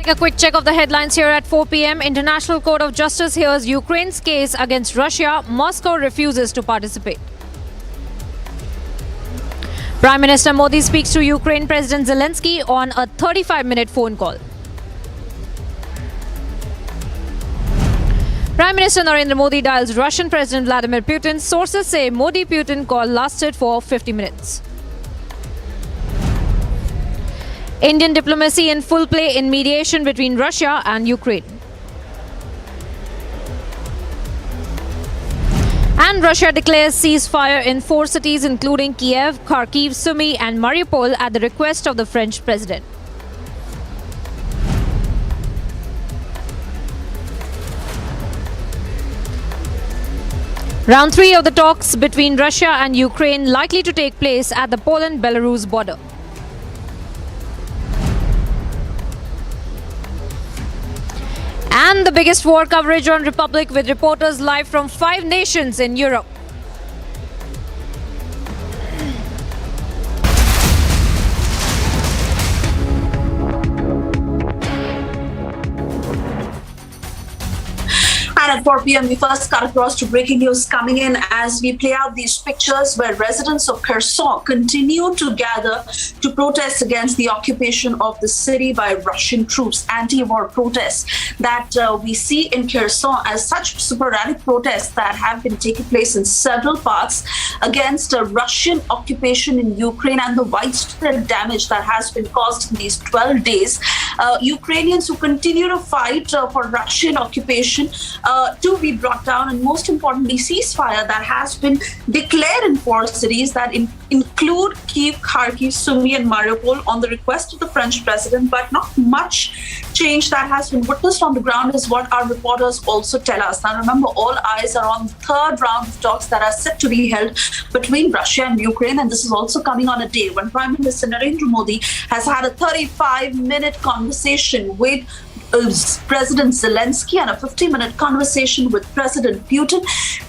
A quick check of the headlines here at 4 p.m. International Court of Justice hears Ukraine's case against Russia. Moscow refuses to participate. Prime Minister Modi speaks to Ukraine President Zelensky on a 35-minute phone call. Prime Minister Narendra Modi dials Russian President Vladimir Putin. Sources say Modi-Putin call lasted for 50 minutes. Indian diplomacy in full play in mediation between Russia and Ukraine. And Russia declares ceasefire in 4 cities including Kiev, Kharkiv, Sumy and Mariupol at the request of the French president. Round 3 of the talks between Russia and Ukraine likely to take place at the Poland-Belarus border. And the biggest war coverage on Republic with reporters live from 5 nations in Europe. And at 4 p.m. we first cut across to breaking news coming in as we play out these pictures where residents of Kherson continue to gather to protest against the occupation of the city by Russian troops. Anti-war protests that we see in Kherson as such sporadic protests that have been taking place in several parts against Russian occupation in Ukraine and the widespread damage that has been caused in these 12 days. Ukrainians who continue to fight for Russian occupation to be brought down, and most importantly ceasefire that has been declared in 4 cities that include Kiev, Kharkiv, Sumy and Mariupol on the request of the French president, but not much change that has been witnessed on the ground is what our reporters also tell us. Now remember, all eyes are on the 3rd round of talks that are set to be held between Russia and Ukraine, and this is also coming on a day when Prime Minister Narendra Modi has had a 35-minute conversation with President Zelensky and a 50-minute conversation with President Putin.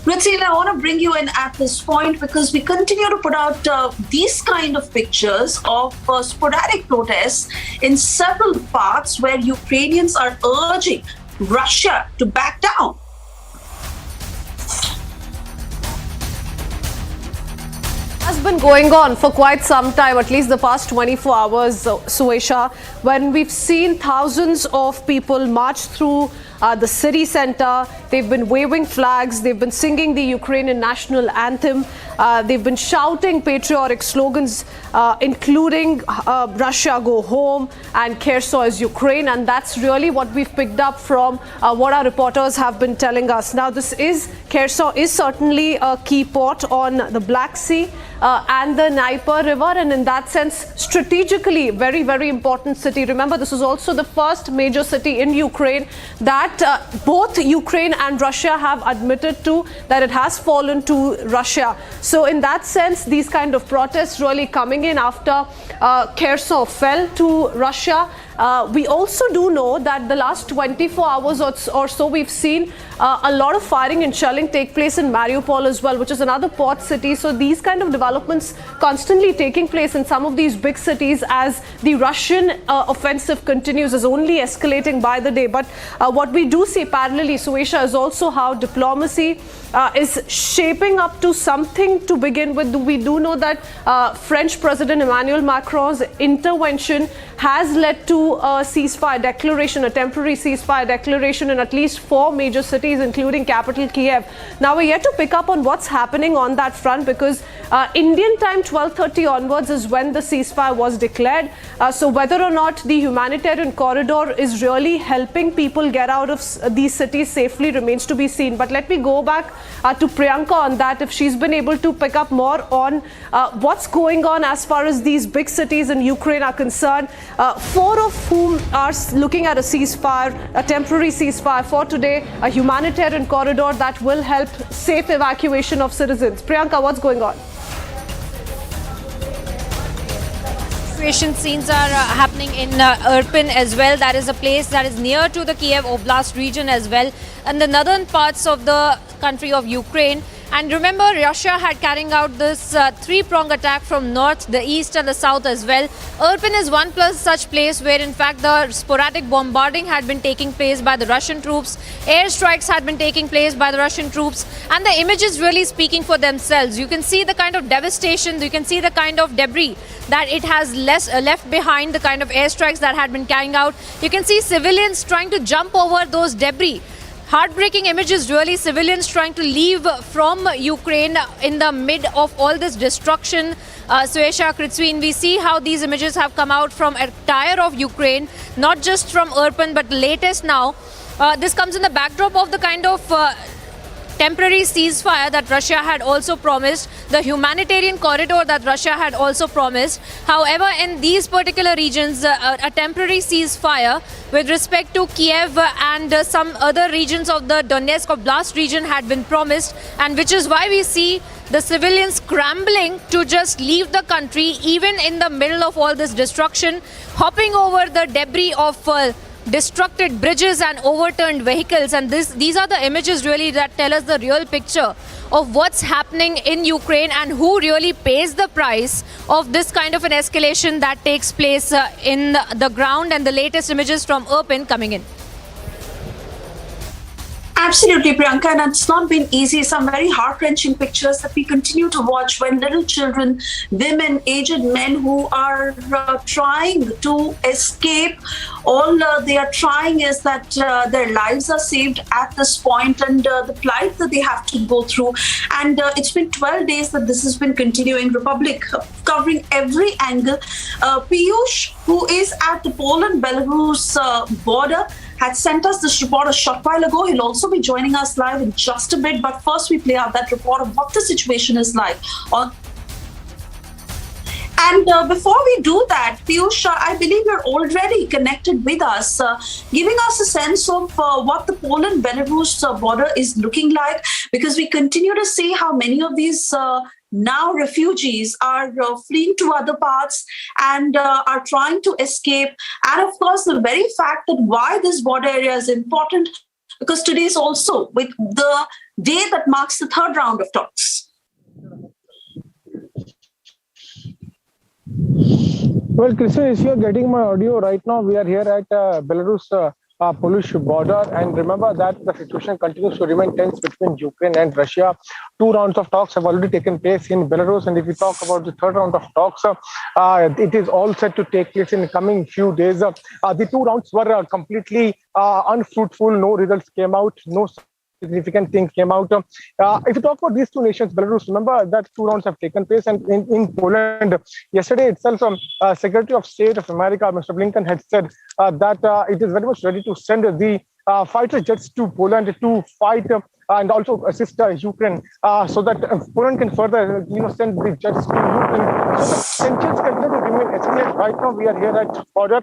Ritzil, I want to bring you in at this point because we continue to put out these kind of pictures of sporadic protests in several parts where Ukrainians are urging Russia to back down. Has been going on for quite some time, at least the past 24 hours, Suesha, when we've seen thousands of people march through the city center. They've been waving flags, they've been singing the Ukrainian national anthem, they've been shouting patriotic slogans, including Russia go home and Kherson is Ukraine, and that's really what we've picked up from what our reporters have been telling us. Now Kherson is certainly a key port on the Black Sea and the Dnieper River, and in that sense strategically very, very important city. Remember, this is also the first major city in Ukraine that both Ukraine and Russia have admitted to that it has fallen to Russia. So in that sense, these kind of protests really coming in after Kherson fell to Russia. We also do know that the last 24 hours or so we've seen a lot of firing and shelling take place in Mariupol as well, which is another port city. So these kind of developments constantly taking place in some of these big cities as the Russian offensive continues, is only escalating by the day. But what we do see parallelly, Suesha, is also how diplomacy is shaping up to something to begin with. We do know that French President Emmanuel Macron's intervention has led to a ceasefire declaration, a temporary ceasefire declaration in at least 4 major cities, including capital Kiev. Now we're yet to pick up on what's happening on that front because Indian time 12:30 onwards is when the ceasefire was declared. So whether or not the humanitarian corridor is really helping people get out of these cities safely remains to be seen. But let me go back to Priyanka on that, if she's been able to pick up more on what's going on as far as these big cities in Ukraine are concerned. 4 of whom are looking at a ceasefire, a temporary ceasefire for today, a humanitarian corridor that will help safe evacuation of citizens. Priyanka, what's going on? Evacuation scenes are happening in Irpin as well. That is a place that is near to the Kiev Oblast region as well. And the northern parts of the country of Ukraine, And remember, Russia had carrying out this three-pronged attack from north, the east and the south as well. Irpin is one plus such place where in fact the sporadic bombarding had been taking place by the Russian troops. Airstrikes had been taking place by the Russian troops. And the images really speaking for themselves. You can see the kind of devastation, you can see the kind of debris that it has left behind, the kind of airstrikes that had been carrying out. You can see civilians trying to jump over those debris. Heartbreaking images, really, civilians trying to leave from Ukraine in the mid of all this destruction. Suesha, Kritswin, we see how these images have come out from entire of Ukraine, not just from Irpin, but the latest now. This comes in the backdrop of the kind of temporary ceasefire that Russia had also promised, the humanitarian corridor that Russia had also promised. However, in these particular regions, a temporary ceasefire with respect to Kiev and some other regions of the Donetsk Oblast region had been promised, and which is why we see the civilians scrambling to just leave the country, even in the middle of all this destruction, hopping over the debris of destructed bridges and overturned vehicles. And these are the images really that tell us the real picture of what's happening in Ukraine and who really pays the price of this kind of an escalation that takes place in the ground. And the latest images from Irpin coming in. Absolutely, Priyanka, and it's not been easy. Some very heart-wrenching pictures that we continue to watch when little children, women, aged men who are trying to escape. All they are trying is that their lives are saved at this point, and the plight that they have to go through. And it's been 12 days that this has been continuing. Republic covering every angle. Piyush, who is at the Poland-Belarus border, had sent us this report a short while ago. He'll also be joining us live in just a bit. But first, we play out that report of what the situation is like. And before we do that, Piyush, I believe you're already connected with us, giving us a sense of what the Poland-Belarus border is looking like, because we continue to see how many of these now refugees are fleeing to other parts and are trying to escape. And of course, the very fact that why this border area is important, because today is also with the day that marks the third round of talks. Well, Krishna, if you're getting my audio right now, we are here at Belarus Polish border, and remember that the situation continues to remain tense between Ukraine and Russia. 2 rounds of talks have already taken place in Belarus, and if we talk about the third round of talks, it is all set to take place in the coming few days. The 2 rounds were completely unfruitful. No results came out. No significant things came out. If you talk about these 2 nations, Belarus, remember that 2 rounds have taken place, and in Poland, yesterday itself, Secretary of State of America, Mr. Blinken, had said that it is very much ready to send the fighter jets to Poland to fight and also assist Ukraine, so that Poland can further, send the jets to Ukraine. So the tensions continue to remain escalated. Right now, we are here at border,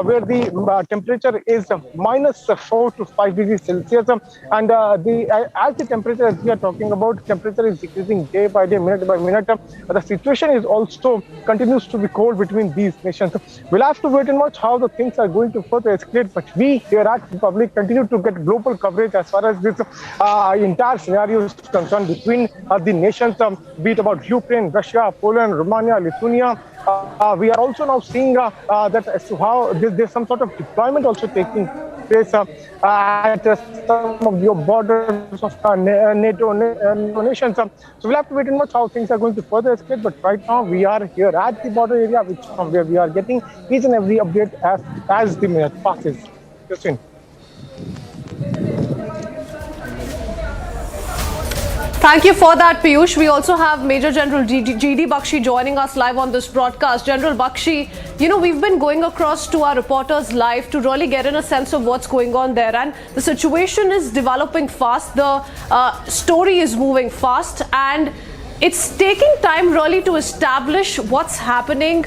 where the temperature is -4 to 5 degrees Celsius, and as the temperature, as we are talking about, temperature is decreasing day by day, minute by minute. The situation is also continues to be cold between these nations. We'll have to wait and watch how the things are going to further escalate. But we here at Republic continue to get global coverage as far as this entire scenario is concerned between the nations, be it about Ukraine, Russia, Poland, Romania, Lithuania. We are also now seeing that as to how there's some sort of deployment also taking place at some of your borders of NATO nations. So we'll have to wait and watch how things are going to further escalate. But right now, we are here at the border area, from where we are getting each and every update as the minute passes. Christine. Thank you for that, Piyush. We also have Major General G.D. Bakshi joining us live on this broadcast. General Bakshi, we've been going across to our reporters live to really get in a sense of what's going on there. And the situation is developing fast. The story is moving fast. And it's taking time really to establish what's happening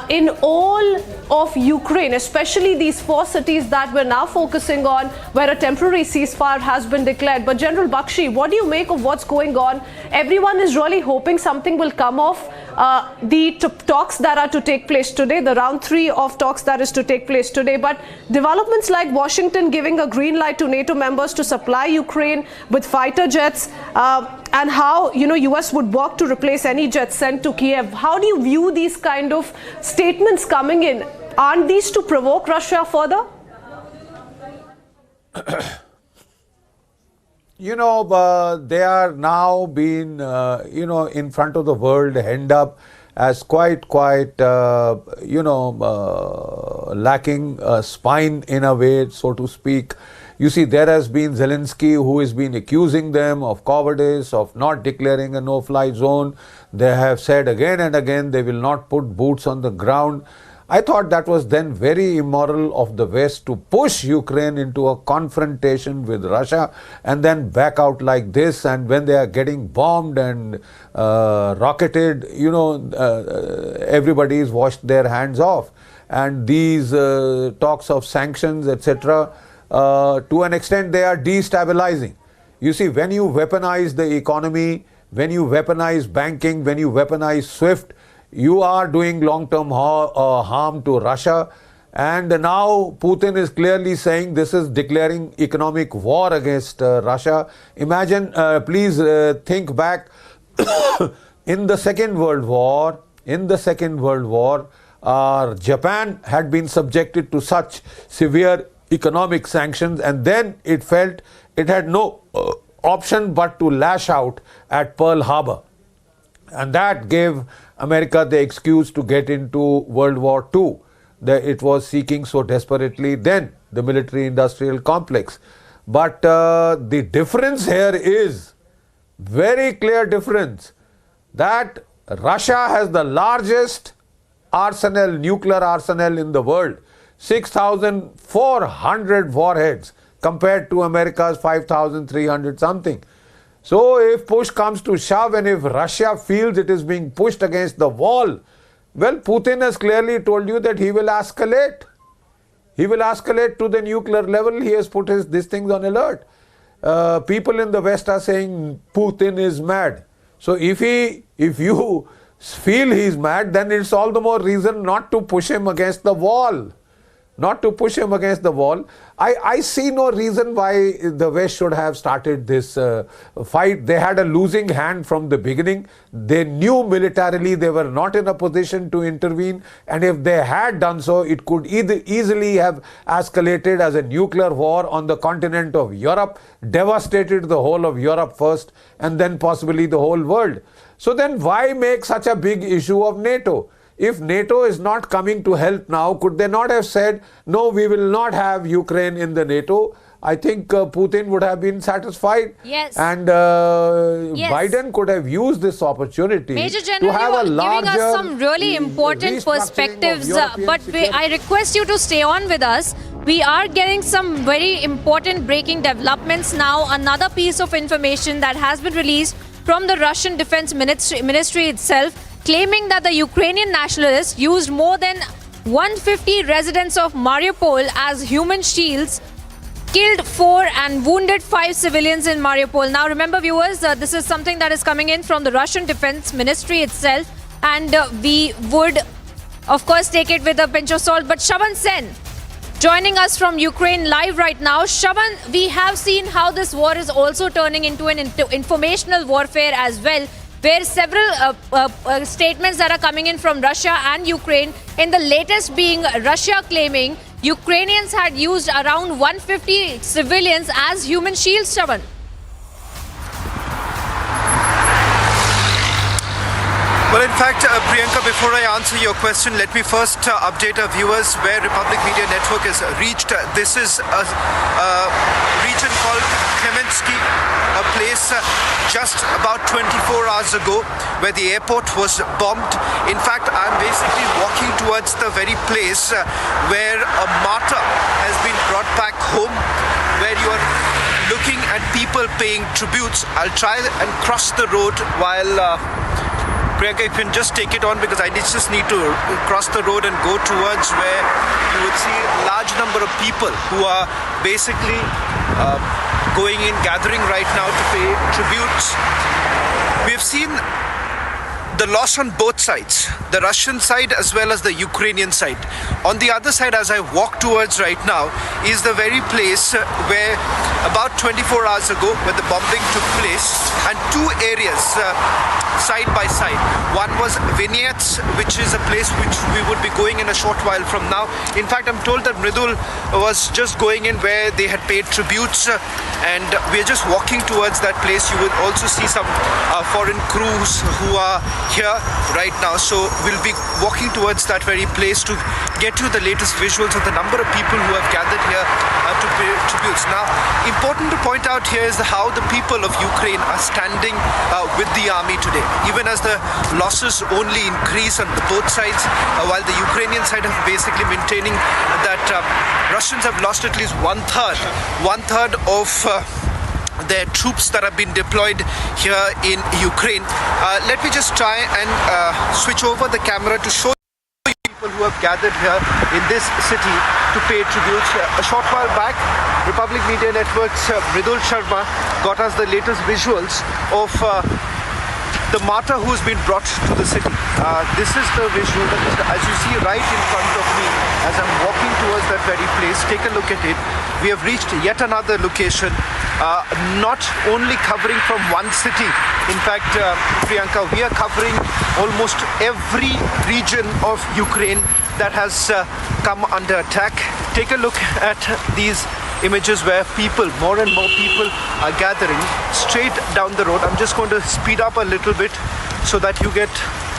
in all of Ukraine, especially these 4 cities that we're now focusing on, where a temporary ceasefire has been declared. But General Bakshi, what do you make of what's going on? Everyone is really hoping something will come off the talks that are to take place today, the round 3 of talks that is to take place today. But developments like Washington giving a green light to NATO members to supply Ukraine with fighter jets, and how, US would work to replace any jets sent to Kiev. How do you view these kind of statements coming in? Aren't these to provoke Russia further? They are now being, in front of the world, held up as quite, lacking spine in a way, so to speak. You see, there has been Zelensky who has been accusing them of cowardice, of not declaring a no-fly zone. They have said again and again they will not put boots on the ground. I thought that was then very immoral of the West to push Ukraine into a confrontation with Russia and then back out like this. And when they are getting bombed and rocketed, everybody's washed their hands off. And these talks of sanctions, etc., to an extent they are destabilizing. You see, when you weaponize the economy, when you weaponize banking, when you weaponize SWIFT, you are doing long-term harm to Russia. And now Putin is clearly saying this is declaring economic war against Russia. Imagine, please think back, in the Second World War, Japan had been subjected to such severe economic sanctions, and then it felt it had no option but to lash out at Pearl Harbor. And that gave America the excuse to get into World War II. It was seeking so desperately then, the military-industrial complex. But the difference here is, very clear difference, that Russia has the largest nuclear arsenal in the world. 6,400 warheads compared to America's 5,300 something. So if push comes to shove and if Russia feels it is being pushed against the wall, well, Putin has clearly told you that he will escalate. He will escalate to the nuclear level. He has put these things on alert. People in the West are saying Putin is mad. So if you feel he's mad, then it's all the more reason not to push him against the wall. I see no reason why the West should have started this fight. They had a losing hand from the beginning. They knew militarily they were not in a position to intervene, and if they had done so, it could easily have escalated as a nuclear war on the continent of Europe, devastated the whole of Europe first, and then possibly the whole world. So then why make such a big issue of NATO? If NATO is not coming to help now, could they not have said, no, we will not have Ukraine in the NATO? I think Putin would have been satisfied. Yes. And Yes. Biden could have used this opportunity Major to General, have you a are larger giving us some really important restructuring of perspectives, European but security. I request you to stay on with us. We are getting some very important breaking developments now. Another piece of information that has been released from the Russian Defense Ministry itself, claiming that the Ukrainian nationalists used more than 150 residents of Mariupol as human shields, killed 4 and wounded 5 civilians in Mariupol. Now remember viewers, this is something that is coming in from the Russian Defense Ministry itself, and we would of course take it with a pinch of salt. But Shaban Sen joining us from Ukraine live right now. Shaban, we have seen how this war is also turning into an informational warfare as well, where several statements that are coming in from Russia and Ukraine, in the latest being Russia claiming Ukrainians had used around 150 civilians as human shields, Shaban. Well, in fact, Priyanka, before I answer your question, let me first update our viewers where Republic Media Network has reached. This is a region called Klemensky, a place just about 24 hours ago where the airport was bombed. In fact, I'm basically walking towards the very place where a martyr has been brought back home, where you are looking at people paying tributes. I'll try and cross the road while Priyanka, you can just take it on, because I just need to cross the road and go towards where you would see a large number of people who are basically going in, gathering right now to pay tributes. We have seen the loss on both sides, the Russian side as well as the Ukrainian side. On the other side, as I walk towards right now, is the very place where about 24 hours ago, where the bombing took place, and two areas side by side. One was Vignettes, which is a place which we would be going in a short while from now. In fact, I'm told that Mridul was just going in where they had paid tributes, and we're just walking towards that place. You will also see some foreign crews who are here right now. So we'll be walking towards that very place to get you the latest visuals of the number of people who have gathered here to pay tributes. Now, important to point out here is how the people of Ukraine are standing with the army today. Even as the losses only increase on both sides, while the Ukrainian side have basically maintaining that Russians have lost at least one third of their troops that have been deployed here in Ukraine. Let me just try and switch over the camera to show you people who have gathered here in this city to pay tributes. A short while back, Republic Media Network's Mridul Sharma got us the latest visuals of the martyr who's been brought to the city. This is the visual that, as you see right in front of me, as I'm walking towards that very place. Take a look at it. We have reached yet another location, not only covering from one city. In fact, Priyanka, we are covering almost every region of Ukraine that has come under attack. Take a look at these images where more and more people are gathering straight down the road. I'm just going to speed up a little bit so that you get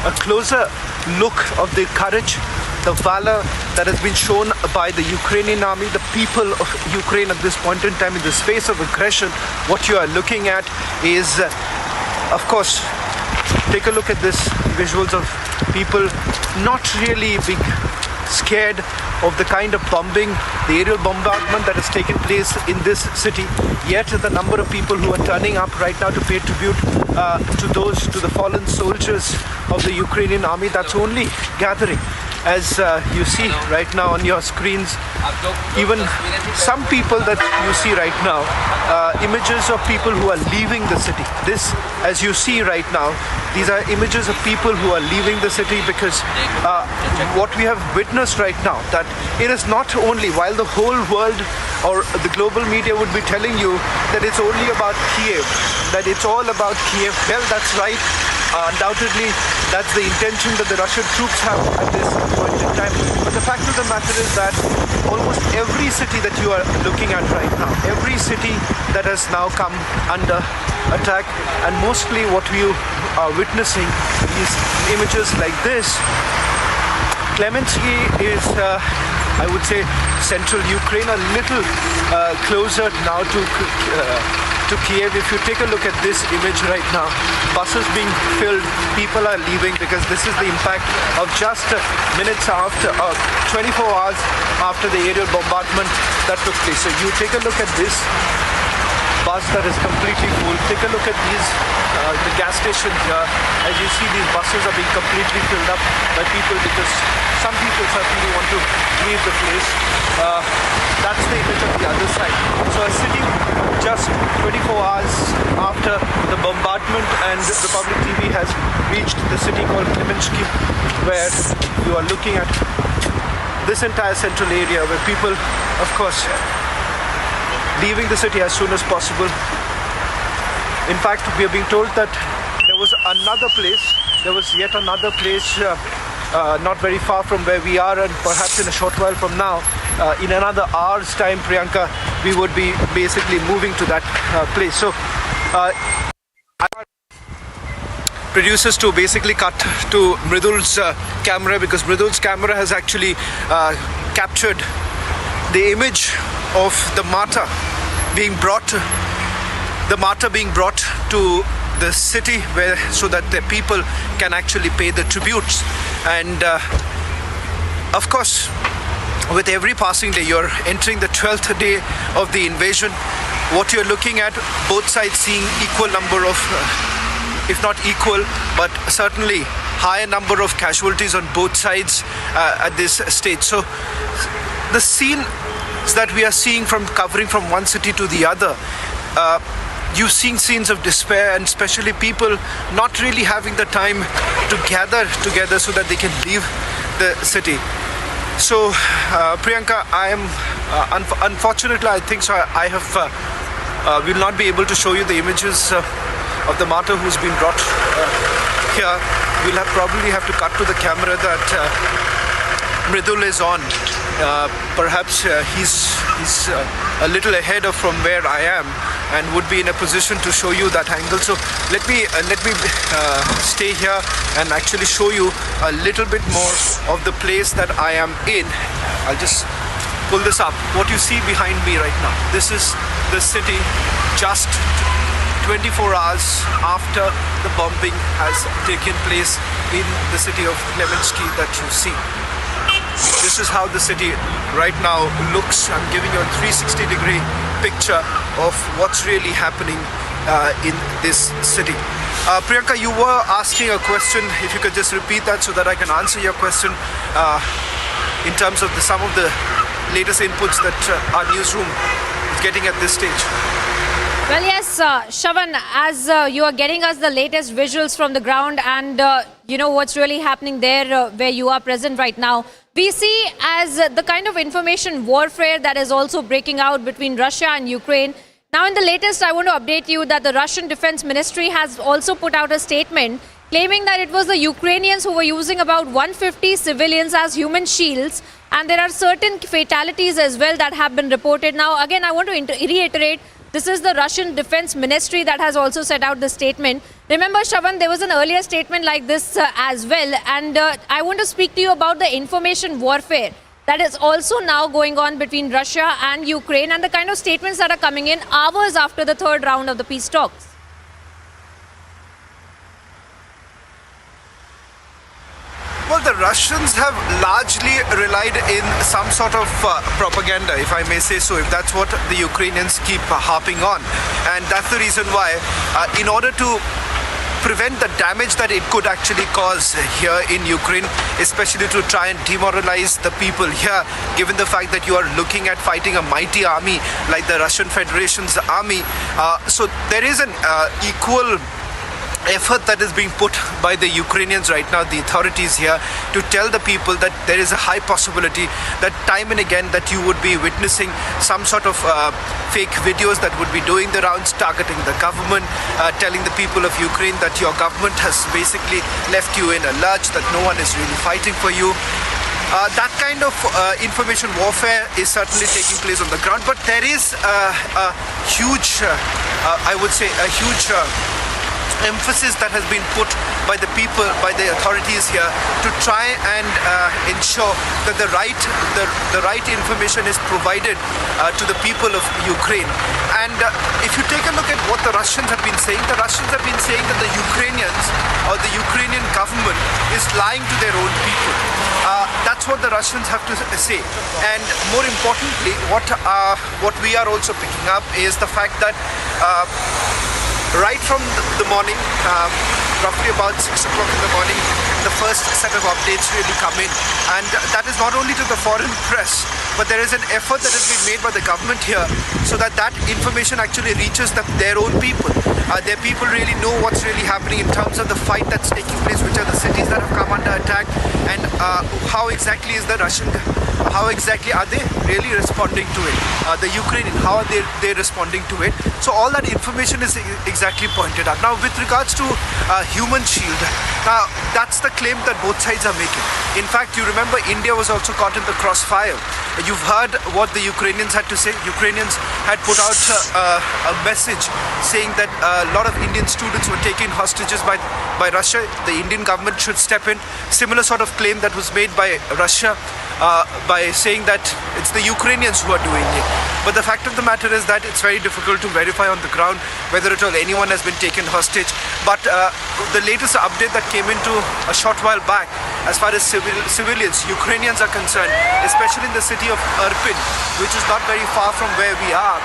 a closer look of the courage, the valor that has been shown by the Ukrainian army, the people of Ukraine at this point in time in this face of aggression. What you are looking at is, of course, take a look at this visuals of people not really being scared of the kind of bombing, the aerial bombardment that has taken place in this city. Yet the number of people who are turning up right now to pay tribute to the fallen soldiers of the Ukrainian army, that's only gathering. As you see right now on your screens, even some people that you see right now, images of people who are leaving the city. This, as you see right now, these are images of people who are leaving the city because what we have witnessed right now, that it is not only, while the whole world or the global media would be telling you that it's only about Kiev, that it's all about Kiev. Well, that's right. Undoubtedly, that's the intention that the Russian troops have at this point in time. But the fact of the matter is that almost every city that you are looking at right now, every city that has now come under attack, and mostly what we are witnessing is images like this. Klemensky is, I would say, central Ukraine, a little closer now to Kiev. If you take a look at this image right now, buses being filled, people are leaving because this is the impact of just minutes after, 24 hours after the aerial bombardment that took place. So you take a look at this bus that is completely full. Take a look at these, the gas station here. As you see, these buses are being completely filled up by people because some people certainly want to leave the place. That's the image of the other side. So a city just 24 hours after the bombardment, and Republic TV has reached the city called Klemensky, where you are looking at this entire central area where people, of course, leaving the city as soon as possible. In fact, we are being told that there was yet another place not very far from where we are, and perhaps in a short while from now, in another hour's time, Priyanka, we would be basically moving to that place. So I want producers to basically cut to Mridul's camera, because Mridul's camera has actually captured the image of the martyr being brought to the city, where so that the people can actually pay the tributes. And of course, with every passing day, you're entering the 12th day of the invasion. What you're looking at, both sides seeing equal number of, if not equal, but certainly higher number of casualties on both sides at this stage. So the scene that we are seeing from covering from one city to the other, you've seen scenes of despair, and especially people not really having the time to gather together so that they can leave the city. So, Priyanka, I am unfortunately, I think so. I have will not be able to show you the images of the martyr who's been brought here. We'll probably have to cut to the camera that Mridul is on. Perhaps he's a little ahead of from where I am, and would be in a position to show you that angle. So let me stay here and actually show you a little bit more of the place that I am in. I'll just pull this up. What you see behind me right now, this is the city just 24 hours after the bombing has taken place in the city of Kremenchuk that you see. This is how the city right now looks. I'm giving you a 360-degree picture of what's really happening in this city. Priyanka, you were asking a question. If you could just repeat that so that I can answer your question in terms of some of the latest inputs that our newsroom is getting at this stage. Well, yes, Shravan, as you are getting us the latest visuals from the ground and you know what's really happening there where you are present right now, we see as the kind of information warfare that is also breaking out between Russia and Ukraine. Now, in the latest, I want to update you that the Russian Defense Ministry has also put out a statement claiming that it was the Ukrainians who were using about 150 civilians as human shields, and there are certain fatalities as well that have been reported. Now, again, I want to reiterate, this is the Russian Defense Ministry that has also set out the statement. Remember, Shravan, there was an earlier statement like this as well. And I want to speak to you about the information warfare that is also now going on between Russia and Ukraine, and the kind of statements that are coming in hours after the third round of the peace talks. Well, the Russians have largely relied in some sort of propaganda, if I may say so, if that's what the Ukrainians keep harping on. And that's the reason why, in order to prevent the damage that it could actually cause here in Ukraine, especially to try and demoralize the people here, given the fact that you are looking at fighting a mighty army like the Russian Federation's army. So there is an equal effort that is being put by the Ukrainians right now, the authorities here, to tell the people that there is a high possibility that time and again that you would be witnessing some sort of fake videos that would be doing the rounds, targeting the government, telling the people of Ukraine that your government has basically left you in a lurch, that no one is really fighting for you. That kind of information warfare is certainly taking place on the ground, but there is a huge, I would say, a huge emphasis that has been put by the people, by the authorities here, to try and ensure that the right information is provided to the people of Ukraine. And if you take a look at what the Russians have been saying, the Russians have been saying that the Ukrainians or the Ukrainian government is lying to their own people. That's what the Russians have to say. And more importantly, what we are also picking up is the fact that right from the morning, roughly about 6 o'clock in the morning, the first set of updates really come in. And that is not only to the foreign press, but there is an effort that has been made by the government here so that that information actually reaches their own people. Their people really know what's really happening in terms of the fight that's taking place, which are the cities that have come under attack, and how exactly is the how exactly are they really responding to it? The Ukrainian, how are they responding to it? So all that information is exactly pointed out. Now, with regards to human shield, that's the claim that both sides are making. In fact, you remember India was also caught in the crossfire. You've heard what the Ukrainians had to say. Ukrainians had put out a message saying that a lot of Indian students were taken hostages by Russia. The Indian government should step in. Similar sort of claim that was made by Russia by saying that it's the Ukrainians who are doing it. But the fact of the matter is that it's very difficult to verify on the ground whether at all anyone has been taken hostage. But the latest update that came into a short while back, as far as civilians, Ukrainians are concerned, especially in the city of Irpin, which is not very far from where we are.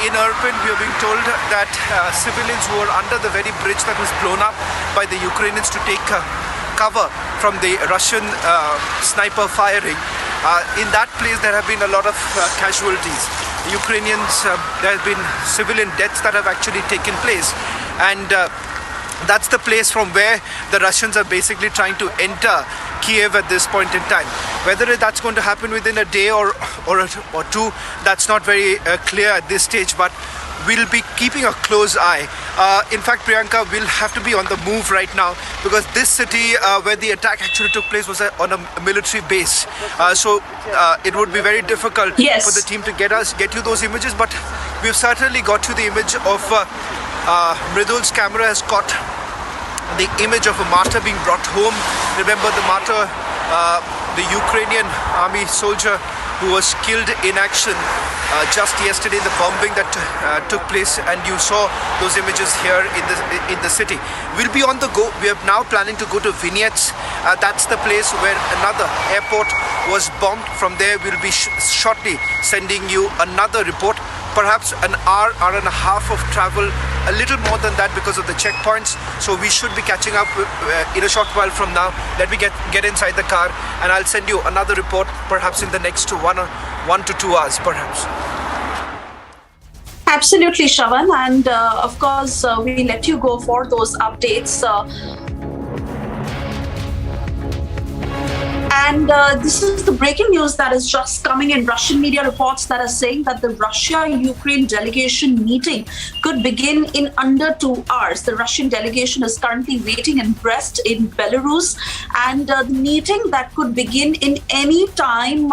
In Irpin, we are being told that civilians who are under the very bridge that was blown up by the Ukrainians to take cover from the Russian sniper firing, in that place there have been a lot of casualties. Ukrainians, there have been civilian deaths that have actually taken place. And that's the place from where the Russians are basically trying to enter Kiev at this point in time. Whether that's going to happen within a day or two, that's not very clear at this stage, but we'll be keeping a close eye. In fact, Priyanka, will have to be on the move right now because this city where the attack actually took place was on a military base. So it would be very difficult for the team to get you those images, but we've certainly got you the image of Mridul's camera has caught the image of a martyr being brought home. Remember the martyr, the Ukrainian army soldier who was killed in action just yesterday in the bombing that took place, and you saw those images here in the city. We'll be on the go. We are now planning to go to Vignettes. That's the place where another airport was bombed. From there we'll be shortly sending you another report. Perhaps an hour and a half of travel, a little more than that because of the checkpoints. So we should be catching up in a short while from now. Let me get inside the car and I'll send you another report perhaps in the next 1 to 2 hours perhaps. Absolutely, Shravan. And of course, we let you go for those updates. And this is the breaking news that is just coming in. Russian media reports that are saying that the Russia-Ukraine delegation meeting could begin in under 2 hours. The Russian delegation is currently waiting in Brest in Belarus, and the meeting that could begin in any time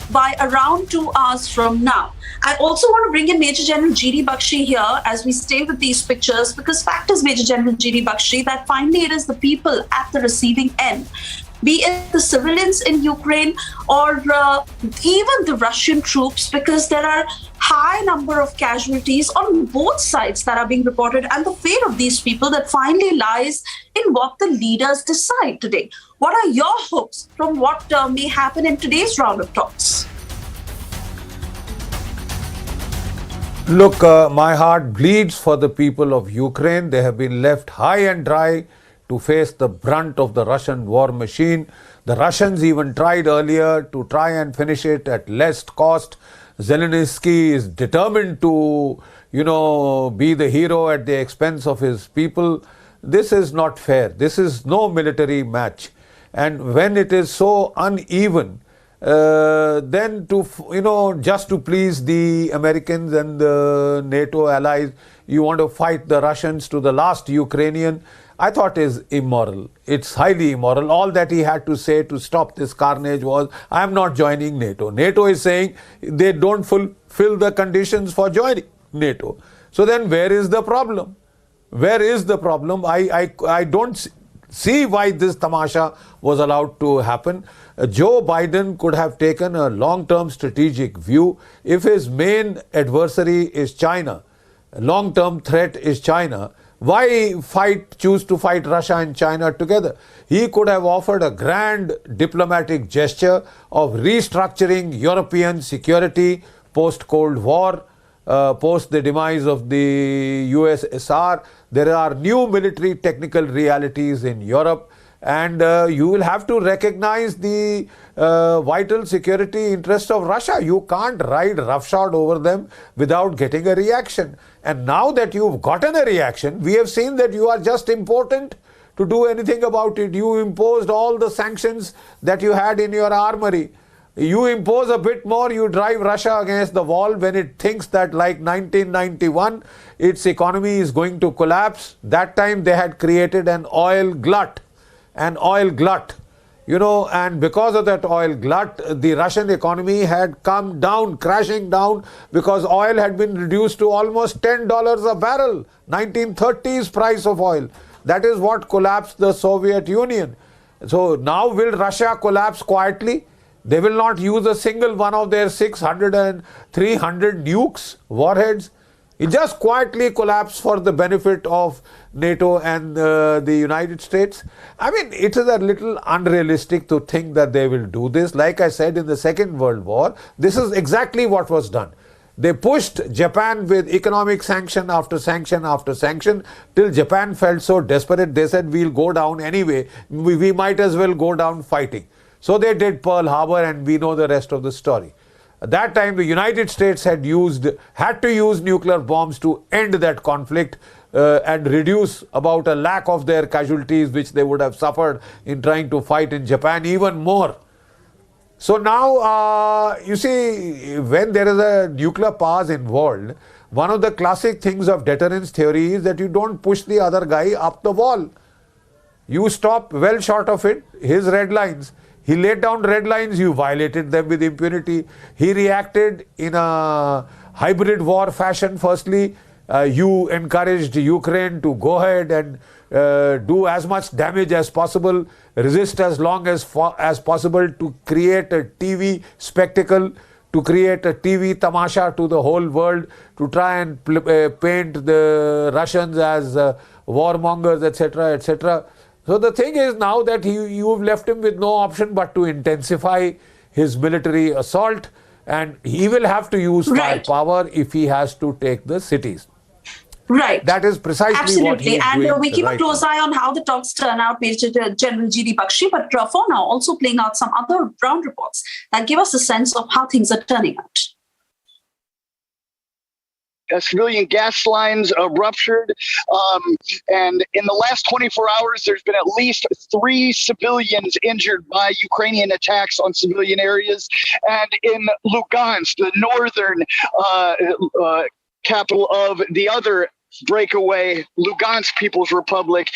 by around 2 hours from now. I also want to bring in Major General G.D. Bakshi here as we stay with these pictures, because fact is, Major General G.D. Bakshi, that finally it is the people at the receiving end, be it the civilians in Ukraine or even the Russian troops, because there are high number of casualties on both sides that are being reported, and the fate of these people that finally lies in what the leaders decide today. What are your hopes from what may happen in today's round of talks? Look, my heart bleeds for the people of Ukraine. They have been left high and dry to face the brunt of the Russian war machine. The Russians even tried earlier to try and finish it at less cost. Zelensky is determined to, be the hero at the expense of his people. This is not fair. This is no military match. And when it is so uneven, then just to please the Americans and the NATO allies, you want to fight the Russians to the last Ukrainian, I thought is immoral. It's highly immoral. All that he had to say to stop this carnage was, I am not joining NATO. NATO is saying they don't fulfill the conditions for joining NATO. So then where is the problem? Where is the problem? I don't see why this tamasha was allowed to happen. Joe Biden could have taken a long-term strategic view. If his main adversary is China, long-term threat is China, why choose to fight Russia and China together? He could have offered a grand diplomatic gesture of restructuring European security post-Cold War, post the demise of the USSR. There are new military technical realities in Europe, and you will have to recognize the vital security interest of Russia. You can't ride roughshod over them without getting a reaction. And now that you've gotten a reaction, we have seen that you are just impotent to do anything about it. You imposed all the sanctions that you had in your armory. You impose a bit more, you drive Russia against the wall when it thinks that, like 1991, its economy is going to collapse. That time they had created an oil glut. And because of that oil glut, the Russian economy had come down, crashing down, because oil had been reduced to almost $10 a barrel, 1930s price of oil. That is what collapsed the Soviet Union. So now will Russia collapse quietly? They will not use a single one of their 600 and 300 nukes, warheads. It just quietly collapsed for the benefit of NATO and the United States. I mean, it is a little unrealistic to think that they will do this. Like I said, in the Second World War, this is exactly what was done. They pushed Japan with economic sanction after sanction after sanction till Japan felt so desperate, they said, we'll go down anyway. We might as well go down fighting. So they did Pearl Harbor, and we know the rest of the story. At that time, the United States had to use nuclear bombs to end that conflict and reduce about 1 lakh of their casualties, which they would have suffered in trying to fight in Japan, even more. So now, you see, when there is a nuclear powers involved, one of the classic things of deterrence theory is that you don't push the other guy up the wall. You stop well short of it, his red lines. He laid down red lines, you violated them with impunity. He reacted in a hybrid war fashion. Firstly, you encouraged Ukraine to go ahead and do as much damage as possible, resist as long as possible, to create a TV spectacle, to create a TV tamasha to the whole world, to try and paint the Russians as warmongers, etc., etc. So the thing is now that you've left him with no option but to intensify his military assault, and he will have to use firepower if he has to take the cities. Right. That is precisely what he is doing. And we keep a close eye on how the talks turn out, Major General G.D. Bakshi. But for now, also playing out some other ground reports that give us a sense of how things are turning out. Civilian gas lines ruptured. And in the last 24 hours, there's been at least 3 civilians injured by Ukrainian attacks on civilian areas. And in Lugansk, the northern capital of the other breakaway Lugansk People's Republic,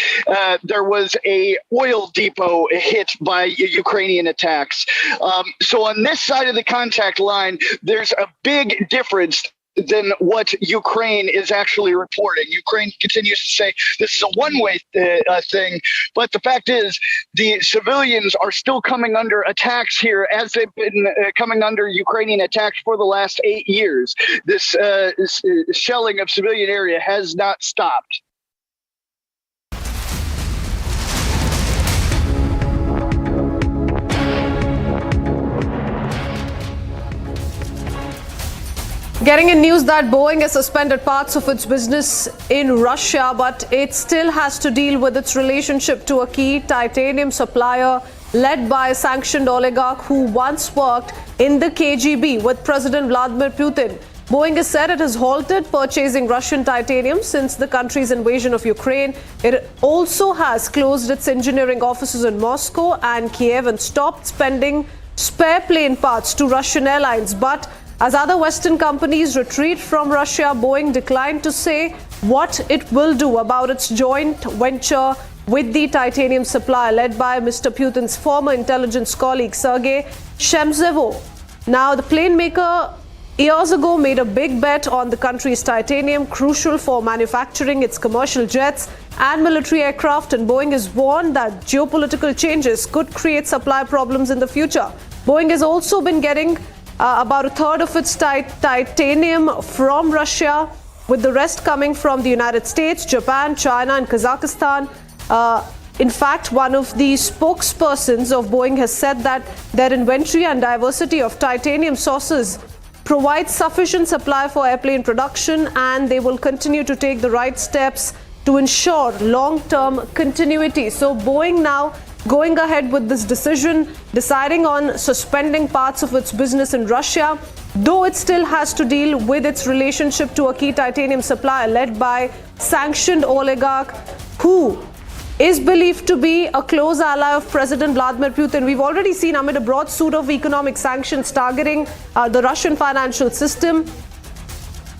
there was a oil depot hit by Ukrainian attacks. So on this side of the contact line, there's a big difference than what Ukraine is actually reporting. Ukraine continues to say this is a one-way thing, but the fact is the civilians are still coming under attacks here, as they've been coming under Ukrainian attacks for the last 8 years. This shelling of civilian area has not stopped. Getting in news that Boeing has suspended parts of its business in Russia, but it still has to deal with its relationship to a key titanium supplier led by a sanctioned oligarch who once worked in the KGB with President Vladimir Putin. Boeing has said it has halted purchasing Russian titanium since the country's invasion of Ukraine. It also has closed its engineering offices in Moscow and Kiev and stopped spending spare plane parts to Russian airlines. But as other Western companies retreat from Russia, Boeing declined to say what it will do about its joint venture with the titanium supplier led by Mr. Putin's former intelligence colleague, Sergei Shemzevo. Now, the plane maker years ago made a big bet on the country's titanium, crucial for manufacturing its commercial jets and military aircraft, and Boeing has warned that geopolitical changes could create supply problems in the future. Boeing has also been getting about a third of its titanium from Russia, with the rest coming from the United States, Japan, China, and Kazakhstan. In fact, one of the spokespersons of Boeing has said that their inventory and diversity of titanium sources provides sufficient supply for airplane production, and they will continue to take the right steps to ensure long-term continuity. So Boeing now going ahead with this decision, deciding on suspending parts of its business in Russia, though it still has to deal with its relationship to a key titanium supplier led by sanctioned oligarch who is believed to be a close ally of President Vladimir Putin. We've already seen amid a broad suite of economic sanctions targeting the Russian financial system,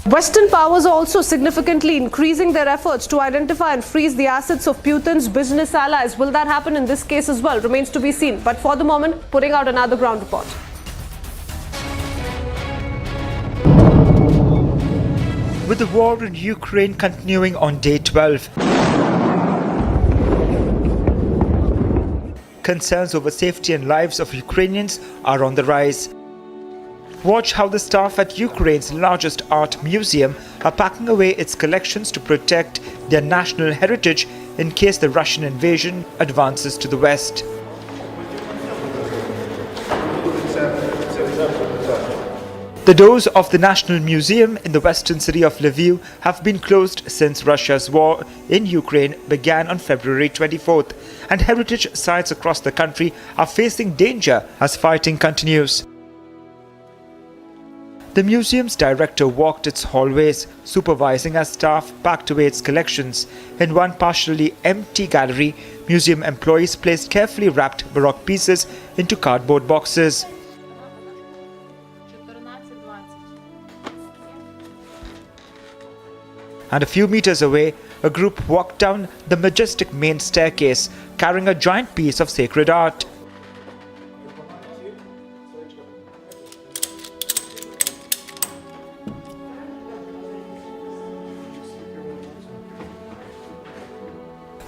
Western powers are also significantly increasing their efforts to identify and freeze the assets of Putin's business allies. Will that happen in this case as well? Remains to be seen. But for the moment, putting out another ground report. With the war in Ukraine continuing on day 12, concerns over safety and lives of Ukrainians are on the rise. Watch how the staff at Ukraine's largest art museum are packing away its collections to protect their national heritage in case the Russian invasion advances to the west. The doors of the National Museum in the western city of Lviv have been closed since Russia's war in Ukraine began on February 24th, and heritage sites across the country are facing danger as fighting continues. The museum's director walked its hallways, supervising as staff packed away its collections. In one partially empty gallery, museum employees placed carefully wrapped Baroque pieces into cardboard boxes. And a few meters away, a group walked down the majestic main staircase, carrying a giant piece of sacred art.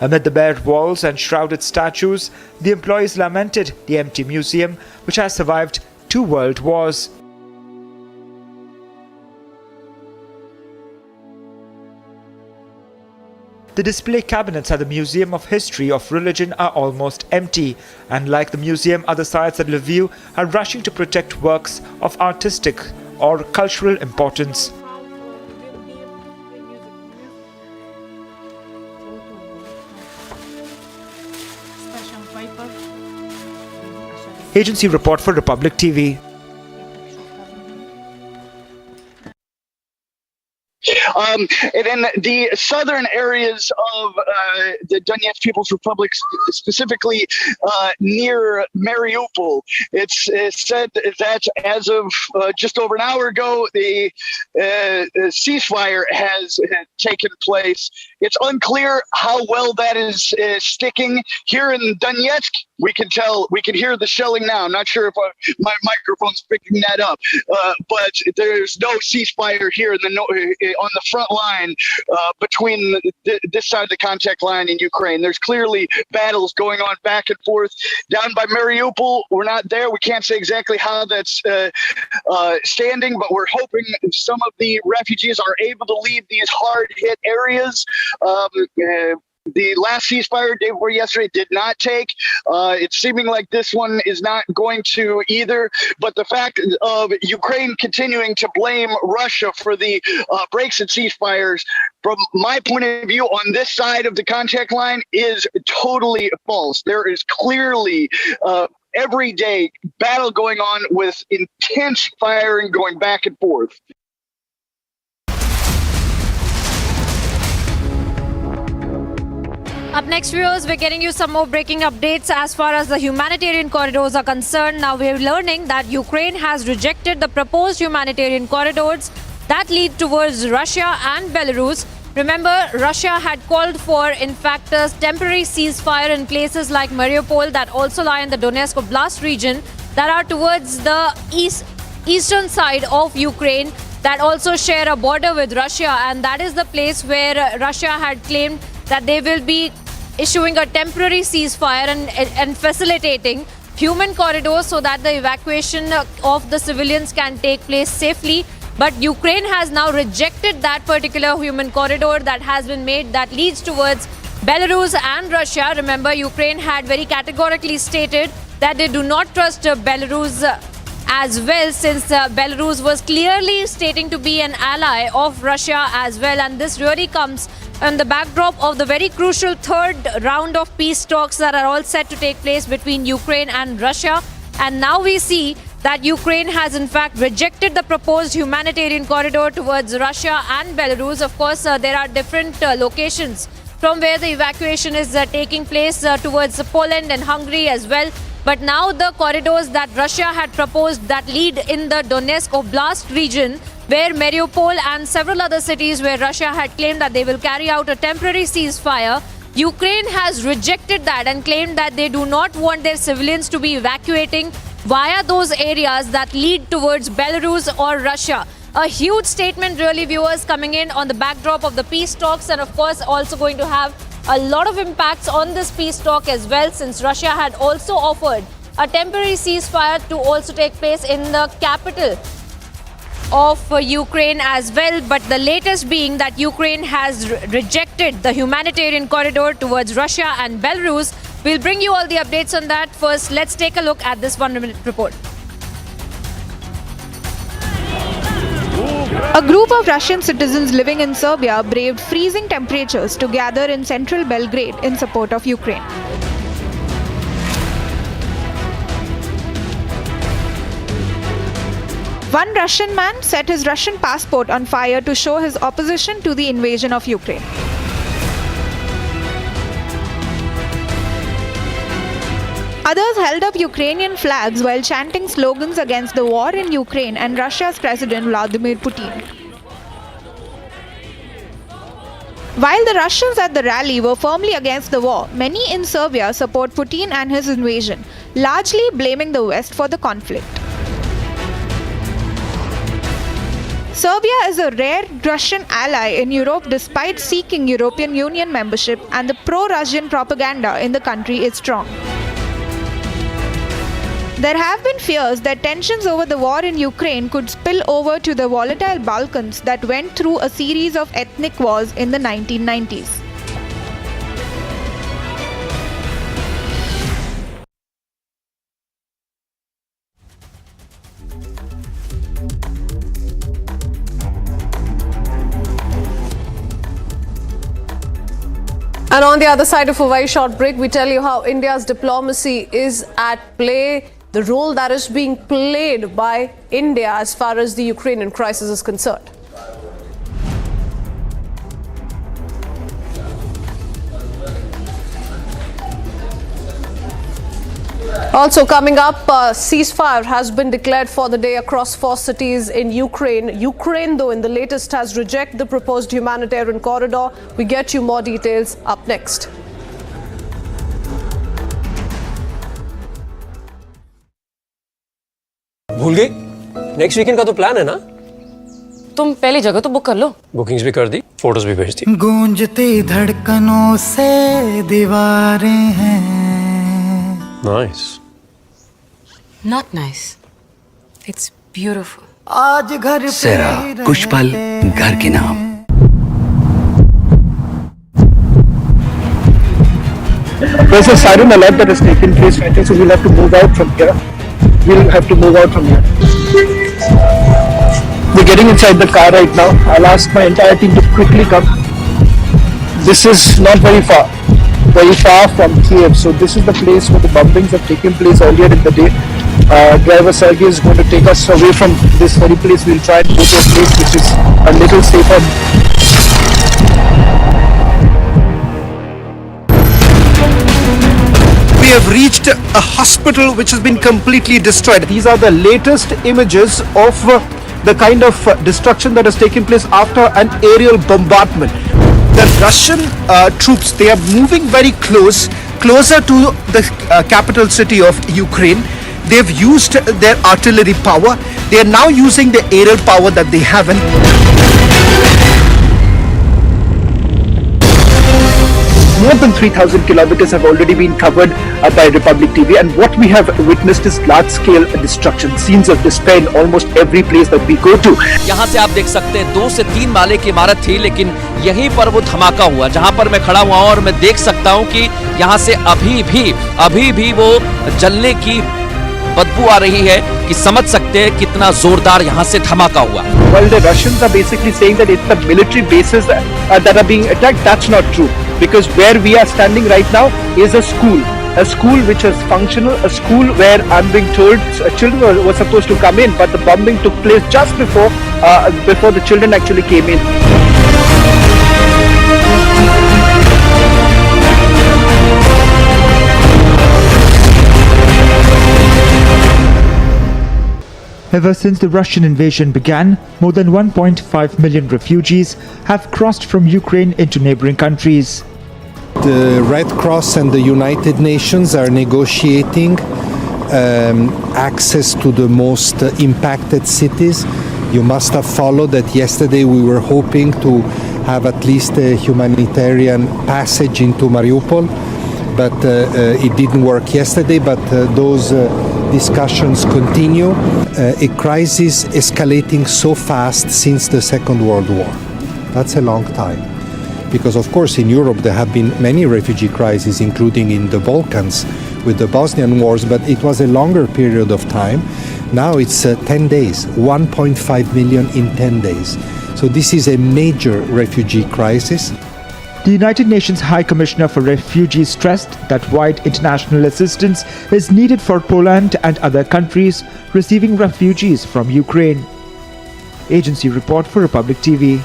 Amid the bare walls and shrouded statues, the employees lamented the empty museum, which has survived 2 world wars. The display cabinets at the Museum of History of Religion are almost empty, and like the museum, other sites at Lviv are rushing to protect works of artistic or cultural importance. Agency report for Republic TV. And in the southern areas of the Donetsk People's Republic, specifically near Mariupol, it's said that as of just over an hour ago, the ceasefire has taken place. It's unclear how well that is sticking. Here in Donetsk, we can tell, we can hear the shelling now. I'm not sure if my microphone's picking that up, but there's no ceasefire here in the on the front line between this side of the contact line in Ukraine. There's clearly battles going on back and forth. Down by Mariupol, we're not there. We can't say exactly how that's standing, but we're hoping some of the refugees are able to leave these hard-hit areas. The last ceasefire, day before yesterday, did not take. It's seeming like this one is not going to either. But the fact of Ukraine continuing to blame Russia for the breaks and ceasefires, from my point of view, on this side of the contact line, is totally false. There is clearly every day battle going on with intense firing going back and forth. Up next, viewers, we're getting you some more breaking updates as far as the humanitarian corridors are concerned. Now we're learning that Ukraine has rejected the proposed humanitarian corridors that lead towards Russia and Belarus. Remember, Russia had called for, in fact, a temporary ceasefire in places like Mariupol that also lie in the Donetsk Oblast region that are towards the eastern side of Ukraine that also share a border with Russia, and that is the place where Russia had claimed that they will be issuing a temporary ceasefire and facilitating human corridors so that the evacuation of the civilians can take place safely. But Ukraine has now rejected that particular human corridor that has been made that leads towards Belarus and Russia. Remember, Ukraine had very categorically stated that they do not trust Belarus as well, since Belarus was clearly stating to be an ally of Russia as well. And this really comes on the backdrop of the very crucial third round of peace talks that are all set to take place between Ukraine and Russia. And now we see that Ukraine has in fact rejected the proposed humanitarian corridor towards Russia and Belarus. Of course, there are different locations from where the evacuation is taking place towards Poland and Hungary as well. But now the corridors that Russia had proposed that lead in the Donetsk Oblast region, where Mariupol and several other cities where Russia had claimed that they will carry out a temporary ceasefire, Ukraine has rejected that and claimed that they do not want their civilians to be evacuating via those areas that lead towards Belarus or Russia. A huge statement really, viewers, coming in on the backdrop of the peace talks, and of course also going to have a lot of impacts on this peace talk as well, since Russia had also offered a temporary ceasefire to also take place in the capital of Ukraine as well. But the latest being that Ukraine has rejected the humanitarian corridor towards Russia and Belarus. We'll bring you all the updates on that. First, let's take a look at this 1-minute report. A group of Russian citizens living in Serbia braved freezing temperatures to gather in central Belgrade in support of Ukraine. One Russian man set his Russian passport on fire to show his opposition to the invasion of Ukraine. Others held up Ukrainian flags while chanting slogans against the war in Ukraine and Russia's President Vladimir Putin. While the Russians at the rally were firmly against the war, many in Serbia support Putin and his invasion, largely blaming the West for the conflict. Serbia is a rare Russian ally in Europe despite seeking European Union membership, and the pro-Russian propaganda in the country is strong. There have been fears that tensions over the war in Ukraine could spill over to the volatile Balkans that went through a series of ethnic wars in the 1990s. And on the other side of a very short break, we tell you how India's diplomacy is at play, the role that is being played by India as far as the Ukrainian crisis is concerned. Also coming up, ceasefire has been declared for the day across 4 cities in Ukraine. Ukraine, though, in the latest has rejected the proposed humanitarian corridor. We get you more details up next. भूल गई? Next weekend का तो plan है ना? तुम पहली जगह तो बुक कर लो। बुकिंग्स भी कर दी, फोटोज भी भेज दी। गूंजती धड़कनों से दीवारें हैं। Nice. Not nice. It's beautiful. आज घर सेरा, कुछ पल घर के नाम। There's a siren alert that has taken place, so we'll have to move out from here. We're getting inside the car right now. I'll ask my entire team to quickly come. This is not very far from Kiev. So this is the place where the bombings have taken place earlier in the day. Driver Sergey is going to take us away from this very place. We'll try and go to a place which is a little safer. We have reached a hospital which has been completely destroyed. These are the latest images of the kind of destruction that has taken place after an aerial bombardment. The Russian troops, they are moving very closer to the capital city of Ukraine. They've used their artillery power. They are now using the aerial power that they have. More than 3,000 kilometers have already been covered by Republic TV, and what we have witnessed is large-scale destruction, scenes of despair in almost every place that we go to. यहाँ से आप देख सकते हैं 2 से 3 माले की इमारत थी, लेकिन यहीं पर वो धमाका हुआ जहाँ पर मैं खड़ा हुआ और मैं देख सकता हूँ कि यहाँ से अभी भी वो जलने की बदबू आ रही है कि समझ सकते हैं कितना जोरदार यहाँ से धमाका हुआ। Well, the Russians are basically saying that it's the military bases that are being attacked. That's not true, because where we are standing right now is a school which is functional, a school where I'm being told children were supposed to come in, but the bombing took place just before the children actually came in. Ever since the Russian invasion began, more than 1.5 million refugees have crossed from Ukraine into neighboring countries. The Red Cross and the United Nations are negotiating access to the most impacted cities. You must have followed that yesterday we were hoping to have at least a humanitarian passage into Mariupol, but it didn't work yesterday, but those discussions continue. A crisis escalating so fast since the Second World War. That's a long time. Because of course in Europe there have been many refugee crises, including in the Balkans with the Bosnian wars, but it was a longer period of time. Now it's 10 days, 1.5 million in 10 days. So this is a major refugee crisis. The United Nations High Commissioner for Refugees stressed that wide international assistance is needed for Poland and other countries receiving refugees from Ukraine. Agency report for Republic TV.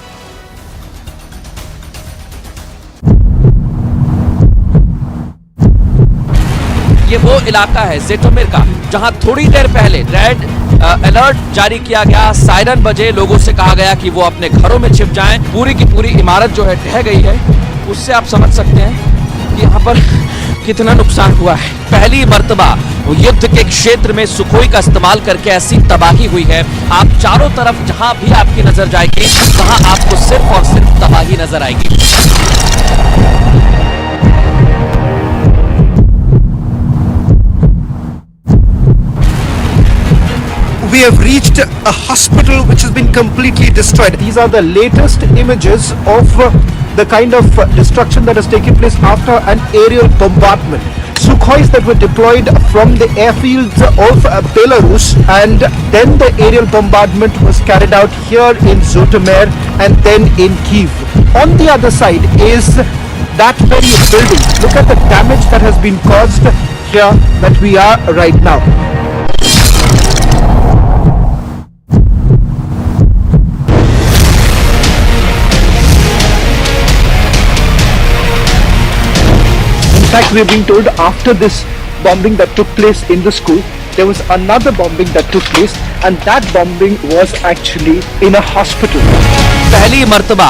ये वो इलाका है जेटोमिर का जहां थोड़ी देर पहले red alert जारी किया गया, सायरन बजे, लोगों से कहा गया कि वो अपने घरों में छिप जाएं। पूरी की पूरी इमारत जो है ढह गई है। उससे आप समझ सकते हैं कि यहाँ पर कितना नुकसान हुआ है। पहली मर्तबा युद्ध के क्षेत्र में सुखोई का इस्तेमाल करके ऐसी तबाही हुई है। आप चारों तरफ जहां भी आपकी नजर जाएगी वहां आपको सिर्फ और सिर्फ तबाही नजर आएगी। We have reached a hospital which has been completely destroyed. These are the latest images of the kind of destruction that has taken place after an aerial bombardment. Sukhois that were deployed from the airfields of Belarus, and then the aerial bombardment was carried out here in Zotomir and then in Kyiv. On the other side is that very building. Look at the damage that has been caused here that we are right now. In fact, we are being told after this bombing that took place in the school, there was another bombing that took place, and that bombing was actually in a hospital. पहली मर्तबा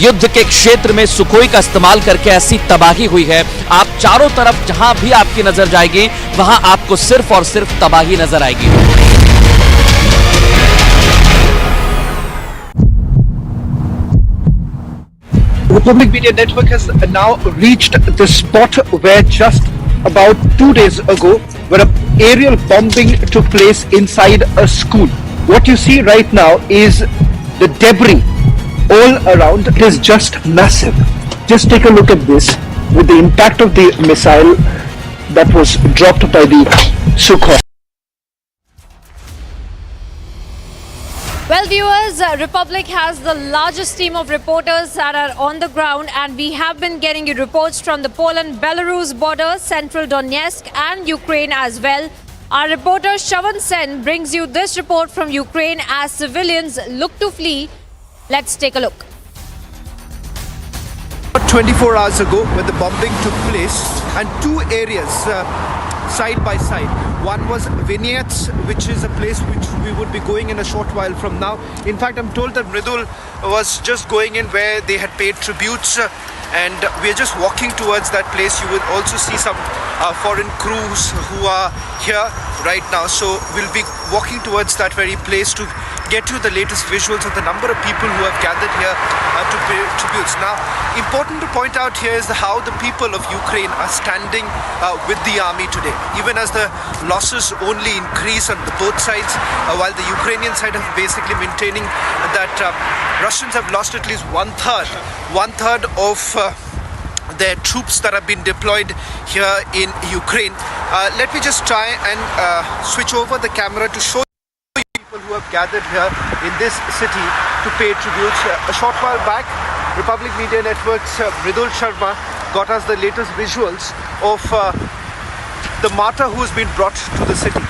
युद्ध के क्षेत्र में Sukhoi का इस्तेमाल करके ऐसी तबाही हुई है। आप चारों तरफ जहां भी आपकी नजर जाएगी वहां आपको सिर्फ और सिर्फ तबाही नजर आएगी। Republic Media Network has now reached the spot where just about 2 days ago, where an aerial bombing took place inside a school. What you see right now is the debris all around. It is just massive. Just take a look at this, with the impact of the missile that was dropped by the Sukhoi. Well, viewers, Republic has the largest team of reporters that are on the ground, and we have been getting you reports from the Poland-Belarus border, central Donetsk and Ukraine as well. Our reporter Shavan Sen brings you this report from Ukraine as civilians look to flee. Let's take a look. 24 hours ago when the bombing took place, and two areas side by side. One was Vineyards, which is a place which we would be going in a short while from now. In fact, I'm told that Mridul was just going in where they had paid tributes, and we're just walking towards that place. You will also see some foreign crews who are here right now. So we'll be walking towards that very place to get you the latest visuals of the number of people who have gathered here to pay tributes. Now, important to point out here is how the people of Ukraine are standing with the army today, even as the losses only increase on both sides, while the Ukrainian side is basically maintaining that Russians have lost at least one third of their troops that have been deployed here in Ukraine. Let me just try and switch over the camera to show people who have gathered here in this city to pay tributes. A short while back, Republic Media Network's Mridul Sharma got us the latest visuals of the martyr who has been brought to the city.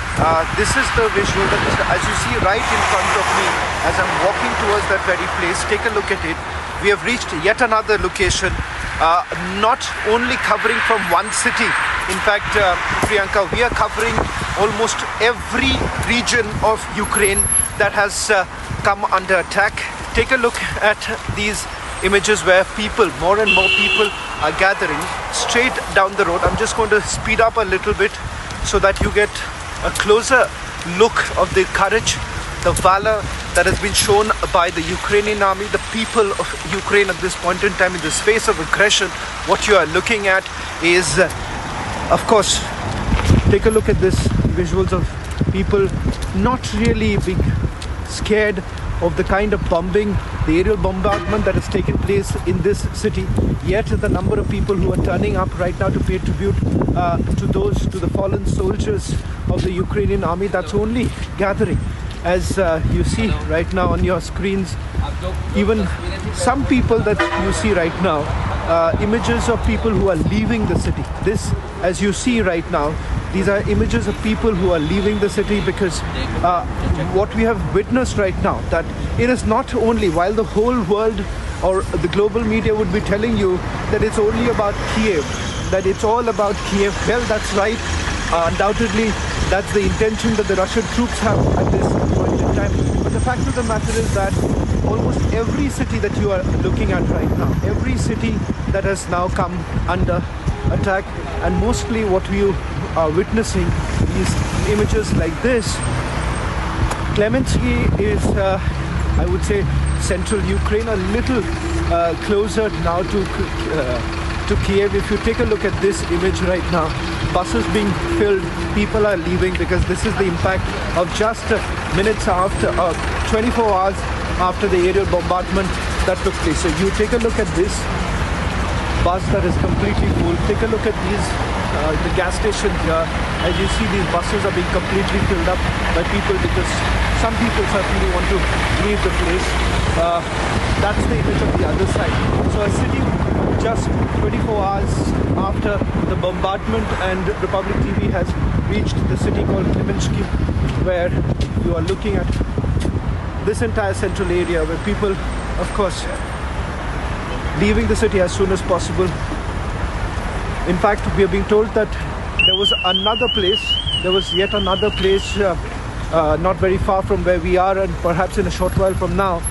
This is the visual that is, as you see right in front of me as I'm walking towards that very place. Take a look at it. We have reached yet another location, not only covering from one city. In fact, Priyanka, we are covering almost every region of Ukraine that has come under attack. Take a look at these images where people, more and more people are gathering straight down the road. I'm just going to speed up a little bit so that you get a closer look of the courage, the valor that has been shown by the Ukrainian army, the people of Ukraine at this point in time in this face of aggression. What you are looking at is, of course, take a look at this visuals of people not really being scared of the kind of bombing, the aerial bombardment that has taken place in this city. Yet the number of people who are turning up right now to pay tribute to the fallen soldiers of the Ukrainian army, that's only gathering. As you see right now on your screens, even some people that you see right now images of people who are leaving the city. This, as you see right now, these are images of people who are leaving the city because what we have witnessed right now, that it is not only, while the whole world or the global media would be telling you that it's only about Kiev, that it's all about Kiev. Well, that's right. Undoubtedly, that's the intention that the Russian troops have at this point in time. But the fact of the matter is that almost every city that you are looking at right now, every city that has now come under attack, and mostly what we are witnessing is images like this. Klemensky is, I would say, central Ukraine, a little closer now to Kiev. If you take a look at this image right now, buses being filled, people are leaving because this is the impact of just minutes after, 24 hours after the aerial bombardment that took place. So you take a look at this bus that is completely full. Take a look at these, the gas station here. As you see, these buses are being completely filled up by people because some people certainly want to leave the place. That's the image of the other side. So a city just 24 hours after the bombardment, and Republic TV has reached the city called Klemensky, where you are looking at this entire central area where people, of course, leaving the city as soon as possible. In fact, we are being told that there was yet another place not very far from where we are, and perhaps in a short while from now,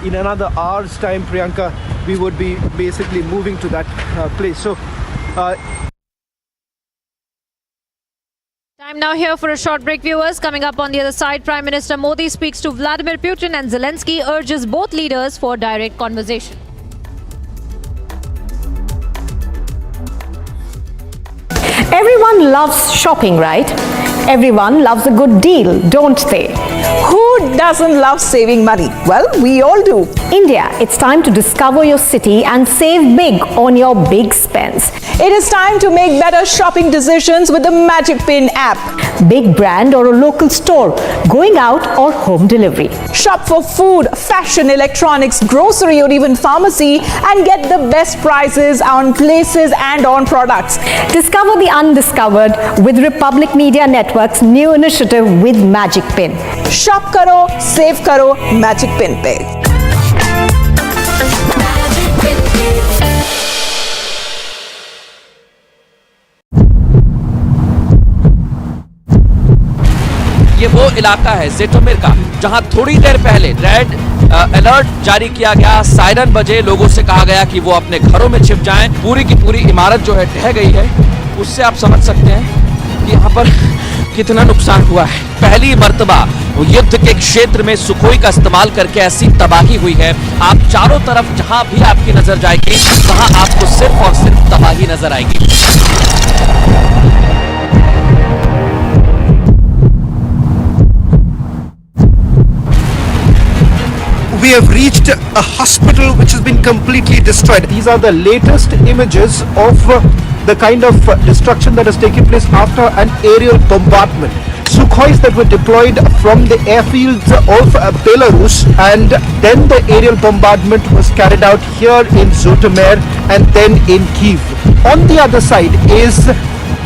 in another hour's time, Priyanka, we would be basically moving to that place. So Time now here for a short break, viewers. Coming up on the other side, Prime Minister Modi speaks to Vladimir Putin and Zelensky urges both leaders for direct conversation. Everyone loves shopping, right? Everyone loves a good deal, don't they? Who doesn't love saving money? Well, we all do. India, it's time to discover your city and save big on your big spends. It is time to make better shopping decisions with the Magic Pin app. Big brand or a local store, going out or home delivery. Shop for food, fashion, electronics, grocery or even pharmacy and get the best prices on places and on products. Discover the undiscovered with Republic Media Network's new initiative with Magic Pin. Shop karo, save karo, Magic Pin pe. ये वो इलाका है जेटोमिर का जहां थोड़ी देर पहले red alert जारी किया गया, सायरन बजे, लोगों से कहा गया कि वो अपने घरों में छिप जाएं। पूरी की पूरी इमारत जो है ढह गई है। उससे आप समझ सकते हैं कि यहाँ पर कितना नुकसान हुआ है। पहली मर्तबा युद्ध के क्षेत्र में सुखोई का इस्तेमाल करके ऐसी तबाही हुई है। आप चारों तरफ जहां भी आपकी नजर जाएगी वहां आपको सिर्फ और सिर्फ तबाही नजर आएगी। We have reached a hospital which has been completely destroyed. These are the latest images of the kind of destruction that has taken place after an aerial bombardment. Sukhois that were deployed from the airfields of Belarus, and then the aerial bombardment was carried out here in Zotomir and then in Kyiv. On the other side is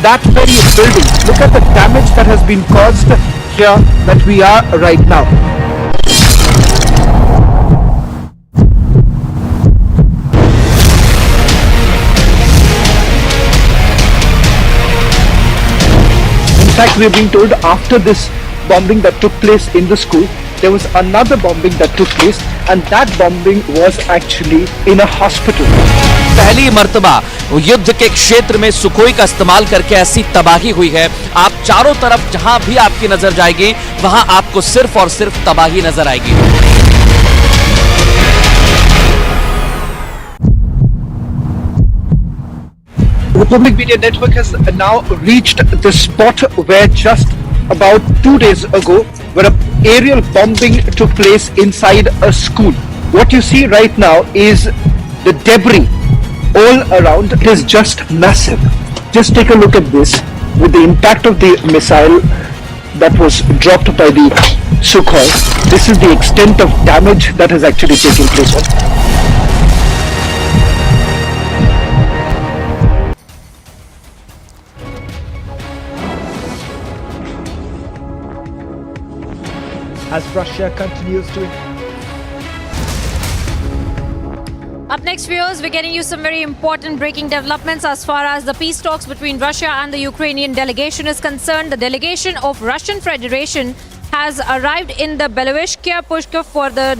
that very building. Look at the damage that has been caused here that we are right now. In fact, we have been told after this bombing that took place in the school, there was another bombing that took place, and that bombing was actually in a hospital. पहली मर्तबा युद्ध के क्षेत्र में Sukhoi का इस्तेमाल करके ऐसी तबाही हुई है। आप चारों तरफ जहां भी आपकी नजर जाएगी वहां आपको सिर्फ और सिर्फ तबाही नजर आएगी। Republic Media Network has now reached the spot where just about 2 days ago, where an aerial bombing took place inside a school. What you see right now is the debris all around. It is just massive. Just take a look at this. With the impact of the missile that was dropped by the Sukhoi, this is the extent of damage that has actually taken place. as Russia continues to... Up next, viewers, we're getting you some very important breaking developments as far as the peace talks between Russia and the Ukrainian delegation is concerned. The delegation of Russian Federation has arrived in the Belarus for the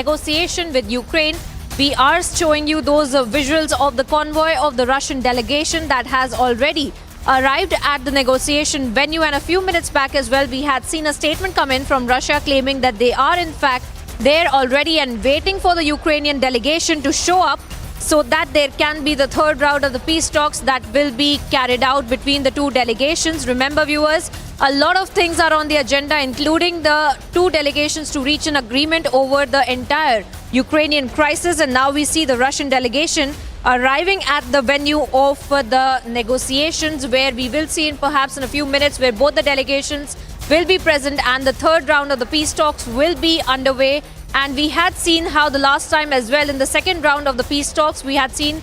negotiation with Ukraine. We are showing you those visuals of the convoy of the Russian delegation that has already arrived at the negotiation venue, and a few minutes back as well we had seen a statement come in from Russia claiming that they are in fact there already and waiting for the Ukrainian delegation to show up so that there can be the third round of the peace talks that will be carried out between the two delegations. Remember, viewers, a lot of things are on the agenda, including the two delegations to reach an agreement over the entire Ukrainian crisis, and now we see the Russian delegation arriving at the venue of the negotiations, where we will see in perhaps in a few minutes where both the delegations will be present and the third round of the peace talks will be underway. And we had seen how the last time as well, in the second round of the peace talks, we had seen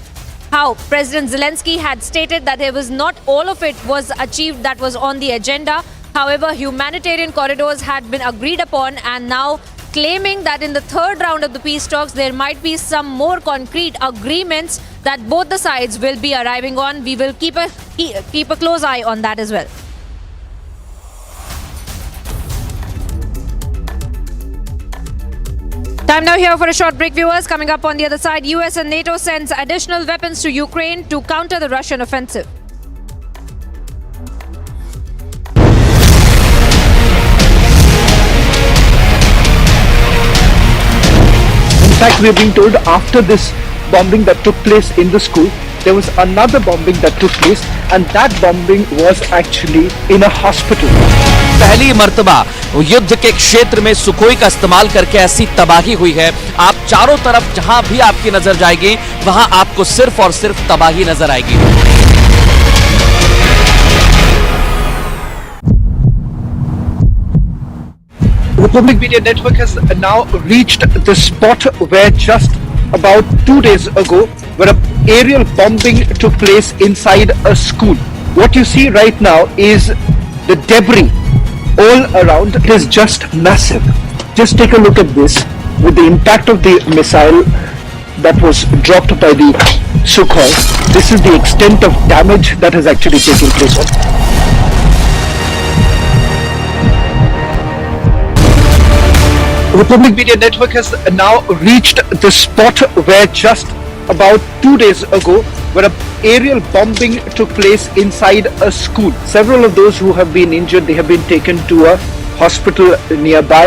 how President Zelensky had stated that there was not all of it was achieved that was on the agenda. However, humanitarian corridors had been agreed upon, and now claiming that in the third round of the peace talks there might be some more concrete agreements that both the sides will be arriving on. We will keep a close eye on that as well. Time now here for a short break, viewers. Coming up on the other side, US and NATO sends additional weapons to Ukraine to counter the Russian offensive. In fact, we are being told after this bombing that took place in the school, there was another bombing that took place, and that bombing was actually in a hospital. पहली मर्तबा युद्ध के क्षेत्र में Sukhoi का इस्तेमाल करके ऐसी तबाही हुई है। आप चारों तरफ जहां भी आपकी नजर जाएगी वहां आपको सिर्फ और सिर्फ तबाही नजर आएगी। Republic Media Network has now reached the spot where just about 2 days ago, where an aerial bombing took place inside a school. What you see right now is the debris all around. It is just massive. Just take a look at this. With the impact of the missile that was dropped by the Sukhoi, this is the extent of damage that has actually taken place. Republic Media Network has now reached the spot where just about 2 days ago, where an aerial bombing took place inside a school. Several of those who have been injured, they have been taken to a hospital nearby.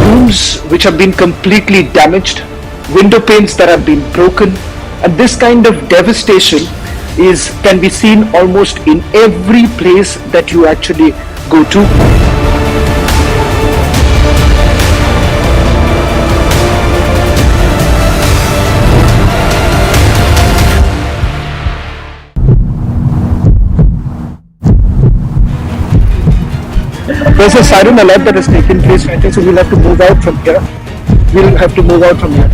Rooms which have been completely damaged, window panes that have been broken, and this kind of devastation can be seen almost in every place that you actually go to. There's a siren alert that has taken place right now, so we'll have to move out from here.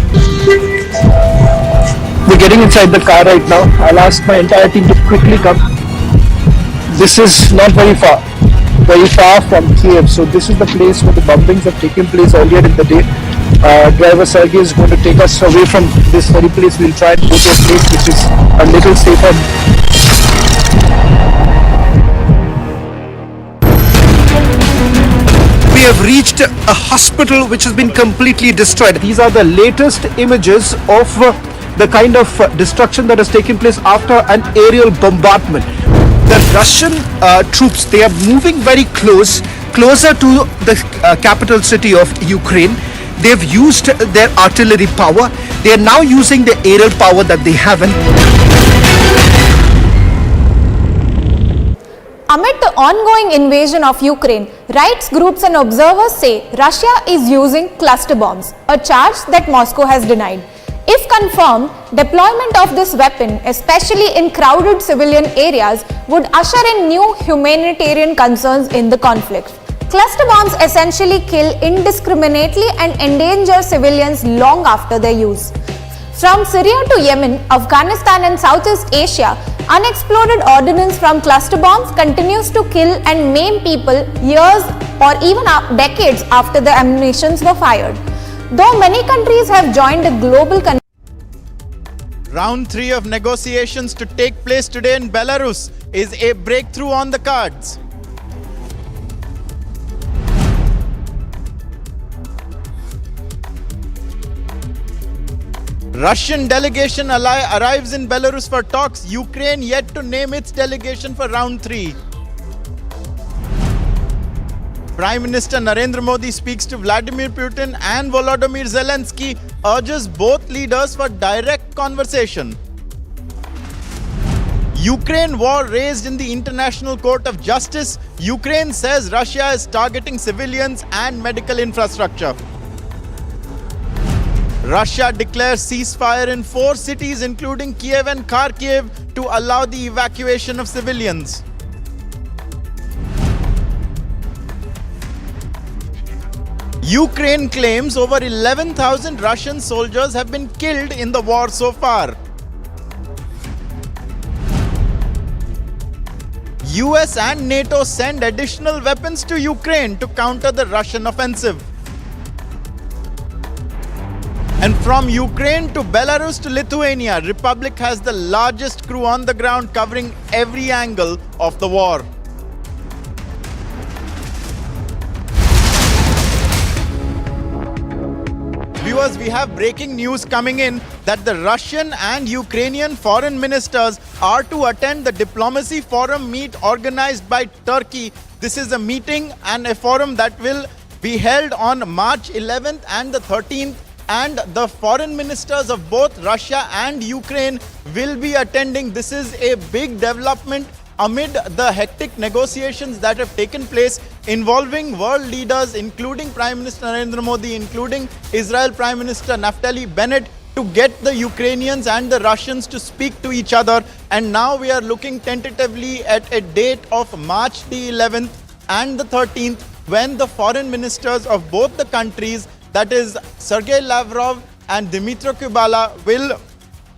We're getting inside the car right now. I'll ask my entire team to quickly come. This is not very far from Kiev. So this is the place where the bombings have taken place earlier in the day. Driver Sergey is going to take us away from this very place. We'll try and go to a place which is a little safer. We have reached a hospital which has been completely destroyed. These are the latest images of the kind of destruction that has taken place after an aerial bombardment. The Russian troops, they are moving very closer to the capital city of Ukraine. They've used their artillery power. They are now using the aerial power that they have. Amid the ongoing invasion of Ukraine, rights groups and observers say Russia is using cluster bombs, a charge that Moscow has denied. If confirmed, deployment of this weapon, especially in crowded civilian areas, would usher in new humanitarian concerns in the conflict. Cluster bombs essentially kill indiscriminately and endanger civilians long after their use. From Syria to Yemen, Afghanistan and Southeast Asia, Unexploded ordnance from cluster bombs continues to kill and maim people years or even decades after the ammunitions were fired. Though many countries have joined the global Round 3 of negotiations to take place today in Belarus is a breakthrough on the cards. Russian delegation arrives in Belarus for talks. Ukraine yet to name its delegation for round 3. Prime Minister Narendra Modi speaks to Vladimir Putin and Volodymyr Zelensky, urges both leaders for direct conversation. Ukraine war raised in the International Court of Justice. Ukraine says Russia is targeting civilians and medical infrastructure. Russia declares ceasefire in 4 cities including Kiev and Kharkiv to allow the evacuation of civilians. Ukraine claims over 11,000 Russian soldiers have been killed in the war so far. US and NATO send additional weapons to Ukraine to counter the Russian offensive. And from Ukraine to Belarus to Lithuania, Republic has the largest crew on the ground covering every angle of the war. Viewers, we have breaking news coming in that the Russian and Ukrainian foreign ministers are to attend the diplomacy forum meet organized by Turkey. This is a meeting and a forum that will be held on March 11th and the 13th, and the foreign ministers of both Russia and Ukraine will be attending. This is a big development amid the hectic negotiations that have taken place involving world leaders, including Prime Minister Narendra Modi, including Israel Prime Minister Naftali Bennett, to get the Ukrainians and the Russians to speak to each other. And now we are looking tentatively at a date of March the 11th and the 13th, when the foreign ministers of both the countries, that is Sergei Lavrov and Dmytro Kuleba, will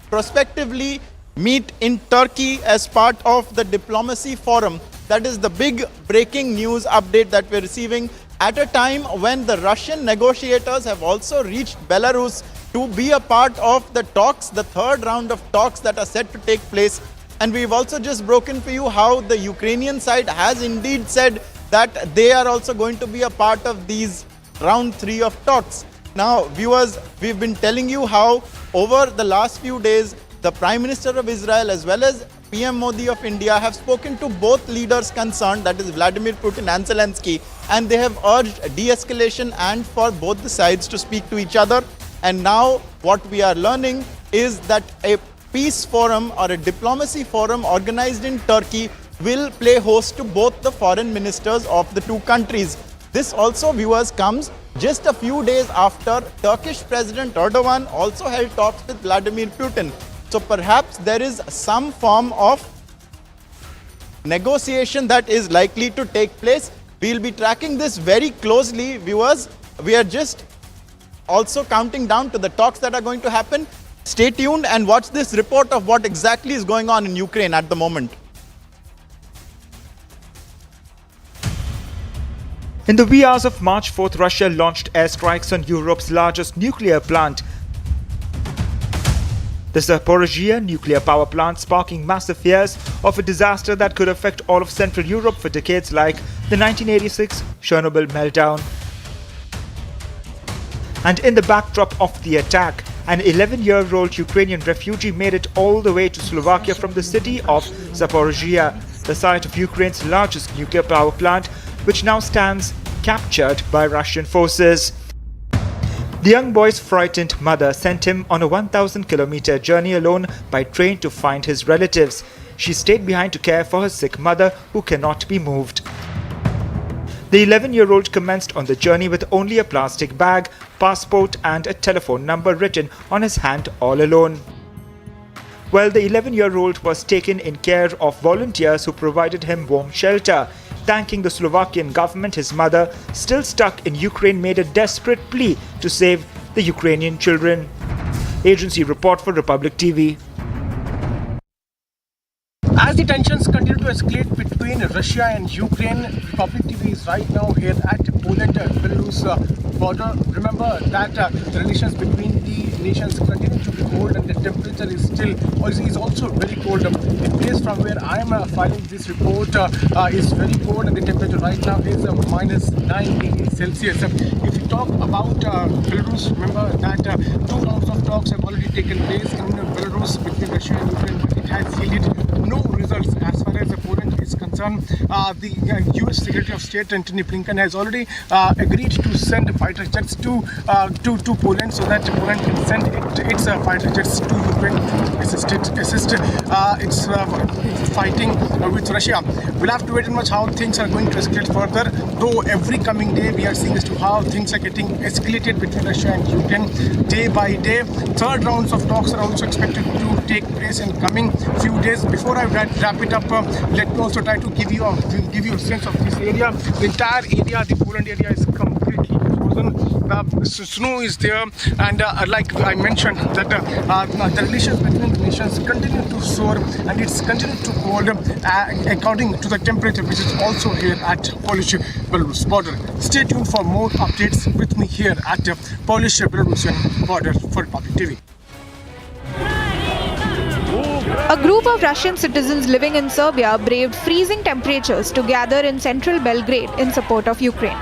prospectively meet in Turkey as part of the diplomacy forum. That is the big breaking news update that we're receiving at a time when the Russian negotiators have also reached Belarus to be a part of the talks, the third round of talks that are set to take place. And we've also just broken for you how the Ukrainian side has indeed said that they are also going to be a part of these round 3 of talks. Now, viewers, we've been telling you how over the last few days, the Prime Minister of Israel as well as PM Modi of India have spoken to both leaders concerned, that is Vladimir Putin and Zelensky, and they have urged de-escalation and for both the sides to speak to each other. And now what we are learning is that a peace forum or a diplomacy forum organized in Turkey will play host to both the foreign ministers of the two countries. This also, viewers, comes just a few days after Turkish President Erdogan also held talks with Vladimir Putin. So perhaps there is some form of negotiation that is likely to take place. We'll be tracking this very closely, viewers. We are just also counting down to the talks that are going to happen. Stay tuned and watch this report of what exactly is going on in Ukraine at the moment. In the wee hours of March 4th, Russia launched airstrikes on Europe's largest nuclear plant, the Zaporizhzhia nuclear power plant, sparking massive fears of a disaster that could affect all of Central Europe for decades, like the 1986 Chernobyl meltdown. And in the backdrop of the attack, an 11-year-old Ukrainian refugee made it all the way to Slovakia from the city of Zaporizhzhia, the site of Ukraine's largest nuclear power plant, which now stands captured by Russian forces. The young boy's frightened mother sent him on a 1,000-kilometer journey alone by train to find his relatives. She stayed behind to care for her sick mother, who cannot be moved. The 11-year-old commenced on the journey with only a plastic bag, passport and a telephone number written on his hand all alone. Well, the 11-year-old was taken in care of volunteers who provided him warm shelter. Thanking the Slovakian government, his mother, still stuck in Ukraine, made a desperate plea to save the Ukrainian children. Agency report for Republic TV. As the tensions continue to escalate between Russia and Ukraine, Republic TV is right now here at Poland-Belarus border. Remember that the relations between the nations continue to be cold, and the temperature is still, or is also very cold. The place from where I am filing this report is very cold, and the temperature right now is -9 degrees Celsius. If we talk about Belarus, remember that 2 rounds of talks have already taken place in Belarus between Russia and Ukraine, but it has yielded no results as far as Poland is concerned. The US Secretary of State Antony Blinken has already agreed to send fighter jets to Poland, so that Poland can send its fighter jets to Ukraine to assist its fighting with Russia. We'll have to wait and watch how things are going to escalate further, though every coming day we are seeing as to how things are getting escalated between Russia and Ukraine day by day. Third rounds of talks are also expected to take place in coming few days. Before I wrap it up, let me also try to give you a sense of this area. The entire area, the Poland area, is completely frozen. Snow is there, and like I mentioned, that the relations between the nations continue to soar, and it's continued to cold according to the temperature, which is also here at Polish-Belarus border. Stay tuned for more updates with me here at Polish-Belarusian border for Republic TV. A group of Russian citizens living in Serbia braved freezing temperatures to gather in central Belgrade in support of Ukraine.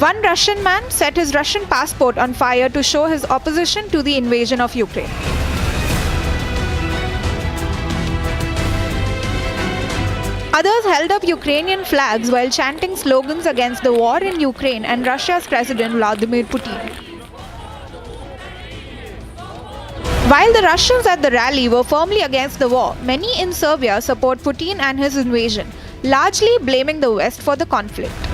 One Russian man set his Russian passport on fire to show his opposition to the invasion of Ukraine. Others held up Ukrainian flags while chanting slogans against the war in Ukraine and Russia's President Vladimir Putin. While the Russians at the rally were firmly against the war, many in Serbia support Putin and his invasion, largely blaming the West for the conflict.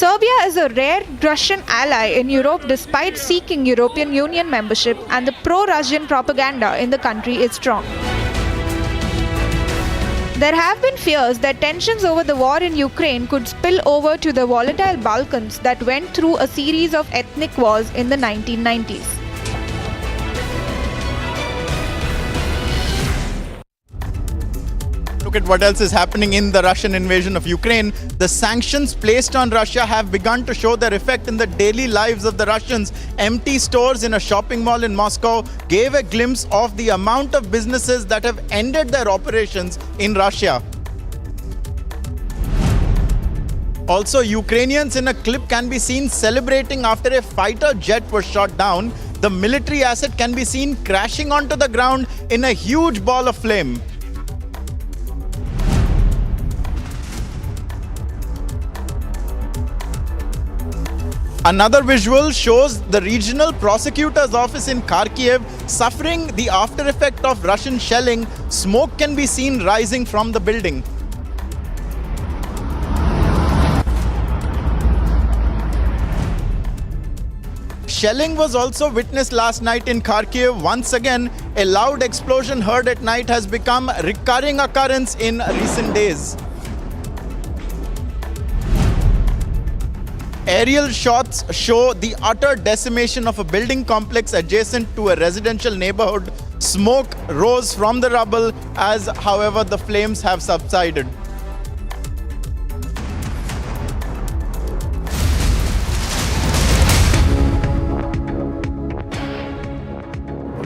Serbia is a rare Russian ally in Europe despite seeking European Union membership, and the pro-Russian propaganda in the country is strong. There have been fears that tensions over the war in Ukraine could spill over to the volatile Balkans that went through a series of ethnic wars in the 1990s. Look at what else is happening in the Russian invasion of Ukraine. The sanctions placed on Russia have begun to show their effect in the daily lives of the Russians. Empty stores in a shopping mall in Moscow gave a glimpse of the amount of businesses that have ended their operations in Russia. Also, Ukrainians in a clip can be seen celebrating after a fighter jet was shot down. The military asset can be seen crashing onto the ground in a huge ball of flame. Another visual shows the regional prosecutor's office in Kharkiv suffering the after effect of Russian shelling. Smoke can be seen rising from the building. Shelling was also witnessed last night in Kharkiv. Once again, a loud explosion heard at night has become a recurring occurrence in recent days. Aerial shots show the utter decimation of a building complex adjacent to a residential neighborhood. Smoke rose from the rubble as, however, the flames have subsided.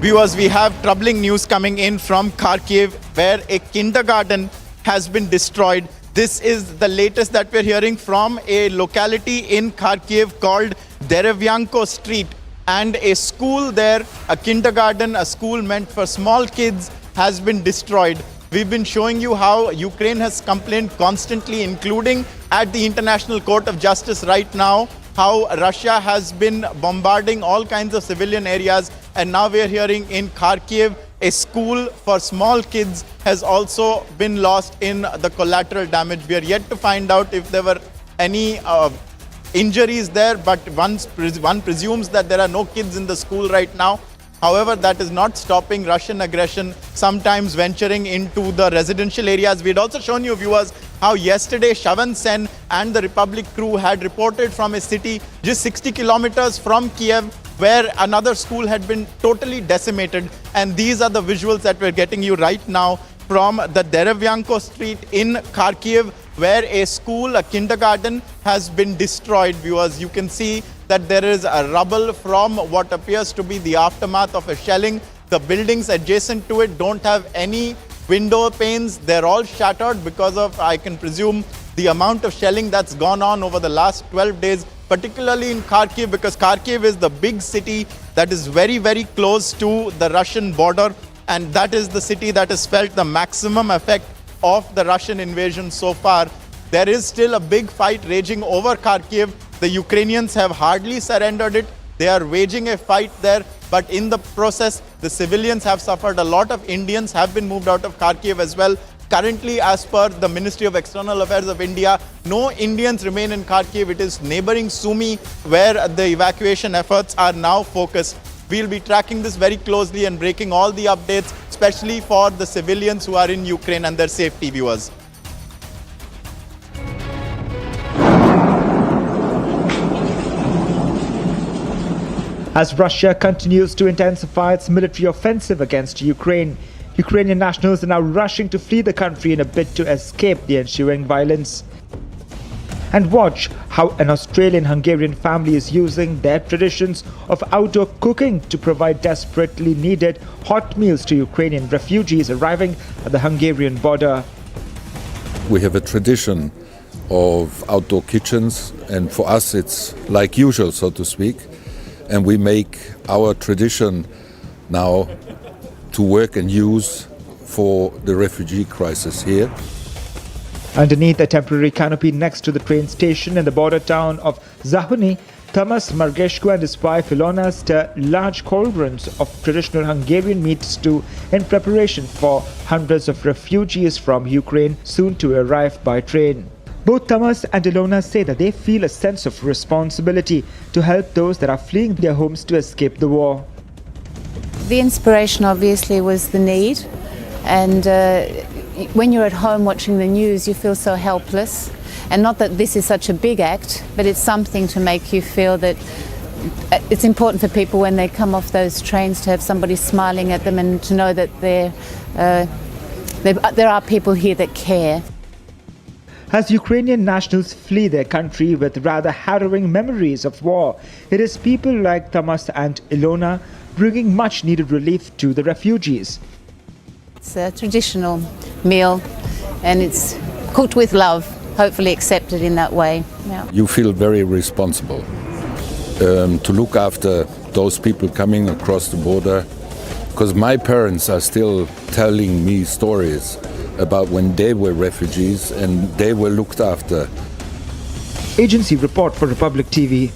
Viewers, we have troubling news coming in from Kharkiv, where a kindergarten has been destroyed. This is the latest that we're hearing from a locality in Kharkiv called Derevyanko Street. And a school there, a kindergarten, a school meant for small kids, has been destroyed. We've been showing you how Ukraine has complained constantly, including at the International Court of Justice right now, how Russia has been bombarding all kinds of civilian areas. And now we're hearing in Kharkiv, a school for small kids has also been lost in the collateral damage. We are yet to find out if there were any injuries there, but one presumes that there are no kids in the school right now. However, that is not stopping Russian aggression, sometimes venturing into the residential areas. We had also shown you, viewers, how yesterday Shavan Sen and the Republic crew had reported from a city just 60 kilometers from Kiev, where another school had been totally decimated. And these are the visuals that we're getting you right now from the Derevyanko street in Kharkiv, where a school, a kindergarten, has been destroyed. Viewers, you can see that there is a rubble from what appears to be the aftermath of a shelling. The buildings adjacent to it don't have any window panes. They're all shattered because of, I can presume, the amount of shelling that's gone on over the last 12 days, particularly in Kharkiv, because Kharkiv is the big city that is very, very close to the Russian border. And that is the city that has felt the maximum effect of the Russian invasion so far. There is still a big fight raging over Kharkiv. The Ukrainians have hardly surrendered it. They are waging a fight there. But in the process, the civilians have suffered. A lot of Indians have been moved out of Kharkiv as well. Currently, as per the Ministry of External Affairs of India, no Indians remain in Kharkiv. It is neighboring Sumy where the evacuation efforts are now focused. We'll be tracking this very closely and breaking all the updates, especially for the civilians who are in Ukraine and their safety, viewers. As Russia continues to intensify its military offensive against Ukraine, Ukrainian nationals are now rushing to flee the country in a bid to escape the ensuing violence. And watch how an Australian-Hungarian family is using their traditions of outdoor cooking to provide desperately needed hot meals to Ukrainian refugees arriving at the Hungarian border. We have a tradition of outdoor kitchens, and for us it's like usual, so to speak. And we make our tradition now to work and use for the refugee crisis here. Underneath a temporary canopy next to the train station in the border town of Zahuni, Tamas Margeshko and his wife Ilona stir large cauldrons of traditional Hungarian meat stew in preparation for hundreds of refugees from Ukraine soon to arrive by train. Both Tamas and Ilona say that they feel a sense of responsibility to help those that are fleeing their homes to escape the war. The inspiration obviously was the need, and when you're at home watching the news you feel so helpless, and not that this is such a big act, but it's something to make you feel that it's important for people when they come off those trains to have somebody smiling at them and to know that there are people here that care. As Ukrainian nationals flee their country with rather harrowing memories of war, it is people like Tamas and Ilona bringing much needed relief to the refugees. It's a traditional meal and it's cooked with love, hopefully accepted in that way. Yeah. You feel very responsible to look after those people coming across the border, because my parents are still telling me stories about when they were refugees and they were looked after. Agency report for Republic TV.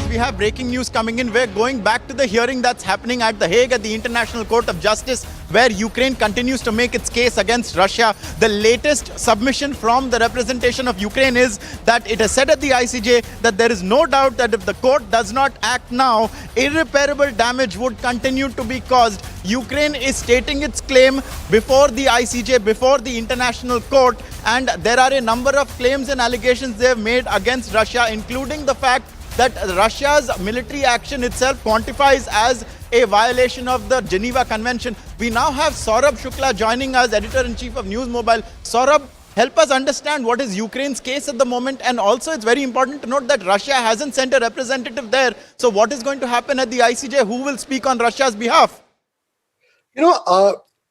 We have breaking news coming in. We're going back to the hearing that's happening at The Hague at the International Court of Justice, where Ukraine continues to make its case against Russia. The latest submission from the representation of Ukraine is that it has said at the ICJ that there is no doubt that if the court does not act now, irreparable damage would continue to be caused. Ukraine is stating its claim before the ICJ, before the International Court, and there are a number of claims and allegations they have made against Russia, including the fact that Russia's military action itself quantifies as a violation of the Geneva Convention. We now have Saurabh Shukla joining us, Editor-in-Chief of News Mobile. Saurabh, help us understand what is Ukraine's case at the moment, and also it's very important to note that Russia hasn't sent a representative there. So what is going to happen at the ICJ? Who will speak on Russia's behalf?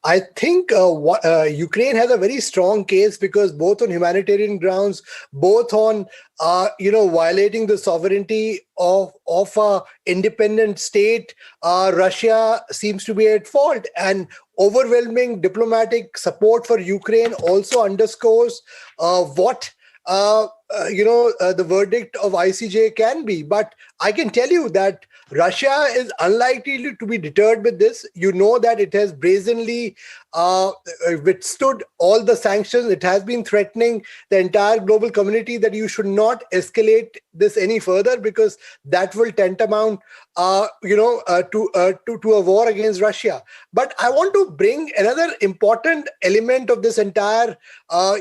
I think Ukraine has a very strong case, because both on humanitarian grounds, both on violating the sovereignty of an independent state, Russia seems to be at fault. And overwhelming diplomatic support for Ukraine also underscores what the verdict of ICJ can be. But I can tell you that Russia is unlikely to be deterred with this. You know that it has brazenly withstood all the sanctions. It has been threatening the entire global community that you should not escalate this any further, because that will tantamount to a war against Russia. But I want to bring another important element of this entire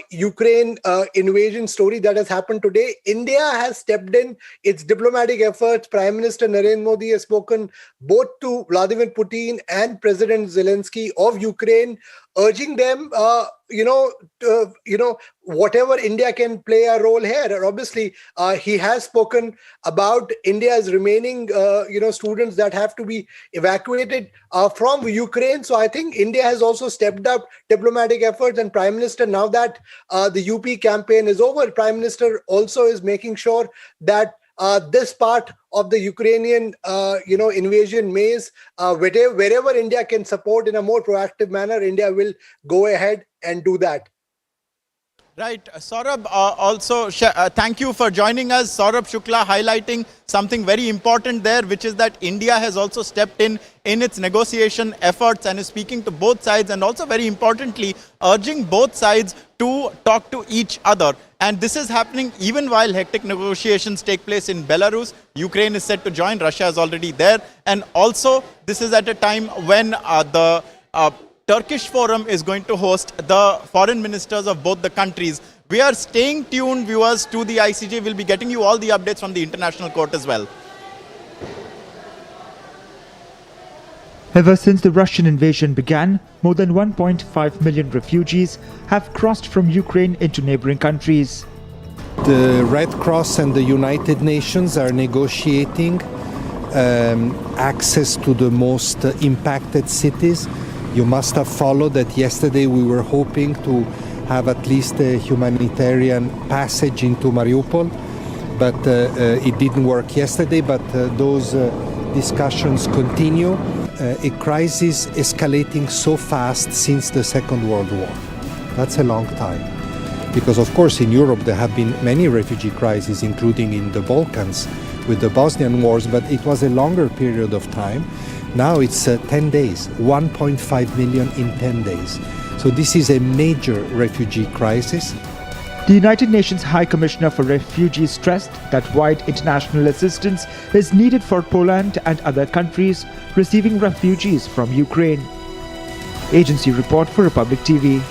Ukraine invasion story that has happened today. India has stepped in its diplomatic efforts. Prime Minister Narendra Modi has spoken both to Vladimir Putin and President Zelensky of Ukraine, urging them, whatever India can play a role here. And obviously, he has spoken about India's remaining, students that have to be evacuated from Ukraine. So I think India has also stepped up diplomatic efforts. And Prime Minister, now that the UP campaign is over, Prime Minister also is making sure that this part of the Ukrainian, invasion maze, wherever India can support in a more proactive manner, India will go ahead and do that. Right. Saurabh, also thank you for joining us. Saurabh Shukla highlighting something very important there, which is that India has also stepped in its negotiation efforts and is speaking to both sides, and also very importantly urging both sides to talk to each other. And this is happening even while hectic negotiations take place in Belarus. Ukraine is set to join. Russia is already there. And also this is at a time when the Turkish forum is going to host the foreign ministers of both the countries. We are staying tuned, viewers, to the ICJ. We'll be getting you all the updates from the International Court as well. Ever since the Russian invasion began, more than 1.5 million refugees have crossed from Ukraine into neighboring countries. The Red Cross and the United Nations are negotiating access to the most impacted cities. You must have followed that yesterday we were hoping to have at least a humanitarian passage into Mariupol, but it didn't work yesterday, but those discussions continue. A crisis escalating so fast since the Second World War. That's a long time. Because of course in Europe there have been many refugee crises, including in the Balkans with the Bosnian wars, but it was a longer period of time. Now it's 10 days, 1.5 million in 10 days. So this is a major refugee crisis. The United Nations High Commissioner for Refugees stressed that wide international assistance is needed for Poland and other countries receiving refugees from Ukraine. Agency report for Republic TV.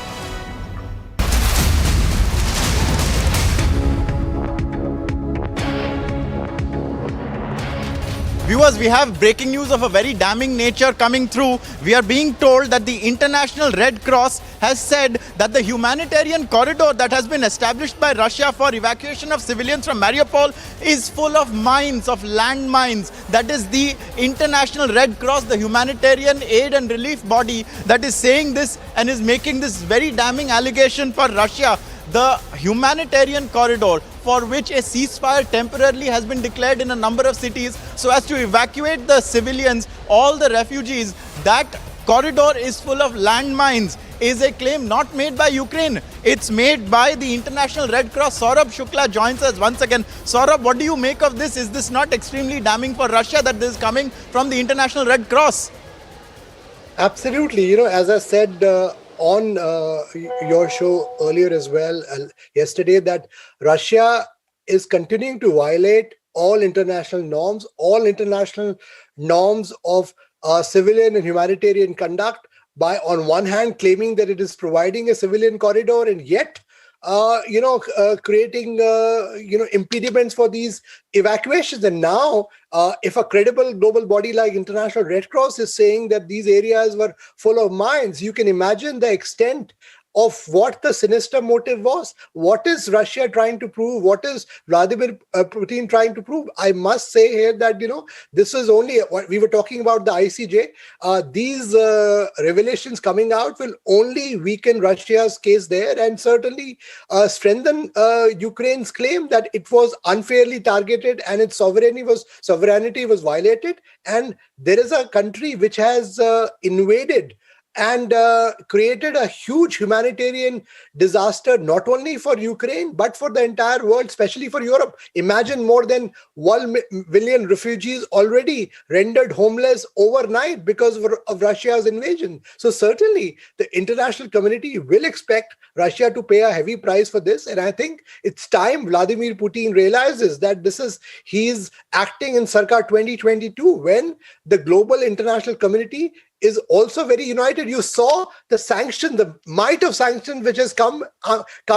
Viewers, we have breaking news of a very damning nature coming through. We are being told that the International Red Cross has said that the humanitarian corridor that has been established by Russia for evacuation of civilians from Mariupol is full of mines, of landmines. That is the International Red Cross, the humanitarian aid and relief body, that is saying this and is making this very damning allegation for Russia. The humanitarian corridor, for which a ceasefire temporarily has been declared in a number of cities so as to evacuate the civilians, all the refugees, that corridor is full of landmines, is a claim not made by Ukraine. It's made by the International Red Cross. Saurabh Shukla joins us once again. Saurabh, what do you make of this? Is this not extremely damning for Russia that this is coming from the International Red Cross? Absolutely. As I said on your show earlier as well yesterday, that Russia is continuing to violate all international norms of civilian and humanitarian conduct by, on one hand, claiming that it is providing a civilian corridor, and yet creating impediments for these evacuations. And now if a credible global body like International Red Cross is saying that these areas were full of mines, you can imagine the extent of what the sinister motive was. What is Russia trying to prove? What is Vladimir Putin trying to prove? I must say here that, this is only what we were talking about, the ICJ. These revelations coming out will only weaken Russia's case there, and certainly strengthen Ukraine's claim that it was unfairly targeted and its sovereignty was violated. And there is a country which has invaded and created a huge humanitarian disaster, not only for Ukraine, but for the entire world, especially for Europe. Imagine more than 1 million refugees already rendered homeless overnight because of Russia's invasion. So certainly the international community will expect Russia to pay a heavy price for this. And I think it's time Vladimir Putin realizes that he's acting in circa 2022, when the global international community is also very united. You saw the might of sanctions which has come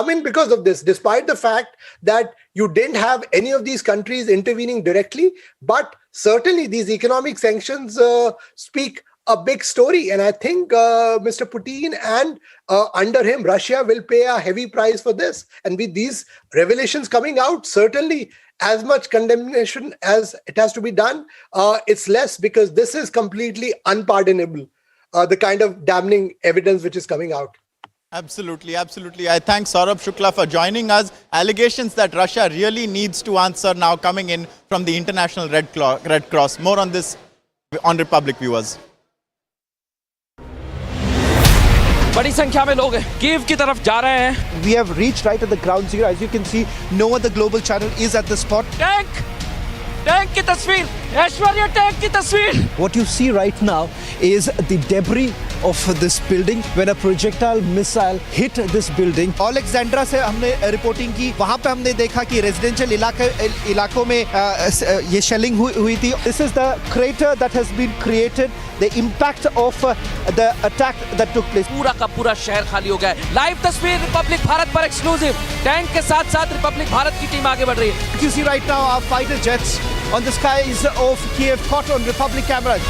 in because of this, despite the fact that you didn't have any of these countries intervening directly. But certainly these economic sanctions speak a big story. And I think Mr. Putin and under him, Russia will pay a heavy price for this. And with these revelations coming out, certainly as much condemnation as it has to be done, it's less, because this is completely unpardonable, the kind of damning evidence which is coming out. Absolutely, absolutely. I thank Saurabh Shukla for joining us. Allegations that Russia really needs to answer now coming in from the International Red Cross. More on this on Republic, viewers. बड़ी संख्या में लोग Kyiv की तरफ जा रहे हैं. We have reached right at the ground zero. As you can see, no other global channel is at the spot. Tank की तस्वीर, ऐश्वर्या टैंक की तस्वीर. What you see right now is the debris of this building when a projectile missile hit this building. Alexandra से हमने reporting की. वहाँ पे हमने देखा कि रेजिडेंशियल इलाकों में ये शेलिंग हुई थी. This is the crater that has been created. The impact of the attack that took place. पूरा का पूरा शहर खाली हो गया है. लाइव तस्वीर रिपब्लिक भारत पर एक्सक्लूसिव. टैंक के साथ साथ रिपब्लिक भारत की टीम आगे बढ़ रही है. You see right now our fighter jets on the skies of Kiev caught on Republic cameras.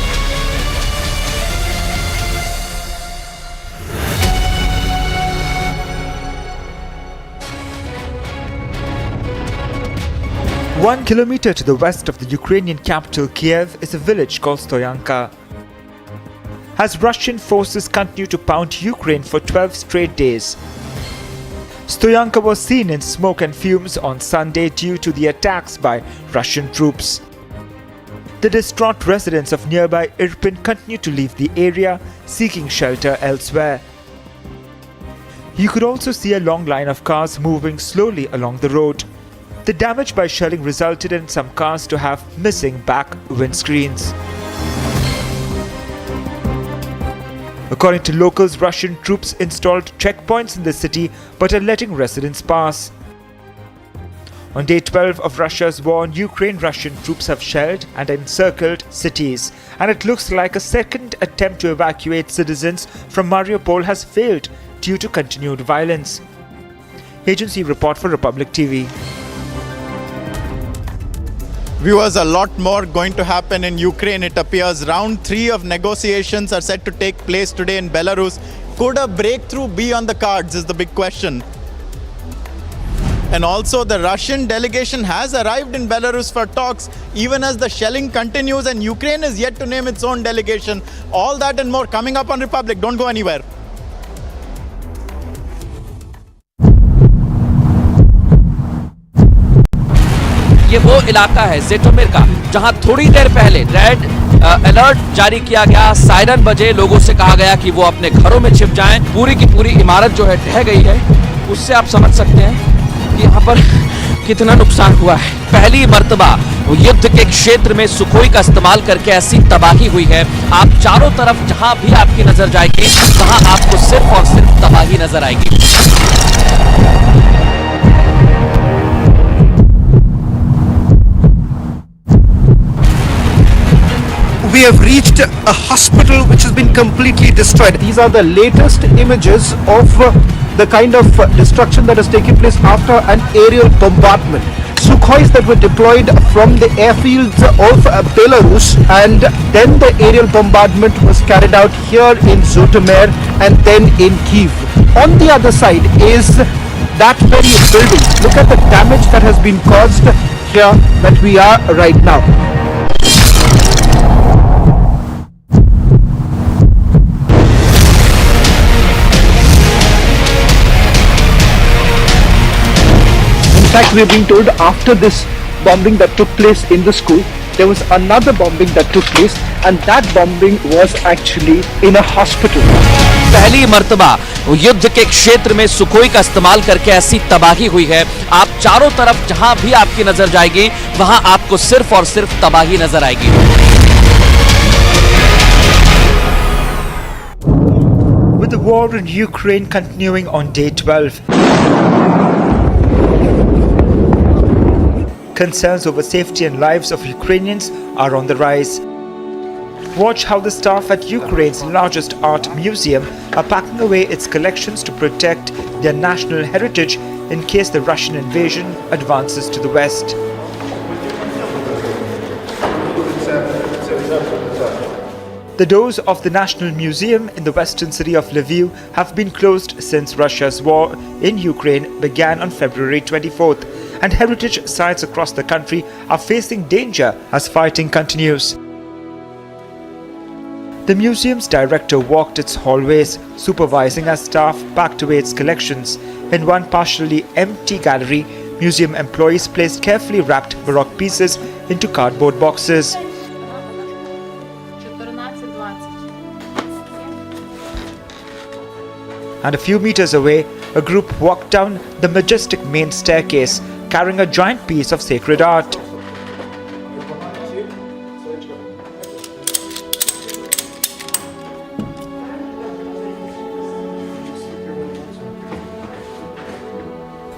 One kilometer to the west of the Ukrainian capital Kiev is a village called Stoyanka. As Russian forces continue to pound Ukraine for 12 straight days. Stoyanka was seen in smoke and fumes on Sunday due to the attacks by Russian troops. The distraught residents of nearby Irpin continue to leave the area, seeking shelter elsewhere. You could also see a long line of cars moving slowly along the road. The damage by shelling resulted in some cars to have missing back windscreens. According to locals, Russian troops installed checkpoints in the city but are letting residents pass. On day 12 of Russia's war on Ukraine, Russian troops have shelled and encircled cities, and it looks like a second attempt to evacuate citizens from Mariupol has failed due to continued violence. Agency report for Republic TV. Viewers, a lot more going to happen in Ukraine. It appears round 3 of negotiations are set to take place today in Belarus. Could a breakthrough be on the cards is the big question. And also the Russian delegation has arrived in Belarus for talks, even as the shelling continues and Ukraine is yet to name its own delegation. All that and more coming up on Republic. Don't go anywhere. ये वो इलाका है जेटोमिर का जहां थोड़ी देर पहले red alert जारी किया गया. सायरन बजे, लोगों से कहा गया कि वो अपने घरों में छिप जाएं. पूरी की पूरी इमारत जो है ढह गई है. उससे आप समझ सकते हैं कि यहाँ पर कितना नुकसान हुआ है. पहली मर्तबा युद्ध के क्षेत्र में सुखोई का इस्तेमाल करके ऐसी तबाही हुई है. आप चारों तरफ जहां भी आपकी नजर जाएगी, वहां आपको सिर्फ और सिर्फ तबाही नजर आएगी. We have reached a hospital which has been completely destroyed. These are the latest images of the kind of destruction that has taken place after an aerial bombardment. Sukhois that were deployed from the airfields of Belarus, and then the aerial bombardment was carried out here in Zhytomyr and then in Kyiv. On the other side is that very building. Look at the damage that has been caused here that we are right now. In fact, we are being told after this bombing that took place in the school, there was another bombing that took place, and that bombing was actually in a hospital. पहली मर्तबा युद्ध के क्षेत्र में Sukhoi का इस्तेमाल करके ऐसी तबाही हुई है। आप चारों तरफ जहां भी आपकी नजर जाएगी वहां आपको सिर्फ और सिर्फ तबाही नजर आएगी। With the war in Ukraine continuing on day 12, concerns over safety and lives of Ukrainians are on the rise. Watch how the staff at Ukraine's largest art museum are packing away its collections to protect their national heritage in case the Russian invasion advances to the west. The doors of the National Museum in the western city of Lviv have been closed since Russia's war in Ukraine began on February 24th, and heritage sites across the country are facing danger as fighting continues. The museum's director walked its hallways, supervising as staff packed away its collections. In one partially empty gallery, museum employees placed carefully wrapped Baroque pieces into cardboard boxes. And a few meters away, a group walked down the majestic main staircase, carrying a giant piece of sacred art.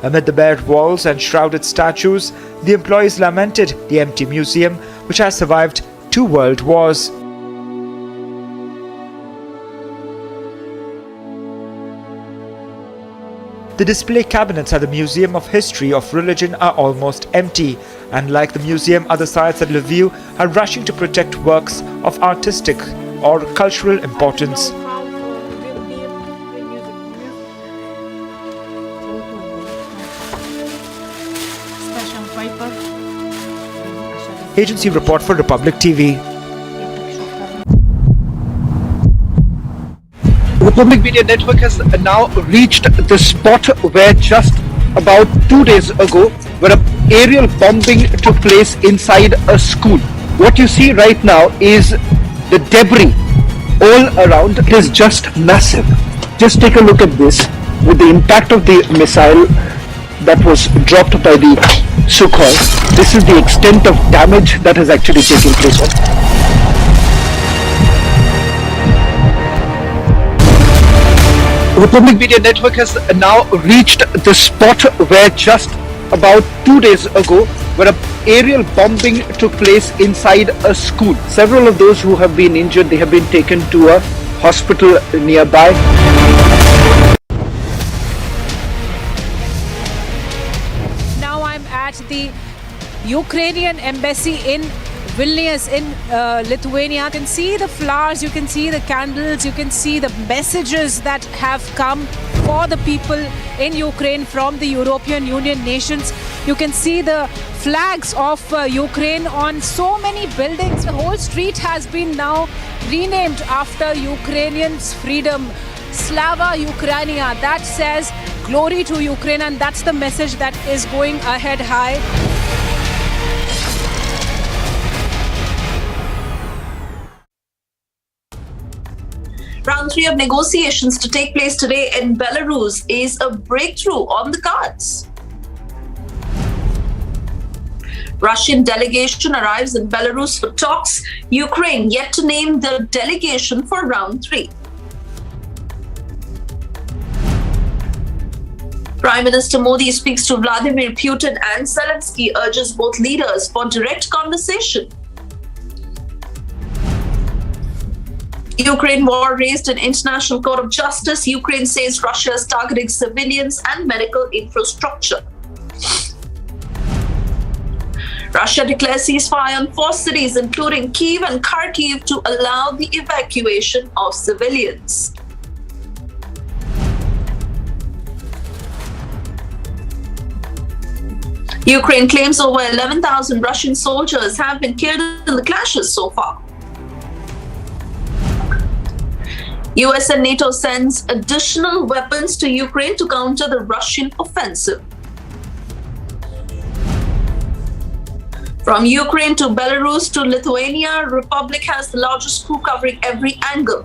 Amid the bare walls and shrouded statues, the employees lamented the empty museum, which has survived 2 world wars. The display cabinets at the Museum of History of Religion are almost empty, and like the museum, other sites at Lviv are rushing to protect works of artistic or cultural importance. Agency report for Republic TV. Republic Media Network has now reached the spot where just about 2 days ago, where an aerial bombing took place inside a school. What you see right now is the debris all around. It is just massive. Just take a look at this. With the impact of the missile that was dropped by the Sukhoi, this is the extent of damage that has actually taken place. Republic Media Network has now reached the spot where just about 2 days ago, where an aerial bombing took place inside a school. Several of those who have been injured, they have been taken to a hospital nearby. Now I'm at the Ukrainian embassy in Vilnius in Lithuania. You can see the flowers, you can see the candles, you can see the messages that have come for the people in Ukraine from the European Union nations. You can see the flags of Ukraine on so many buildings. The whole street has been now renamed after Ukrainians' freedom. Slava Ukrainia, that says glory to Ukraine, and that's the message that is going ahead high. Round 3 of negotiations to take place today in Belarus is a breakthrough on the cards. Russian delegation arrives in Belarus for talks. Ukraine yet to name the delegation for round 3. Prime Minister Modi speaks to Vladimir Putin and Zelensky, urges both leaders for direct conversation. Ukraine war raised in International Court of Justice. Ukraine says Russia is targeting civilians and medical infrastructure. Russia declares ceasefire on 4 cities, including Kyiv and Kharkiv, to allow the evacuation of civilians. Ukraine claims over 11,000 Russian soldiers have been killed in the clashes so far. US and NATO sends additional weapons to Ukraine to counter the Russian offensive. From Ukraine to Belarus to Lithuania, Republic has the largest crew covering every angle.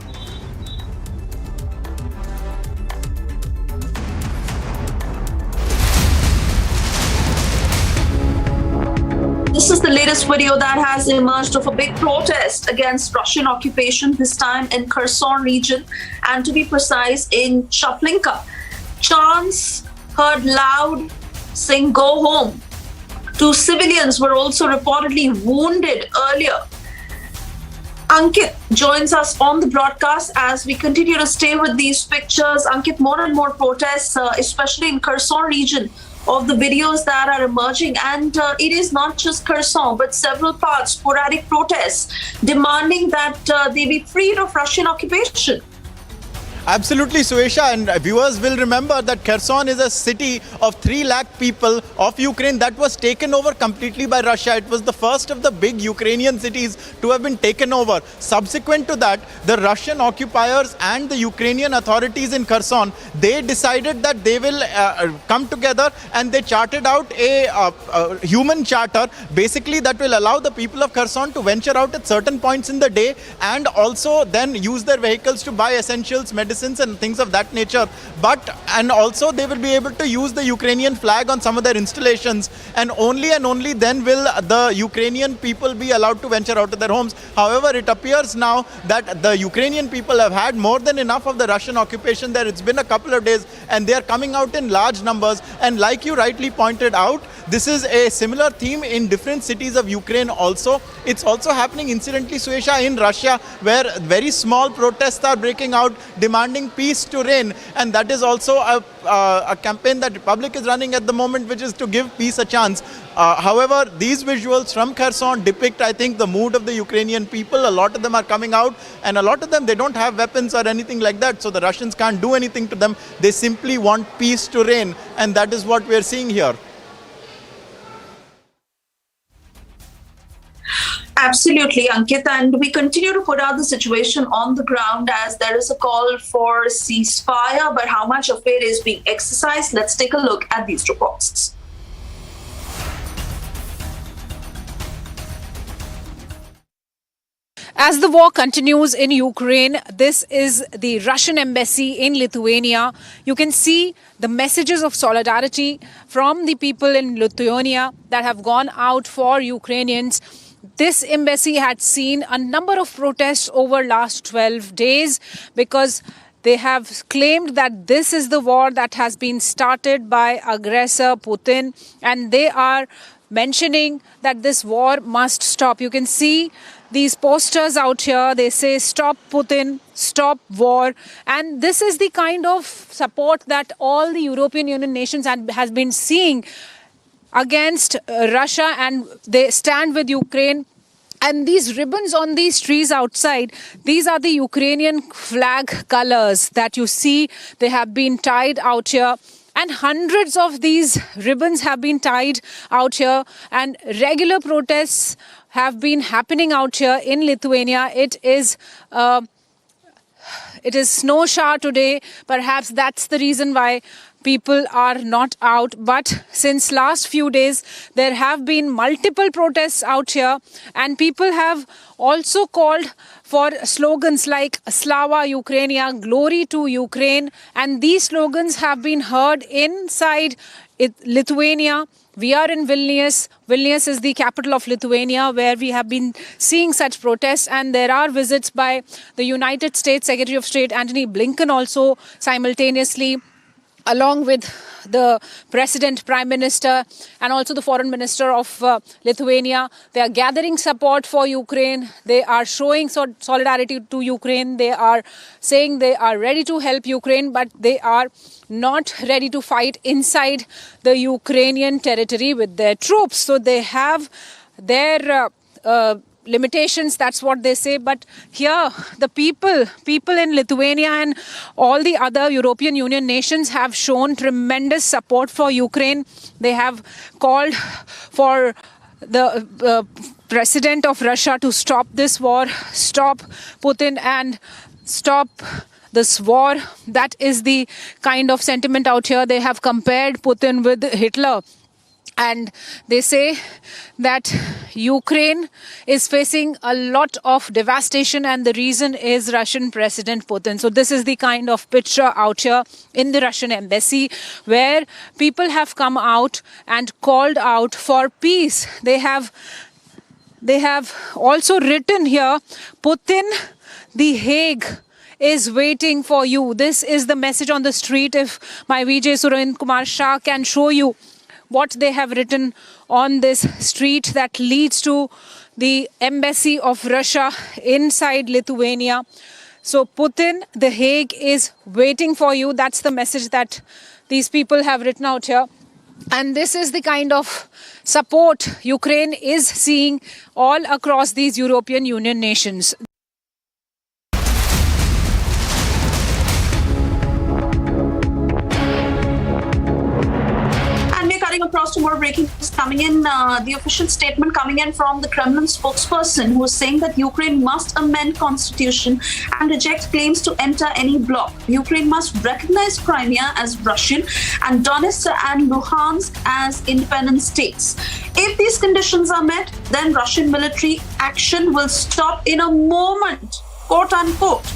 This is the latest video that has emerged of a big protest against Russian occupation, this time in Kherson region, and to be precise, in Chaplinka. Chants heard loud saying "Go home." 2 civilians were also reportedly wounded earlier. Ankit joins us on the broadcast as we continue to stay with these pictures. Ankit, more and more protests, especially in Kherson region, of the videos that are emerging, and it is not just Kherson but several parts, sporadic protests demanding that they be freed of Russian occupation. Absolutely, Suesha, and viewers will remember that Kherson is a city of 3 lakh people of Ukraine that was taken over completely by Russia. It was the first of the big Ukrainian cities to have been taken over. Subsequent to that, the Russian occupiers and the Ukrainian authorities in Kherson, they decided that they will come together, and they charted out a human charter, basically that will allow the people of Kherson to venture out at certain points in the day and also then use their vehicles to buy essentials, medicines and things of that nature, and also they will be able to use the Ukrainian flag on some of their installations, and only then will the Ukrainian people be allowed to venture out of their homes. However, it appears now that the Ukrainian people have had more than enough of the Russian occupation there. It's been a couple of days and they are coming out in large numbers, and like you rightly pointed out, this is a similar theme in different cities of Ukraine also. It's also happening incidentally, Suesha, in Russia, where very small protests are breaking out demanding peace to reign, and that is also a campaign that Republic is running at the moment, which is to give peace a chance. However, these visuals from Kherson depict, I think, the mood of the Ukrainian people. A lot of them are coming out, and a lot of them, they don't have weapons or anything like that, so the Russians can't do anything to them. They simply want peace to reign, and that is what we are seeing here. Absolutely, Ankit, and we continue to put out the situation on the ground as there is a call for ceasefire, but how much of it is being exercised? Let's take a look at these reports. As the war continues in Ukraine, this is the Russian embassy in Lithuania. You can see the messages of solidarity from the people in Lithuania that have gone out for Ukrainians. This embassy had seen a number of protests over last 12 days because they have claimed that this is the war that has been started by aggressor Putin, and they are mentioning that this war must stop. You can see these posters out here. They say stop Putin, stop war, and this is the kind of support that all the European Union nations has been seeing against Russia, and they stand with Ukraine. And these ribbons on these trees outside, these are the Ukrainian flag colors that you see. They have been tied out here, and hundreds of these ribbons have been tied out here, and regular protests have been happening out here in Lithuania. It is snow shower today. Perhaps that's the reason why people are not out. But since last few days, there have been multiple protests out here, and people have also called for slogans like Slava Ukrainia, glory to Ukraine. And these slogans have been heard inside Lithuania. We are in Vilnius. Vilnius is the capital of Lithuania, where we have been seeing such protests, and there are visits by the United States Secretary of State Antony Blinken also simultaneously, along with the President, Prime Minister, and also the Foreign Minister of Lithuania. They are gathering support for Ukraine. They are showing solidarity to Ukraine. They are saying they are ready to help Ukraine, but they are not ready to fight inside the Ukrainian territory with their troops. So they have their limitations, that's what they say. But here, the people in Lithuania and all the other European Union nations have shown tremendous support for Ukraine. They have called for the president of Russia to stop this war, stop Putin, and stop this war. That is the kind of sentiment out here. They have compared Putin with Hitler. And they say that Ukraine is facing a lot of devastation, and the reason is Russian President Putin. So this is the kind of picture out here in the Russian embassy, where people have come out and called out for peace. They have also written here, Putin, The Hague is waiting for you. This is the message on the street. If my VJ Surinder Kumar Shah can show you what they have written on this street that leads to the embassy of Russia inside Lithuania. So Putin, The Hague is waiting for you. That's the message that these people have written out here. And this is the kind of support Ukraine is seeing all across these European Union nations. Across to more breaking news coming in, the official statement coming in from the Kremlin spokesperson, who is saying that Ukraine must amend constitution and reject claims to enter any bloc. Ukraine must recognize Crimea as Russian and Donetsk and Luhansk as independent states. If these conditions are met, then Russian military action will stop in a moment, quote unquote.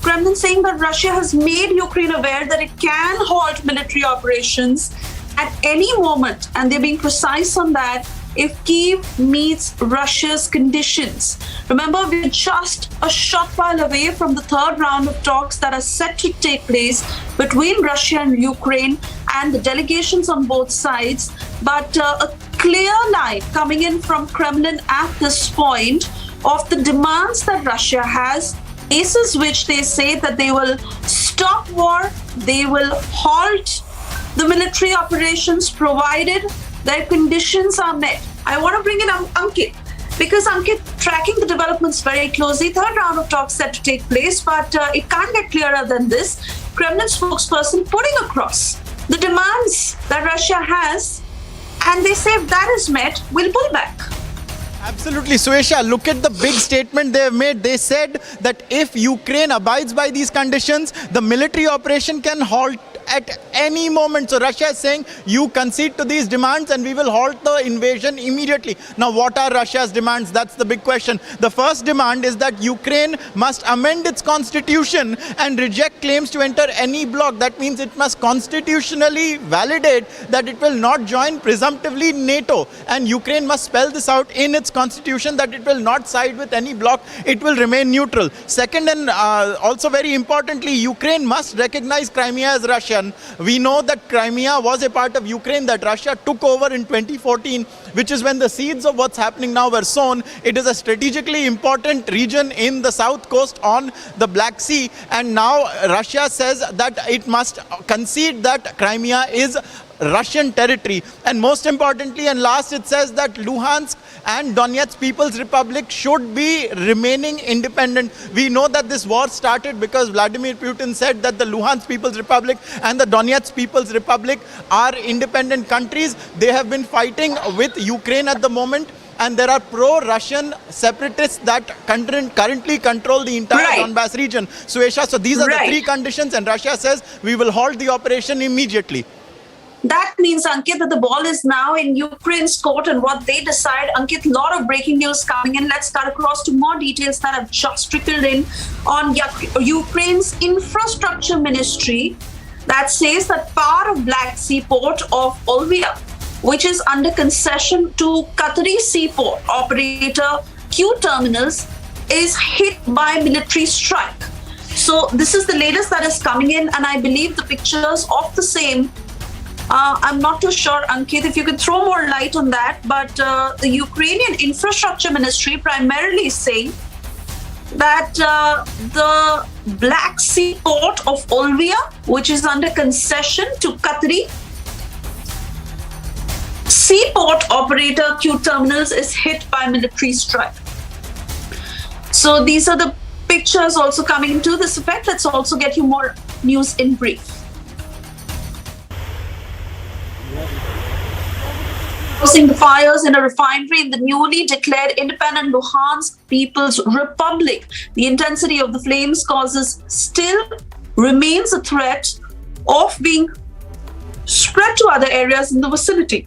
Kremlin saying that Russia has made Ukraine aware that it can halt military operations at any moment, and they're being precise on that, if Kyiv meets Russia's conditions. Remember, we're just a short while away from the third round of talks that are set to take place between Russia and Ukraine and the delegations on both sides. But a clear light coming in from Kremlin at this point of the demands that Russia has, basis which they say that they will stop war, they will halt the military operations provided their conditions are met. I want to bring in Ankit, because Ankit tracking the developments very closely. Third round of talks set to take place, but it can't get clearer than this. Kremlin spokesperson putting across the demands that Russia has, and they say if that is met, we'll pull back. Absolutely, Suesha. Look at the big statement they have made. They said that if Ukraine abides by these conditions, the military operation can halt at any moment. So Russia is saying, you concede to these demands and we will halt the invasion immediately. Now, what are Russia's demands? That's the big question. The first demand is that Ukraine must amend its constitution and reject claims to enter any bloc. That means it must constitutionally validate that it will not join presumptively NATO. And Ukraine must spell this out in its constitution that it will not side with any bloc. It will remain neutral. Second, and also very importantly, Ukraine must recognize Crimea as Russian. We know that Crimea was a part of Ukraine that Russia took over in 2014, which is when the seeds of what's happening now were sown. It is a strategically important region in the south coast on the Black Sea, and now Russia says that it must concede that Crimea is Russian territory. And most importantly and last, it says that Luhansk and Donetsk People's Republic should be remaining independent. We know that this war started because Vladimir Putin said that the Luhansk People's Republic and the Donetsk People's Republic are independent countries. They have been fighting with Ukraine at the moment, and there are pro-Russian separatists that currently control the entire Donbass region. Suesha, so these are the three conditions, and Russia says we will halt the operation immediately. That means, Ankit, that the ball is now in Ukraine's court and what they decide. Ankit, a lot of breaking news coming in. Let's cut across to more details that have just trickled in on Ukraine's infrastructure ministry that says that part of Black Sea port of Olvia, which is under concession to Qatari seaport operator Q Terminals, is hit by military strike. So this is the latest that is coming in, and I believe the pictures of the same, I'm not too sure, Ankit, if you could throw more light on that, but the Ukrainian infrastructure ministry primarily saying that the Black Sea port of Olvia, which is under concession to Qatari seaport operator Q Terminals, is hit by military strike. So these are the pictures also coming to this effect. Let's also get you more news in brief. Causing the fires in a refinery in the newly declared independent Luhansk People's Republic. The intensity of the flames still remains a threat of being spread to other areas in the vicinity.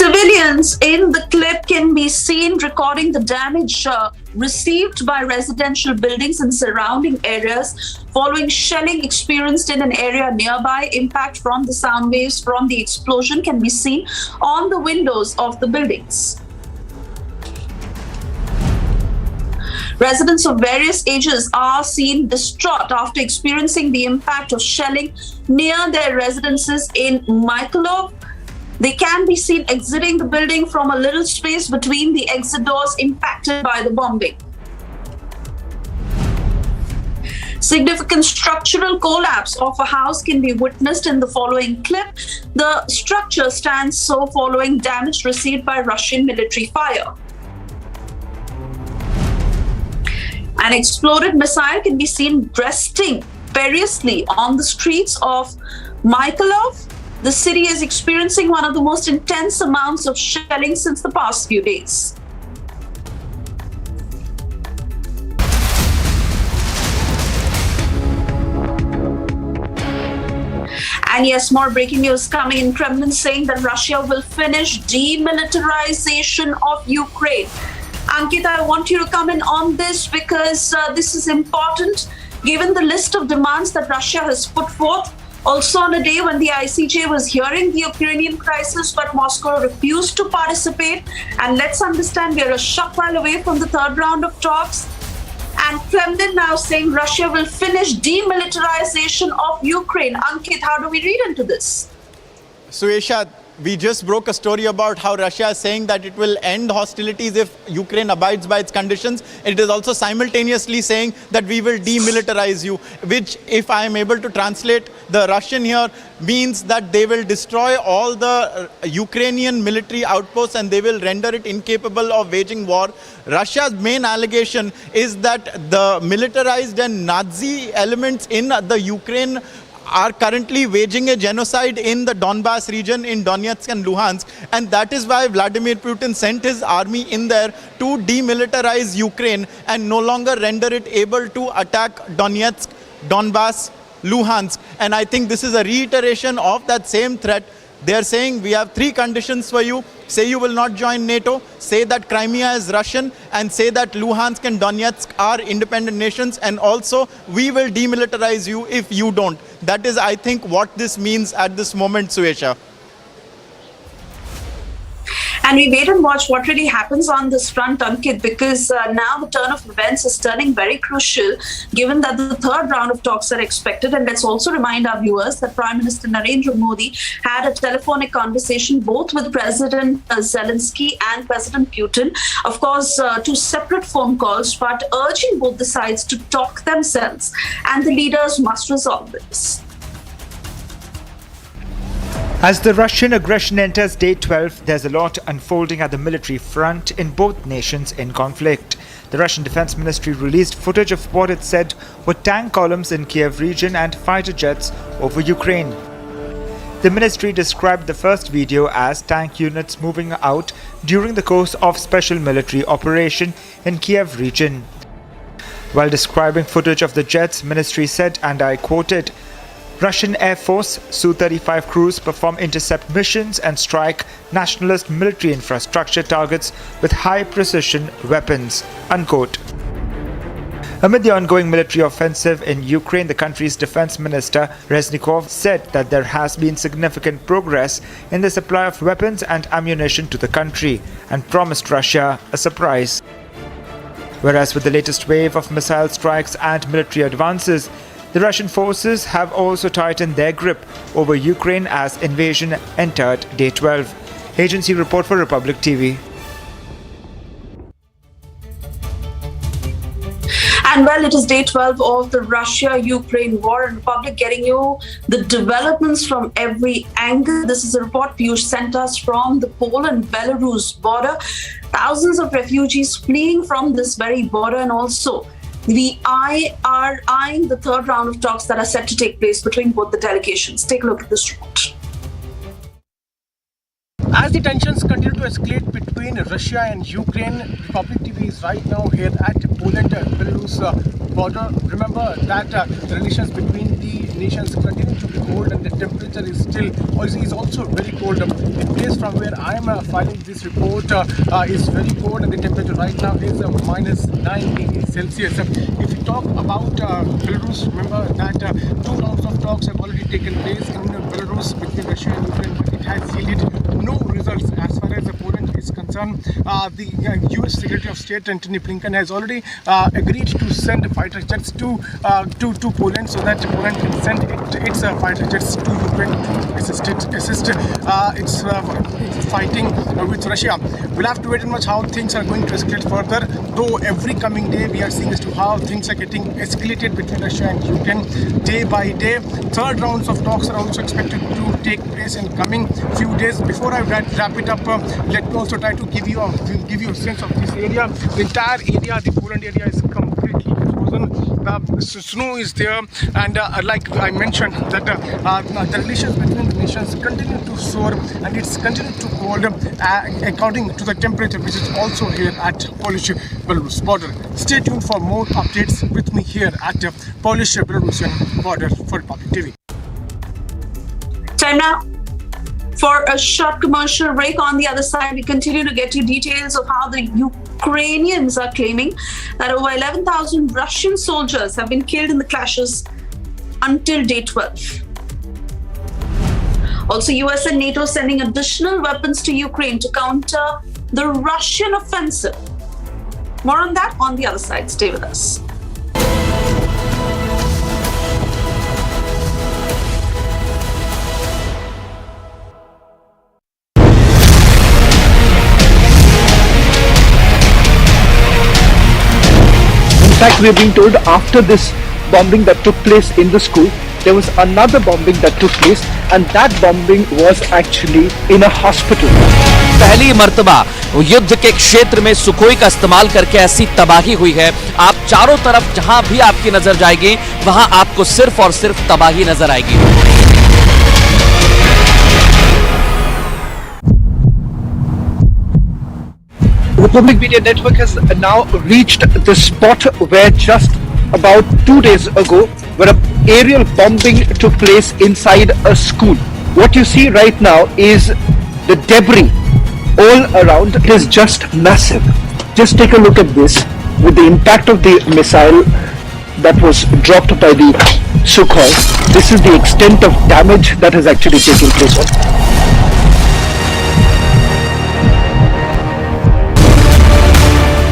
Civilians in the clip can be seen recording the damage received by residential buildings in surrounding areas following shelling experienced in an area nearby. Impact from the sound waves from the explosion can be seen on the windows of the buildings. Residents of various ages are seen distraught after experiencing the impact of shelling near their residences in Mykolaiv. They can be seen exiting the building from a little space between the exit doors impacted by the bombing. Significant structural collapse of a house can be witnessed in the following clip. The structure stands so following damage received by Russian military fire. An exploded missile can be seen resting perilously on the streets of Mykolaiv. The city is experiencing one of the most intense amounts of shelling since the past few days. And yes, more breaking news coming in. Kremlin saying that Russia will finish demilitarization of Ukraine. Ankit, I want you to come in on this because this is important given the list of demands that Russia has put forth. Also on a day when the ICJ was hearing the Ukrainian crisis, but Moscow refused to participate. And let's understand, we are a short while away from the third round of talks. And Kremlin now saying Russia will finish demilitarization of Ukraine. Ankit, how do we read into this? Suesha, we just broke a story about how Russia is saying that it will end hostilities if Ukraine abides by its conditions. It is also simultaneously saying that we will demilitarize you, which, if I am able to translate the Russian here, means that they will destroy all the Ukrainian military outposts and they will render it incapable of waging war. Russia's main allegation is that the militarized and Nazi elements in the Ukraine are currently waging a genocide in the Donbas region in Donetsk and Luhansk, and that is why Vladimir Putin sent his army in there to demilitarize Ukraine and no longer render it able to attack Donetsk, Donbas, Luhansk. And I think this is a reiteration of that same threat. They are saying we have three conditions for you. Say you will not join NATO, say that Crimea is Russian, and say that Luhansk and Donetsk are independent nations, and also we will demilitarize you if you don't. That is, I think, what this means at this moment, Suesha. And we wait and watch what really happens on this front, Ankit, because now the turn of events is turning very crucial, given that the third round of talks are expected. And let's also remind our viewers that Prime Minister Narendra Modi had a telephonic conversation both with President Zelensky and President Putin. Of course, two separate phone calls, but urging both the sides to talk themselves. And the leaders must resolve this. As the Russian aggression enters day 12, there's a lot unfolding at the military front in both nations in conflict. The Russian Defense Ministry released footage of what it said were tank columns in Kiev region and fighter jets over Ukraine. The ministry described the first video as tank units moving out during the course of special military operation in Kiev region. While describing footage of the jets, ministry said, and I quoted, Russian Air Force Su-35 crews perform intercept missions and strike nationalist military infrastructure targets with high-precision weapons, unquote. Amid the ongoing military offensive in Ukraine, the country's defense minister, Reznikov, said that there has been significant progress in the supply of weapons and ammunition to the country and promised Russia a surprise. Whereas with the latest wave of missile strikes and military advances, the Russian forces have also tightened their grip over Ukraine as invasion entered day 12. Agency report for Republic TV. And well, it is day 12 of the Russia-Ukraine war, and Republic getting you the developments from every angle. This is a report Piyush sent us from the Poland-Belarus border. Thousands of refugees fleeing from this very border, and also we are eyeing the third round of talks that are set to take place between both the delegations. Take a look at this report. As the tensions continue to escalate between Russia and Ukraine, Republic TV is right now here at Poland-Belarus border. Remember that the relations between the nations continue to remain cold, and the temperature is still is also very cold. The place from where I am filing this report is very cold, and the temperature right now is -9 degrees Celsius. If we talk about Belarus, remember that 2 rounds of talks have already taken place in Belarus between Russia and Ukraine, but it has yielded no results as far as Poland is concerned. The US Secretary of State Antony Blinken has already agreed to send fighter jets to Poland, so that Poland can send its fighter jets to Ukraine to assist its fighting with Russia. We'll have to wait and watch how things are going to escalate further, though every coming day we are seeing as to how things are getting escalated between Russia and Ukraine day by day. Third rounds of talks are also expected to take place in coming few days. Before I wrap it up, let me also try to give you a sense of this area. The entire area, the Poland area, is completely frozen. Snow is there, and like I mentioned, that the relations between the nations continue to soar, and it's continued to cold according to the temperature, which is also here at Polish-Belarus border. Stay tuned for more updates with me here at Polish-Belarusian border for Republic TV. Time now for a short commercial break. On the other side, we continue to get you details of how the Ukrainians are claiming that over 11,000 Russian soldiers have been killed in the clashes until day 12. Also, US and NATO sending additional weapons to Ukraine to counter the Russian offensive. More on that on the other side. Stay with us. In fact, we are being told after this bombing that took place in the school, there was another bombing that took place, and that bombing was actually in a hospital. पहली मर्तबा युद्ध के क्षेत्र में Sukhoi का इस्तेमाल करके ऐसी तबाही हुई है। आप चारों तरफ जहां भी आपकी नजर जाएगी, वहां आपको सिर्फ और सिर्फ तबाही नजर आएगी। Republic Media Network has now reached the spot where just about 2 days ago, where an aerial bombing took place inside a school. What you see right now is the debris all around. It is just massive. Just take a look at this. With the impact of the missile that was dropped by the Sukhoi, this is the extent of damage that has actually taken place.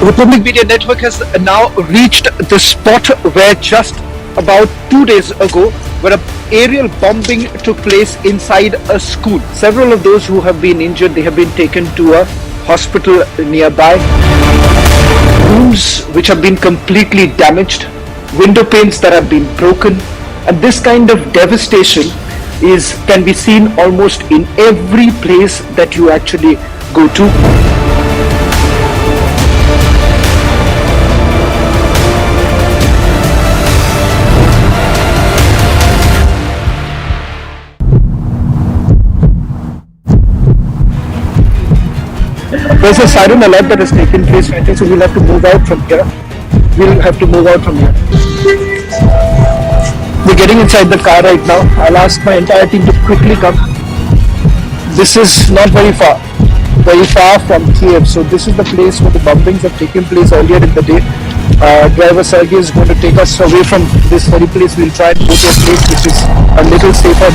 Republic Media Network has now reached the spot where just about 2 days ago, where an aerial bombing took place inside a school. Several of those who have been injured, they have been taken to a hospital nearby. Rooms which have been completely damaged, window panes that have been broken, and this kind of devastation can be seen almost in every place that you actually go to. There's a siren alert that has taken place right here, so we'll have to move out from here. We're getting inside the car right now. I'll ask my entire team to quickly come. This is not very far from Kiev, so this is the place where the bombings have taken place earlier in the day. Driver Sergey is going to take us away from this very place. We'll try and go to a place which is a little safer.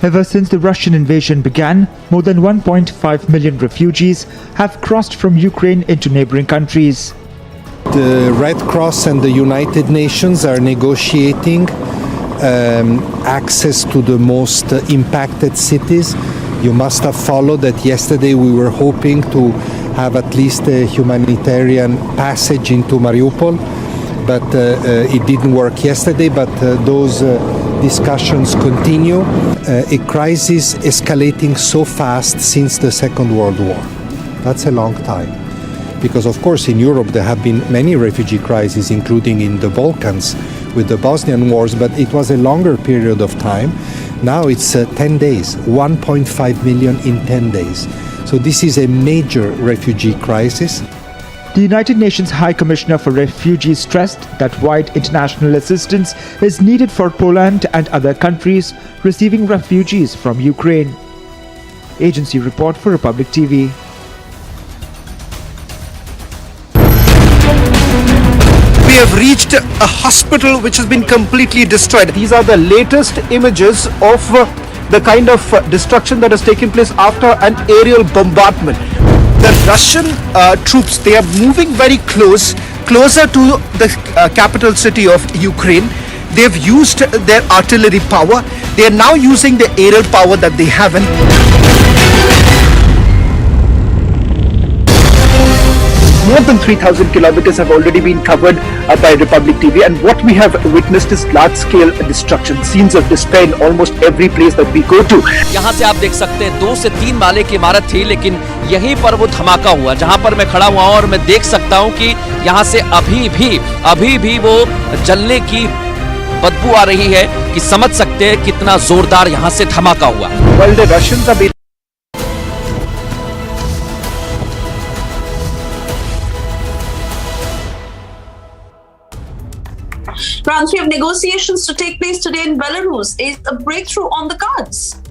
Ever since the Russian invasion began, more than 1.5 million refugees have crossed from Ukraine into neighboring countries. The Red Cross and the United Nations are negotiating access to the most impacted cities. You must have followed that yesterday we were hoping to have at least a humanitarian passage into Mariupol, but it didn't work yesterday, but those discussions continue. A crisis escalating so fast since the Second World War. That's a long time. Because of course in Europe there have been many refugee crises, including in the Balkans with the Bosnian wars, but it was a longer period of time. Now it's 10 days, 1.5 million in 10 days. So this is a major refugee crisis. The United Nations High Commissioner for Refugees stressed that wide international assistance is needed for Poland and other countries receiving refugees from Ukraine. Agency report for Republic TV. We have reached a hospital which has been completely destroyed. These are the latest images of the kind of destruction that has taken place after an aerial bombardment. The Russian troops, they are moving very closer to the capital city of Ukraine. They've used their artillery power. They are now using the aerial power that they have. More than 3,000 kilometers have already been covered by Republic TV, and what we have witnessed is large-scale destruction, scenes of despair in almost every place that we go to. यहाँ से आप देख सकते हैं 2 से 3 माले की इमारत थी, लेकिन यहीं पर वो धमाका हुआ जहां पर मैं खड़ा हुआ और मैं देख सकता हूं कि यहाँ से अभी भी वो जलने की बदबू आ रही है कि समझ सकते हैं कितना जोरदार यहाँ से धमाका हुआ। While the Russians are Round 3 of negotiations to take place today in Belarus. Is a breakthrough on the cards?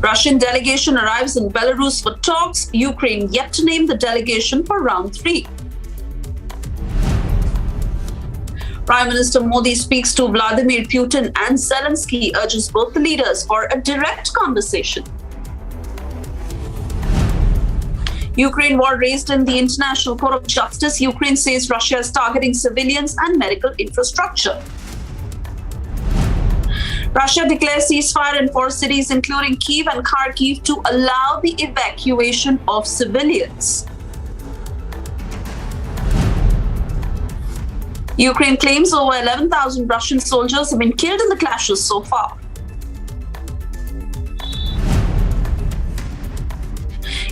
Russian delegation arrives in Belarus for talks. Ukraine yet to name the delegation for round 3. Prime Minister Modi speaks to Vladimir Putin and Zelensky, urges both the leaders for a direct conversation. Ukraine war raised in the International Court of Justice. Ukraine says Russia is targeting civilians and medical infrastructure. Russia declares ceasefire in 4 cities, including Kyiv and Kharkiv, to allow the evacuation of civilians. Ukraine claims over 11,000 Russian soldiers have been killed in the clashes so far.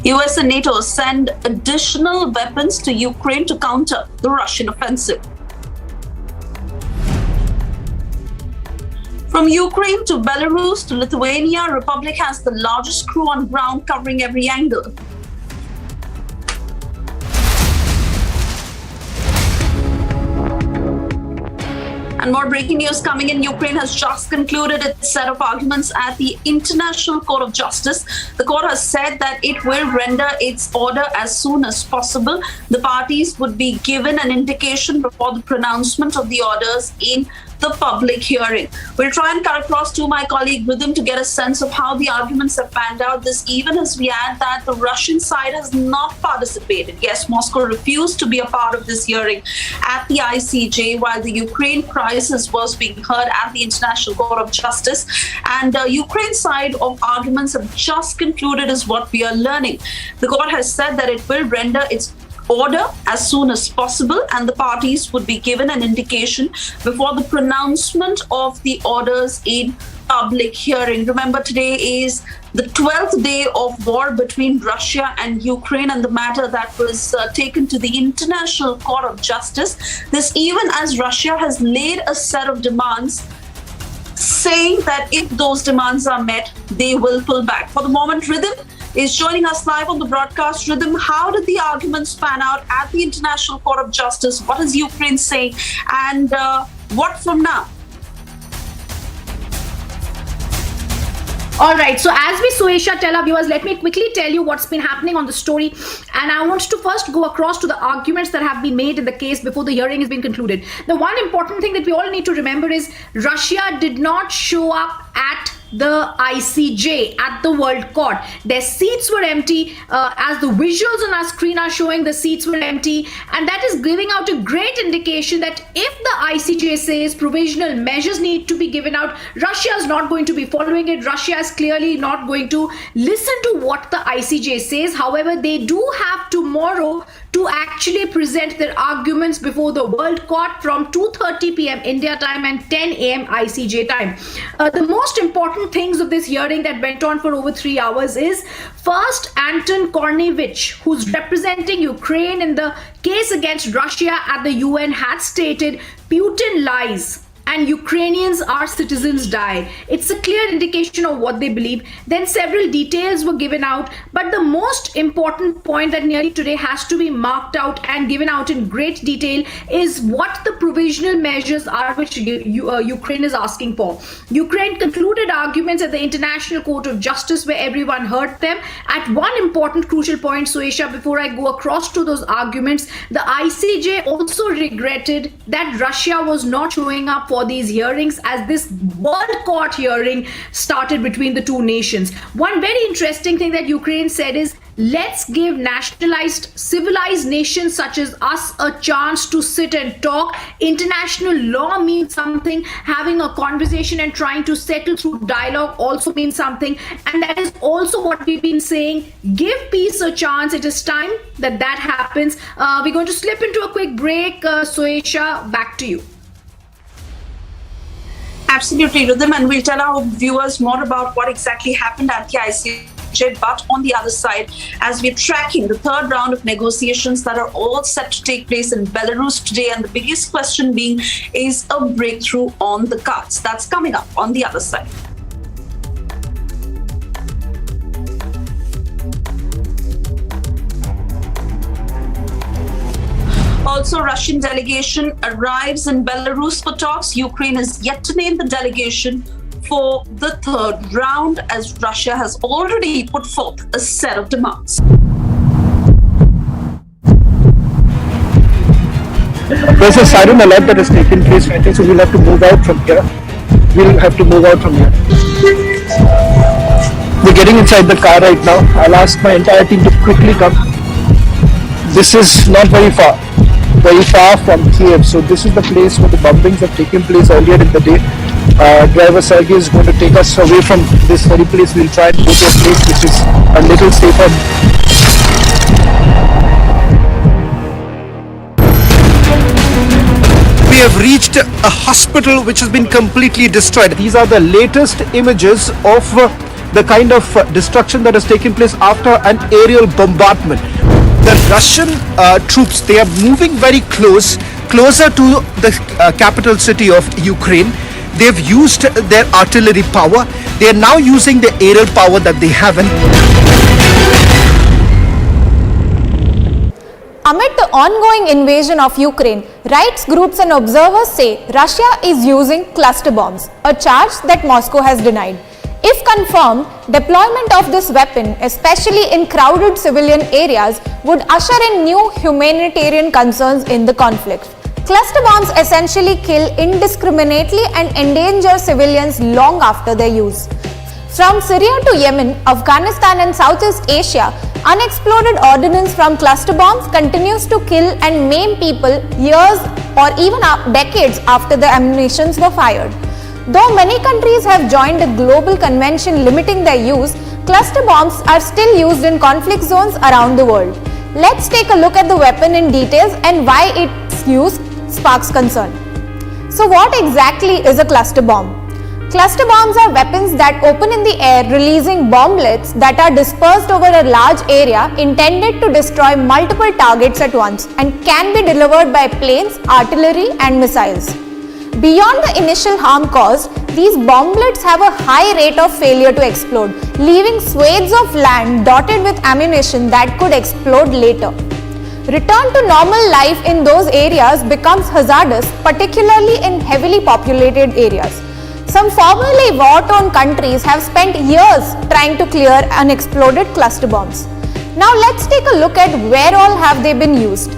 US and NATO send additional weapons to Ukraine to counter the Russian offensive. From Ukraine to Belarus to Lithuania, Republic has the largest crew on ground covering every angle. And more breaking news coming in. Ukraine has just concluded its set of arguments at the International Court of Justice. The court has said that it will render its order as soon as possible. The parties would be given an indication before the pronouncement of the orders in the public hearing. We'll try and cut across to my colleague Rhythm to get a sense of how the arguments have panned out this even as we add that the Russian side has not participated. Yes, Moscow refused to be a part of this hearing at the ICJ while the Ukraine crisis was being heard at the International Court of Justice. And the Ukraine side of arguments have just concluded is what we are learning. The court has said that it will render its order as soon as possible and the parties would be given an indication before the pronouncement of the orders in public hearing. Remember, today is the 12th day of war between Russia and Ukraine and the matter that was taken to the International Court of Justice. This even as Russia has laid a set of demands saying that if those demands are met, they will pull back. For the moment, Rhythm is joining us live on the broadcast. Rhythm, how did the arguments pan out at the International Court of Justice? What is Ukraine saying? And what from now? All right, so as we Suesha tell our viewers, let me quickly tell you what's been happening on the story. And I want to first go across to the arguments that have been made in the case before the hearing has been concluded. The one important thing that we all need to remember is Russia did not show up at the ICJ, at the World Court. Their seats were empty. As the visuals on our screen are showing, the seats were empty. And that is giving out a great indication that if the ICJ says provisional measures need to be given out, Russia is not going to be following it. Russia is clearly not going to listen to what the ICJ says. However, they do have tomorrow to actually present their arguments before the World Court from 2:30 p.m. India time and 10 a.m. ICJ time. The most important things of this hearing that went on for over 3 hours is first, Anton Kornevich, who's representing Ukraine in the case against Russia at the UN, had stated Putin lies and Ukrainians, our citizens, died. It's a clear indication of what they believe. Then several details were given out, but the most important point that nearly today has to be marked out and given out in great detail is what the provisional measures are which Ukraine is asking for. Ukraine concluded arguments at the International Court of Justice where everyone heard them. At one important crucial point, Suesha, before I go across to those arguments, the ICJ also regretted that Russia was not showing up for these hearings as this world court hearing started between the two nations. One very interesting thing that Ukraine said is, let's give nationalized, civilized nations such as us a chance to sit and talk. International law means something. Having a conversation and trying to settle through dialogue also means something. And that is also what we've been saying. Give peace a chance. It is time that that happens. We're going to slip into a quick break. Suesha, back to you. Absolutely, Rhythm, and we'll tell our viewers more about what exactly happened at the ICJ. But on the other side, as we're tracking the third round of negotiations that are all set to take place in Belarus today, and the biggest question being, is a breakthrough on the cards? That's coming up on the other side. Also, Russian delegation arrives in Belarus for talks. Ukraine is yet to name the delegation for the third round, as Russia has already put forth a set of demands. There's a siren alert that has taken place, I think, so we'll have to move out from here. We're getting inside the car right now. I'll ask my entire team to quickly come. This is not very far from Kiev, so this is the place where the bombings have taken place earlier in the day. Driver Sergey is going to take us away from this very place. We'll try and go to a place which is a little safer. We have reached a hospital which has been completely destroyed. These are the latest images of the kind of destruction that has taken place after an aerial bombardment. The Russian troops, they are moving very closer to the capital city of Ukraine. They've used their artillery power. They are now using the aerial power that they have. Amid the ongoing invasion of Ukraine, rights groups and observers say Russia is using cluster bombs, a charge that Moscow has denied. If confirmed, deployment of this weapon, especially in crowded civilian areas, would usher in new humanitarian concerns in the conflict. Cluster bombs essentially kill indiscriminately and endanger civilians long after their use. From Syria to Yemen, Afghanistan and Southeast Asia, unexploded ordnance from cluster bombs continues to kill and maim people years or even decades after the ammunitions were fired. Though many countries have joined a global convention limiting their use, cluster bombs are still used in conflict zones around the world. Let's take a look at the weapon in details and why its use sparks concern. So what exactly is a cluster bomb? Cluster bombs are weapons that open in the air, releasing bomblets that are dispersed over a large area intended to destroy multiple targets at once and can be delivered by planes, artillery and missiles. Beyond the initial harm caused, these bomblets have a high rate of failure to explode, leaving swathes of land dotted with ammunition that could explode later. Return to normal life in those areas becomes hazardous, particularly in heavily populated areas. Some formerly war-torn countries have spent years trying to clear unexploded cluster bombs. Now let's take a look at where all have they been used.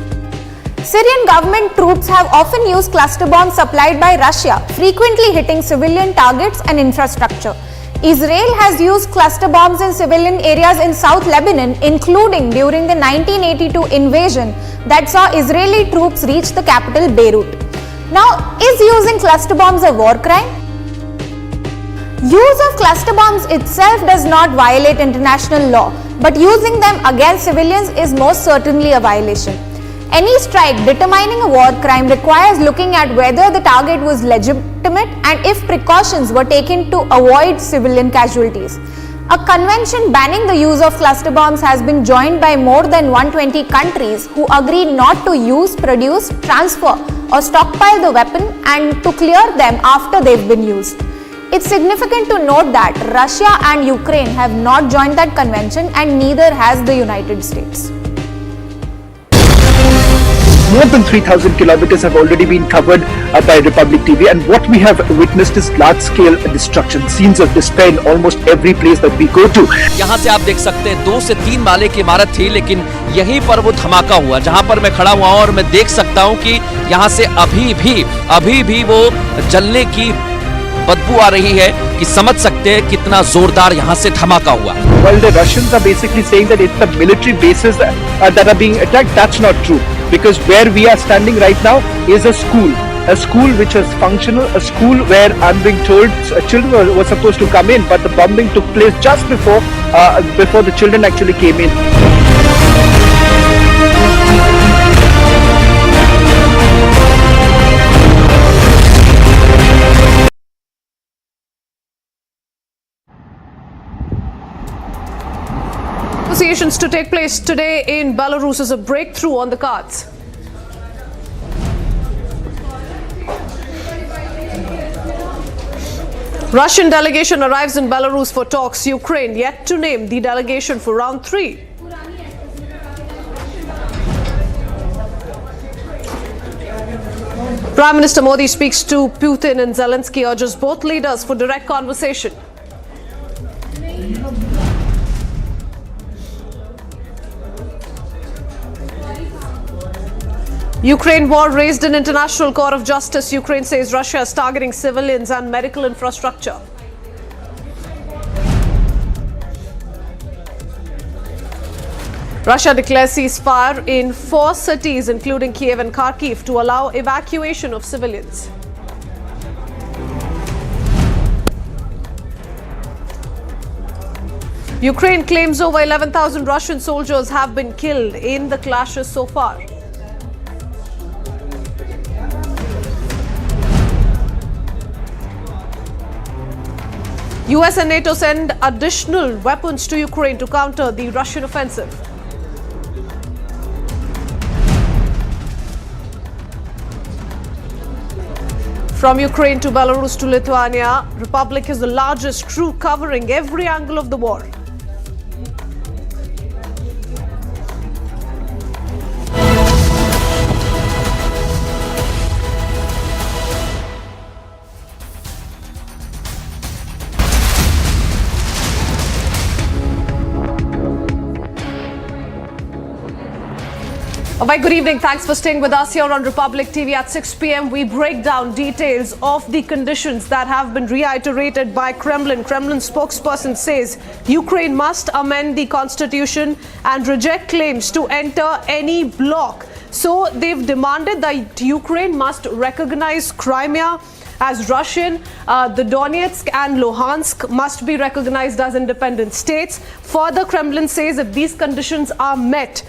Syrian government troops have often used cluster bombs supplied by Russia, frequently hitting civilian targets and infrastructure. Israel has used cluster bombs in civilian areas in South Lebanon, including during the 1982 invasion that saw Israeli troops reach the capital Beirut. Now, is using cluster bombs a war crime? Use of cluster bombs itself does not violate international law, but using them against civilians is most certainly a violation. Any strike determining a war crime requires looking at whether the target was legitimate and if precautions were taken to avoid civilian casualties. A convention banning the use of cluster bombs has been joined by more than 120 countries who agree not to use, produce, transfer or stockpile the weapon and to clear them after they've been used. It's significant to note that Russia and Ukraine have not joined that convention and neither has the United States. More than 3,000 kilometers have already been covered by Republic TV, and what we have witnessed is large-scale destruction, scenes of despair in almost every place that we go to. यहाँ से आप देख सकते हैं 2 से 3 माले की इमारत थी, लेकिन यहीं पर वो धमाका हुआ जहाँ पर मैं खड़ा हुआ और मैं देख सकता हूँ कि यहाँ से अभी भी वो जलने की बदबू आ रही है कि समझ सकते हैं कितना जोरदार यहाँ से धमाका हुआ. While the Russians are basically saying that it's the military bases that are being attacked, that's not true. Because where we are standing right now is a school which is functional, a school where I'm being told children were supposed to come in, but the bombing took place just before the children actually came in. Negotiations to take place today in Belarus is a breakthrough on the cards. Russian delegation arrives in Belarus for talks. Ukraine yet to name the delegation for round 3. Prime Minister Modi speaks to Putin and Zelensky, urges both leaders for direct conversation. Ukraine war raised in International Court of Justice. Ukraine says Russia is targeting civilians and medical infrastructure. Russia declares ceasefire in 4 cities, including Kiev and Kharkiv, to allow evacuation of civilians. Ukraine claims over 11,000 Russian soldiers have been killed in the clashes so far. US and NATO send additional weapons to Ukraine to counter the Russian offensive. From Ukraine to Belarus to Lithuania, Republic is the largest crew covering every angle of the war. A very good evening. Thanks for staying with us here on Republic TV. At 6 p.m. we break down details of the conditions that have been reiterated by Kremlin. Kremlin spokesperson says Ukraine must amend the constitution and reject claims to enter any bloc. So they've demanded that Ukraine must recognize Crimea as Russian. The Donetsk and Luhansk must be recognized as independent states. Further, Kremlin says if these conditions are met,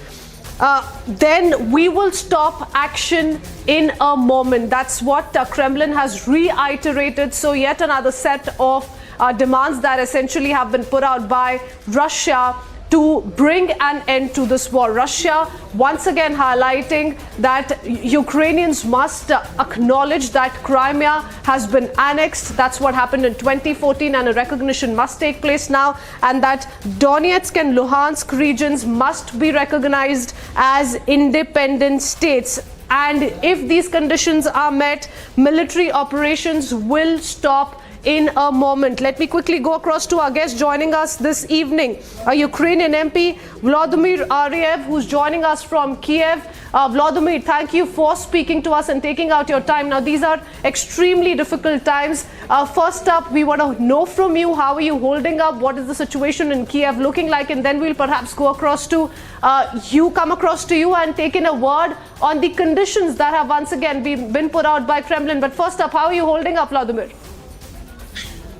then we will stop action in a moment. That's what Kremlin has reiterated. So yet another set of demands that essentially have been put out by Russia to bring an end to this war. Russia once again highlighting that Ukrainians must acknowledge that Crimea has been annexed. That's what happened in 2014, and a recognition must take place now, and that Donetsk and Luhansk regions must be recognized as independent states. And if these conditions are met, military operations will stop in a moment. Let me quickly go across to our guest joining us this evening, a Ukrainian MP, Vladimir Ariev, who's joining us from Kiev. Vladimir, thank you for speaking to us and taking out your time. Now, these are extremely difficult times. First up, we want to know from you, how are you holding up? What is the situation in Kiev looking like? And then we'll perhaps go across to come across to you and take in a word on the conditions that have once again been put out by Kremlin. But first up, how are you holding up, Vladimir?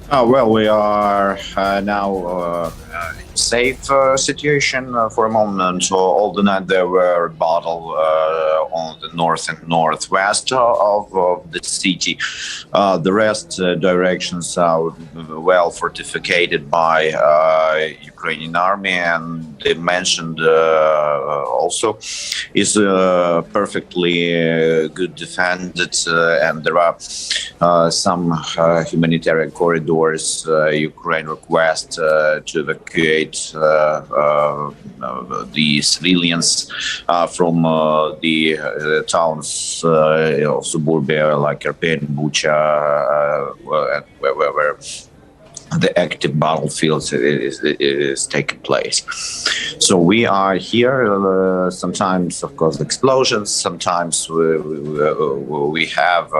Well, we are now in a safe situation for a moment. So all the night there were battle on the north and northwest of the city. The rest directions are well fortified by Ukrainian army, and they mentioned also is perfectly good defended, and there are some humanitarian corridors Ukraine request to evacuate the civilians from the towns of suburbia like Irpin, Bucha, where the active battlefields is taking place. So we are here. Sometimes, of course, explosions. Sometimes we have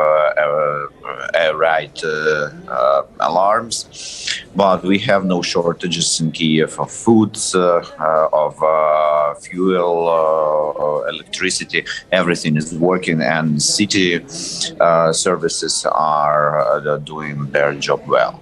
air raid alarms, but we have no shortages in Kiev of foods, of fuel, electricity. Everything is working, and city services are doing their job well.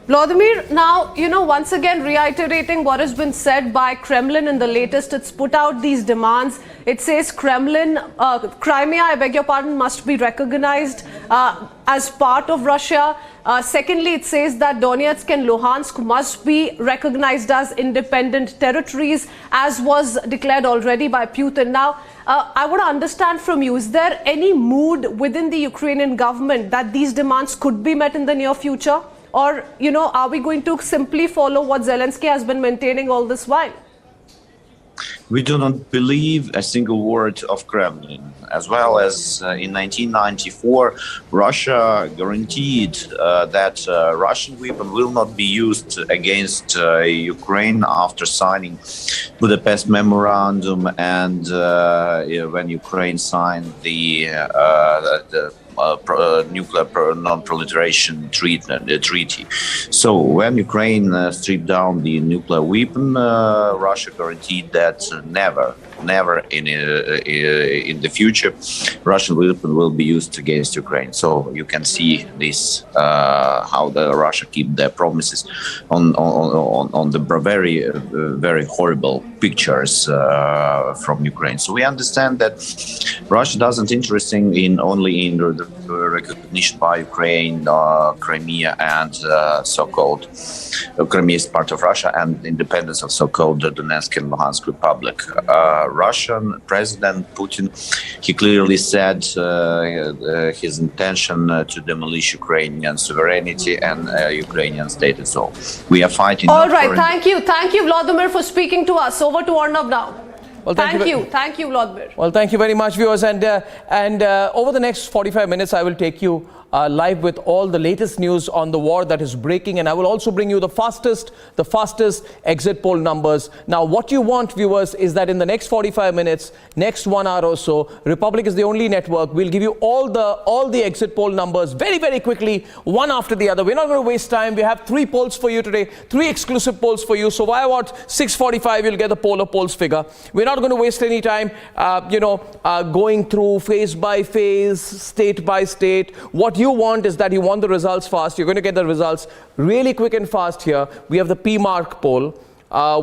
Vladimir, now, once again reiterating what has been said by Kremlin in the latest, it's put out these demands. It says Crimea, I beg your pardon, must be recognized as part of Russia. Secondly, it says that Donetsk and Luhansk must be recognized as independent territories, as was declared already by Putin. Now, I want to understand from you, is there any mood within the Ukrainian government that these demands could be met in the near future? Or, are we going to simply follow what Zelensky has been maintaining all this while? We do not believe a single word of Kremlin. As well as in 1994, Russia guaranteed that Russian weapon will not be used against Ukraine after signing Budapest Memorandum, and when Ukraine signed the nuclear non-proliferation treaty. So when Ukraine stripped down the nuclear weapon, Russia guaranteed that never in the future Russian weapon will be used against Ukraine. So you can see this how the Russia keep their promises on the very horrible pictures from Ukraine. So we understand that Russia doesn't interesting only in the recognition by Ukraine, Crimea, and so-called Crimea is part of Russia, and independence of so-called Donetsk and Luhansk Republic. Russian President Putin, he clearly said his intention to demolish Ukrainian sovereignty and Ukrainian state as well. We are fighting. All right, thank you, Vladimir, for speaking to us. Over to Arnav now. Well, thank you, Vladimir. Well, thank you very much, viewers. And over the next 45 minutes, I will take you live with all the latest news on the war that is breaking, and I will also bring you the fastest exit poll numbers. Now, what you want, viewers, is that in the next 45 minutes, next 1 hour or so, Republic is the only network. We'll give you all the exit poll numbers very, very quickly, one after the other. We're not going to waste time. We have 3 polls for you today, 3 exclusive polls for you. So why about 6:45? You'll get the poll of polls figure. We're not going to waste any time, going through phase by phase, state by state. What you want is that you want the results fast. You're going to get the results really quick and fast here. We have the P-Mark poll.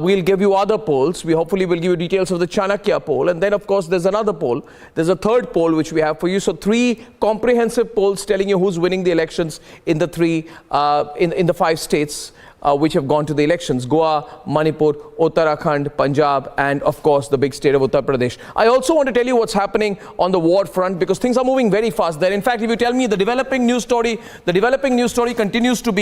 We'll give you other polls. We hopefully will give you details of the Chanakya poll. And then, of course, there's another poll. There's a third poll which we have for you. So 3 comprehensive polls telling you who's winning the elections in the 5 states which have gone to the elections: Goa, Manipur, Uttarakhand, Punjab, and of course the big state of Uttar Pradesh. I also want to tell you what's happening on the war front, because things are moving very fast there. In fact, if you tell me the developing news story continues to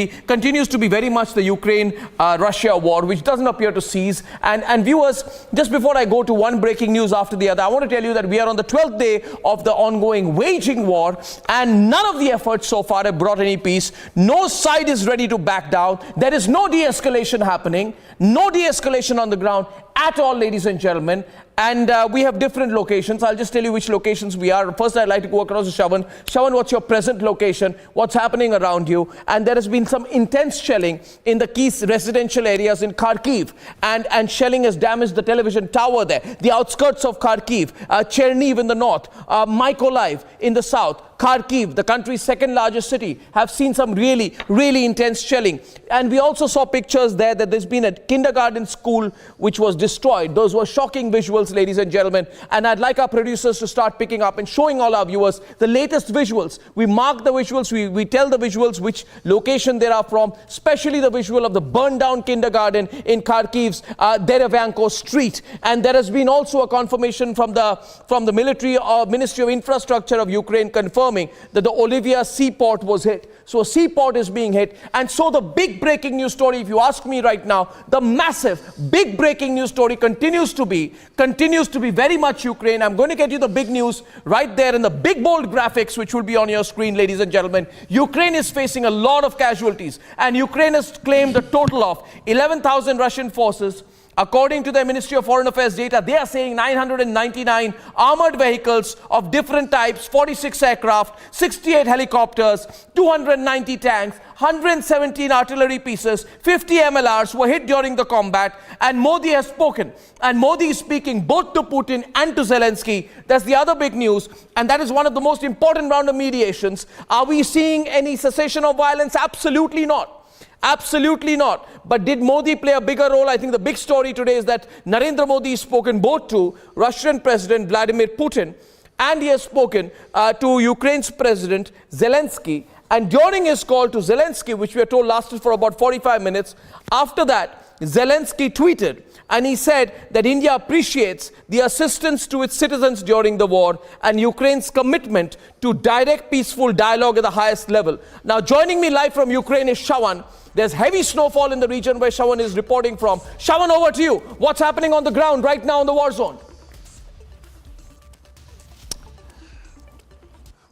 be very much the Ukraine-Russia war, which doesn't appear to cease. And viewers, just before I go to one breaking news after the other, I want to tell you that we are on the 12th day of the ongoing waging war, and none of the efforts so far have brought any peace. No side is ready to back down. There is no de-escalation happening, no de-escalation on the ground at all, ladies and gentlemen. And we have different locations. I'll just tell you which locations we are. First, I'd like to go across to Shawan. Shawan, what's your present location? What's happening around you? And there has been some intense shelling in the key residential areas in Kharkiv. And shelling has damaged the television tower there. The outskirts of Kharkiv, Cherniv in the north, Mykolaiv in the south, Kharkiv, the country's second largest city, have seen some really, really intense shelling. And we also saw pictures there that there's been a kindergarten school which was destroyed. Those were shocking visuals, ladies and gentlemen. And I'd like our producers to start picking up and showing all our viewers the latest visuals. We mark the visuals, we tell the visuals which location they are from, especially the visual of the burned down kindergarten in Kharkiv's Derevanko street. And there has been also a confirmation from the military or Ministry of Infrastructure of Ukraine confirming that the Olivia seaport was hit. So a seaport is being hit. And so the big breaking news story, if you ask me right now, the massive big breaking news story continues to be very much Ukraine. I'm going to get you the big news right there in the big bold graphics which will be on your screen, ladies and gentlemen. Ukraine is facing a lot of casualties, and Ukraine has claimed a total of 11,000 Russian forces. According to the Ministry of Foreign Affairs data, they are saying 999 armored vehicles of different types, 46 aircraft, 68 helicopters, 290 tanks, 117 artillery pieces, 50 MLRs were hit during the combat. And Modi has spoken. And Modi is speaking both to Putin and to Zelensky. That's the other big news. And that is one of the most important round of mediations. Are we seeing any cessation of violence? Absolutely not. Absolutely not. But did Modi play a bigger role? I think the big story today is that Narendra Modi has spoken both to Russian President Vladimir Putin and he has spoken to Ukraine's President Zelensky. And during his call to Zelensky, which we are told lasted for about 45 minutes, after that, Zelensky tweeted and he said that India appreciates the assistance to its citizens during the war and Ukraine's commitment to direct peaceful dialogue at the highest level. Now, joining me live from Ukraine is Shawan. There's heavy snowfall in the region where Shawan is reporting from. Shawan, over to you. What's happening on the ground right now in the war zone?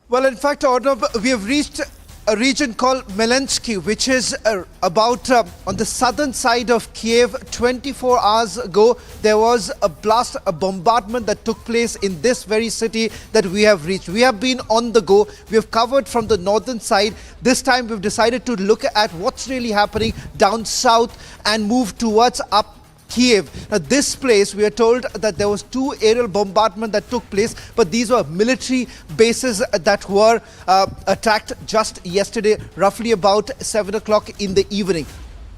Well, in fact, Arnav, we have reached a region called Melensky, which is about on the southern side of Kiev. 24 hours ago, there was a blast, a bombardment that took place in this very city that we have reached. We have been on the go. We have covered from the northern side. This time, we've decided to look at what's really happening down south and move towards up Kiev. Now, this place, we are told that there was 2 aerial bombardment that took place, but these were military bases that were attacked just yesterday, roughly about 7 o'clock in the evening.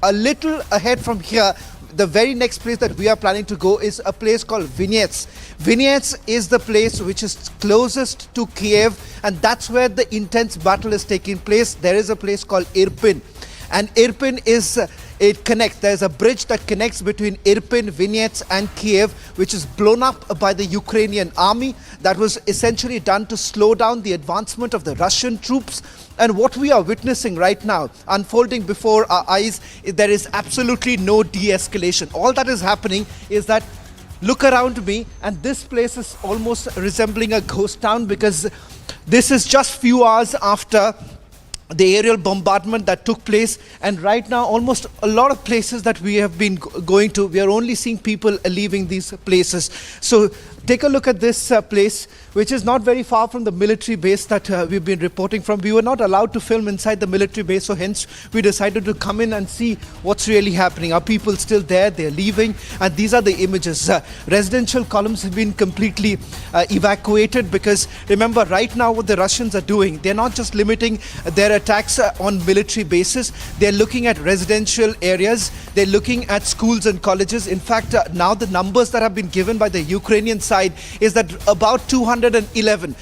A little ahead from here, the very next place that we are planning to go is a place called Vinnytsia. Vinnytsia is the place which is closest to Kiev, and that's where the intense battle is taking place. There is a place called Irpin, and Irpin is it connects. There's a bridge that connects between Irpin, Vinnytsia and Kiev, which is blown up by the Ukrainian army. That was essentially done to slow down the advancement of the Russian troops. And what we are witnessing right now, unfolding before our eyes, there is absolutely no de-escalation. All that is happening is that, look around me, and this place is almost resembling a ghost town, because this is just few hours after the aerial bombardment that took place, and right now almost a lot of places that we have been going to, we are only seeing people leaving these places. So take a look at this place, which is not very far from the military base that we've been reporting from. We were not allowed to film inside the military base, so hence we decided to come in and see what's really happening. Are people still there? They're leaving, and these are the images. Residential columns have been completely evacuated, because remember, right now what the Russians are doing, they're not just limiting their attacks on military bases, they're looking at residential areas, they're looking at schools and colleges. In fact, now the numbers that have been given by the Ukrainian side is that about 211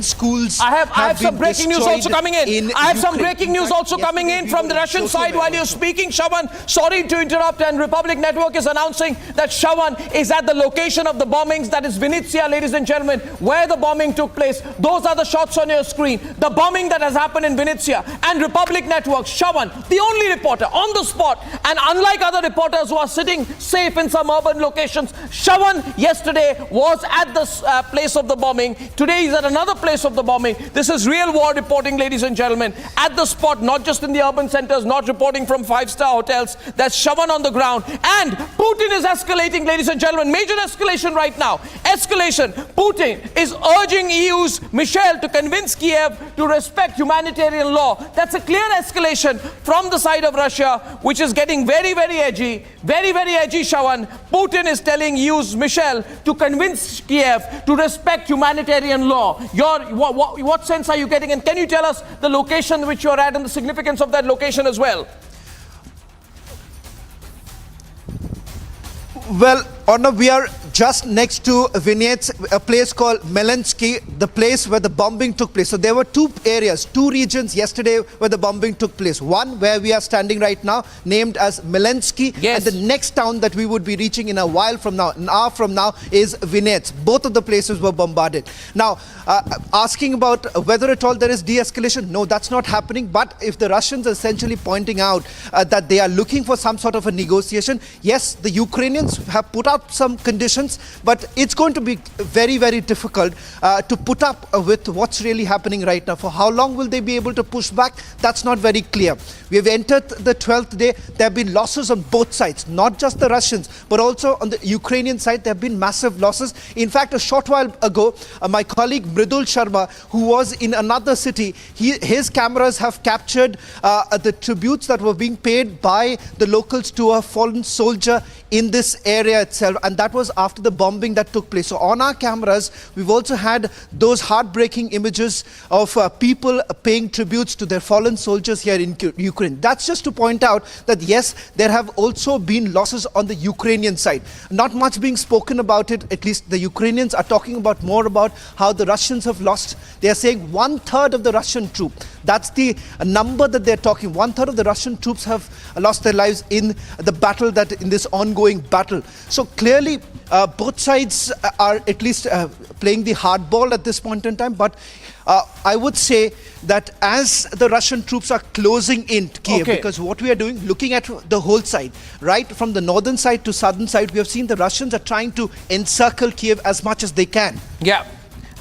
schools I have some breaking news also coming in. I have some breaking news also coming in from the Russian side while you're speaking, Shawan. Sorry to interrupt, and Republic Network is announcing that Shawan is at the location of the bombings. That is Vinnytsia, ladies and gentlemen, where the bombing took place. Those are the shots on your screen. The bombing that has happened in Vinnytsia. And Republic Network, Shawan, the only reporter on the spot, and unlike other reporters who are sitting safe in some urban locations, Shawan yesterday was at the place of the bombing. Today he's at another place of the bombing. This is real war reporting, ladies and gentlemen. At the spot, not just in the urban centers, not reporting from 5-star hotels. That's Shawan on the ground. And Putin is escalating, ladies and gentlemen. Major escalation right now. Escalation. Putin is urging EU's Michel to convince Kiev to respect humanitarian law. That's a clear escalation from the side of Russia, which is getting very, very edgy. Very, very edgy, Shawan. Putin is telling EU's Michel well to convince Kiev to respect humanitarian law. What sense are you getting? And can you tell us the location which you're at and the significance of that location as well? Well, Arnav, we are just next to Vinnytsia, a place called Melensky, the place where the bombing took place. So there were two areas, two regions yesterday where the bombing took place. One where we are standing right now, named as Melensky, yes. And the next town that we would be reaching in a while from now, an hour from now, is Vinnytsia. Both of the places were bombarded. Now, asking about whether at all there is de-escalation, no, that's not happening. But if the Russians are essentially pointing out that they are looking for some sort of a negotiation, yes, the Ukrainians have put up some conditions, but it's going to be very, very difficult to put up with what's really happening right now. For how long will they be able to push back? That's not very clear. We have entered the 12th day. There have been losses on both sides, not just the Russians, but also on the Ukrainian side. There have been massive losses. In fact, a short while ago, my colleague Mridul Sharma, who was in another city, his cameras have captured the tributes that were being paid by the locals to a fallen soldier in this area itself, and that was after the bombing that took place. So on our cameras, we've also had those heartbreaking images of people paying tributes to their fallen soldiers here in Ukraine. That's just to point out that yes, there have also been losses on the Ukrainian side. Not much being spoken about it, at least the Ukrainians are talking about more about how the Russians have lost. They are saying 1/3 of the Russian troop. That's the number that they're talking. 1/3 of the Russian troops have lost their lives in the battle, in this ongoing battle. So clearly, both sides are at least playing the hardball at this point in time. But I would say that as the Russian troops are closing in Kiev, because what we are doing, looking at the whole side, right from the northern side to southern side, we have seen the Russians are trying to encircle Kiev as much as they can. Yeah.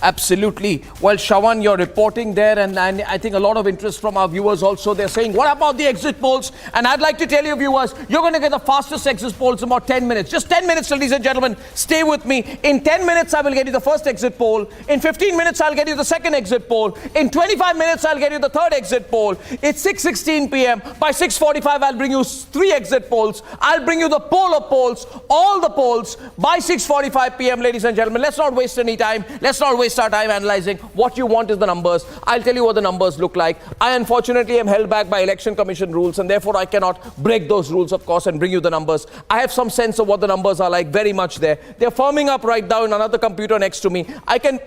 Absolutely. Well, Shawan, you're reporting there, and I think a lot of interest from our viewers also. They're saying, what about the exit polls? And I'd like to tell you, viewers, you're going to get the fastest exit polls in about 10 minutes. Just 10 minutes, ladies and gentlemen. Stay with me. In 10 minutes, I will get you the first exit poll. In 15 minutes, I'll get you the second exit poll. In 25 minutes, I'll get you the third exit poll. It's 6:16 p.m. By 6:45, I'll bring you 3 exit polls. I'll bring you the poll of polls, all the polls, by 6:45 p.m., ladies and gentlemen. Let's not waste any time. Let's not waste our time analyzing. What you want is the numbers. I'll tell you what the numbers look like. I unfortunately am held back by Election Commission rules, and therefore I cannot break those rules, of course, and bring you the numbers. I have some sense of what the numbers are like, very much there. They're firming up right now in another computer next to me. I can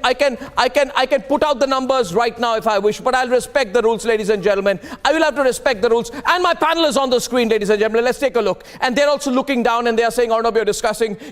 put out the numbers right now if I wish, but I'll respect the rules, ladies and gentlemen. I will have to respect the rules. And my panel is on the screen, ladies and gentlemen. Let's take a look. And they're also looking down, and they are saying, Arnav,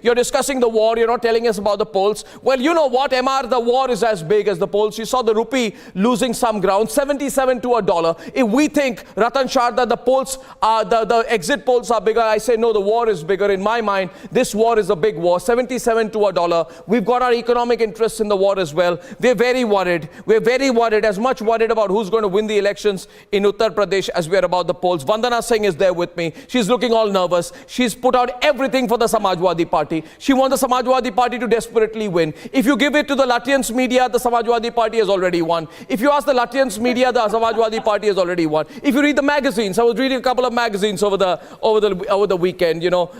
you're discussing the war. You're not telling us about the polls. Well, you know what, MR, the war is as big as the polls. You saw the rupee losing some ground, 77 to $1. If we think, Ratan Sharda, the polls, the exit polls are bigger, I say no, the war is bigger. In my mind, this war is a big war, 77 to $1. We've got our economic interests in the war as well. We're very worried. We're very worried, as much worried about who's going to win the elections in Uttar Pradesh as we are about the polls. Vandana Singh is there with me. She's looking all nervous. She's put out everything for the Samajwadi Party. She wants the Samajwadi Party to desperately win. If you give it to the Latvians media, the Samajwadi Party has already won. If you ask the Latvians media, the Samajwadi Party has already won. If you read the magazines, I was reading a couple of magazines over the weekend, you don't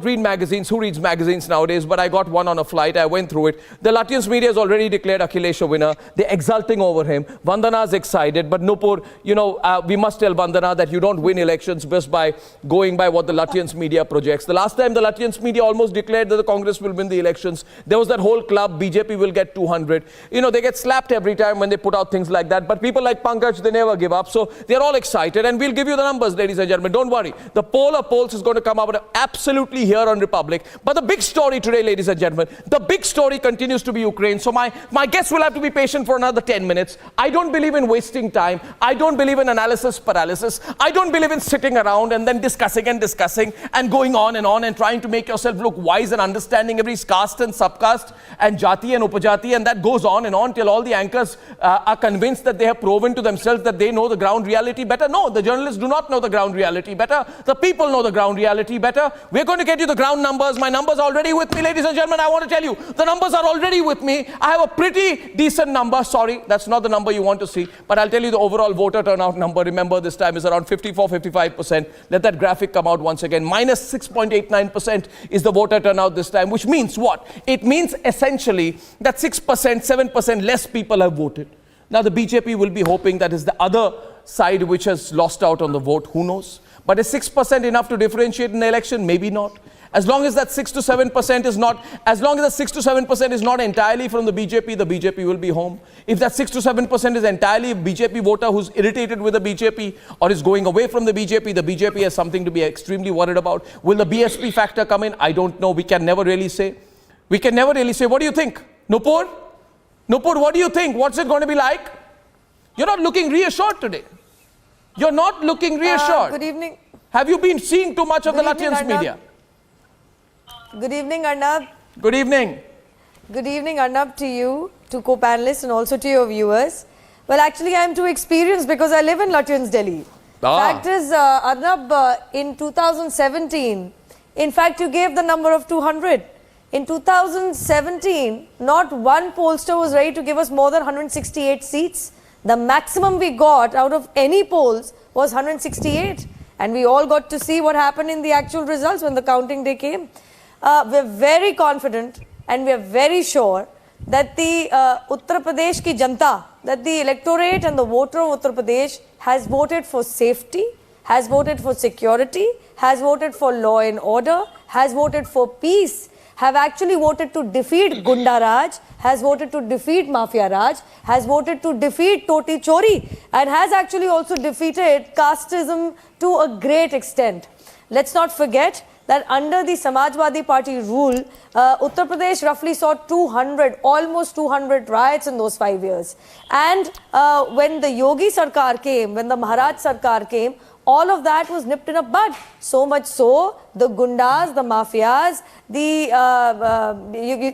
read magazines. Who reads magazines nowadays? But I got one on a flight. I went through it. The Latvians media has already declared Akhilesh a winner. They're exulting over him. Vandana's excited, but Nupur, we must tell Vandana that you don't win elections just by going by what the Latvians media projects. The last time the Latvians media almost declared that the Congress will win the elections, there was that whole club, BJP will get 200. They get slapped every time when they put out things like that. But people like Pankaj, they never give up. So they're all excited. And we'll give you the numbers, ladies and gentlemen. Don't worry. The poll of polls is going to come out absolutely here on Republic. But the big story today, ladies and gentlemen, the big story continues to be Ukraine. So my guests will have to be patient for another 10 minutes. I don't believe in wasting time. I don't believe in analysis paralysis. I don't believe in sitting around and then discussing and going on and trying to make yourself look wise and understanding every cast and subcaste and jati and upajati, and that goes on and on till all the anchors are convinced that they have proven to themselves that they know the ground reality better. No, the journalists do not know the ground reality better. The people know the ground reality better. We're going to get you the ground numbers. My numbers are already with me, ladies and gentlemen. I want to tell you, the numbers are already with me. I have a pretty decent number. Sorry, that's not the number you want to see, but I'll tell you the overall voter turnout number. Remember, this time is around 54-55%. Let that graphic come out once again. Minus 6.89% is the voter turnout this time, which means what? It means essentially that 6%, 7% less people have voted. Now the BJP will be hoping that is the other side which has lost out on the vote. Who knows? But is 6% enough to differentiate in the election? Maybe not. As long as that 6 to 7% is not, as long as that 6 to 7% is not entirely from the BJP will be home. If that 6 to 7% is entirely a BJP voter who's irritated with the BJP or is going away from the BJP has something to be extremely worried about. Will the BSP factor come in? I don't know. We can never really say. We can never really say. What do you think? Nupur? Nupur, what do you think? What's it going to be like? You're not looking reassured today. You're not looking reassured. Good evening. Have you been seeing too much of the Latvian media? Good evening, Arnab. Good evening. Good evening, Arnab, to you, to co-panelists and also to your viewers. Well, actually, I'm too experienced because I live in Latvians, Delhi. Fact is, Arnab, in 2017, in fact, you gave the number of 200. In 2017, not one pollster was ready to give us more than 168 seats. The maximum we got out of any polls was 168. And we all got to see what happened in the actual results when the counting day came. We're very confident and we're very sure that the Uttar Pradesh ki janta, that the electorate and the voter of Uttar Pradesh has voted for safety, has voted for security, has voted for law and order, has voted for peace, have actually voted to defeat Gunda Raj, has voted to defeat Mafia Raj, has voted to defeat Toti Chori, and has actually also defeated casteism to a great extent. Let's not forget that under the Samajwadi Party rule, Uttar Pradesh roughly saw 200, almost 200 riots in those 5 years. And when the Yogi Sarkar came, when the Maharaj Sarkar came, all of that was nipped in a bud. So much so, the gundas, the mafias,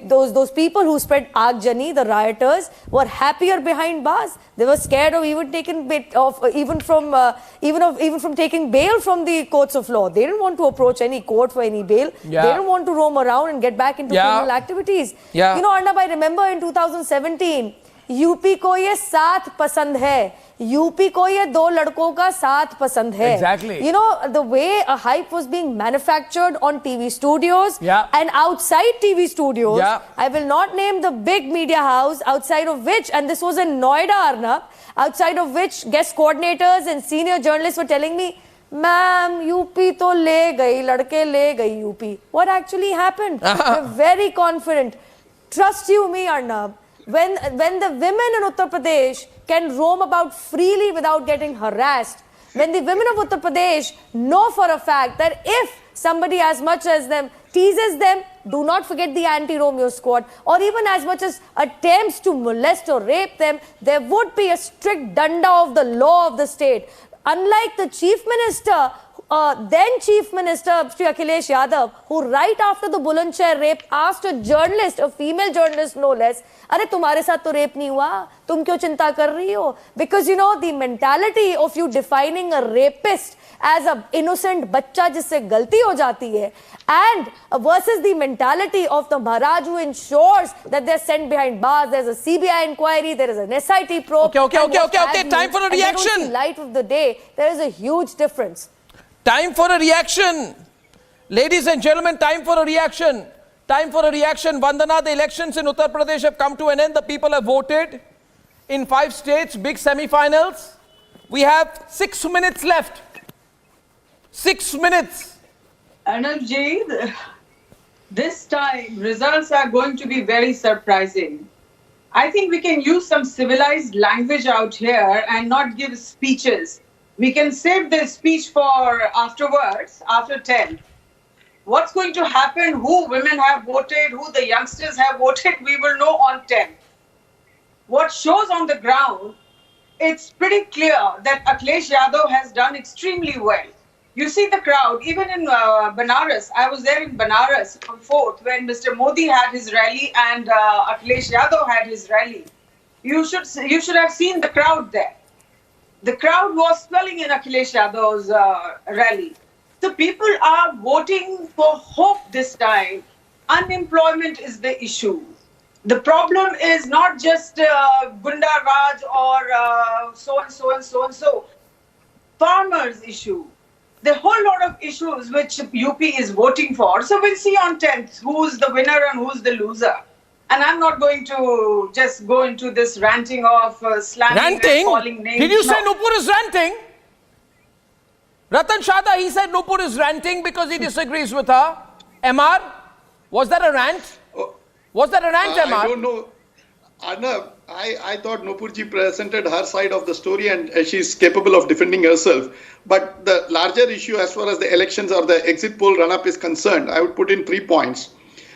those people who spread Agjani, the rioters, were happier behind bars. They were scared of even taking even from taking bail from the courts of law. They didn't want to approach any court for any bail. Yeah. They didn't want to roam around and get back into criminal activities. Yeah. You know, Arnab, I remember in 2017, UP को ये साथ पसंद है, UP को ये दो लड़कों का साथ पसंद है. Exactly. You know, the way a hype was being manufactured on TV studios and outside TV studios. I will not name the big media house outside of which, and this was in Noida, Arnab, outside of which guest coordinators and senior journalists were telling me, ma'am, UP तो ले गई, लड़के ले गई UP. What actually happened? We're very confident. Trust you me, Arnab. When the women in Uttar Pradesh can roam about freely without getting harassed, when the women of Uttar Pradesh know for a fact that if somebody as much as them teases them, do not forget the anti-Romeo squad, or even as much as attempts to molest or rape them, there would be a strict danda of the law of the state. Unlike the Chief Minister, then Chief Minister Shri Akhilesh Yadav, who right after the Bulandshahr rape asked a journalist, a female journalist no less, अरे तुम्हारे साथ तो rape नहीं हुआ, तुम क्यों चिंता कर रही हो? Because you know the mentality of you defining a rapist as a innocent बच्चा जिससे गलती हो जाती है, and versus the mentality of the Maharaj who ensures that they're sent behind bars. There's a CBI inquiry, there is an SIT probe. Okay. Time for a reaction. They don't see light of the day. There is a huge difference. Time for a reaction. Ladies and gentlemen, time for a reaction. Time for a reaction. Vandana, the elections in Uttar Pradesh have come to an end. The people have voted in 5 states, big semi-finals. We have 6 minutes left. 6 minutes. Arnabji, this time results are going to be very surprising. I think we can use some civilized language out here and not give speeches. We can save the speech for afterwards, after 10. What's going to happen, who women have voted, who the youngsters have voted, we will know on 10. What shows on the ground, it's pretty clear that Akhilesh Yadav has done extremely well. You see the crowd, even in Belarus. I was there in Belarus on 4th when Mr. Modi had his rally and Akhilesh Yadav had his rally. You should have seen the crowd there. The crowd was swelling in Akhilesh Yadav's rally. So people are voting for hope this time. Unemployment is the issue. The problem is not just Gunda Raj or so and so and so and so. Farmers issue. The whole lot of issues which UP is voting for. So we'll see on 10th who's the winner and who's the loser. And I'm not going to just go into this ranting of slamming and calling names. Did you say Nupur is ranting? Ratan Shada, he said Nupur is ranting because he disagrees with her. MR, was that a rant? Was that a rant, MR? I don't know. Arnab, I thought Nupurji presented her side of the story and she's capable of defending herself. But the larger issue as far as the elections or the exit poll run-up is concerned, I would put in 3 points.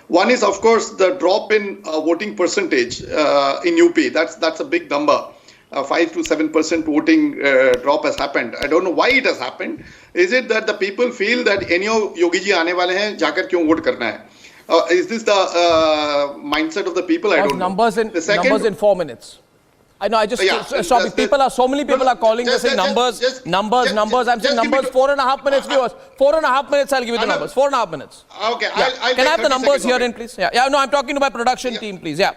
One is, of course, the drop in voting percentage in UP. That's a big number. 5 to 7% voting drop has happened. I don't know why it has happened. Is it that the people feel that anyhow Yogi ji aane wale hain, jaakar kyun vote karna hai? Is this the mindset of the people? I don't know. Numbers in 4 minutes. I know. I just sorry. So many people are calling to say numbers. I'm saying numbers. 4.5 minutes, viewers. 4.5 minutes. I'll give you the numbers. 4.5 minutes. Okay. Yeah. Can I have the numbers here in, please? Yeah. No, I'm talking to my production team, please. Yeah.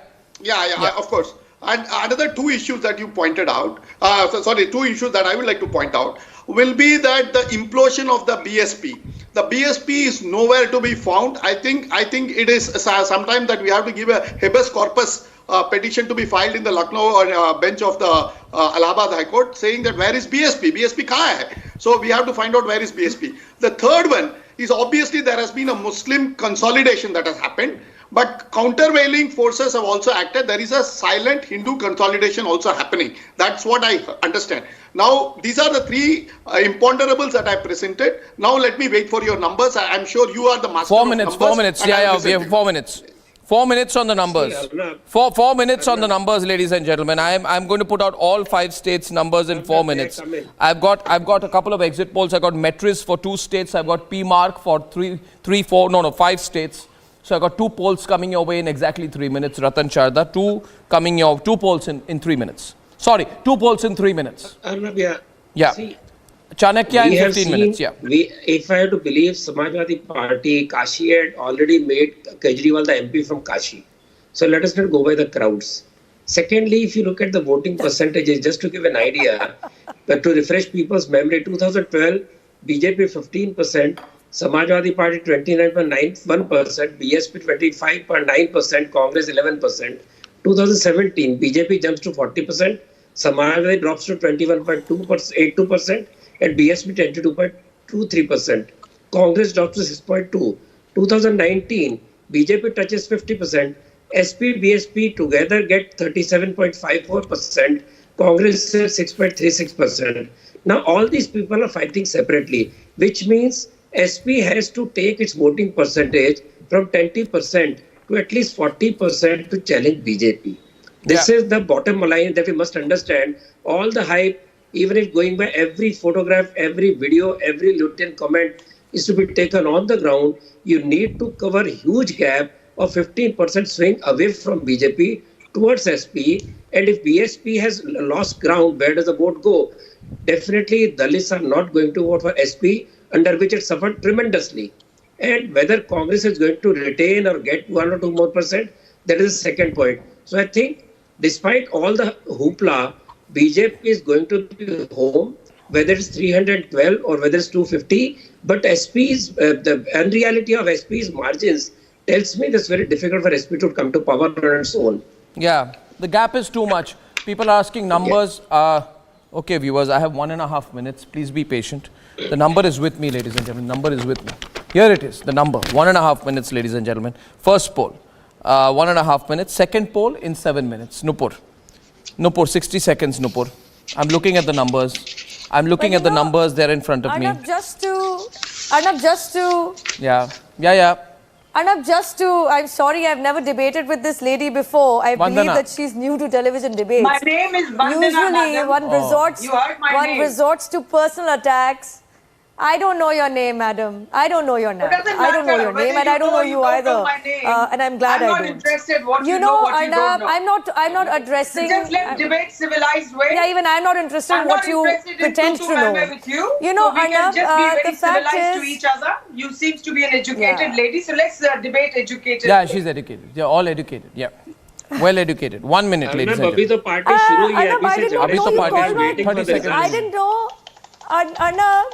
Of course. And another 2 issues that you pointed out. 2 issues that I would like to point out will be that the implosion of the BSP. The BSP is nowhere to be found. I think it is sometime that we have to give a habeas corpus petition to be filed in the Lucknow bench of the Allahabad High Court saying that where is BSP? BSP kahan hai? So we have to find out where is BSP. The third one is obviously there has been a Muslim consolidation that has happened. But countervailing forces have also acted. There is a silent Hindu consolidation also happening. That's what I understand. Now, these are the 3 imponderables that I presented. Now, let me wait for your numbers. I'm sure you are the master of numbers. 4 minutes. Yeah, we have 4 minutes. 4 minutes on the numbers. 4 minutes on the numbers, ladies and gentlemen. I'm going to put out all 5 states' numbers in 4 minutes. I've got a couple of exit polls. I've got Metris for 2 states. I've got PMark for 5 states. So I got 2 polls coming your way in exactly 3 minutes. Ratan Sharda, 2 polls in 3 minutes. Sorry, 2 polls in 3 minutes. Yeah. See, Chanakya in 15 minutes. Yeah. If I have to believe Samajwadi Party, Kashi had already made Kejriwal the MP from Kashi. So let us not go by the crowds. Secondly, if you look at the voting percentages, just to give an idea, but to refresh people's memory, 2012, BJP 15%. Samajwadi Party 29.91%, BSP 25.9%, Congress 11%. 2017, BJP jumps to 40%, Samajwadi drops to 81.82%, and BSP 22.23%. Congress drops to 6.2%. 2019, BJP touches 50%, SP, BSP together get 37.54%, Congress 6.36%. Now all these people are fighting separately, which means SP has to take its voting percentage from 20% to at least 40% to challenge BJP. This is the bottom line that we must understand. All the hype, even if going by every photograph, every video, every LinkedIn comment is to be taken on the ground, you need to cover huge gap of 15% swing away from BJP towards SP. And if BSP has lost ground, where does the vote go? Definitely, Dalits are not going to vote for SP, under which it suffered tremendously. And whether Congress is going to retain or get 1 or 2 more percent, that is the second point. So I think despite all the hoopla, BJP is going to be home, whether it's 312 or whether it's 250. But SP's, the unreality of SP's margins tells me that's very difficult for SP to come to power on its own. Yeah, the gap is too much. People are asking numbers. Okay, viewers, I have 1.5 minutes. Please be patient. The number is with me, ladies and gentlemen. Number is with me. Here it is, the number. 1.5 minutes, ladies and gentlemen. First poll, 1.5 minutes. Second poll in 7 minutes. Nupur, 60 seconds, Nupur. I'm looking at the numbers. I'm looking at the numbers. They're in front of me. Arnab, just to... Yeah. Arnab, I'm sorry, I've never debated with this lady before. I believe that she's new to television debates. My name is Vandana. Usually, one resorts to personal attacks. I don't know your name, madam. I don't know your name. It doesn't I don't know matter your whether name, and you I don't know you don't either. know my name. And I'm glad I'm I not don't. interested what you You know, know, what you don't know. I'm not addressing. Just let debate civilized way. Yeah, even I'm not interested in what you pretend to know. With you. You know, so we can Arnab, just be very the fact civilized to is, each other. You seems to be an educated lady, so let's debate educated. Yeah, she's educated. They're all educated. Yeah. Well educated. 1 minute, ladies and gentlemen. Arnab, I didn't know you called my... 30 seconds. I didn't know... Arnab...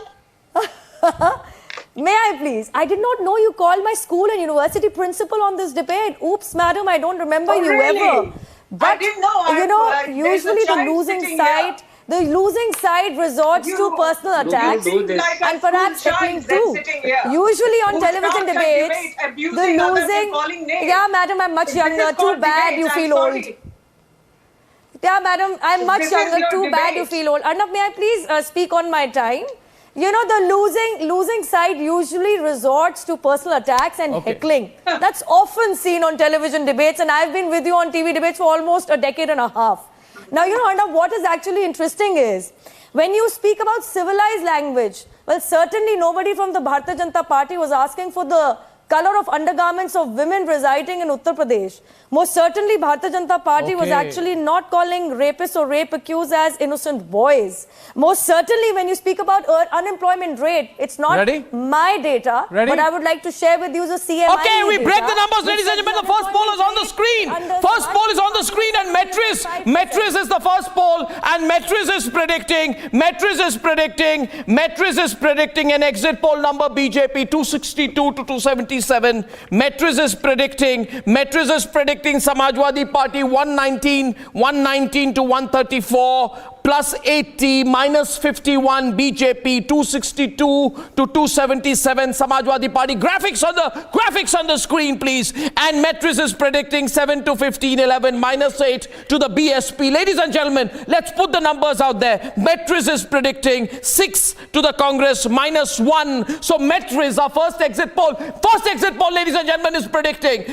May I please? I did not know you called my school and university principal on this debate. Oops, madam, I don't remember you ever. But, I didn't know. You know, usually the losing side... The losing side resorts to personal attacks and perhaps heckling too. Usually on television debates, the losing... Yeah, madam, I'm much younger. Too bad you feel old. Yeah, madam, I'm much younger. Too bad you feel old. Arnab, may I please speak on my time? You know, the losing side usually resorts to personal attacks and heckling. That's often seen on television debates, and I've been with you on TV debates for almost a decade and a half. Now, you know, Arnab, what is actually interesting is, when you speak about civilized language, well, certainly nobody from the Bharatiya Janata Party was asking for the color of undergarments of women residing in Uttar Pradesh. Most certainly, Bharatiya Janata Party was actually not calling rapists or rape accused as innocent boys. Most certainly, when you speak about unemployment rate, it's not my data, but I would like to share with you the CMI Okay, we break the numbers, ladies and gentlemen. The first poll is on the screen. First poll is on the screen, and Metris is the first poll, and Metris is predicting an exit poll number BJP 262 to 277. Metris is predicting Samajwadi Party 119 to 134. Plus 80, minus 51, BJP 262 to 277, Samajwadi Party. Graphics on the screen, please. And Metris is predicting 7 to 15, 11, minus 8 to the BSP. Ladies and gentlemen, let's put the numbers out there. Metris is predicting 6 to the Congress, minus 1. So Metris, our first exit poll, ladies and gentlemen, is predicting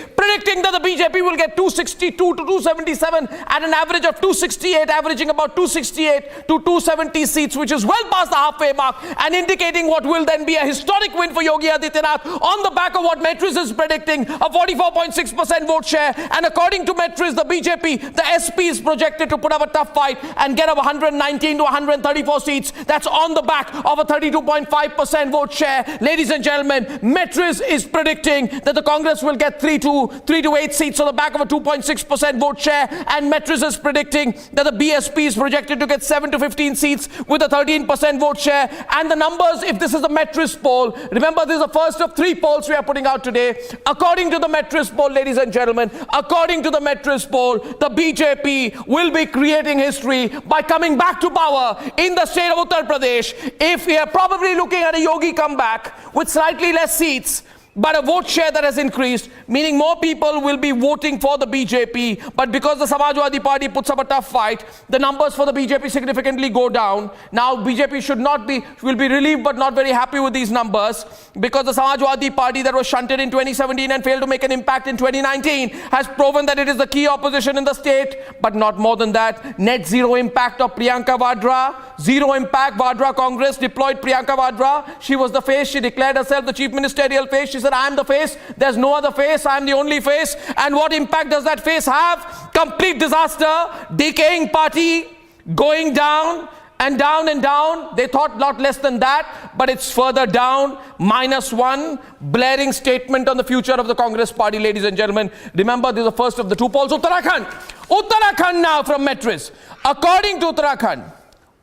that the BJP will get 262 to 277 at an average of 268, averaging about 268 to 270 seats, which is well past the halfway mark, and indicating what will then be a historic win for Yogi Adityanath on the back of what Metris is predicting, a 44.6% vote share. And according to Metris, the BJP, the SP is projected to put up a tough fight and get up 119 to 134 seats. That's on the back of a 32.5% vote share. Ladies and gentlemen, Metris is predicting that the Congress will get 3 to 8 seats on the back of a 2.6% vote share, and Metris is predicting that the BSP is projected to get 7 to 15 seats with a 13% vote share. And the numbers, if this is the Metris poll, remember this is the first of 3 polls we are putting out today. According to the Metris poll, ladies and gentlemen, according to the Metris poll, the BJP will be creating history by coming back to power in the state of Uttar Pradesh. If we are probably looking at a Yogi comeback with slightly less seats, but a vote share that has increased, meaning more people will be voting for the BJP. But because the Samajwadi Party puts up a tough fight, the numbers for the BJP significantly go down. Now BJP will be relieved but not very happy with these numbers, because the Samajwadi Party that was shunted in 2017 and failed to make an impact in 2019 has proven that it is the key opposition in the state. But not more than that. Net zero impact of Priyanka Vadra. Zero impact. Vadra Congress deployed Priyanka Vadra. She was the face. She declared herself the chief ministerial face. She said, I am the face. There's no other face. I am the only face. And what impact does that face have? Complete disaster. Decaying party. Going down and down and down. They thought not less than that, but it's further down. -1. Blaring statement on the future of the Congress party, ladies and gentlemen. Remember, this is the first of the 2 polls. Uttarakhand now from Metris. According to Uttarakhand,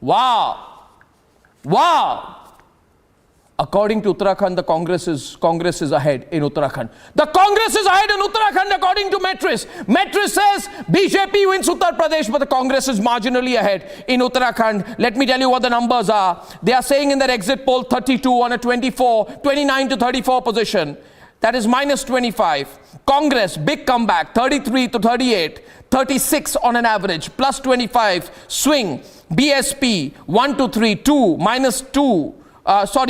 wow. According to Uttarakhand, the Congress is ahead in Uttarakhand. The Congress is ahead in Uttarakhand according to Metris. Metris says BJP wins Uttar Pradesh, but the Congress is marginally ahead in Uttarakhand. Let me tell you what the numbers are. They are saying in their exit poll 32 on a 29 to 34 position. That is -25. Congress, big comeback, 33 to 38. 36 on an average, +25. Swing, BSP, 1 to 3, 2, -2.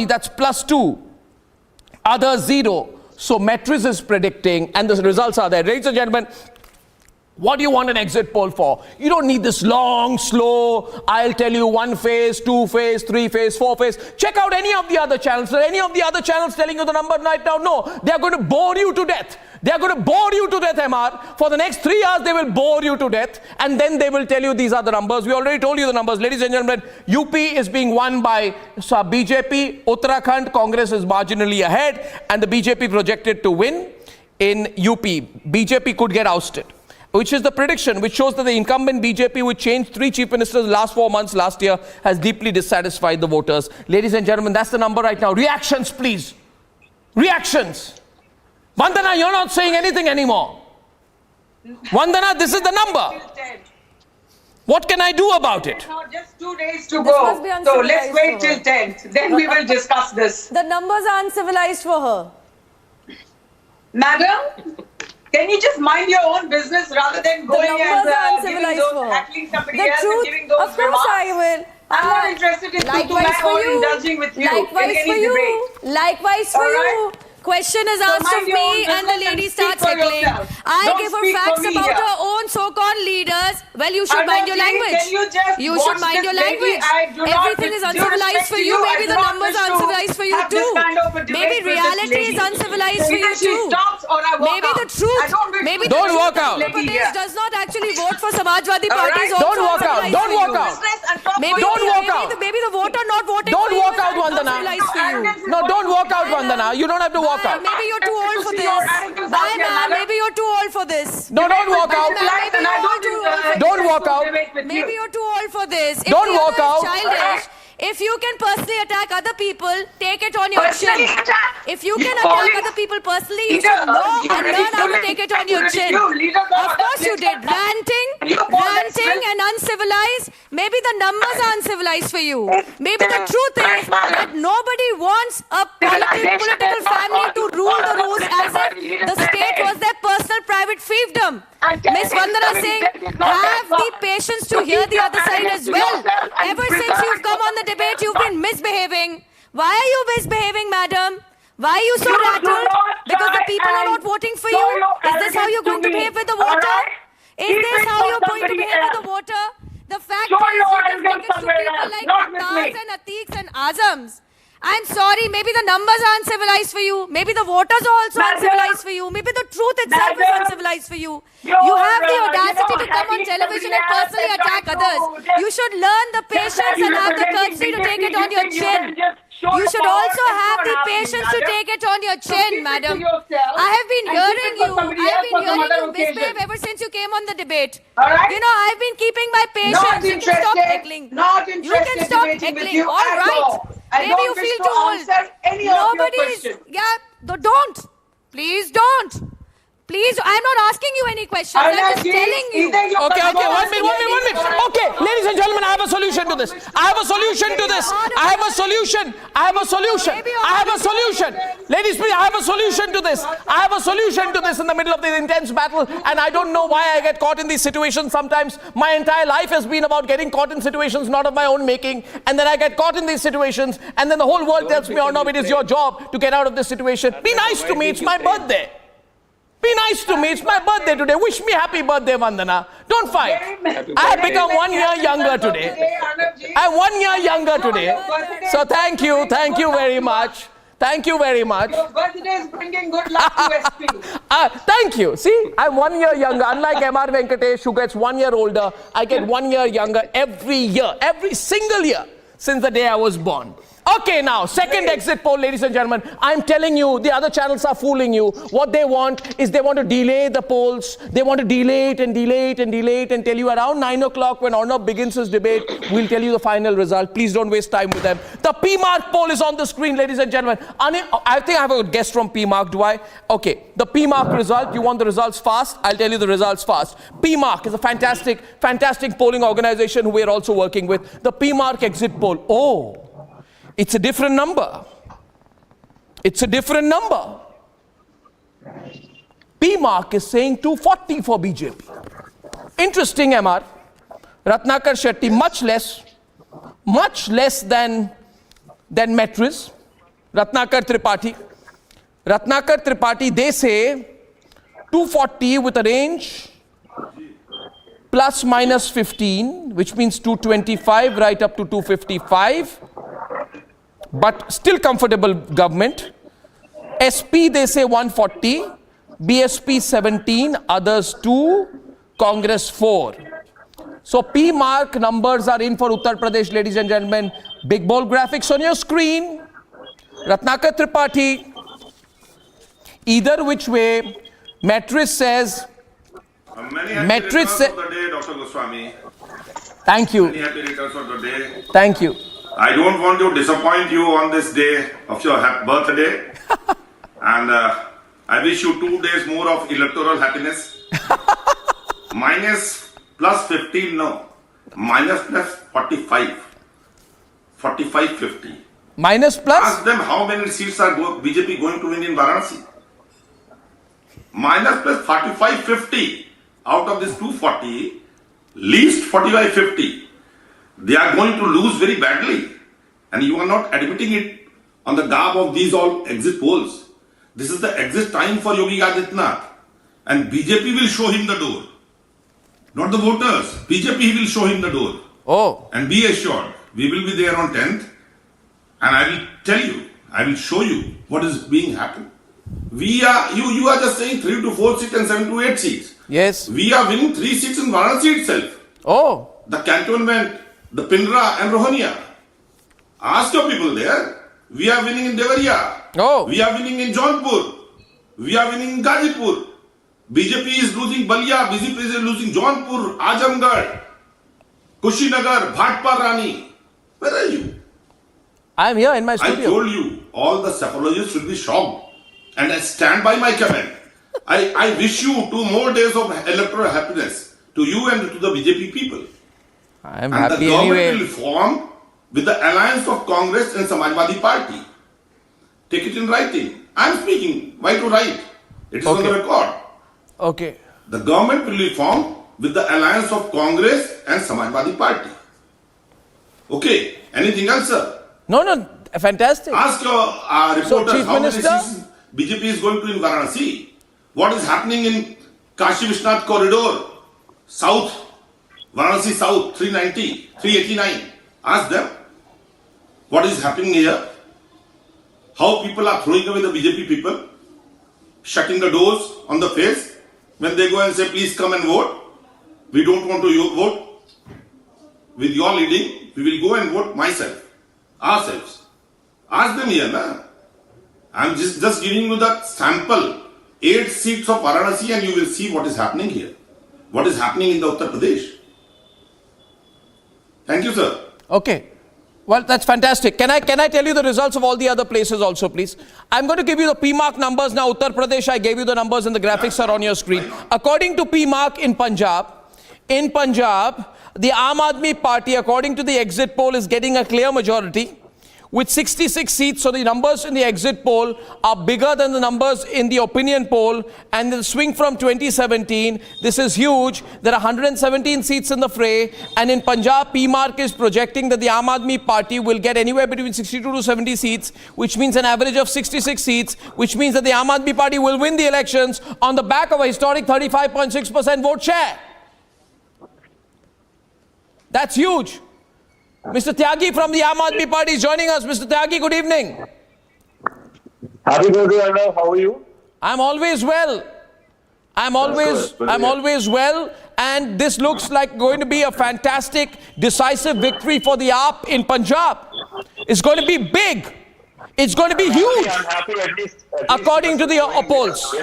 That's +2. Others 0. So Metris is predicting, and the results are there. Ladies and gentlemen, What do you want an exit poll for? You don't need this long, slow, I'll tell you 1 phase, 2 phase, 3 phase, 4 phase. Check out any of the other channels. Are any of the other channels telling you the number right now? No, they are going to bore you to death. They are going to bore you to death, MR. For the next 3 hours, they will bore you to death. And then they will tell you these are the numbers. We already told you the numbers. Ladies and gentlemen, UP is being won by BJP. Uttarakhand, Congress is marginally ahead. And the BJP projected to win in UP. BJP could get ousted, which is the prediction, which shows that the incumbent BJP, which changed 3 chief ministers last 4 months last year, has deeply dissatisfied the voters. Ladies and gentlemen, that's the number right now. Reactions, please. Reactions. Vandana, you're not saying anything anymore. Vandana, this is the number. What can I do about it? Just 2 days to go. So let's wait till 10th. Then we will discuss this. The numbers are uncivilized for her. Madam, can you just mind your own business rather than going and giving those, tackling somebody else and giving those of course remarks? I will. I'm not interested in Likewise for you. indulging with you Likewise in any for you. debate. Likewise for you. Question is asked of me and the lady starts heckling. I give her facts about her own so-called leaders. Well, you should mind your language. You should mind your language. Everything is uncivilized for you. Maybe the numbers are uncivilized for you too. Maybe reality is uncivilized for you too. Maybe the truth. Maybe the Don't walk out. Pradesh does not actually vote for Samajwadi Party. Don't walk out. Don't walk out. Maybe Don't walk out. Maybe the voter not voting Don't for you walk is out, Vandana. uncivilized for you. No, don't walk out, Vandana. You don't have to walk out. Maybe you're too old for this. Bye, ma'am. Maybe you're too old for this. No, don't walk out. Don't walk out. Maybe you're too old for this. Don't walk out. Childish. If you can personally attack other people, take it on your chin. If you can attack other people personally, you should know and learn how to take it on your chin. Of course you did. Ranting and uncivilized. Maybe the numbers are uncivilized for you. Maybe the truth is that nobody wants a political family to rule the rules as if the state was their personal private fiefdom. Miss Vandana Singh, have the patience to hear the other side as well. Ever since you've come on the debate, you've been misbehaving. Why are you misbehaving, madam? Why are you so rattled? Because the people are not voting for you? Is this how you're going to behave with the voter? Is this how you're going to behave with the voter? The fact is, you can take it to people like Taz and Atiqs and Azams. I'm sorry, maybe the numbers are uncivilized for you. Maybe the voters are also uncivilized for you. Maybe the truth itself is uncivilized for you. You have the audacity to come on television and personally attack others. You should learn the patience and have the courtesy to take it on your chin. You should also have the patience to take it on your chin, madam. I have been hearing you misbehave ever since you came on the debate. You know, I've been keeping my patience. You can stop heckling. You can stop heckling. All right. Maybe you feel too old. Nobody is. Yeah, don't. Please don't. Please, I'm not asking you any questions. I'm just telling you. Okay, 1 minute. Okay, ladies and gentlemen, I have a solution to this. I have a solution. Ladies, please, I have a solution to this. I have a solution to this in the middle of this intense battle, and I don't know why I get caught in these situations sometimes. My entire life has been about getting caught in situations not of my own making, and then I get caught in these situations, and then the whole world tells me, oh no, it is your job to get out of this situation. Be nice to me, it's my birthday. Be nice to me. It's my birthday today. Wish me happy birthday, Vandana. Don't fight. I have become 1 year younger today. I'm 1 year younger today. So thank you. Thank you very much. Thank you very much. Your birthday is bringing good luck to SP. Thank you. See, I'm 1 year younger. Unlike MR Venkatesh, who gets 1 year older, I get 1 year younger every year. Every single year since the day I was born. Okay, now, second exit poll, ladies and gentlemen. I'm telling you, the other channels are fooling you. What they want is they want to delay the polls. They want to delay it and tell you around 9 o'clock when Arnab begins his debate, we'll tell you the final result. Please don't waste time with them. The PMark poll is on the screen, ladies and gentlemen. I think I have a guest from PMark, do I? Okay, the PMark result, you want the results fast? I'll tell you the results fast. PMark is a fantastic polling organization who we're also working with. The PMark exit poll. Oh. It's a different number. PMark is saying 240 for BJP. Interesting, MR. Ratnakar Shetty, much less than Metris. Ratnakar Tripathi, they say 240 with a range plus minus 15, which means 225 right up to 255, but still comfortable government. SP they say 140, BSP 17, others 2, Congress 4. So P mark numbers are in for Uttar Pradesh, ladies and gentlemen. Big bold graphics on your screen. Ratnakar Tripathi. Either which way, Matris says. Many happy returns of the day, Dr. Goswami. Thank you. Many happy returns of the day. Thank you. I don't want to disappoint you on this day of your birthday. And I wish you 2 days more of electoral happiness. Minus plus 15, no. Minus plus 45. 45, 50. Minus plus? Ask them how many seats are BJP going to win in Varanasi. Minus plus 45, 50. Out of this 240, least 45, 50. They are going to lose very badly. And you are not admitting it on the garb of these all exit polls. This is the exit time for Yogi Adityanath. And BJP will show him the door. Not the voters. BJP will show him the door. Oh. And be assured, we will be there on 10th. And I will tell you, I will show you what is being happened. You are just saying 3 to 4 seats and 7 to 8 seats. Yes. We are winning 3 seats in Varanasi itself. Oh. The cantonment, the Pindra and Rohania. Ask your people there. We are winning in Devariya. Oh. We are winning in Jaunpur. We are winning in Gazipur. BJP is losing Balia. BJP is losing Jaunpur, Ajamgarh, Kushinagar, Bhatpar Rani. Where are you? I am here in my studio. I told you, all the psephologists should be shocked. And I stand by my comment. I wish you 2 more days of electoral happiness to you and to the BJP people. I am and happy the government anyway. will form with the alliance of Congress and Samajwadi Party. Take it in writing. I am speaking. Why to write? It is on the record. Okay. The government will be formed with the alliance of Congress and Samajwadi Party. Okay. Anything else, sir? No, fantastic. Ask your reporters So, Chief how Minister? many seats BJP is going to in Varanasi. What is happening in Kashi Vishnath corridor, South, Varanasi South, 390, 389. Ask them what is happening here. How people are throwing away the BJP people, shutting the doors on the face when they go and say, please come and vote. We don't want to vote. With your leading, we will go and vote ourselves. Ask them here, na? I'm just giving you the sample. 8 seats of Varanasi and you will see what is happening here. What is happening in the Uttar Pradesh. Thank you, sir. Okay. Well, that's fantastic. Can I tell you the results of all the other places also, please? I'm going to give you the PMark numbers now. Uttar Pradesh, I gave you the numbers and the graphics are on your screen. According to PMark in Punjab, the Aam Aadmi Party, according to the exit poll, is getting a clear majority with 66 seats. So the numbers in the exit poll are bigger than the numbers in the opinion poll. And the swing from 2017, this is huge. There are 117 seats in the fray. And in Punjab, PMark is projecting that the Aam Aadmi Party will get anywhere between 62 to 70 seats, which means an average of 66 seats, which means that the Aam Aadmi Party will win the elections on the back of a historic 35.6% vote share. That's huge. Mr. Tyagi from the Aam Aadmi Party is joining us. Mr. Tyagi, good evening. Happy birthday, Arnav. How are you? I'm always well. I'm always well. And this looks like going to be a fantastic, decisive victory for the AAP in Punjab. It's going to be big. It's going to be huge. I'm happy at least according to the polls.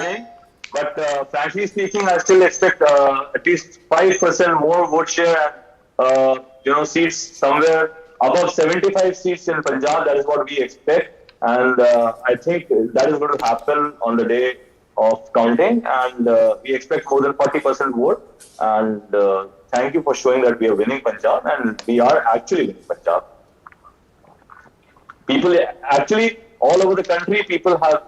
But frankly speaking, I still expect at least 5% more vote share and seats somewhere above 75 seats in Punjab. That is what we expect, and I think that is going to happen on the day of counting, and we expect more than 40% vote. And thank you for showing that we are winning Punjab, and we are actually winning Punjab. People actually all over the country, people have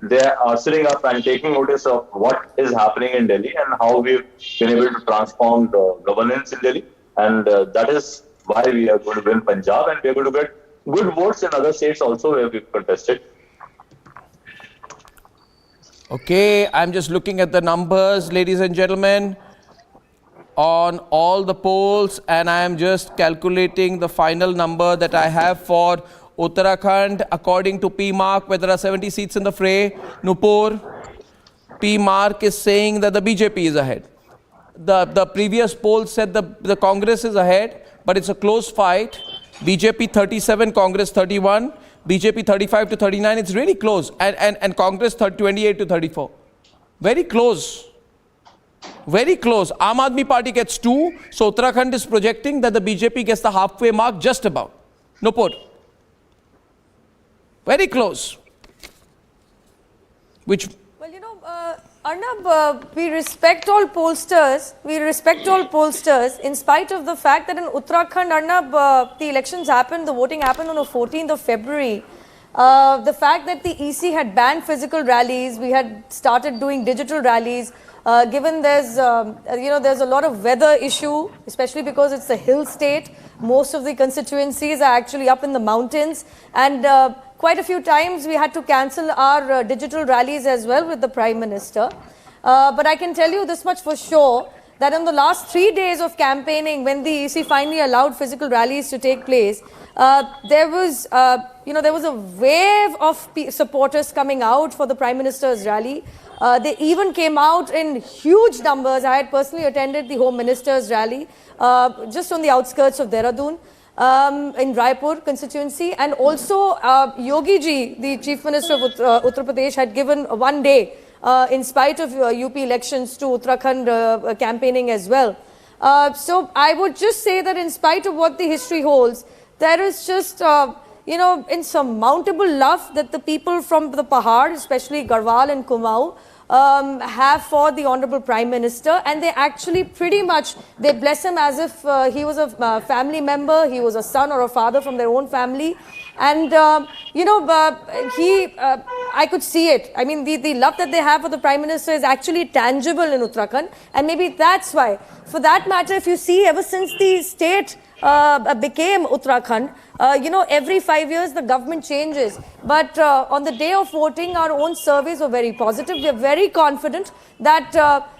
they are sitting up and taking notice of what is happening in Delhi and how we've been able to transform the governance in Delhi. And that is why we are going to win Punjab, and we are going to get good votes in other states also where we've contested. Okay, I'm just looking at the numbers, ladies and gentlemen. on all the polls, and I am just calculating the final number that I have for Uttarakhand according to PMark, where there are 70 seats in the fray. Nupur, PMark is saying that the BJP is ahead. The previous poll said the Congress is ahead, but it's a close fight. BJP 37, Congress 31, BJP 35 to 39. It's really close, and Congress 28 to 34. Very close. Very close. Aam Aadmi Party gets 2, so Uttarakhand is projecting that the BJP gets the halfway mark just about. Nupur. Very close. Which... Well, you know, Arnab, we respect all pollsters. We respect all pollsters in spite of the fact that in Uttarakhand, Arnab, the elections happened, the voting happened on the 14th of February. The fact that the EC had banned physical rallies, we had started doing digital rallies. Given there's, there's a lot of weather issue, especially because it's a hill state. Most of the constituencies are actually up in the mountains, and quite a few times we had to cancel our digital rallies as well with the Prime Minister. But I can tell you this much for sure, that in the last 3 days of campaigning, when the EC finally allowed physical rallies to take place, there was a wave of supporters coming out for the Prime Minister's rally. They even came out in huge numbers. I had personally attended the Home Minister's rally just on the outskirts of Dehradun in Raipur constituency. And also Yogi ji, the Chief Minister of Uttar Pradesh, had given 1 day in spite of UP elections to Uttarakhand campaigning as well. So I would just say that in spite of what the history holds, there is just insurmountable love that the people from the Pahad, especially Garhwal and Kumaon, have for the Honorable Prime Minister, and they actually pretty much, they bless him as if he was a family member, he was a son or a father from their own family. And, I could see it. I mean, the love that they have for the Prime Minister is actually tangible in Uttarakhand, and maybe that's why. For that matter, if you see, ever since the state became Uttarakhand, every 5 years the government changes. But on the day of voting, our own surveys were very positive. We are very confident that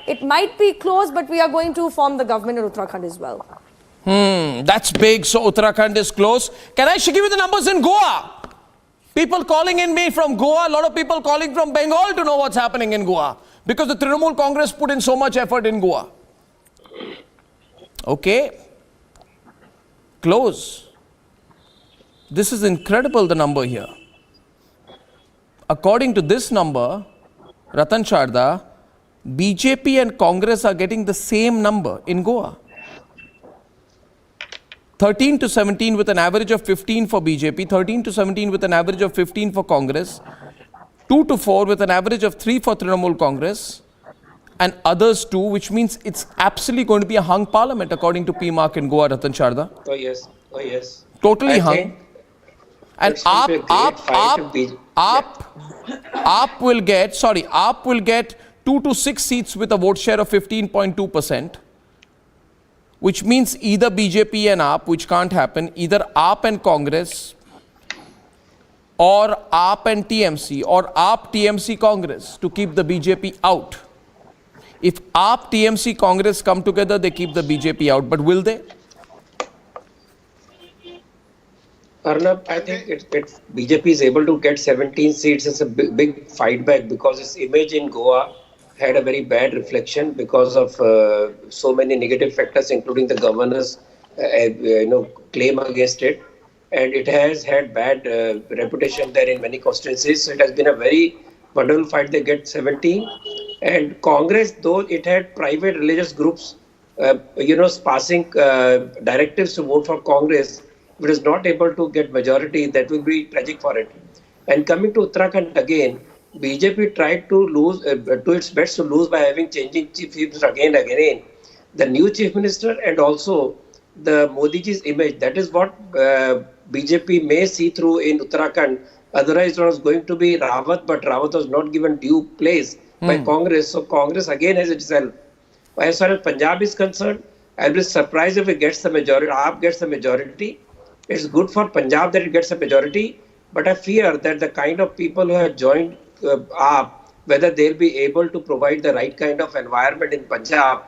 it might be close, but we are going to form the government in Uttarakhand as well. That's big. So Uttarakhand is close. Can I give you the numbers in Goa? People calling in me from Goa, a lot of people calling from Bengal to know what's happening in Goa, because the Trinamool Congress put in so much effort in Goa. Okay. Close. This is incredible, the number here. According to this number, Ratan Sharda, BJP and Congress are getting the same number in Goa. 13 to 17 with an average of 15 for BJP, 13 to 17 with an average of 15 for Congress, 2 to 4 with an average of 3 for Trinamool Congress, and others too, which means it's absolutely going to be a hung parliament according to PMark in Goa, Ratan Sharda. Oh yes, oh yes. Totally hung. And AAP will get 2 to 6 seats with a vote share of 15.2%, which means either BJP and AAP, which can't happen, either AAP and Congress, or AAP and TMC, or AAP, TMC, Congress, to keep the BJP out. If AAP, TMC, Congress come together, they keep the BJP out. But will they? Arnab, I think BJP is able to get 17 seats. It's a big fight back because its image in Goa had a very bad reflection because of so many negative factors, including the governor's claim against it. And it has had bad reputation there in many constituencies. So it has been a very wonderful fight. They get 17. And Congress, though it had private religious groups, passing directives to vote for Congress, if it is not able to get majority, that will be tragic for it. And coming to Uttarakhand again, BJP tried to lose, do its best to lose by having changing chief minister again and again. The new chief minister and also the Modi ji's image, that is what BJP may see through in Uttarakhand. Otherwise, it was going to be Rawat, but Rawat was not given due place by Congress. So Congress again has itself. As far as Punjab is concerned, I'll be surprised if it gets the majority. AAP gets the majority. It's good for Punjab that it gets a majority, but I fear that the kind of people who have joined AAP, whether they'll be able to provide the right kind of environment in Punjab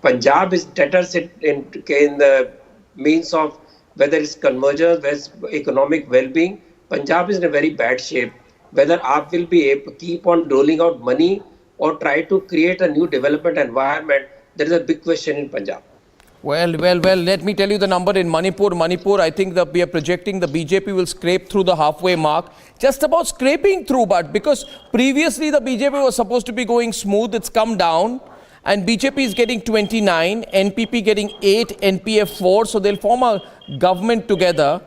Punjab is debtors in the means of whether it's convergence, whether it's economic well-being. Punjab is in a very bad shape. Whether AAP will be able to keep on rolling out money or try to create a new development environment, there is a big question in Punjab. Well, let me tell you the number in Manipur. I think that we are projecting the BJP will scrape through the halfway mark. Just about scraping through, but because previously the BJP was supposed to be going smooth, it's come down. And BJP is getting 29, NPP getting 8, NPF 4. So they'll form a government together.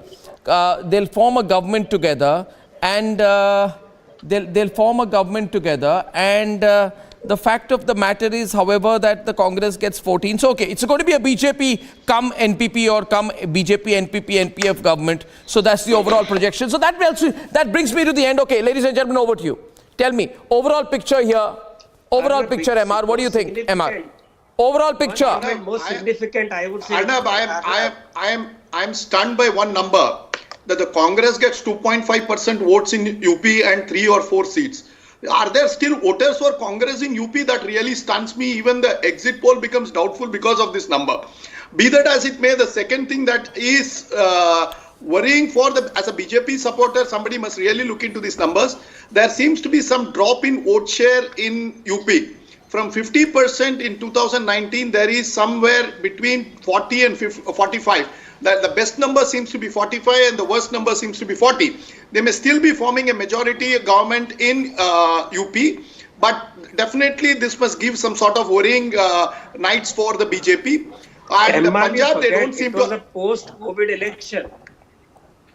The fact of the matter is, however, that the Congress gets 14. So, okay, it's going to be a BJP come NPP or come BJP, NPP, NPF government. So that's the overall projection. So that brings me to the end. Okay, ladies and gentlemen, over to you. Tell me, overall picture here. Overall picture, MR. What do you think, MR? Overall picture. Most significant, I would say. Arnab, I am stunned by one number, that the Congress gets 2.5% votes in UP and 3 or 4 seats. Are there still voters for Congress in UP? That really stuns me. Even the exit poll becomes doubtful because of this number. Be that as it may, the second thing that is worrying as a BJP supporter, somebody must really look into these numbers. There seems to be some drop in vote share in UP. From 50% in 2019, there is somewhere between 40 and 45. The best number seems to be 45 and the worst number seems to be 40. They may still be forming a majority government in UP, but definitely this must give some sort of worrying nights for the BJP. And the Punjab, they don't seem to... It was a post-COVID election.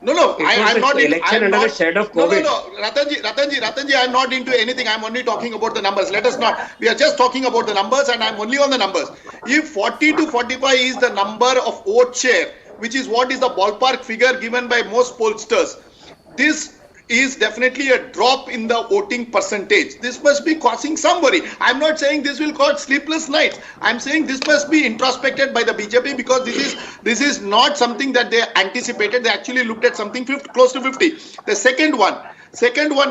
No, I'm not in election under the shadow of COVID. No, Ratanji, I'm not into anything. I'm only talking about the numbers. Let us not. We are just talking about the numbers, and I'm only on the numbers. If 40 to 45 is the number of vote share, which is what is the ballpark figure given by most pollsters, this is definitely a drop in the voting percentage. This must be causing some worry. I'm not saying this will cause sleepless nights. I'm saying this must be introspected by the BJP, because this is not something that they anticipated. They actually looked at something close to 50. The second one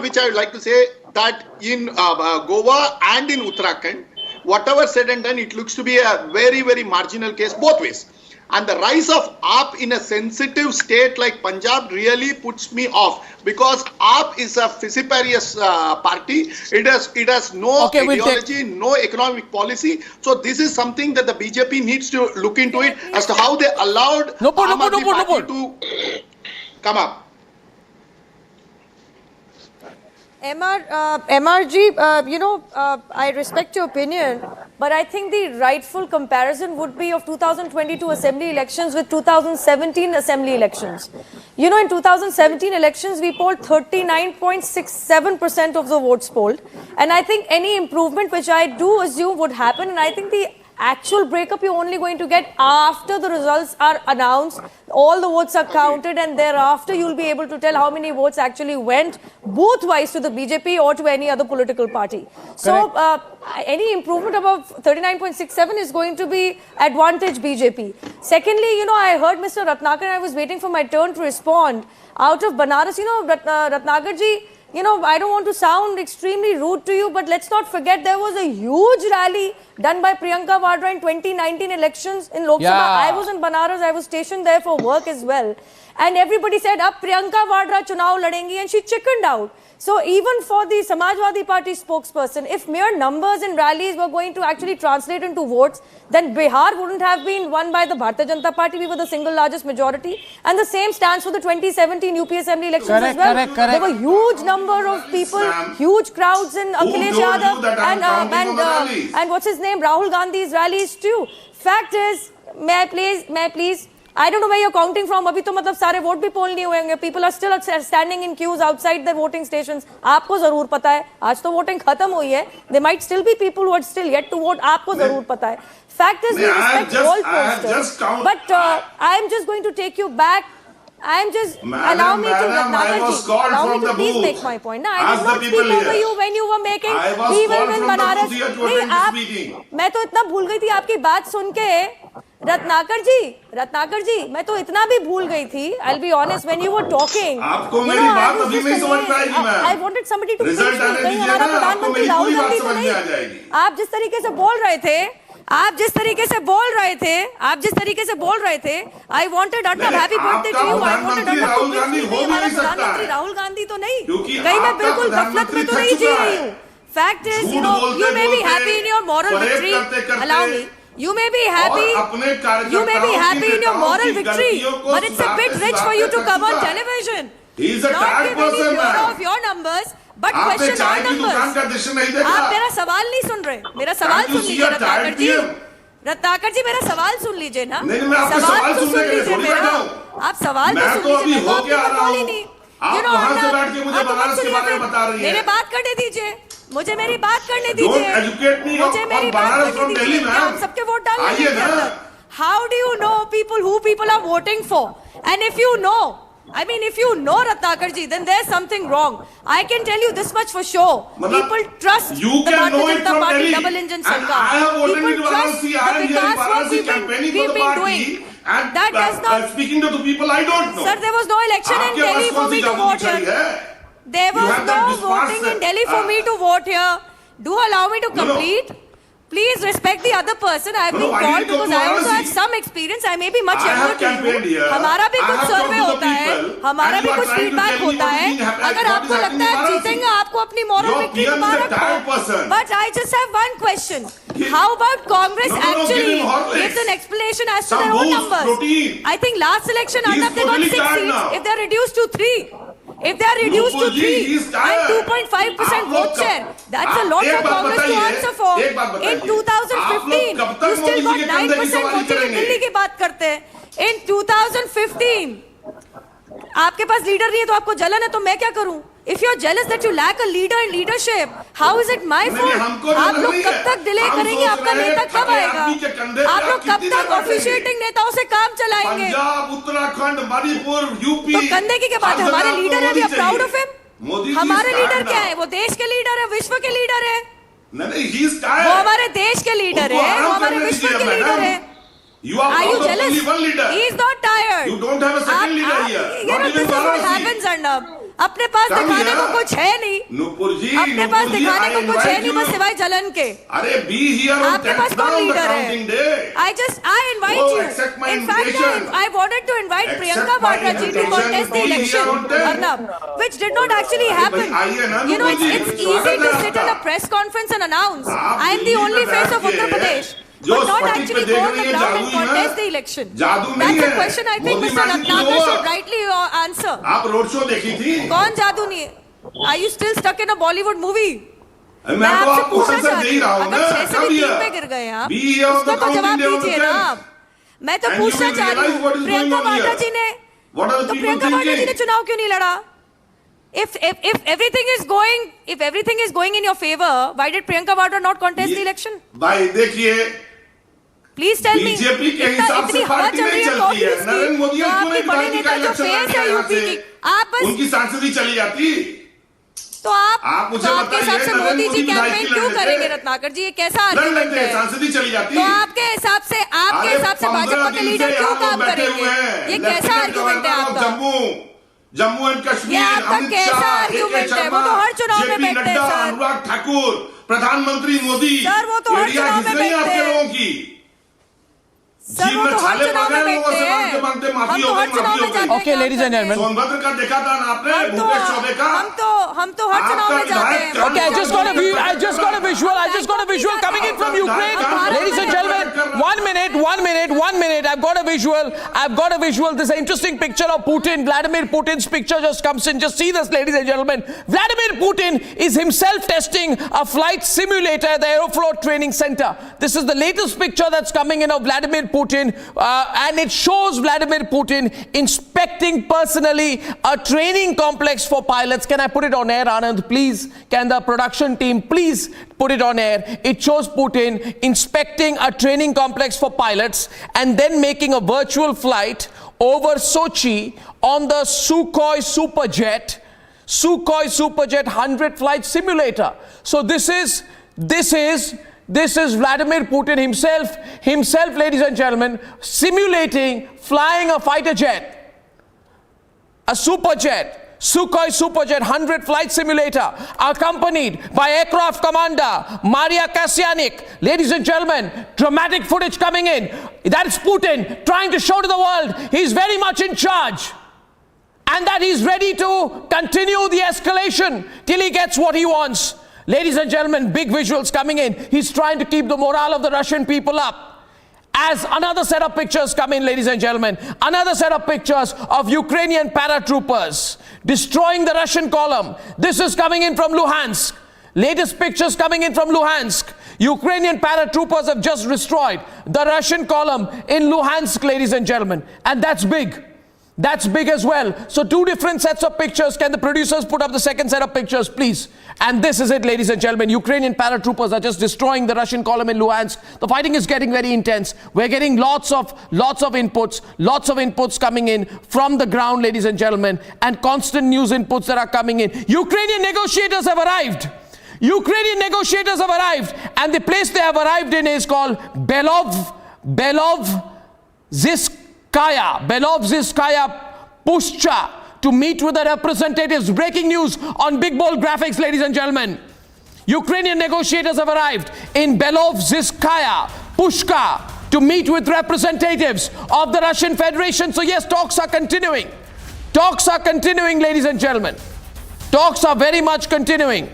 which I would like to say, that in Goa and in Uttarakhand, whatever said and done, it looks to be a very, very marginal case both ways. And the rise of AAP in a sensitive state like Punjab really puts me off, because AAP is a vociferous party. It has no ideology, no economic policy. So this is something that the BJP needs to look into it, as to how they allowed Party to come up. MRG, I respect your opinion, but I think the rightful comparison would be of 2022 assembly elections with 2017 assembly elections. In 2017 elections, we polled 39.67% of the votes polled. And I think any improvement, which I do assume would happen, and I think the actual breakup you're only going to get after the results are announced, all the votes are counted, and thereafter you'll be able to tell how many votes actually went both ways to the BJP or to any other political party. So any improvement above 39.67 is going to be advantage BJP. Secondly, I heard Mr. Ratnakar, I was waiting for my turn to respond. Out of Banaras, Ratnakarji, I don't want to sound extremely rude to you, but let's not forget there was a huge rally done by Priyanka Vadra in 2019 elections in Lok Sabha. I was in Banaras, I was stationed there for work as well. And everybody said, "Ab Priyanka Vadra chunav ladengi," and she chickened out. So even for the Samajwadi Party spokesperson, if mere numbers and rallies were going to actually translate into votes, then Bihar wouldn't have been won by the Bharatiya Janata Party. We were the single largest majority. And the same stands for the 2017 UP Assembly elections as well. There were huge number of people, huge crowds in Akhilesh Yadav and what's his name, Rahul Gandhi's rallies too. Fact is, may I please, I don't know where you're counting from. Abhi to matlab sare vote bhi poll nahi hue honge. People are still standing in queues outside their voting stations. Aapko zarur pata hai. Aaj to voting khatam hui hai. There might still be people who are still yet to vote. Aapko zarur pata hai. Fact is, we respect all posters. But I am just going to take you back. I am just allow me to Ratnakarji. Allow me to please make my point. I did not speak over you when you were making. We were in Banaras. नहीं आप मैं तो इतना भूल गई थी आपकी बात सुन के रत्नाकर जी मैं तो इतना भी भूल गई थी. I'll be honest, when you were talking, आपको मेरी बात अभी नहीं समझ में आएगी. मैं I wanted somebody to result आने दीजिए ना, आपको मेरी पूरी बात समझ में आ जाएगी. आप जिस तरीके से बोल रहे थे, आप जिस तरीके से बोल रहे थे, I wanted Arnab happy birthday to you, I wanted Arnab to wish me, हमारा प्रधानमंत्री राहुल गांधी तो नहीं, कहीं मैं बिल्कुल गफलत में तो नहीं जी रही हूँ. Fact is, you may be happy in your moral victory. Allow me. You may be happy in your moral victory, but it's a bit rich for you to come on television. He is a Not tired give any person, bureau man. of your numbers, but आपने question चाय our की दुकान का numbers. दृश्य नहीं देखा? आप मेरा सवाल नहीं सुन रहे. मेरा सवाल Can't you सुन see लीजिए a Ratnakar tired ji. PM? Ratnakar जी मेरा सवाल सुन लीजिए ना. नहीं, मैं आपके सवाल तो सुनने सुन के लिए लीजिए थोड़ी मेरा. बैठा हूँ. आप सवाल तो मैं सुन तो अभी लीजिए. होके आ रहा हूँ. आप वहाँ से बैठ के मुझे तो बनारस के बारे में बता रही हैं. मेरे बात करने दीजिए. मुझे मेरी बात करने Don't दीजिए. educate me मुझे on मेरी बात Banaras करने from Delhi, दीजिए. ma'am. आप सबके वोट डाल आइए लीजिए ना. अंदर. How do you know who people are voting for? And if you know, Ratnakar ji, then there's something wrong. I can tell you this much for sure. People trust you the can know Bharatiya it Janata from Party Delhi. double engine And sarkar. I have voted People in trust Varanasi. the I am here in Vikas work Varanasi campaigning for the been party. doing. And That does not. Speaking to the people I don't know. Sir, there was no election in आपके Delhi pass for कौन me C to vote जादू here. है? There You was have that no disparsed, voting in Delhi for me to vote here. Do allow me to complete. Please respect the other person. I have been called because I also have some experience. I may be much younger to you. हमारा भी कुछ सर्वे होता है, हमारा भी कुछ feedback होता है. अगर आपको लगता है जीतेंगे, आपको अपनी moral victory मुबारक हो. But I just have one question. How about Congress actually gives an explanation as to their own numbers? I think last election, Arnab, they got 6 seats. If they are reduced to 3. If they are reduced to 3 and 2.5% vote share, that's a lot for Congress to answer for. In 2015, you still got 9% voting in Delhi की बात करते हैं. In 2015, आपके पास leader नहीं है तो आपको जलन है तो मैं क्या करूं? If you're jealous that you lack a leader in leadership, how is it my fault? आप लोग कब तक डिले करेंगे? आपका नेता कब आएगा? आप लोग कब तक ऑफिशिएटिंग नेताओं से काम चलाएंगे? पंजाब, उत्तराखंड, मणिपुर, यूपी. तो कंधे की क्या बात है? हमारे लीडर है, we are proud of him. हमारे लीडर क्या है? वो देश के लीडर है, विश्व के लीडर है. वो हमारे देश के लीडर है, वो हमारे विश्व के लीडर है. Are you jealous? He is not tired. You don't have a second leader here. This is what happens, Arnab. अपने पास दिखाने को कुछ है नहीं. अपने पास दिखाने को कुछ है नहीं बस सिवाय जलन के. अरे be here on आपके पास कौन लीडर है? I invite you. In fact, I wanted to invite Priyanka Vadra ji to contest the election, Arnab, which did not actually happen. You know, it's easy to sit in a press conference and announce, I am the only face of Uttar Pradesh. But not actually go on the ground and contest the election. That's a question I think Mr. Ratnakar should rightly answer. आप road show देखी थी? कौन जादू नहीं है? Are you still stuck in a Bollywood movie? मैं तो आपको आंसर दे ही रहा हूँ ना. अगर 6 से भी 3 पे गिर गए आप, उसका तो जवाब दीजिए ना आप. मैं तो पूछना चाह रही हूँ, प्रियंका वाड्रा जी ने, तो प्रियंका वाड्रा जी ने चुनाव क्यों नहीं लड़ा? If everything is going in your favor, why did Priyanka Vadra not contest the election? भाई देखिए. Please tell me. बीजेपी के हिसाब से पार्टी नहीं चलती है. नरेंद्र मोदी क्यों एक पार्टी का इलेक्शन लड़ते हैं यहाँ से? उनकी सांसदी चली जाती. तो आप मुझे आपके हिसाब से मोदी जी कैंपेन क्यों करेंगे रत्नाकर जी? ये कैसा आर्गुमेंट है? सांसदी चली जाती. तो आपके हिसाब से भाजपा के लीडर क्यों काम करेंगे? ये कैसा आर्गुमेंट है आपका? जम्मू एंड कश्मीर, आपका कैसा आर्गुमेंट है? वो तो हर चुनाव में बैठते हैं सर. अनुराग ठाकुर, प्रधानमंत्री मोदी, सर वो तो हर चुनाव में बैठते हैं. लोगों की सर वो तो हर चुनाव में बैठते हैं. हम तो हर चुनाव में जाते हैं. Okay, ladies and gentlemen. Sonbhadra का देखा था ना आपने? भूपेश चौबे का. हम तो हर चुनाव में जाते हैं. Okay, I just got a visual coming in from Ukraine. Ladies and gentlemen, one minute. I've got a visual. This is an interesting picture of Putin. Vladimir Putin's picture just comes in. Just see this, ladies and gentlemen. Vladimir Putin is himself testing a flight simulator at the Aeroflot Training Center. This is the latest picture that's coming in of Vladimir Putin, and it shows Vladimir Putin inspecting personally a training complex for pilots. Can I put it on air, Anand, please? Can the production team please put it on air? It shows Putin inspecting a training complex for pilots and then making a virtual flight over Sochi on the Sukhoi Superjet 100 flight simulator. So this is Vladimir Putin himself, ladies and gentlemen, simulating flying a fighter jet, a superjet. Sukhoi Superjet 100 flight simulator, accompanied by aircraft commander Maria Kassianik. Ladies and gentlemen, dramatic footage coming in. That's Putin trying to show to the world he's very much in charge, and that he's ready to continue the escalation till he gets what he wants. Ladies and gentlemen, big visuals coming in. He's trying to keep the morale of the Russian people up. As another set of pictures come in, ladies and gentlemen, another set of pictures of Ukrainian paratroopers destroying the Russian column. This is coming in from Luhansk. Latest pictures coming in from Luhansk. Ukrainian paratroopers have just destroyed the Russian column in Luhansk, ladies and gentlemen. And that's big. That's big as well. So two different sets of pictures. Can the producers put up the second set of pictures, please? And this is it, ladies and gentlemen. Ukrainian paratroopers are just destroying the Russian column in Luhansk. The fighting is getting very intense. We're getting lots of inputs coming in from the ground, ladies and gentlemen, and constant news inputs that are coming in. Ukrainian negotiators have arrived. Ukrainian negotiators have arrived, and the place they have arrived in is called Belovzhiskaya Pushcha, to meet with the representatives. Breaking news on big bold graphics, ladies and gentlemen. Ukrainian negotiators have arrived in Belovzhiskaya Pushcha to meet with representatives of the Russian Federation. So yes, talks are continuing. Talks are continuing, ladies and gentlemen. Talks are very much continuing.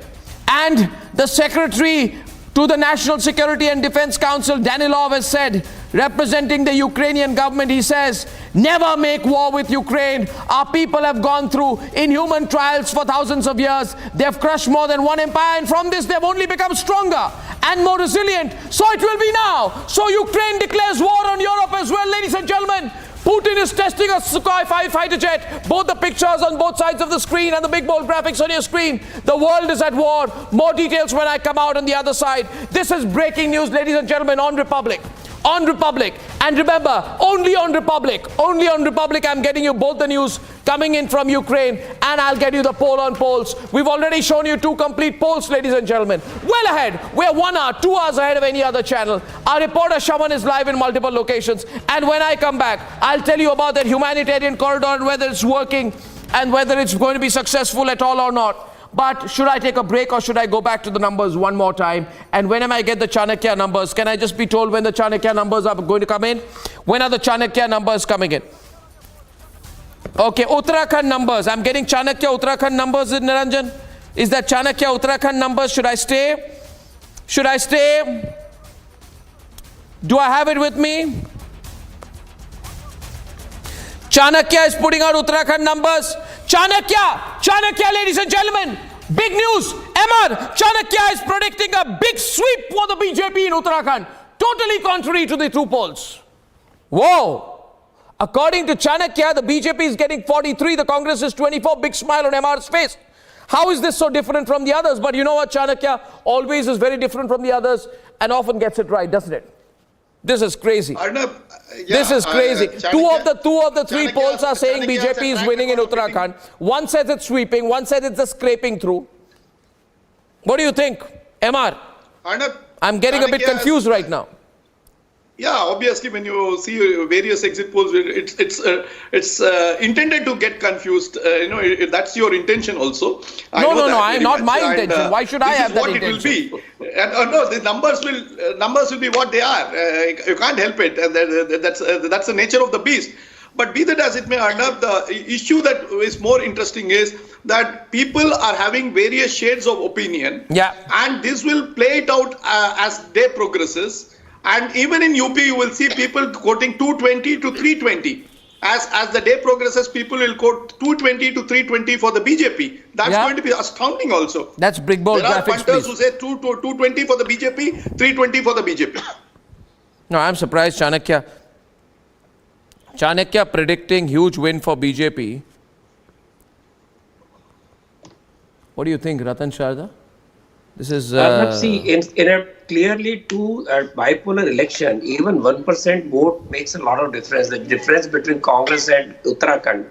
And the Secretary to the National Security and Defense Council, Danilov, has said, representing the Ukrainian government, he says, never make war with Ukraine. Our people have gone through inhuman trials for thousands of years. They've crushed more than one empire, and from this they've only become stronger and more resilient. So it will be now. So Ukraine declares war on Europe as well, ladies and gentlemen. Putin is testing a Sukhoi 5 fighter jet. Both the pictures on both sides of the screen and the big bold graphics on your screen. The world is at war. More details when I come out on the other side. This is breaking news, ladies and gentlemen, on Republic. On Republic. And remember, only on Republic. Only on Republic I'm getting you both the news coming in from Ukraine, and I'll get you the poll on polls. We've already shown you two complete polls, ladies and gentlemen. Well ahead. We're 1 hour, 2 hours ahead of any other channel. Our reporter Shaman is live in multiple locations. And when I come back, I'll tell you about that humanitarian corridor and whether it's working and whether it's going to be successful at all or not. But should I take a break or should I go back to the numbers one more time? And when am I get the Chanakya numbers? Can I just be told when the Chanakya numbers are going to come in? When are the Chanakya numbers coming in? Okay, Uttarakhand numbers. I'm getting Chanakya Uttarakhand numbers in Niranjan. Is that Chanakya Uttarakhand numbers? Should I stay? Should I stay? Do I have it with me? Chanakya is putting out Uttarakhand numbers. Chanakya, ladies and gentlemen, big news. MR, Chanakya is predicting a big sweep for the BJP in Uttarakhand, totally contrary to the true polls. Whoa. According to Chanakya, the BJP is getting 43, the Congress is 24, big smile on MR's face. How is this so different from the others? But you know what, Chanakya always is very different from the others and often gets it right, doesn't it? This is crazy. This is crazy. Two of the three polls are saying BJP is winning in Uttarakhand. One says it's sweeping, one says it's just scraping through. What do you think, MR? I'm getting a bit confused right now. Yeah, obviously, when you see various exit polls, it's intended to get confused. That's your intention also. No, not my intention. Why should I have that intention? This is what it will be. And no, the numbers will be what they are. You can't help it. That's the nature of the beast. But be that as it may, Arnab, the issue that is more interesting is that people are having various shades of opinion. Yeah. And this will play it out as day progresses. And even in UP, you will see people quoting 220 to 320. As the day progresses, people will quote 220 to 320 for the BJP. That's going to be astounding also. That's big bold graphics, there are punters who say 220 for the BJP, 320 for the BJP. No, I'm surprised, Chanakya. Chanakya predicting huge win for BJP. What do you think, Ratan Sharda? This is... see, in a clearly two bipolar election, even 1% vote makes a lot of difference. The difference between Congress and Uttarakhand,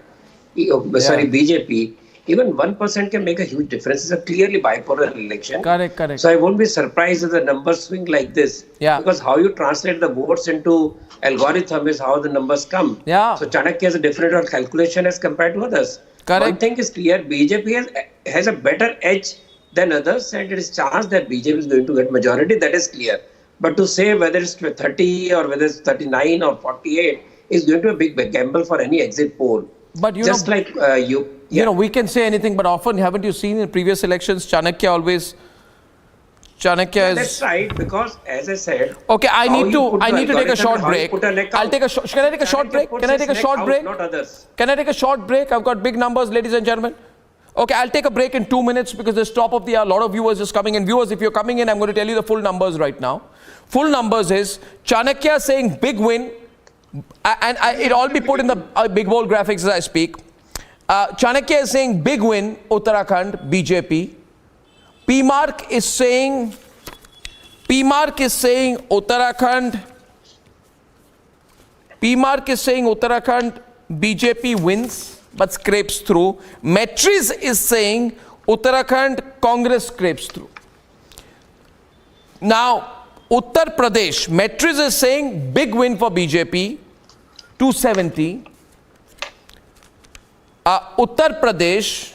BJP, even 1% can make a huge difference. It's a clearly bipolar election. Correct. So I won't be surprised if the numbers swing like this. Yeah. Because how you translate the votes into algorithm is how the numbers come. Yeah. So Chanakya has a different calculation as compared to others. Correct. One thing is clear, BJP has a better edge than others, and it is chance that BJP is going to get majority, that is clear. But to say whether it's 30 or whether it's 39 or 48 is going to be a big gamble for any exit poll. But you just know, like you know, we can say anything, but often haven't you seen in previous elections, Chanakya is. That's right, because as I said. Okay, I need to take a short break. I'll take a short. Can I take a short break? Can I take a short break? Not others. Can I take a short break? I've got big numbers, ladies and gentlemen. Okay, I'll take a break in 2 minutes because it's top of the hour. A lot of viewers just coming in. Viewers, if you're coming in, I'm going to tell you the full numbers right now. Full numbers is Chanakya saying big win, and it all be put in the big bold graphics as I speak. Chanakya is saying big win, Uttarakhand, BJP. P-Mark is saying Uttarakhand. P-Mark is saying Uttarakhand, BJP wins but scrapes through. Metris is saying Uttarakhand, Congress scrapes through. Now, Uttar Pradesh, Metris is saying big win for BJP, 270. Uttar Pradesh,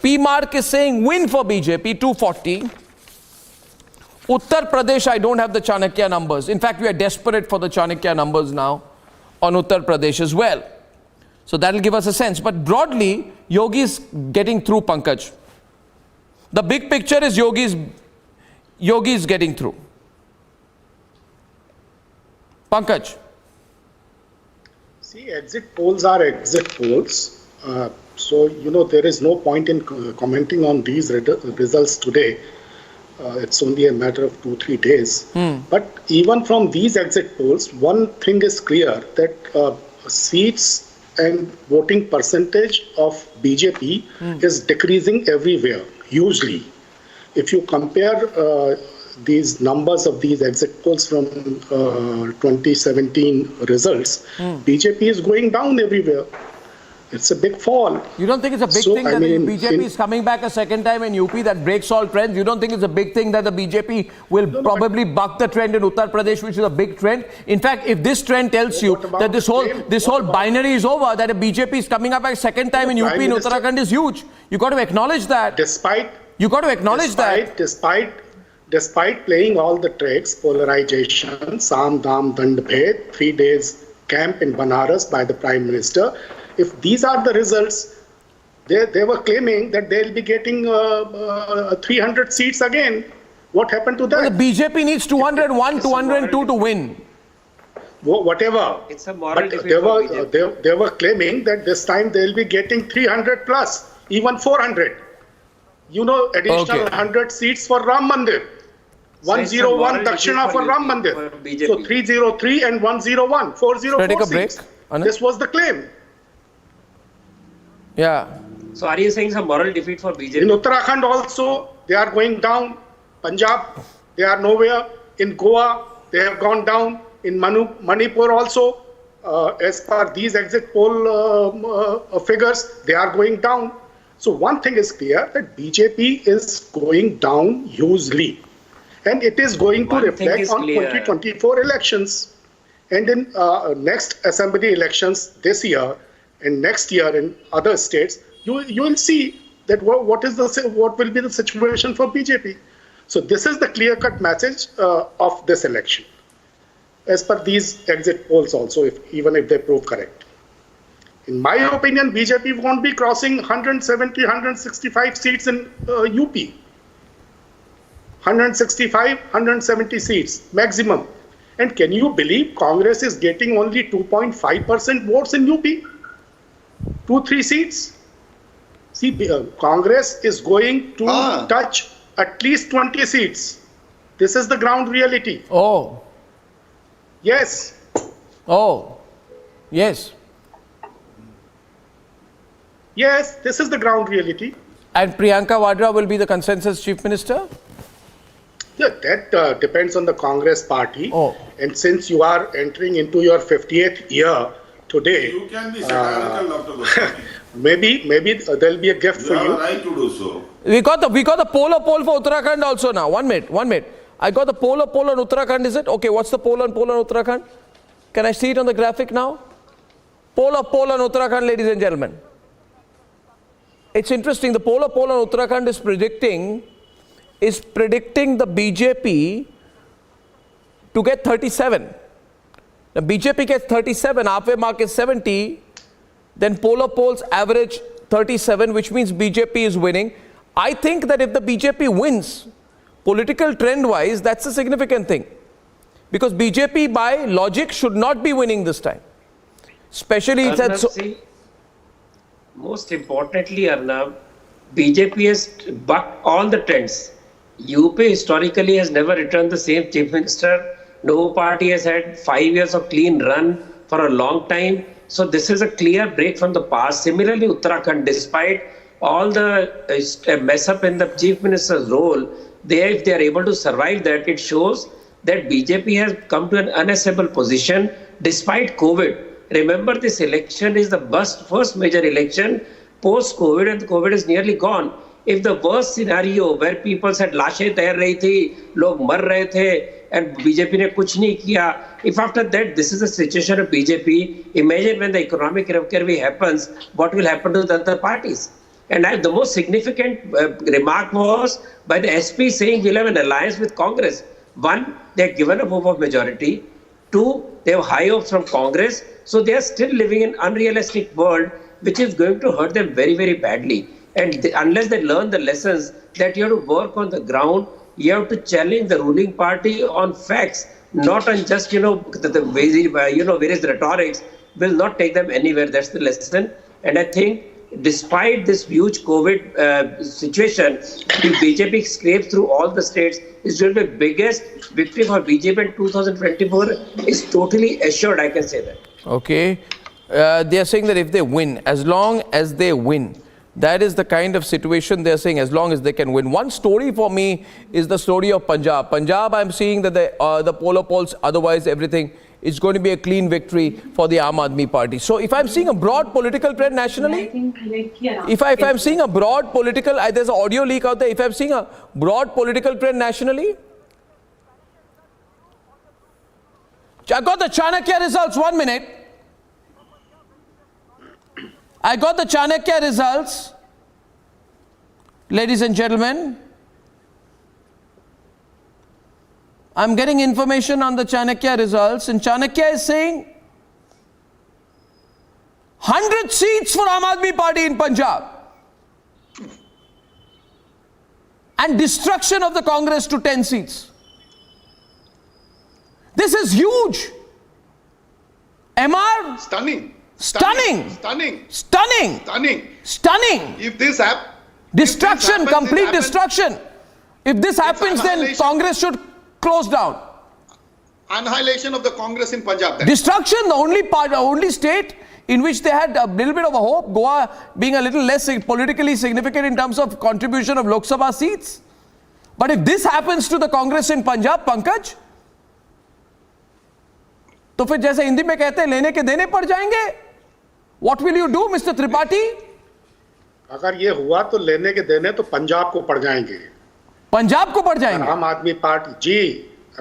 P-Mark is saying win for BJP, 240. Uttar Pradesh, I don't have the Chanakya numbers. In fact, we are desperate for the Chanakya numbers now on Uttar Pradesh as well. So that will give us a sense. But broadly, Yogi is getting through, Pankaj. The big picture is Yogi is getting through. Pankaj. See, exit polls are exit polls. So, you know, there is no point in commenting on these results today. It's only a matter of 2-3 days. But even from these exit polls, one thing is clear, that seats and voting percentage of BJP is decreasing everywhere, hugely. If you compare these numbers of these exit polls from 2017 results, BJP is going down everywhere. It's a big fall. You don't think it's a big thing that the BJP is coming back a second time in UP that breaks all trends? You don't think it's a big thing that the BJP will probably buck the trend in Uttar Pradesh, which is a big trend? In fact, if this trend tells you that this whole binary is over, that a BJP is coming up a second time in UP in Uttarakhand is huge. You got to acknowledge that. Despite playing all the tricks, polarization, Sam, Dam, Dand, Bhed, 3 days camp in Banaras by the Prime Minister, if these are the results, they were claiming that they'll be getting 300 seats again. What happened to that? Well, the BJP needs 201, 202 to win. Whatever. It's a moral but they were claiming that this time they'll be getting 300 plus, even 400. You know, additional 100 seats for Ram Mandir. 101 Dakshina for Ram Mandir. So 303 and 101, 404 seats. This was the claim. Yeah. So are you saying some moral defeat for BJP? In Uttarakhand also, they are going down. Punjab, they are nowhere. In Goa, they have gone down. In Manipur also, as per these exit poll figures, they are going down. So one thing is clear, that BJP is going down hugely. And it is going to reflect on 2024 elections. And in next assembly elections this year, and next year in other states, you will see that what will be the situation for BJP. So this is the clear-cut message of this election, as per these exit polls also, even if they prove correct. In my opinion, BJP won't be crossing 170, 165 seats in UP. 165, 170 seats maximum. And can you believe Congress is getting only 2.5% votes in UP? 2-3 seats. See, Congress is going to touch at least 20 seats. This is the ground reality. Oh. Yes. Oh. Yes. Yes, this is the ground reality. And Priyanka Vadra will be the consensus chief minister? Yeah, that depends on the Congress party. And since you are entering into your 50th year today, you can be satirical, Dr. Goswami. maybe there'll be a gift for you. You have a right to do so. We got the poll for Uttarakhand also now. 1 minute. I got the poll on Uttarakhand, is it? Okay, what's the poll on Uttarakhand? Can I see it on the graphic now? Poll of poll on Uttarakhand, ladies and gentlemen. It's interesting. The poll of poll on Uttarakhand is predicting the BJP to get 37. The BJP gets 37, halfway mark is 70. Then poll of polls average 37, which means BJP is winning. I think that if the BJP wins, political trend-wise, that's a significant thing. Because BJP, by logic, should not be winning this time. Especially it's at... Most importantly, Arnab, BJP has bucked all the trends. UP historically has never returned the same chief minister. No party has had 5 years of clean run for a long time. So this is a clear break from the past. Similarly, Uttarakhand, despite all the mess up in the chief minister's role, if they are able to survive that, it shows that BJP has come to an unassailable position despite COVID. Remember, this election is the first major election post-COVID, and COVID is nearly gone. If the worst scenario where people said लाशें तैर रही थी, लोग मर रहे थे, and BJP ने कुछ नहीं किया, if after that this is the situation of BJP, imagine when the economic recovery happens, what will happen to the other parties? And the most significant remark was by the SP saying we'll have an alliance with Congress. One, they have given a hope of majority. Two, they have high hopes from Congress. So they are still living in an unrealistic world, which is going to hurt them very, very badly. And unless they learn the lessons that you have to work on the ground, you have to challenge the ruling party on facts, not on just, various rhetorics will not take them anywhere. That's the lesson. And I think despite this huge COVID situation, the BJP scrapes through all the states. Is going to be the biggest victory for BJP in 2024 is totally assured, I can say that. Okay. They are saying that if they win, as long as they win, that is the kind of situation they are saying, as long as they can win. One story for me is the story of Punjab. Punjab, I'm seeing that the poll of polls, otherwise everything, is going to be a clean victory for the Aam Aadmi Party. So if I'm seeing a broad political trend nationally, if I'm seeing a broad political, there's an audio leak out there, if I'm seeing a broad political trend nationally, I got the Chanakya results, 1 minute. I got the Chanakya results, ladies and gentlemen. I'm getting information on the Chanakya results, and Chanakya is saying 100 seats for Aam Aadmi Party in Punjab and destruction of the Congress to 10 seats. This is huge. MR? Stunning. Stunning. Stunning. Stunning. Stunning. Stunning. If this happens, destruction, complete destruction. If this happens, then Congress should close down. Annihilation of the Congress in Punjab. Then. Destruction, the only state in which they had a little bit of a hope, Goa being a little less politically significant in terms of contribution of Lok Sabha seats. But if this happens to the Congress in Punjab, Pankaj, तो फिर जैसे हिंदी में कहते हैं लेने के देने पड़ जाएंगे. What will you do, Mr. Tripathi? अगर ये हुआ तो लेने के देने तो पंजाब को पड़ जाएंगे. पंजाब को पड़ जाएंगे. आम आदमी पार्टी जी.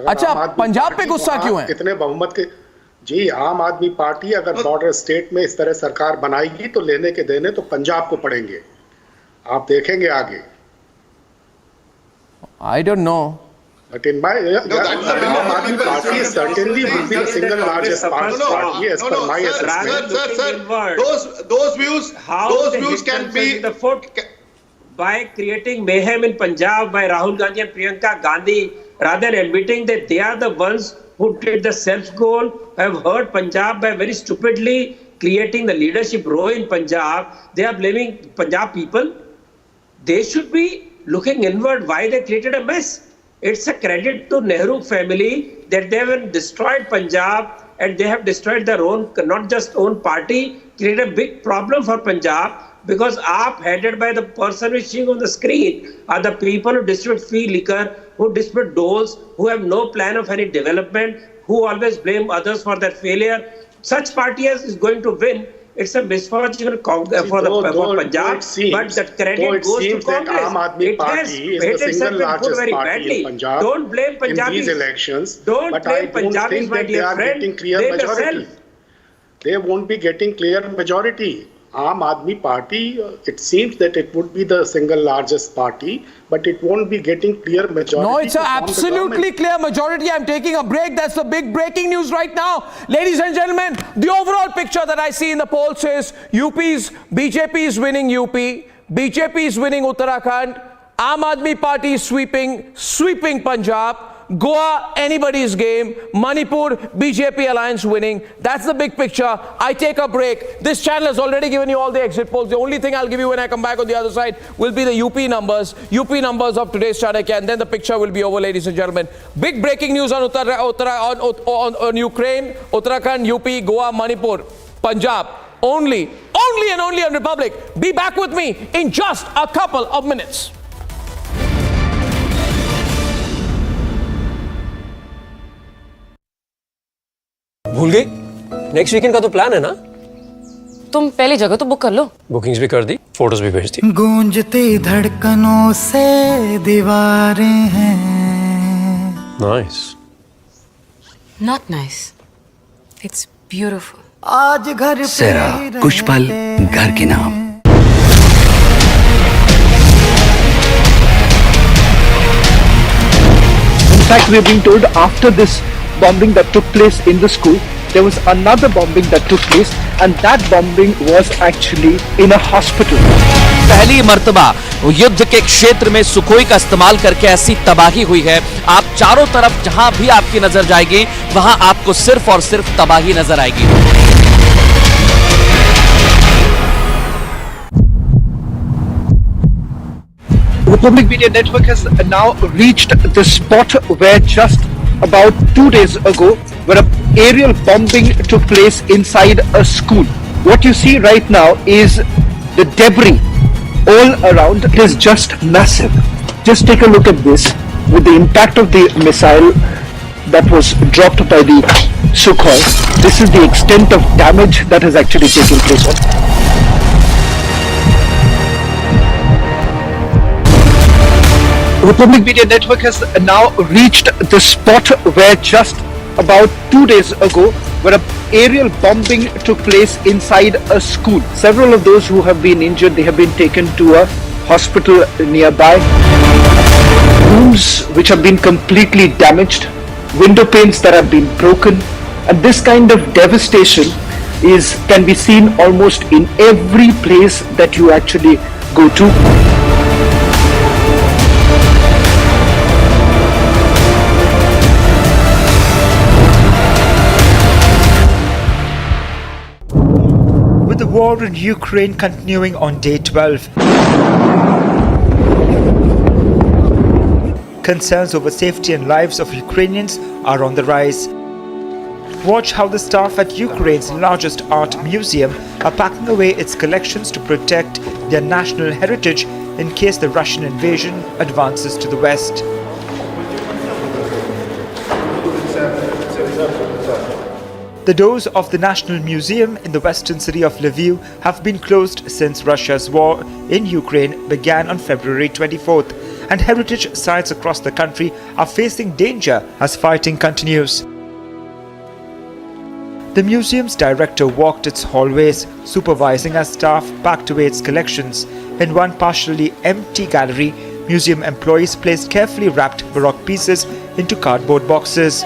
अच्छा, पंजाब पे गुस्सा क्यों है? कितने बहुमत के जी. आम आदमी पार्टी अगर बॉर्डर स्टेट में इस तरह सरकार बनाएगी तो लेने के देने तो पंजाब को पड़ेंगे. आप देखेंगे आगे. I don't know. But in my Aam Aadmi Party certainly will be the single largest party as per my assessment. Sir, those views can be the foot by creating mayhem in Punjab by Rahul Gandhi and Priyanka Gandhi, rather than admitting that they are the ones who did the self-goal, have hurt Punjab by very stupidly creating the leadership role in Punjab. They are blaming Punjab people. They should be looking inward why they created a mess. It's a credit to Nehru family that they have destroyed Punjab and they have destroyed their own, not just own party, created a big problem for Punjab because AAP, headed by the person who is seeing on the screen, are the people who distribute free liquor, who distribute doles, who have no plan of any development, who always blame others for their failure. Such party is going to win. It's a misfortune for Punjab, but the credit goes to Congress. It has hated itself and put very badly. Don't blame Punjabis. In these elections, don't blame Punjabis, my dear friend. Blame yourself. they won't be getting clear majority. Aam Aadmi Party, it seems that it would be the single largest party, but it won't be getting clear majority. No, it's an absolutely clear majority. I'm taking a break. That's the big breaking news right now. Ladies and gentlemen, the overall picture that I see in the poll says BJP is winning UP, BJP is winning Uttarakhand, Aam Aadmi Party is sweeping Punjab, Goa, anybody's game, Manipur, BJP alliance winning. That's the big picture. I take a break. This channel has already given you all the exit polls. The only thing I'll give you when I come back on the other side will be the UP numbers of today's Chanakya, and then the picture will be over, ladies and gentlemen. Big breaking news on Ukraine, Uttarakhand, UP, Goa, Manipur, Punjab. Only and only on Republic. Be back with me in just a couple of minutes. भूल गई? Next weekend का तो plan है ना? तुम पहली जगह तो बुक कर लो। बुकिंग्स भी कर दी, फोटोज भी भेज दी। गूंजती धड़कनों से दीवारें हैं। Nice. Not nice. It's beautiful. आज घर पे सेरा, कुछ पल घर के नाम। In fact, we are being told after this bombing that took place in the school, there was another bombing that took place, and that bombing was actually in a hospital. पहली मर्तबा युद्ध के क्षेत्र में सुखोई का इस्तेमाल करके ऐसी तबाही हुई है। आप चारों तरफ जहां भी आपकी नजर जाएगी वहां आपको सिर्फ और सिर्फ तबाही नजर आएगी। Republic Media Network has now reached the spot where just about 2 days ago, where an aerial bombing took place inside a school. What you see right now is the debris all around. It is just massive. Just take a look at this. With the impact of the missile that was dropped by the Sukhoi, this is the extent of damage that has actually taken place. Republic Media Network has now reached the spot where just about 2 days ago, where an aerial bombing took place inside a school. Several of those who have been injured, they have been taken to a hospital nearby. Rooms which have been completely damaged, window panes that have been broken, and this kind of devastation can be seen almost in every place that you actually go to. With the war in Ukraine continuing on day 12, concerns over safety and lives of Ukrainians are on the rise. Watch how the staff at Ukraine's largest art museum are packing away its collections to protect their national heritage in case the Russian invasion advances to the west. The doors of the National Museum in the western city of Lviv have been closed since Russia's war in Ukraine began on February 24th, and heritage sites across the country are facing danger as fighting continues. The museum's director walked its hallways, supervising as staff packed away its collections. In one partially empty gallery, museum employees placed carefully wrapped Baroque pieces into cardboard boxes.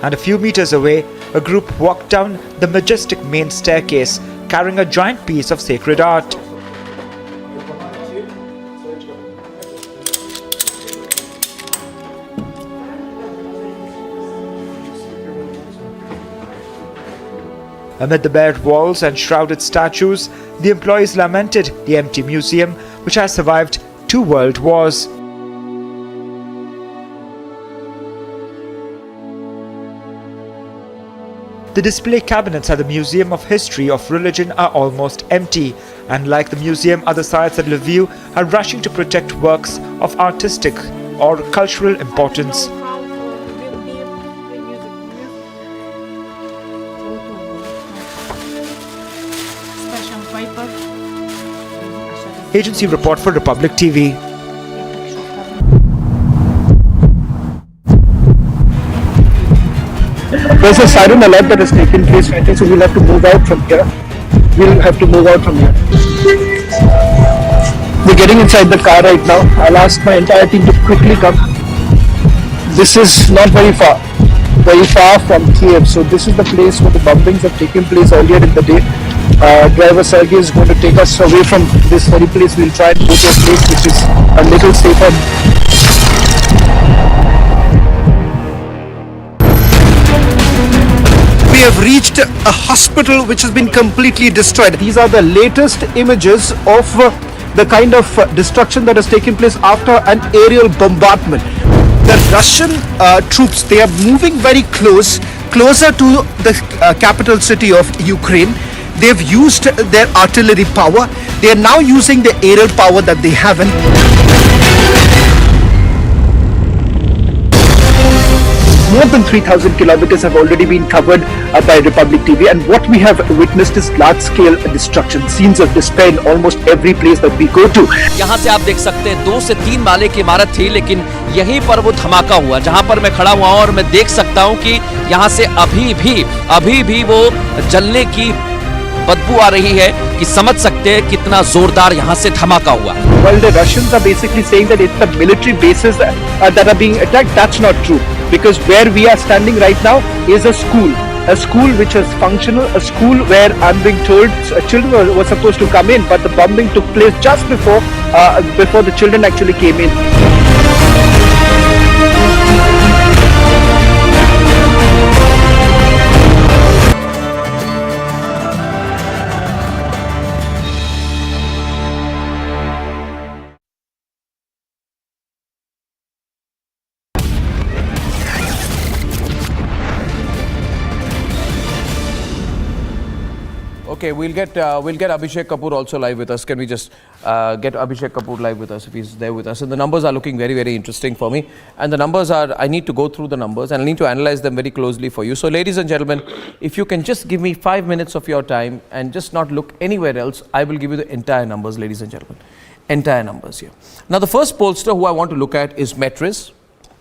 And a few meters away, a group walked down the majestic main staircase, carrying a giant piece of sacred art. Amid the bare walls and shrouded statues, the employees lamented the empty museum, which has survived 2 world wars. The display cabinets at the Museum of History of Religion are almost empty, and like the museum, other sites at Lviv are rushing to protect works of artistic or cultural importance. Agency report for Republic TV. There's a siren alert that has taken place, so we'll have to move out from here. We're getting inside the car right now. I'll ask my entire team to quickly come. This is not very far from Kiev. So this is the place where the bombings have taken place earlier in the day. Driver Sergey is going to take us away from this very place. We'll try and go to a place which is a little safer. We have reached a hospital which has been completely destroyed. These are the latest images of the kind of destruction that has taken place after an aerial bombardment. The Russian troops, they are moving very closer to the capital city of Ukraine. They've used their artillery power. They are now using the aerial power that they have. More than 3,000 kilometers have already been covered by Republic TV, and what we have witnessed is large-scale destruction, scenes of despair in almost every place that we go to. यहाँ से आप देख सकते हैं 2 से 3 माले की इमारत थी, लेकिन यहीं पर वो धमाका हुआ जहां पर मैं खड़ा हुआ और मैं देख सकता हूं कि यहाँ से अभी भी वो जलने की बदबू आ रही है कि समझ सकते हैं कितना जोरदार यहाँ से धमाका हुआ. While the Russians are basically saying that it's the military bases that are being attacked, that's not true. Because where we are standing right now is a school which is functional, a school where I'm being told children were supposed to come in, but the bombing took place just before the children actually came in. Okay, we'll get Abhishek Kapoor also live with us. Can we just get Abhishek Kapoor live with us if he's there with us? And the numbers are looking very, very interesting for me. And the numbers are, I need to go through the numbers and I need to analyze them very closely for you. So ladies and gentlemen, if you can just give me 5 minutes of your time and just not look anywhere else, I will give you the entire numbers, ladies and gentlemen. Entire numbers here. Now the first pollster who I want to look at is Metris.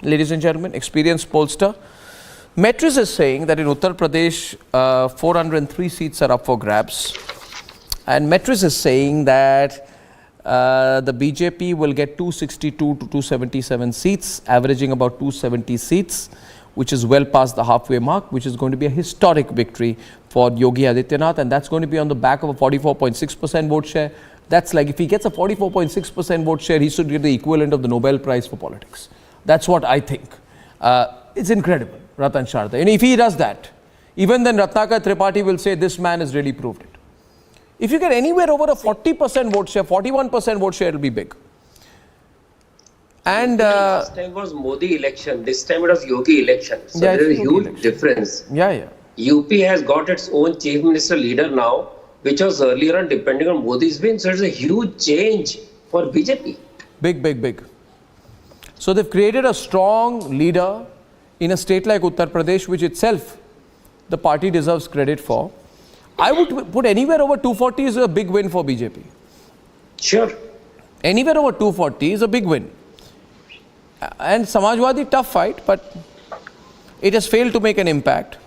Ladies and gentlemen, experienced pollster. Metris is saying that in Uttar Pradesh, 403 seats are up for grabs. And Metris is saying that the BJP will get 262 to 277 seats, averaging about 270 seats, which is well past the halfway mark, which is going to be a historic victory for Yogi Adityanath. And that's going to be on the back of a 44.6% vote share. That's like, if he gets a 44.6% vote share, he should get the equivalent of the Nobel Prize for politics. That's what I think. It's incredible. Ratan Sharda. And if he does that, even then Ratnakar Tripathi will say this man has really proved it. If you get anywhere over a 40% vote share, 41% vote share, it will be big. And last time was Modi election, this time it was Yogi election. So there is a huge difference. UP has got its own chief minister leader now, which was earlier on depending on Modi's win. So it's a huge change for BJP. Big. So they've created a strong leader in a state like Uttar Pradesh, which itself the party deserves credit for. I would put anywhere over 240 is a big win for BJP. Sure. Anywhere over 240 is a big win. And Samajwadi, tough fight, but it has failed to make an impact.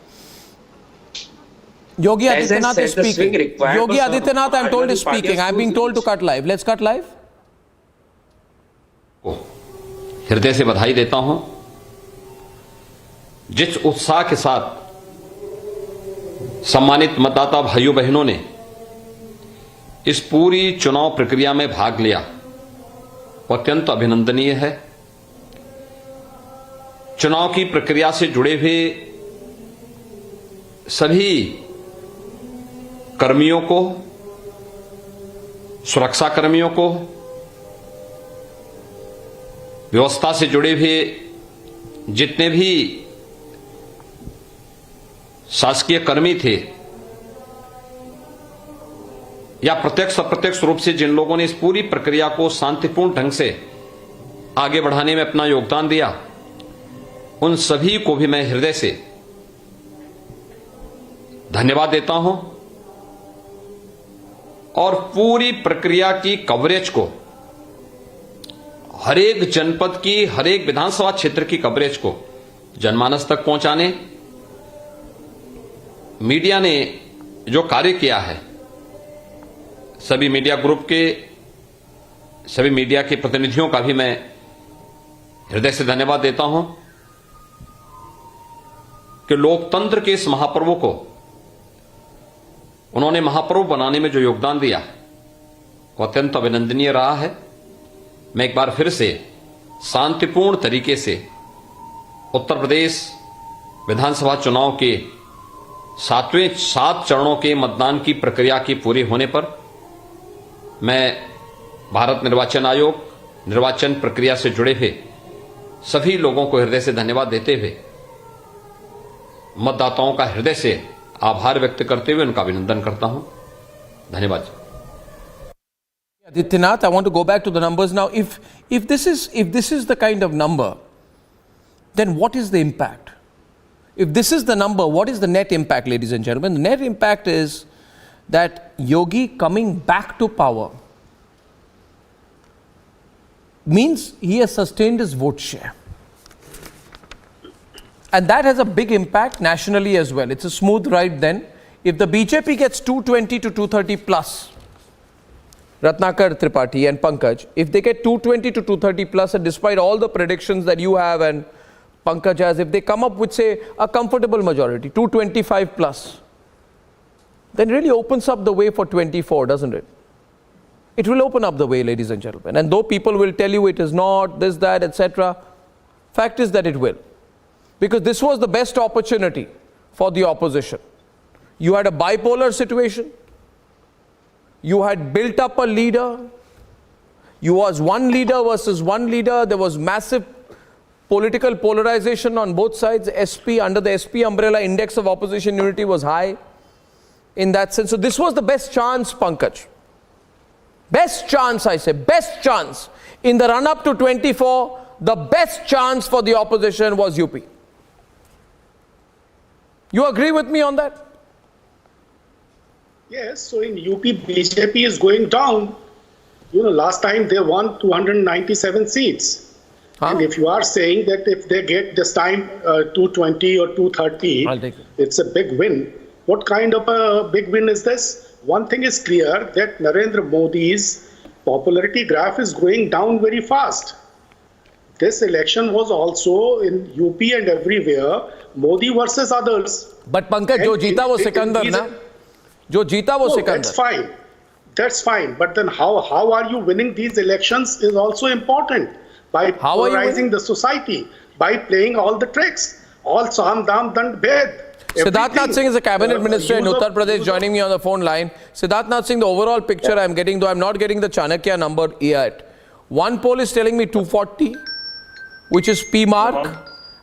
Yogi Adityanath is speaking. Yogi Adityanath, I'm told, is speaking. I'm being told to cut live. Let's cut live. हृदय से बधाई देता हूं. जिस उत्साह के साथ सम्मानित मतदाता भाइयों बहनों ने इस पूरी चुनाव प्रक्रिया में भाग लिया, वो अत्यंत अभिनंदनीय है. चुनाव की प्रक्रिया से जुड़े हुए सभी कर्मियों को, सुरक्षा कर्मियों को, व्यवस्था से जुड़े हुए जितने भी शासकीय कर्मी थे या प्रत्यक्ष अप्रत्यक्ष रूप से जिन लोगों ने इस पूरी प्रक्रिया को शांतिपूर्ण ढंग से आगे बढ़ाने में अपना योगदान दिया, उन सभी को भी मैं हृदय से धन्यवाद देता हूं. और पूरी प्रक्रिया की कवरेज को, हर एक जनपद की, हर एक विधानसभा क्षेत्र की कवरेज को जनमानस तक पहुंचाने मीडिया ने जो कार्य किया है, सभी मीडिया ग्रुप के सभी मीडिया के प्रतिनिधियों का भी मैं हृदय से धन्यवाद देता हूं कि लोकतंत्र के इस महापर्व को उन्होंने महापर्व बनाने में जो योगदान दिया वो अत्यंत अभिनंदनीय रहा है। मैं एक बार फिर से शांतिपूर्ण तरीके से उत्तर प्रदेश विधानसभा चुनाव के 7 चरणों के मतदान की प्रक्रिया की पूरी होने पर मैं भारत निर्वाचन आयोग, निर्वाचन प्रक्रिया से जुड़े हुए सभी लोगों को हृदय से धन्यवाद देते हुए, मतदाताओं का हृदय से आभार व्यक्त करते हुए उनका अभिनंदन करता हूं। धन्यवाद। Adityanath, I want to go back to the numbers now. If this is the kind of number, then what is the impact? If this is the number, what is the net impact, ladies and gentlemen? The net impact is that Yogi coming back to power means he has sustained his vote share. And that has a big impact nationally as well. It's a smooth ride then. If the BJP gets 220 to 230 plus, Ratnakar Tripathi and Pankaj, if they get 220 to 230 plus, and despite all the predictions that you have and Pankaj has, if they come up with, say, a comfortable majority, 225 plus, then really opens up the way for 24, doesn't it? It will open up the way, ladies and gentlemen. And though people will tell you it is not, this, that, etc., fact is that it will. Because this was the best opportunity for the opposition. You had a bipolar situation. You had built up a leader. You was one leader versus one leader. There was massive political polarization on both sides. SP, under the SP umbrella, index of opposition unity was high in that sense. So this was the best chance, Pankaj. Best chance, I say, best chance. In the run-up to 24, the best chance for the opposition was UP. You agree with me on that? Yes, so in UP, BJP is going down. You know, last time they won 297 seats. And if you are saying that if they get this time 220 or 230, it's a big win. What kind of a big win is this? One thing is clear, that Narendra Modi's popularity graph is going down very fast. This election was also in UP and everywhere, Modi versus others. But Pankaj, jo jeeta wo Sikandar, na? Jo jeeta wo Sikandar. That's fine. That's fine. But then how are you winning these elections is also important. By polarizing the society, by playing all the tricks, all Sam Dam Dand Bhed. Siddharthnath Singh is a cabinet minister in Uttar Pradesh joining me on the phone line. Siddharthnath Singh, the overall picture I'm getting, though I'm not getting the Chanakya number yet. One poll is telling me 240, which is P mark,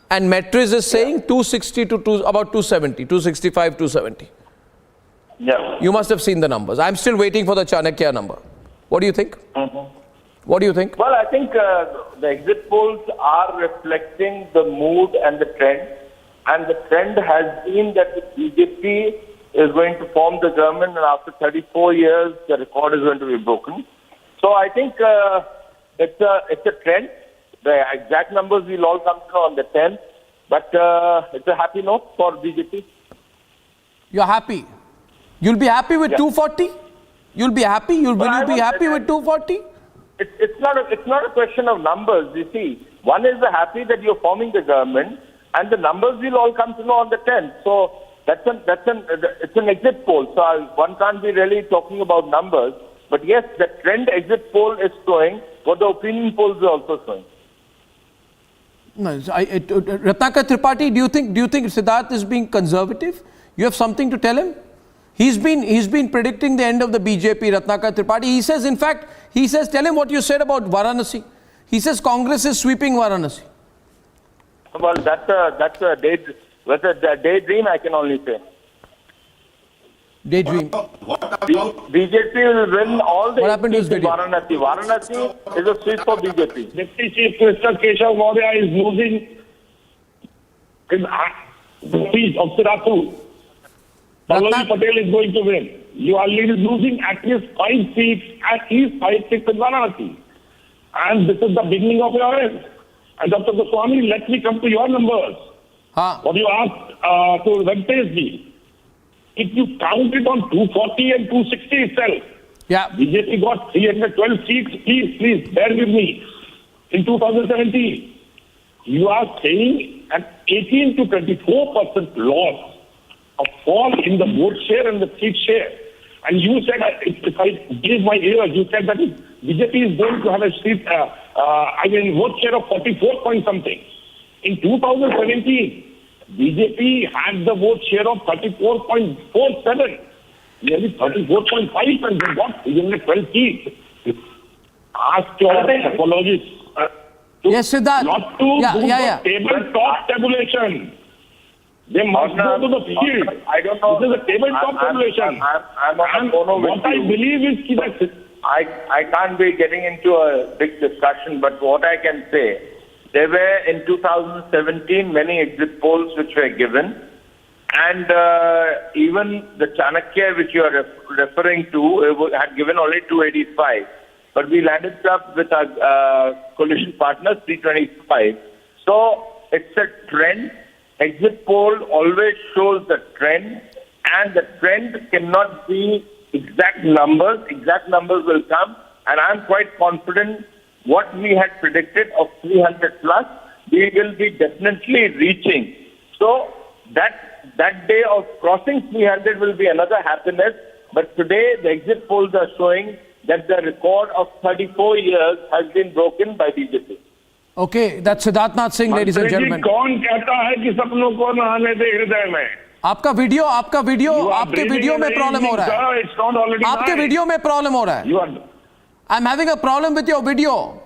and Metris is saying 260 to about 270, 265, 270. Yeah. You must have seen the numbers. I'm still waiting for the Chanakya number. What do you think? What do you think? Well, I think the exit polls are reflecting the mood and the trend. And the trend has been that the BJP is going to form the government, and after 34 years, the record is going to be broken. So I think it's a trend. The exact numbers will all come through on the 10th, but it's a happy note for BJP. You're happy? You'll be happy with 240? You'll be happy? Will you be happy with 240? It's not a question of numbers. You see, one is the happy that you're forming the government, and the numbers will all come to know on the 10th. So it's an exit poll. So one can't be really talking about numbers. But yes, the trend exit poll is showing what the opinion polls are also showing. No, Ratnakar Tripathi, do you think Siddharth is being conservative? You have something to tell him? He's been predicting the end of the BJP, Ratnakar Tripathi. He says, in fact, tell him what you said about Varanasi. He says Congress is sweeping Varanasi. Well, that's a daydream, I can only say. Daydream. BJP will win all the seats in Varanasi. Varanasi is a sweep for BJP. Deputy Chief Minister Keshav Maurya is losing in the seat of Sirapur. Pallavi Patel is going to win. You are losing at least 5 seats in Varanasi. And this is the beginning of your end. And Dr. Goswami, let me come to your numbers. What you asked to Venkateshji. If you count it on 240 and 260 itself, BJP got 312 seats. Please, bear with me. In 2017, you are saying an 18 to 24% loss, a fall in the vote share and the seat share. And you said, if I gave my ears, you said that BJP is going to have a seat, vote share of 44 point something. In 2017, BJP had the vote share of 34.47, nearly 34.5, and they got 312 seats. Ask your apologists yes, Siddharth. not to do the tabletop tabulation. They must go to the field. I don't know. This is a tabletop tabulation. I'm on mono with what I believe is that I can't be getting into a big discussion, but what I can say, there were in 2017 many exit polls which were given, and even the Chanakya which you are referring to had given only 285, but we landed up with our coalition partners 325. So it's a trend. Exit poll always shows the trend, and the trend cannot be exact numbers. Exact numbers will come, and I'm quite confident what we had predicted of 300 plus, we will be definitely reaching. So that day of crossing 300 will be another happiness, but today the exit polls are showing that the record of 34 years has been broken by BJP. Okay, that's Siddharth Singh, ladies and gentlemen. कौन कहता है कि सपनों को न आने दे हृदय में? आपके वीडियो में प्रॉब्लम हो रहा है. आपके वीडियो में प्रॉब्लम हो रहा है. I'm having a problem with your video.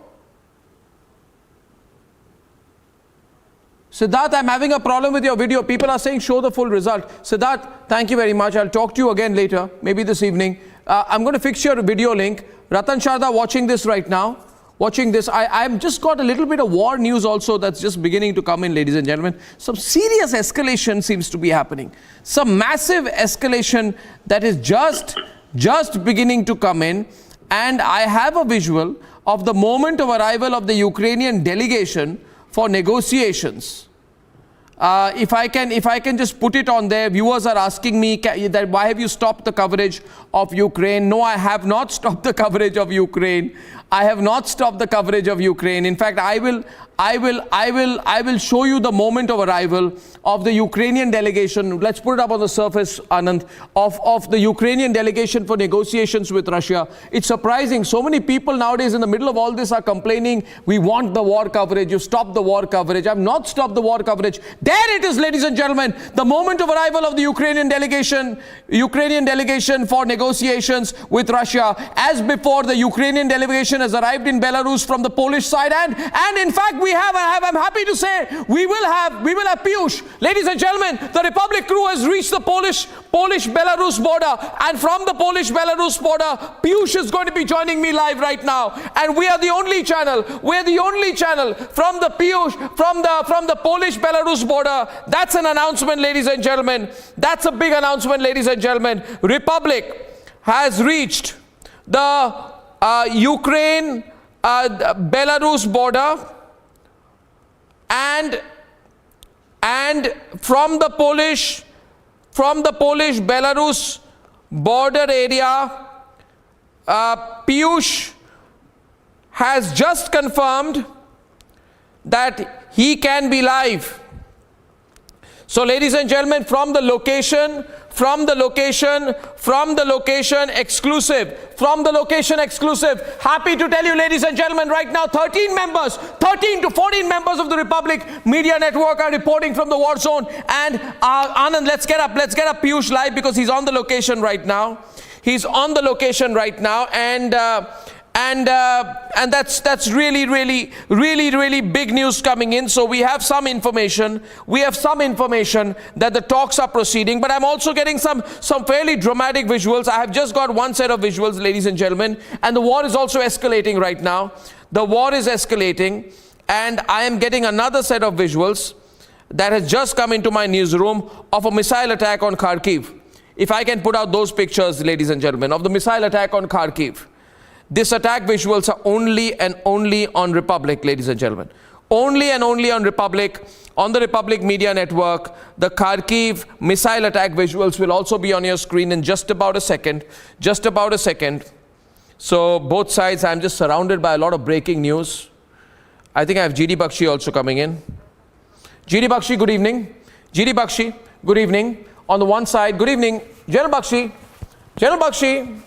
Siddharth, I'm having a problem with your video. People are saying show the full result. Siddharth, thank you very much. I'll talk to you again later, maybe this evening. I'm going to fix your video link. Ratan Sharda watching this right now. Watching this, I've just got a little bit of war news also that's just beginning to come in, ladies and gentlemen. Some serious escalation seems to be happening. Some massive escalation that is just beginning to come in. And I have a visual of the moment of arrival of the Ukrainian delegation for negotiations. If I can just put it on there, viewers are asking me that why have you stopped the coverage of Ukraine? No, I have not stopped the coverage of Ukraine. I have not stopped the coverage of Ukraine. In fact, I will show you the moment of arrival of the Ukrainian delegation. Let's put it up on the surface, Anand, of the Ukrainian delegation for negotiations with Russia. It's surprising. So many people nowadays in the middle of all this are complaining, we want the war coverage. You stopped the war coverage. I've not stopped the war coverage. There it is, ladies and gentlemen. The moment of arrival of the Ukrainian delegation for negotiations with Russia. As before, the Ukrainian delegation has arrived in Belarus from the Polish side, and in fact I'm happy to say we will have Piyush. Ladies and gentlemen, the Republic crew has reached the Polish-Belarus border, and from the Polish-Belarus border, Piyush is going to be joining me live right now, and we are the only channel from the Piyush from the Polish-Belarus border. That's an announcement, ladies and gentlemen. That's a big announcement, ladies and gentlemen. Republic has reached the Ukraine Belarus border, and from the Polish Belarus border area, Piyush has just confirmed that he can be live. So ladies and gentlemen, from the location exclusive, happy to tell you, ladies and gentlemen, right now 13 to 14 members of the Republic Media Network are reporting from the war zone. And Anand, let's get up Piyush live, because he's on the location right now. And that's really big news coming in. So we have some information that the talks are proceeding, but I'm also getting some fairly dramatic visuals. I have just got one set of visuals, ladies and gentlemen, and the war is also escalating right now. The war is escalating, and I am getting another set of visuals that has just come into my newsroom of a missile attack on Kharkiv. If I can put out those pictures, ladies and gentlemen, of the missile attack on Kharkiv. This attack visuals are only and only on Republic, ladies and gentlemen. only and only on Republic, on the Republic Media Network. The Kharkiv missile attack visuals will also be on your screen in just about a second. Just about a second. So both sides, I'm just surrounded by a lot of breaking news. I think I have GD Bakshi also coming in. GD Bakshi, good evening. GD Bakshi, good evening. On the one side, good evening. General Bakshi. General Bakshi.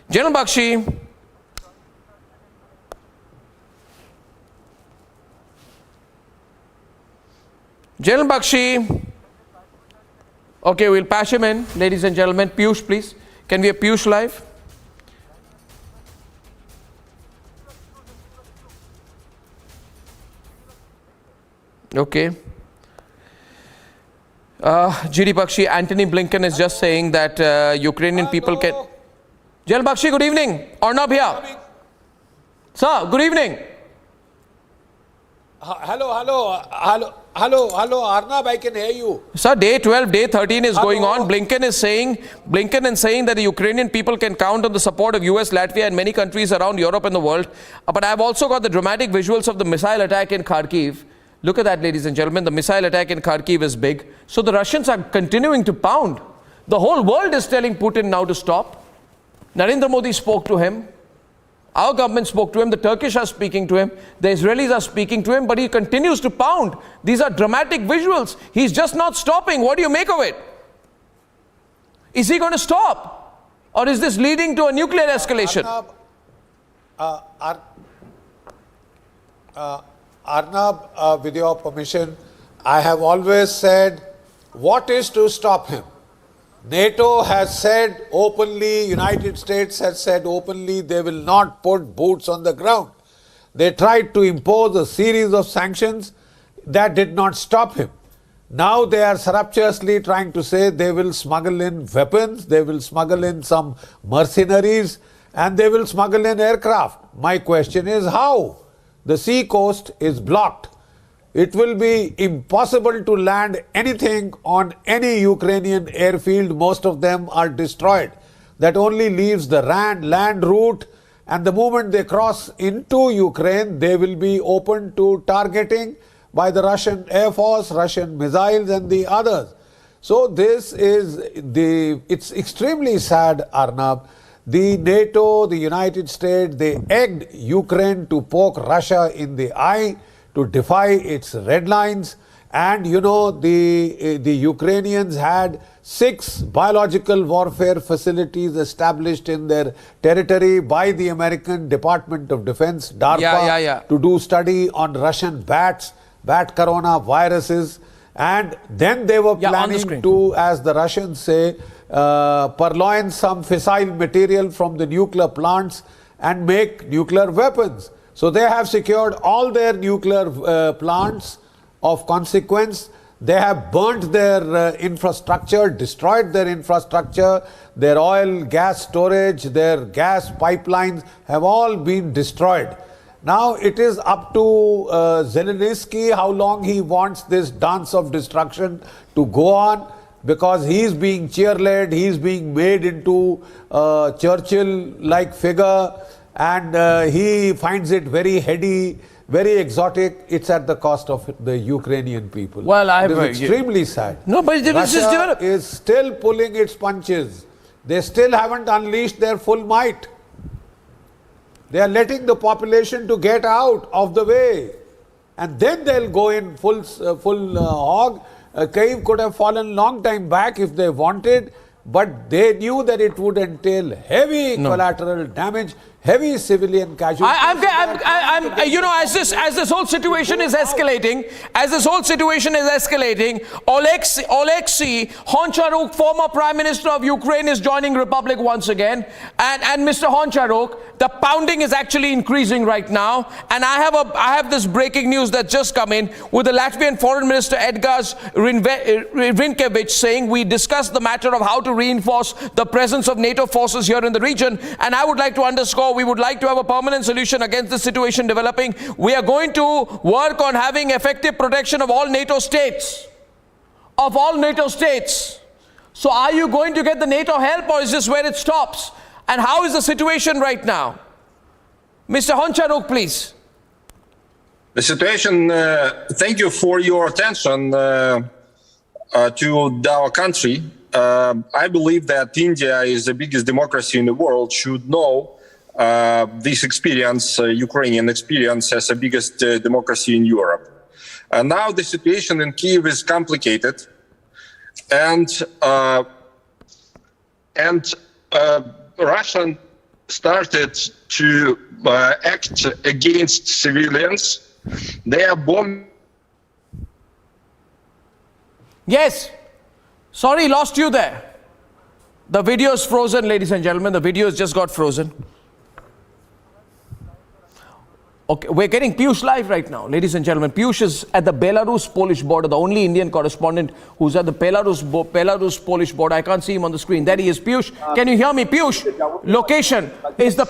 General Bakshi. General Bakshi. Okay, we'll patch him in, ladies and gentlemen. Piyush, please. Can we have Piyush live? Okay. GD Bakshi, Antony Blinken is just saying that Ukrainian people can... General Bakshi, good evening. Arnab here. Sir, good evening. Hello, Arnab, I can hear you. Sir, day 12, day 13 is going on. Blinken is saying that the Ukrainian people can count on the support of US, Latvia and many countries around Europe and the world. But I've also got the dramatic visuals of the missile attack in Kharkiv. Look at that, ladies and gentlemen. The missile attack in Kharkiv is big. So the Russians are continuing to pound. The whole world is telling Putin now to stop. Narendra Modi spoke to him. Our government spoke to him. The Turkish are speaking to him. The Israelis are speaking to him. But he continues to pound. These are dramatic visuals. He's just not stopping. What do you make of it? Is he going to stop? Or is this leading to a nuclear escalation? Arnab, with your permission, I have always said, what is to stop him? NATO has said openly, United States has said openly, they will not put boots on the ground. They tried to impose a series of sanctions that did not stop him. Now they are surreptitiously trying to say they will smuggle in weapons, they will smuggle in some mercenaries, and they will smuggle in aircraft. My question is how? The sea coast is blocked. It will be impossible to land anything on any Ukrainian airfield. Most of them are destroyed. That only leaves the land route, and the moment they cross into Ukraine, they will be open to targeting by the Russian Air Force, Russian missiles and the others. So this is it's extremely sad, Arnab. The NATO, the United States, they egged Ukraine to poke Russia in the eye, to defy its red lines. And you know, the Ukrainians had 6 biological warfare facilities established in their territory by the American Department of Defense, DARPA, to do study on Russian bat coronaviruses. And then they were planning to, as the Russians say, purloin some fissile material from the nuclear plants and make nuclear weapons. So they have secured all their nuclear plants of consequence. They have burnt their infrastructure, destroyed their infrastructure, their oil, gas storage, their gas pipelines have all been destroyed. Now it is up to Zelensky how long he wants this dance of destruction to go on, because he is being cheerled, he is being made into a Churchill-like figure, and he finds it very heady, very exotic. It's at the cost of the Ukrainian people. Well, it is extremely sad. No, but Russia is still pulling its punches. They still haven't unleashed their full might. They are letting the population to get out of the way, and then they'll go in full hog. Kyiv could have fallen long time back if they wanted, but they knew that it would entail heavy collateral damage, heavy civilian casualties. You know, as this whole situation is escalating, Oleksiy Honcharuk, former Prime Minister of Ukraine, is joining Republic once again. And Mr. Honcharuk, the pounding is actually increasing right now. And I have this breaking news that just come in with the Latvian Foreign Minister Edgars Rinkēvičs saying we discussed the matter of how to reinforce the presence of NATO forces here in the region. And I would like to underscore, we would like to have a permanent solution against the situation developing. We are going to work on having effective protection of all NATO states. So are you going to get the NATO help, or is this where it stops? And how is the situation right now? Mr. Honcharuk, please. The situation, thank you for your attention to our country. I believe that India is the biggest democracy in the world, should know this experience, Ukrainian experience, as the biggest democracy in Europe. Now the situation in Kyiv is complicated, and Russia started to act against civilians. They are bombing. Yes. Sorry, lost you there. The video is frozen, ladies and gentlemen. The video has just got frozen. Okay, we're getting Piyush live right now, ladies and gentlemen. Piyush is at the Belarus-Polish border, the only Indian correspondent who's at the Belarus-Polish border. I can't see him on the screen. There he is. Piyush, can you hear me? Piyush, location is the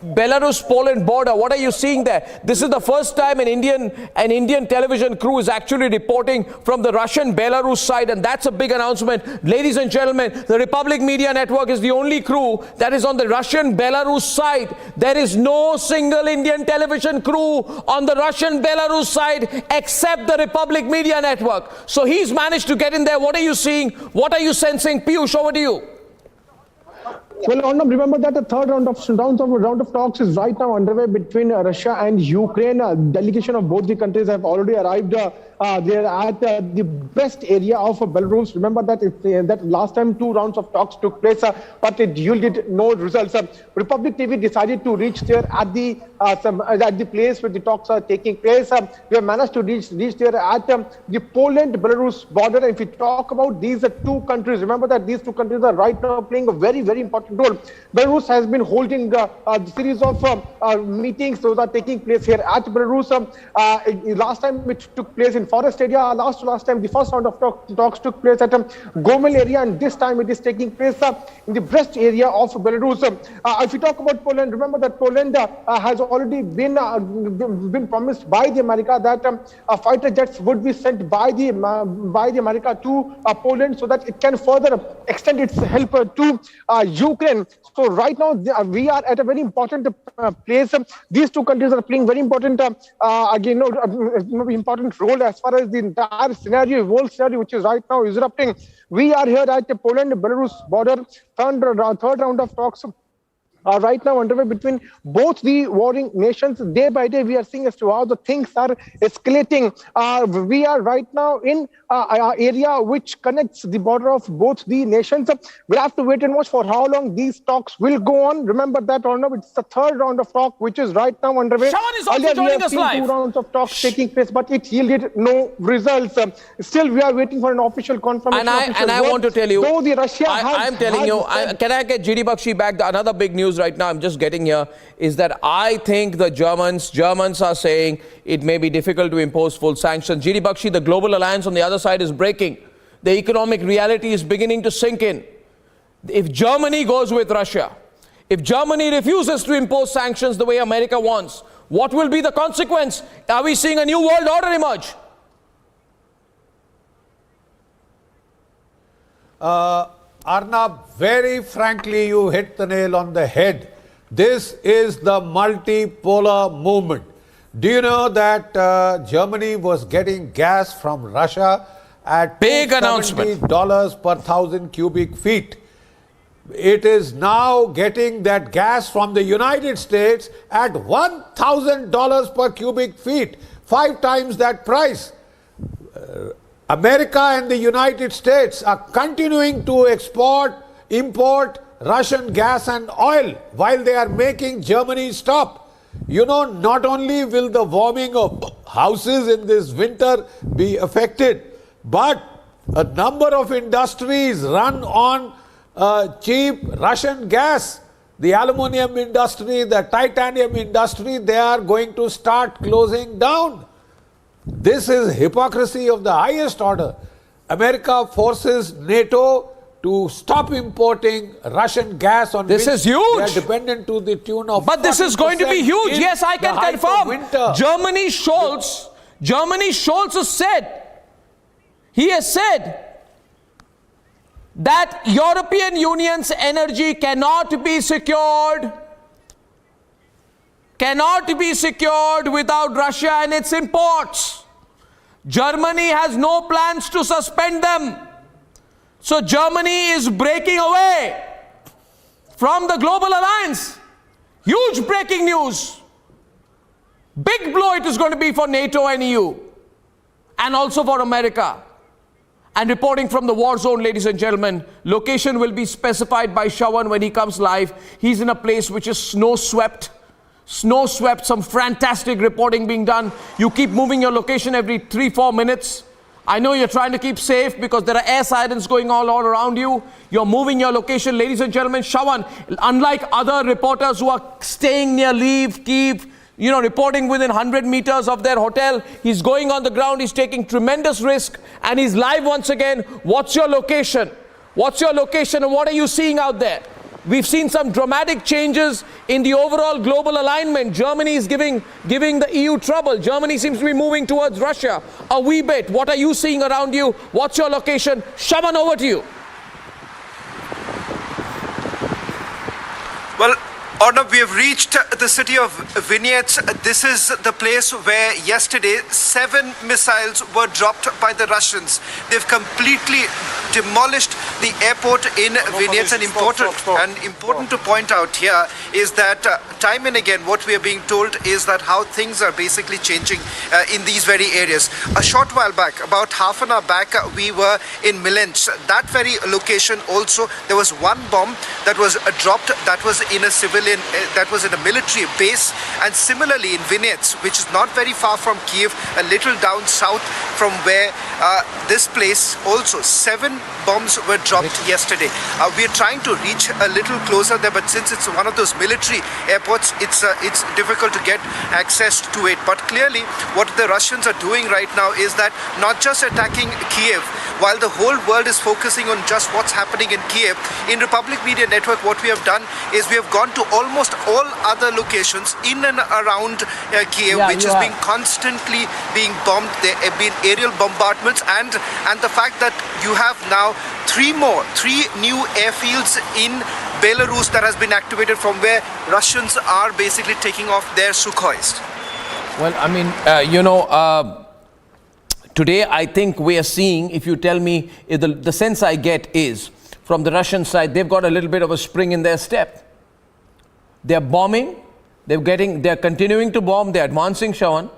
Belarus-Poland border. What are you seeing there? This is the first time an Indian television crew is actually reporting from the Russian-Belarus side, and that's a big announcement. Ladies and gentlemen, the Republic Media Network is the only crew that is on the Russian-Belarus side. There is no single Indian television crew on the Russian-Belarus side except the Republic Media Network. So he's managed to get in there. What are you seeing? What are you sensing? Piyush, over to you. Well, Arnab, remember that the third round of talks is right now underway between Russia and Ukraine. A delegation of both the countries have already arrived there at the Brest area of Belarus. Remember that that last time 2 rounds of talks took place, but it yielded no results. Republic TV decided to reach there at the place where the talks are taking place. We have managed to reach there at the Poland-Belarus border. And if we talk about these 2 countries, remember that these 2 countries are right now playing a very, very important role. Belarus has been holding a series of meetings. Those are taking place here at Belarus. Last time it took place in forest area. Last time the first round of talks took place at Gomel area, and this time it is taking place in the Brest area of Belarus. If we talk about Poland, remember that Poland has already been promised by the America that fighter jets would be sent by the America to Poland so that it can further extend its help to Ukraine. So right now we are at a very important place. These 2 countries are playing very important important role as far as the entire scenario, world scenario, which is right now erupting. We are here at the Poland-Belarus border. Third round of talks right now underway between both the warring nations. Day by day, we are seeing as to how the things are escalating. We are right now in an area which connects the border of both the nations. We'll have to wait and watch for how long these talks will go on. Remember that, Arnab, it's the third round of talk which is right now underway. Shawan is also joining us live. 2 rounds of talks taking place, but it yielded no results. Still, we are waiting for an official confirmation. And I want to tell you, though the Russia I'm telling you, can I get GD Bakshi back? Another big news right now I'm just getting here is that I think the Germans are saying it may be difficult to impose full sanctions. GD Bakshi, the global alliance on the other side is breaking. The economic reality is beginning to sink in. If Germany goes with Russia, if Germany refuses to impose sanctions the way America wants, what will be the consequence? Are we seeing a new world order emerge? Arnab, very frankly, you hit the nail on the head. This is the multipolar movement. Do you know that Germany was getting gas from Russia at big announcement $270 per 1,000 cubic feet? It is now getting that gas from the United States at $1,000 per cubic feet, 5 times that price. America and the United States are continuing to import Russian gas and oil while they are making Germany stop. You know, not only will the warming of houses in this winter be affected, but a number of industries run on cheap Russian gas. The aluminium industry, the titanium industry, they are going to start closing down. This is hypocrisy of the highest order. America forces NATO to stop importing Russian gas on this which is huge. They are dependent to the tune of. But this is going to be huge. Yes, I can confirm. Germany Scholz has said, he has said that European Union's energy cannot be secured cannot be secured without Russia and its imports. Germany has no plans to suspend them. So Germany is breaking away from the global alliance. Huge breaking news. Big blow it is going to be for NATO and EU, and also for America. And reporting from the war zone, ladies and gentlemen, location will be specified by Shawan when he comes live. He's in a place which is snow-swept, some fantastic reporting being done. You keep moving your location every 3-4 minutes. I know you're trying to keep safe because there are air sirens going all around you. You're moving your location. Ladies and gentlemen, Shawan, unlike other reporters who are staying near Kyiv, reporting within 100 meters of their hotel, he's going on the ground, he's taking tremendous risk, and he's live once again. What's your location? What's your location and what are you seeing out there? We've seen some dramatic changes in the overall global alignment. Germany is giving the EU trouble. Germany seems to be moving towards Russia a wee bit. What are you seeing around you? What's your location? Shaman, over to you. Well, Arnav, we have reached the city of Vinnytsia. This is the place where yesterday 7 missiles were dropped by the Russians. They've completely demolished the airport in Vinnytsia. And important to point out here is that time and again what we are being told is that how things are basically changing in these very areas. A short while back, about half an hour back, we were in Milench. That very location also, there was one bomb that was dropped that was in a civilian, that was in a military base. And similarly in Vinnytsia, which is not very far from Kyiv, a little down south from where this place also, 7 bombs were dropped yesterday. We are trying to reach a little closer there, but since it's one of those military airports, it's difficult to get access to it. But clearly what the Russians are doing right now is that not just attacking Kyiv, while the whole world is focusing on just what's happening in Kyiv, in Republic Media Network what we have done is we have gone to almost all other locations in and around Kyiv, which is being constantly being bombed. There have been aerial bombardments, and the fact that you have now 3 new airfields in Belarus that has been activated from where Russians are basically taking off their Sukhois. Well, I mean, today I think we are seeing, if you tell me, the sense I get is, from the Russian side, they've got a little bit of a spring in their step. They're bombing, they're continuing to bomb, they're advancing, Shawan.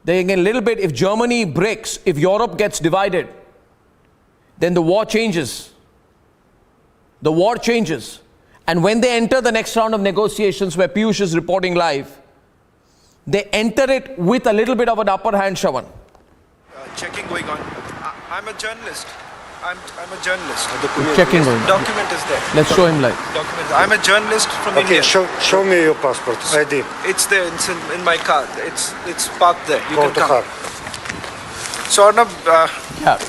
They again a little bit, if Germany breaks, if Europe gets divided, then the war changes. The war changes. And when they enter the next round of negotiations where Piyush is reporting live, they enter it with a little bit of an upper hand, Shawan. Checking going on. I'm a journalist. I'm a journalist. Checking going on. Document is there. Let's show him live. Document. I'm a journalist from India. Show me your passport ID. It's there. It's in my car. It's parked there. You can come. So Arnav,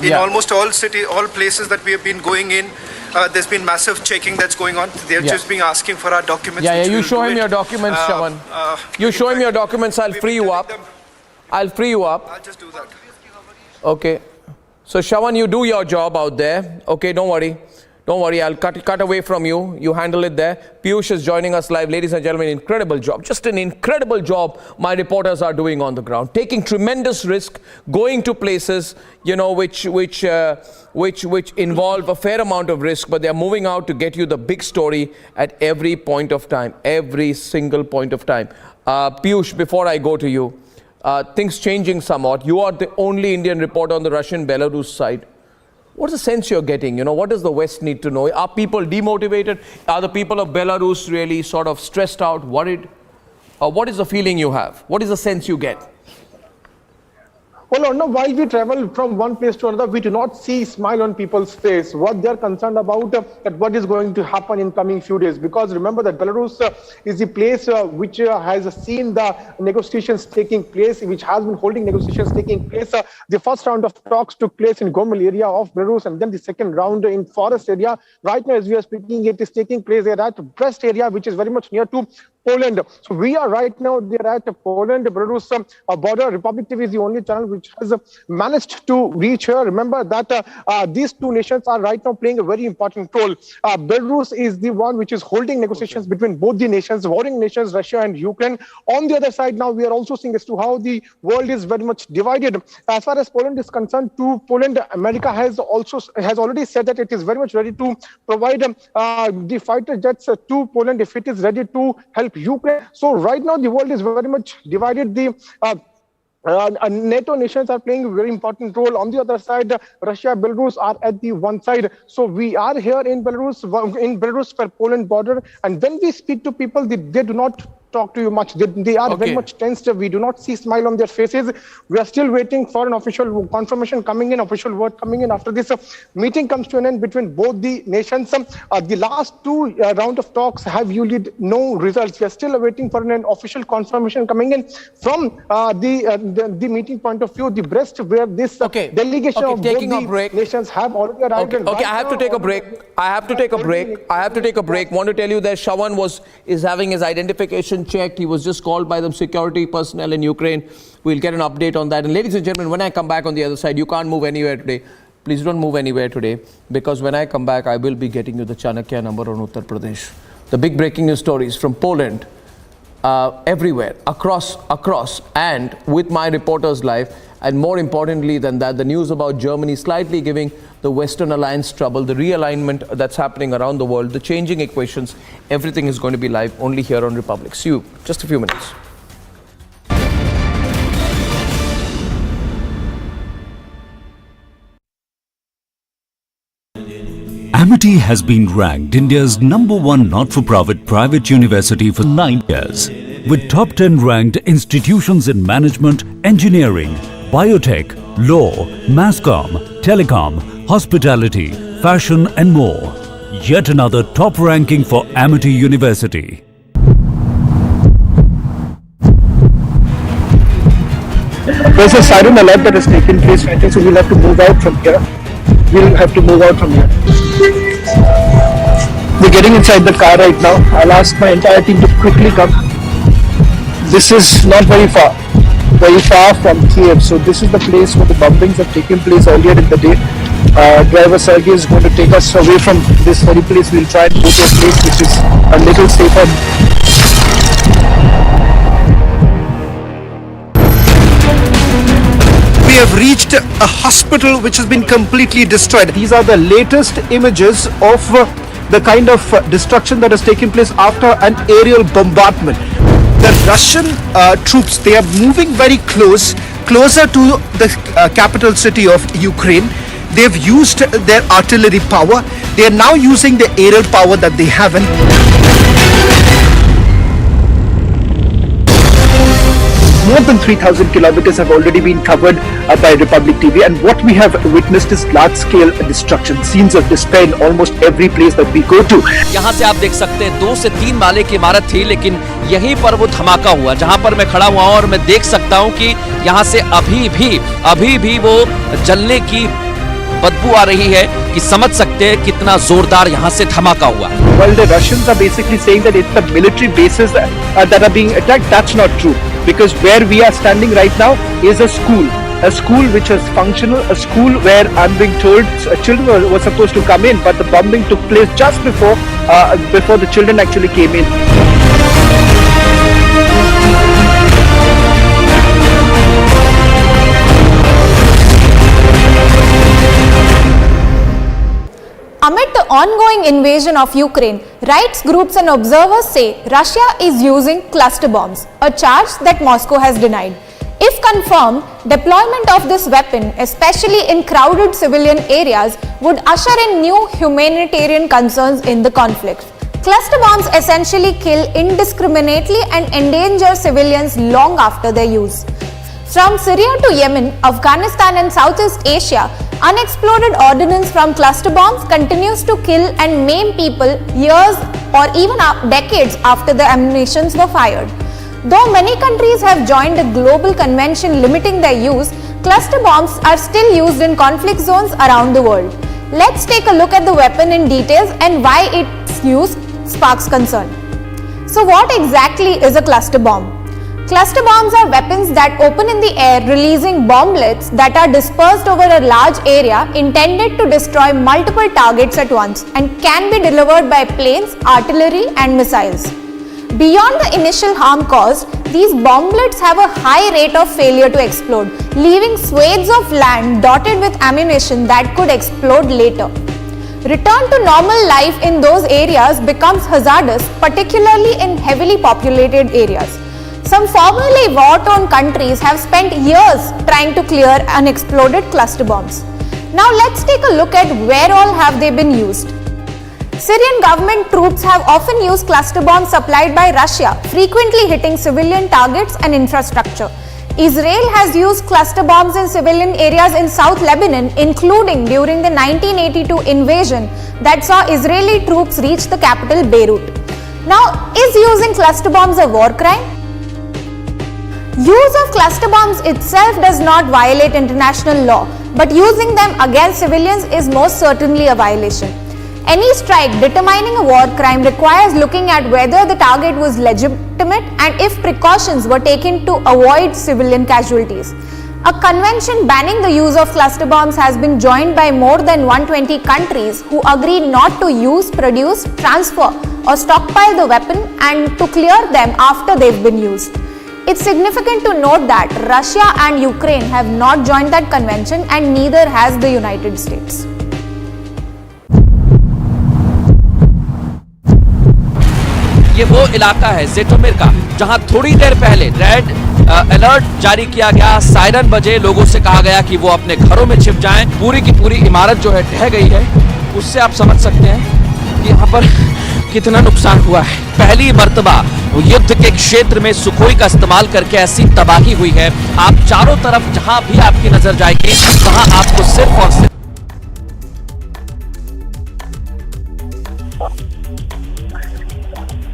in almost all places that we have been going in, there's been massive checking that's going on. They're just been asking for our documents. You show him your documents, Shawan. You show him your documents, I'll free you up. I'll free you up. I'll just do that. Okay. So Shawan, you do your job out there. Okay, don't worry. Don't worry, I'll cut away from you. You handle it there. Piyush is joining us live. Ladies and gentlemen, incredible job. Just an incredible job my reporters are doing on the ground. Taking tremendous risk, going to places, which involve a fair amount of risk, but they're moving out to get you the big story at every point of time, every single point of time. Piyush, before I go to you, things changing somewhat. You are the only Indian reporter on the Russian-Belarus side. What's the sense you're getting? What does the West need to know? Are people demotivated? Are the people of Belarus really sort of stressed out, worried? What is the feeling you have? What is the sense you get? Well, Arnav, while we travel from one place to another, we do not see smile on people's face. What they're concerned about that what is going to happen in coming few days. Because remember that Belarus is the place which has seen the negotiations taking place, which has been holding negotiations taking place. The first round of talks took place in Gomel area of Belarus, and then the second round in Forest area. Right now, as we are speaking, it is taking place at Brest area, which is very much near to Poland. So we are right now there at Poland, Belarus border. Republic TV is the only channel which has managed to reach here. Remember that these two nations are right now playing a very important role. Belarus is the one which is holding negotiations between both the nations, warring nations, Russia and Ukraine. On the other side, now we are also seeing as to how the world is very much divided. As far as Poland is concerned, to Poland, America has already said that it is very much ready to provide the fighter jets to Poland if it is ready to help Ukraine. So right now the world is very much divided. The NATO nations are playing a very important role. On the other side, Russia, Belarus are at the one side. So we are here in Belarus for Poland border. And when we speak to people, they do not talk to you much. They are very much tensed. We do not see smile on their faces. We are still waiting for an official confirmation coming in, official word coming in. After this meeting comes to an end between both the nations, the last two round of talks have yielded no results. We are still waiting for an official confirmation coming in from the meeting point of view. The Brest, where this delegation of both the nations have already arrived. Okay, I have to take a break. I have to take a break. Want to tell you that Shawan is having his identification checked. He was just called by the security personnel in Ukraine. We'll get an update on that. And ladies and gentlemen, when I come back on the other side, you can't move anywhere today. Please don't move anywhere today, because when I come back, I will be getting you the Chanakya number on Uttar Pradesh. The big breaking news stories from Poland, everywhere, across, and with my reporters live. And more importantly than that, the news about Germany slightly giving the Western alliance trouble, the realignment that's happening around the world, the changing equations, everything is going to be live only here on Republic. See you just a few minutes. Amity has been ranked India's #1 not-for-profit private university for 9 years, with top 10 ranked institutions in management, engineering, biotech, law, masscom, telecom, hospitality, fashion and more. Yet another top ranking for Amity University. There's a siren alert that has taken place, so we'll have to move out from here. We're getting inside the car right now. I'll ask my entire team to quickly come. This is not very far from Kiev. So this is the place where the bombings have taken place earlier in the day. Driver Sergey is going to take us away from this very place. We'll try and go to a place which is a little safer. We have reached a hospital which has been completely destroyed. These are the latest images of the kind of destruction that has taken place after an aerial bombardment. The Russian troops, they are moving very closer to the capital city of Ukraine. They've used their artillery power. They are now using the aerial power that they have. More than 3,000 kilometers have already been covered by Republic TV, and what we have witnessed is large-scale destruction, scenes of despair in almost every place that we go to. यहाँ से आप देख सकते हैं 2 से 3 माले की इमारत थी, लेकिन यहीं पर वो धमाका हुआ जहां पर मैं खड़ा हुआ हूं, और मैं देख सकता हूं कि यहाँ से अभी भी वो जलने की बदबू आ रही है, कि समझ सकते हैं कितना जोरदार यहाँ से धमाका हुआ. Well, the Russians are basically saying that it's the military bases that are being attacked. That's not true, because where we are standing right now is a school which is functional, a school where I'm being told children were supposed to come in, but the bombing took place just before the children actually came in. Amid the ongoing invasion of Ukraine, rights groups and observers say Russia is using cluster bombs, a charge that Moscow has denied. If confirmed, deployment of this weapon, especially in crowded civilian areas, would usher in new humanitarian concerns in the conflict. Cluster bombs essentially kill indiscriminately and endanger civilians long after their use. From Syria to Yemen, Afghanistan and Southeast Asia, unexploded ordnance from cluster bombs continues to kill and maim people years or even decades after the ammunitions were fired. Though many countries have joined a global convention limiting their use, cluster bombs are still used in conflict zones around the world. Let's take a look at the weapon in details and why its use sparks concern. So what exactly is a cluster bomb? Cluster bombs are weapons that open in the air, releasing bomblets that are dispersed over a large area intended to destroy multiple targets at once and can be delivered by planes, artillery and missiles. Beyond the initial harm caused, these bomblets have a high rate of failure to explode, leaving swathes of land dotted with ammunition that could explode later. Return to normal life in those areas becomes hazardous, particularly in heavily populated areas. Some formerly war-torn countries have spent years trying to clear unexploded cluster bombs. Now let's take a look at where all have they been used. Syrian government troops have often used cluster bombs supplied by Russia, frequently hitting civilian targets and infrastructure. Israel has used cluster bombs in civilian areas in South Lebanon, including during the 1982 invasion that saw Israeli troops reach the capital Beirut. Now, is using cluster bombs a war crime? Use of cluster bombs itself does not violate international law, but using them against civilians is most certainly a violation. Any strike determining a war crime requires looking at whether the target was legitimate and if precautions were taken to avoid civilian casualties. A convention banning the use of cluster bombs has been joined by more than 120 countries who agree not to use, produce, transfer or stockpile the weapon and to clear them after they've been used. It's significant to note that Russia and Ukraine have not joined that convention and neither has the United States. ये वो इलाका है जेटोमिर का जहां थोड़ी देर पहले red alert जारी किया गया, सायरन बजे, लोगों से कहा गया कि वो अपने घरों में छिप जाएं। पूरी की पूरी इमारत जो है ढह गई है। उससे आप समझ सकते हैं कि यहाँ पर कितना नुकसान हुआ है। पहली मर्तबा युद्ध के क्षेत्र में सुखोई का इस्तेमाल करके ऐसी तबाही हुई है। आप चारों तरफ जहां भी आपकी नजर जाएगी वहां आपको सिर्फ और सिर्फ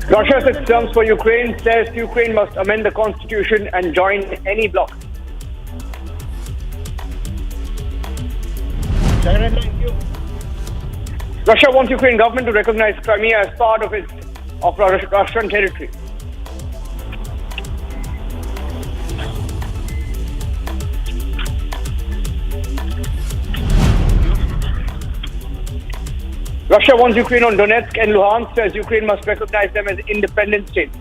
Russia sets terms for Ukraine, says Ukraine must amend the constitution and join any bloc. Russia wants Ukraine government to recognize Crimea as part of Russian territory. Russia wants Ukraine on Donetsk and Luhansk, says Ukraine must recognize them as independent states.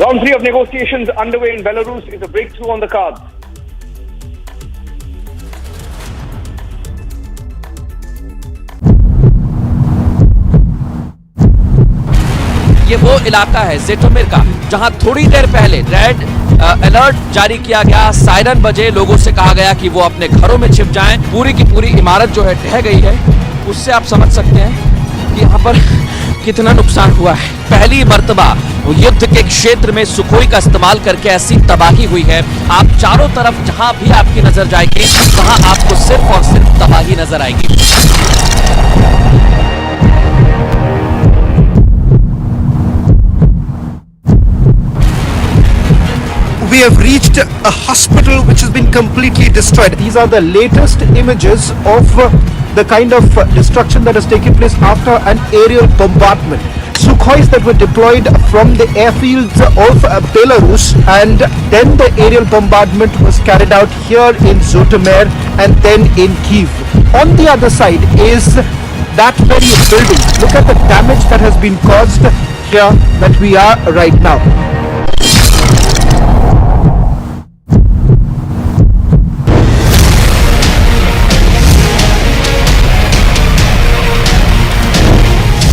Round 3 of negotiations underway in Belarus is a breakthrough on the cards. ये वो इलाका है जेटोमिर का जहां थोड़ी देर पहले red alert जारी किया गया, सायरन बजे, लोगों से कहा गया कि वो अपने घरों में छिप जाएं। पूरी की पूरी इमारत जो है ढह गई है। उससे आप समझ सकते हैं कि यहाँ पर कितना नुकसान हुआ है। पहली मर्तबा युद्ध के क्षेत्र में सुखोई का इस्तेमाल करके ऐसी तबाही हुई है। आप चारों तरफ जहां भी आपकी नजर जाएगी वहां आपको सिर्फ और सिर्फ तबाही नजर आएगी। We have reached a hospital which has been completely destroyed. These are the latest images of the kind of destruction that has taken place after an aerial bombardment. Sukhois that were deployed from the airfields of Belarus, and then the aerial bombardment was carried out here in Zotomir and then in Kyiv. On the other side is that very building. Look at the damage that has been caused here that we are right now.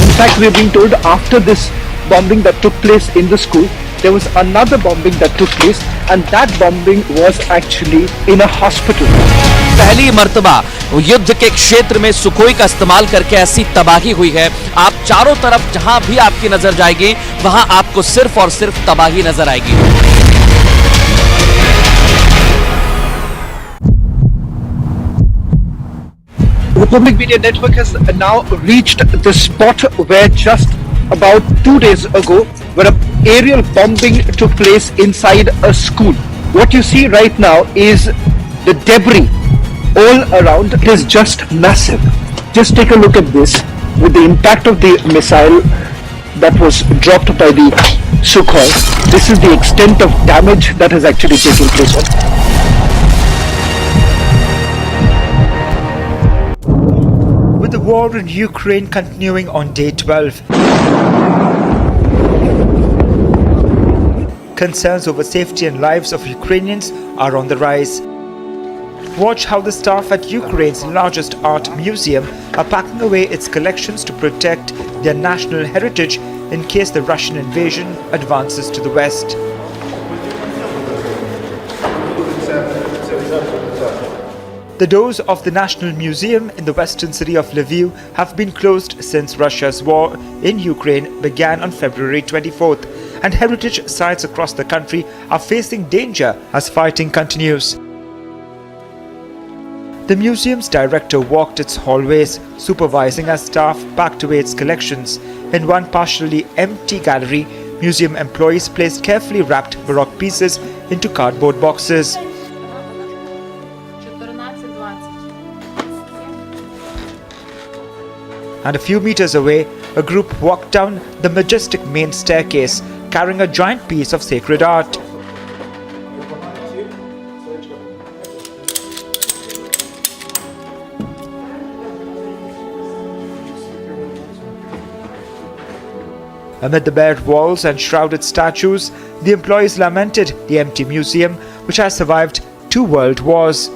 In fact, we are being told after this bombing that took place in the school, there was another bombing that took place, and that bombing was actually in a hospital. पहली मर्तबा युद्ध के क्षेत्र में Sukhoi का इस्तेमाल करके ऐसी तबाही हुई है। आप चारों तरफ जहां भी आपकी नजर जाएगी वहां आपको सिर्फ और सिर्फ तबाही नजर आएगी। Republic Media Network has now reached the spot where just about 2 days ago, where an aerial bombing took place inside a school. What you see right now is the debris all around. It is just massive. Just take a look at this. With the impact of the missile that was dropped by the Sukhoi, this is the extent of damage that has actually taken place. With the war in Ukraine continuing on day 12, concerns over safety and lives of Ukrainians are on the rise. Watch how the staff at Ukraine's largest art museum are packing away its collections to protect their national heritage in case the Russian invasion advances to the west. The doors of the National Museum in the western city of Lviv have been closed since Russia's war in Ukraine began on February 24th, and heritage sites across the country are facing danger as fighting continues. The museum's director walked its hallways, supervising as staff packed away its collections. In one partially empty gallery, museum employees placed carefully wrapped Baroque pieces into cardboard boxes. And a few meters away, a group walked down the majestic main staircase, carrying a giant piece of sacred art. Amid the bare walls and shrouded statues, the employees lamented the empty museum, which has survived 2 world wars.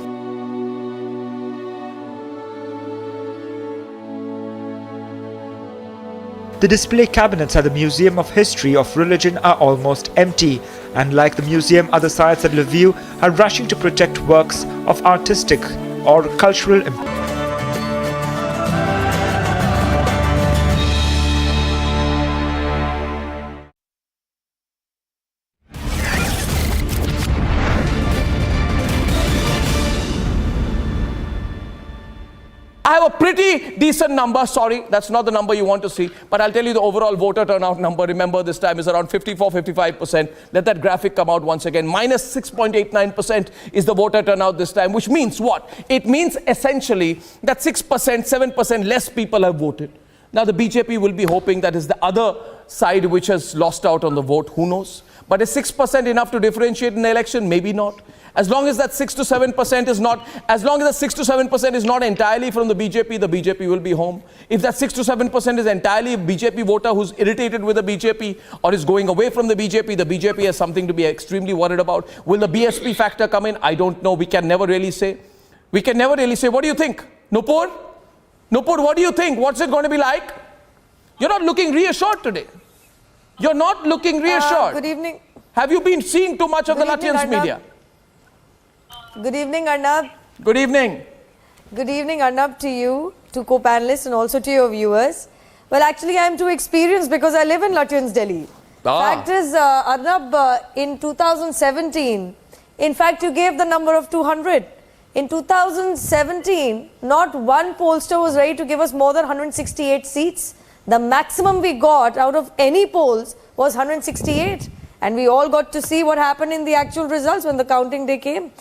The display cabinets at the Museum of History of Religion are almost empty, and like the museum, other sites at Lviv are rushing to protect works of artistic or cultural importance. I have a pretty decent number. Sorry, that's not the number you want to see. But I'll tell you the overall voter turnout number. Remember, this time is around 54-55%. Let that graphic come out once again. Minus 6.89% is the voter turnout this time, which means what? It means essentially that 6%, 7% less people have voted. Now, the BJP will be hoping that is the other side which has lost out on the vote. Who knows? But is 6% enough to differentiate in the election? Maybe not. As long as that 6 to 7% is not, as long as that 6 to 7% is not entirely from the BJP will be home. If that 6 to 7% is entirely a BJP voter who's irritated with the BJP or is going away from the BJP has something to be extremely worried about. Will the BSP factor come in? I don't know. We can never really say. We can never really say. What do you think? Nupur? Nupur, what do you think? What's it going to be like? You're not looking reassured today. You're not looking reassured. Good evening. Have you been seeing too much of the Latvian media? Good evening, Arnab. Good evening. Good evening, Arnab, to you, to co-panelists and also to your viewers. Well, actually, I am too experienced because I live in Latvians, Delhi. Fact is, Arnab, in 2017, in fact, you gave the number of 200. In 2017, not one pollster was ready to give us more than 168 seats. The maximum we got out of any polls was 168. And we all got to see what happened in the actual results when the counting day came.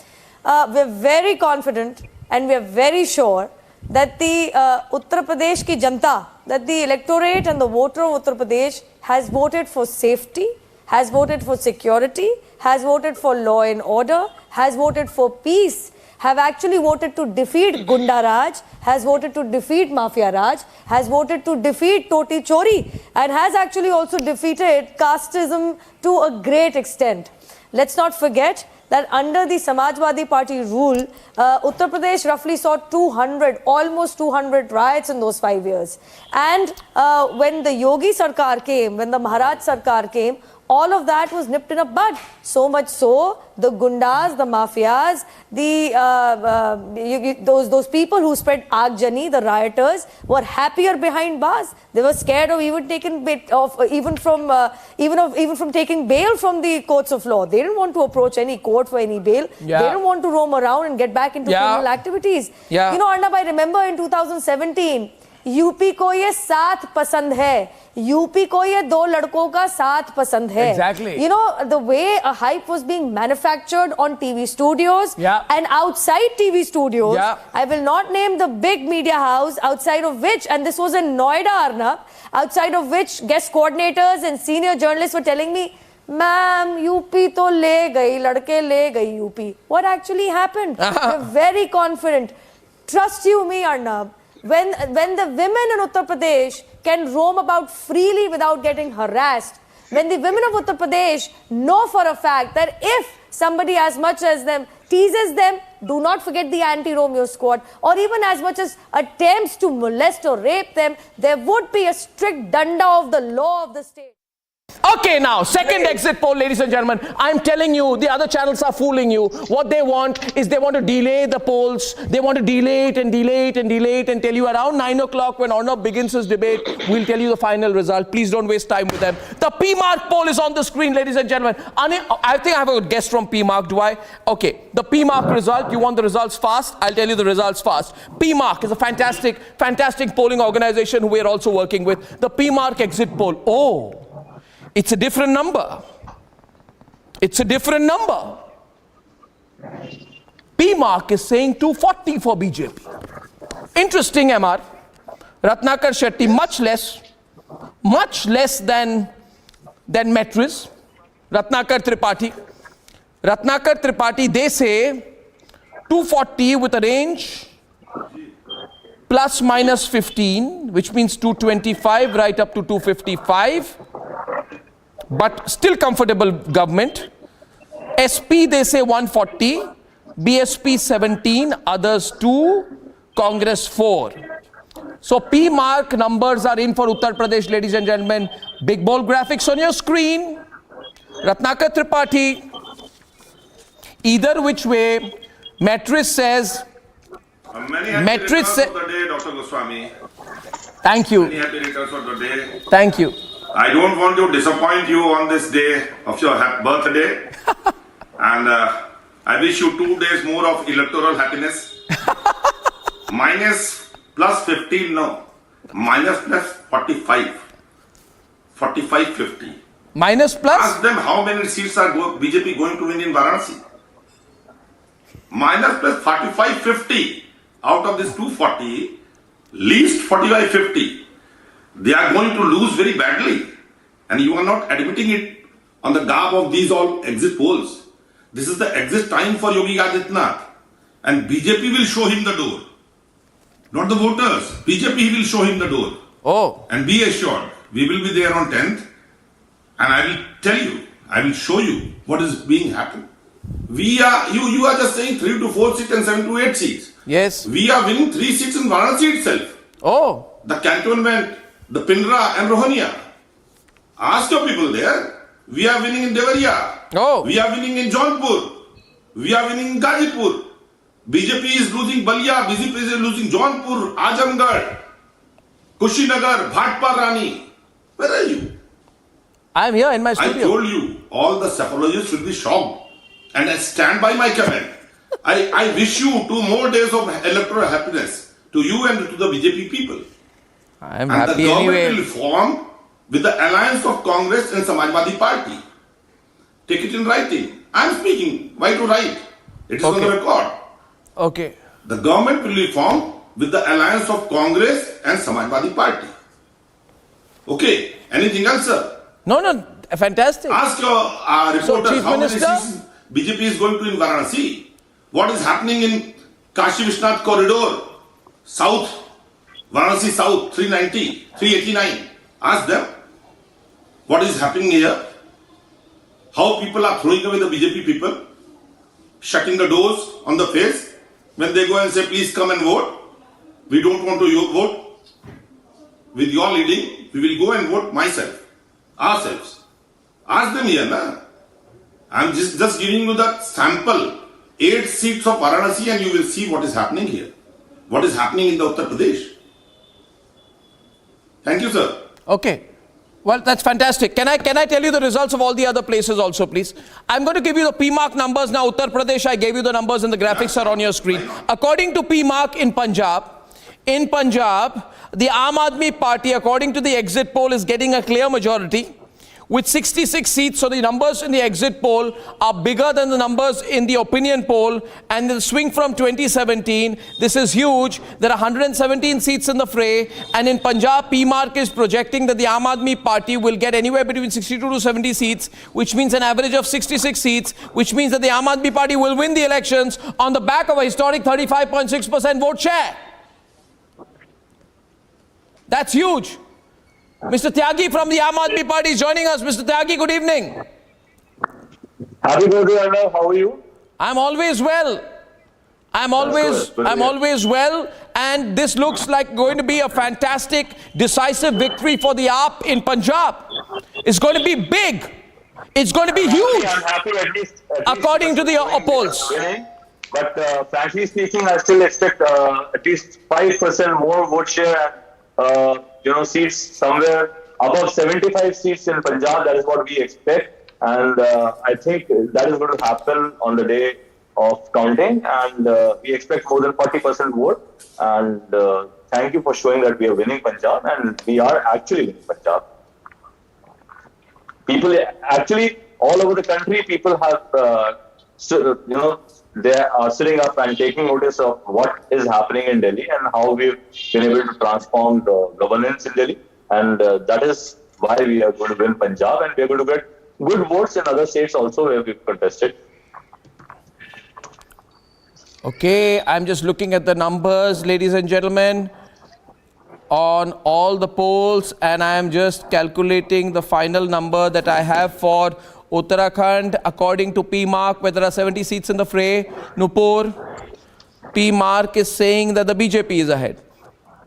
We're very confident and we're very sure that the Uttar Pradesh ki janta, that the electorate and the voter of Uttar Pradesh has voted for safety, has voted for security, has voted for law and order, has voted for peace, have actually voted to defeat Gunda Raj, has voted to defeat Mafia Raj, has voted to defeat Toti Chori, and has actually also defeated casteism to a great extent. Let's not forget that under the Samajwadi Party rule, Uttar Pradesh roughly saw 200, almost 200 riots in those 5 years. And when the Yogi Sarkar came, when the Maharaj Sarkar came, all of that was nipped in a bud. So much so, the gundas, the mafias, those people who spread Agjani, the rioters, were happier behind bars. They were scared of even taking from taking bail from the courts of law. They didn't want to approach any court for any bail. Yeah. They didn't want to roam around and get back into criminal activities. Yeah. You know, Arnab, I remember in 2017, UP को ये साथ पसंद है, UP को ये दो लड़कों का साथ पसंद है. Exactly. You know, the way a hype was being manufactured on TV studios and outside TV studios. I will not name the big media house outside of which, and this was in Noida, Arnab, outside of which guest coordinators and senior journalists were telling me, ma'am, UP to le gayi, ladke le gayi UP. What actually happened? They're very confident. Trust you me, Arnab. When the women in Uttar Pradesh can roam about freely without getting harassed, when the women of Uttar Pradesh know for a fact that if somebody as much as them teases them, do not forget the anti-Romeo squad, or even as much as attempts to molest or rape them, there would be a strict danda of the law of the state. Okay, now, second exit poll, ladies and gentlemen. I'm telling you, the other channels are fooling you. What they want is they want to delay the polls. They want to delay it and delay it and delay it and tell you around 9 o'clock when Arnab begins his debate, we'll tell you the final result. Please don't waste time with them. The PMark poll is on the screen, ladies and gentlemen. I think I have a guess from PMark, do I? Okay, the PMark result, you want the results fast? I'll tell you the results fast. PMark is a fantastic polling organization who we are also working with. The PMark exit poll. Oh, it's a different number. It's a different number. PMark is saying 240 for BJP. Interesting, MR. Ratnakar Shetty, much less than Metris. Ratnakar Tripathi, they say 240 with a range plus minus 15, which means 225 right up to 255. But still comfortable government. SP they say 140, BSP 17, others 2, Congress 4. So PMark numbers are in for Uttar Pradesh, ladies and gentlemen. Big bold graphics on your screen. Ratnakar Tripathi. Either which way, Metris says. Many happy returns of the day, Dr. Goswami. Thank you. Many happy returns of the day. Thank you. I don't want to disappoint you on this day of your birthday. And I wish you 2 days more of electoral happiness. Minus plus 15, no. Minus plus 45. 45-50. Minus plus? Ask them how many seats are BJP going to win in Varanasi. Minus plus 45-50. Out of this 240, least 45-50. They are going to lose very badly. And you are not admitting it on the garb of these all exit polls. This is the exit time for Yogi Adityanath. And BJP will show him the door. Not the voters. BJP will show him the door. Oh. And be assured, we will be there on 10th. And I will tell you, I will show you what is being happened. You are just saying 3 to 4 seats and 7 to 8 seats. Yes. We are winning 3 seats in Varanasi itself. Oh. The cantonment, the Pindra and Rohania. Ask your people there. We are winning in Devariya. Oh. We are winning in Jaunpur. We are winning in Gazipur. BJP is losing Balia. BJP is losing Jaunpur, Ajamgarh, Kushinagar, Bhatpar Rani. Where are you? I am here in my studio. I told you, all the psephologists will be shocked. And I stand by my comment. I wish you 2 more days of electoral happiness to you and to the BJP people. I am and happy the government anyway. will form with the alliance of Congress and Samajwadi Party. Take it in writing. I am speaking. Why to write? It is on the record. Okay. The government will be formed with the alliance of Congress and Samajwadi Party. Okay. Anything else, sir? No, fantastic. Ask your reporters Chief how many Minister? seats BJP is going to in Varanasi. What is happening in Kashi Vishnath corridor, South, Varanasi South, 390, 389. Ask them what is happening here. How people are throwing away the BJP people, shutting the doors on the face when they go and say, please come and vote. We don't want to vote. With your leading, we will go and vote ourselves. Ask them here, na? I'm just giving you the sample. 8 seats of Varanasi and you will see what is happening here. What is happening in the Uttar Pradesh. Thank you, sir. Okay. Well, that's fantastic. Can I tell you the results of all the other places also, please? I'm going to give you the PMark numbers now. Uttar Pradesh, I gave you the numbers and the graphics are on your screen. According to PMark in Punjab, the Aam Aadmi Party, according to the exit poll, is getting a clear majority with 66 seats. So the numbers in the exit poll are bigger than the numbers in the opinion poll, and the swing from 2017, this is huge. There are 117 seats in the fray, and in Punjab, PMark is projecting that the Aam Aadmi Party will get anywhere between 62 to 70 seats, which means an average of 66 seats, which means that the Aam Aadmi Party will win the elections on the back of a historic 35.6% vote share. That's huge. Mr. Tyagi from the Aam Aadmi Party is joining us. Mr. Tyagi, good evening. Happy birthday, Arnav. How are you? I'm always well. I'm always well, and this looks like going to be a fantastic, decisive victory for the AAP in Punjab. It's going to be big. It's going to be huge. I'm happy at least according to the polls. But frankly speaking, I still expect at least 5% more vote share and seats somewhere above 75 seats in Punjab. That is what we expect, and I think that is going to happen on the day of counting, and we expect more than 40% vote. And thank you for showing that we are winning Punjab, and we are actually winning Punjab. People actually all over the country, people have they are sitting up and taking notice of what is happening in Delhi and how we've been able to transform the governance in Delhi. And that is why we are going to win Punjab, and we are going to get good votes in other states also where we've contested. Okay, I'm just looking at the numbers, ladies and gentlemen, on all the polls, and I am just calculating the final number that I have for Uttarakhand according to PMark, where there are 70 seats in the fray. Nupur, PMark is saying that the BJP is ahead.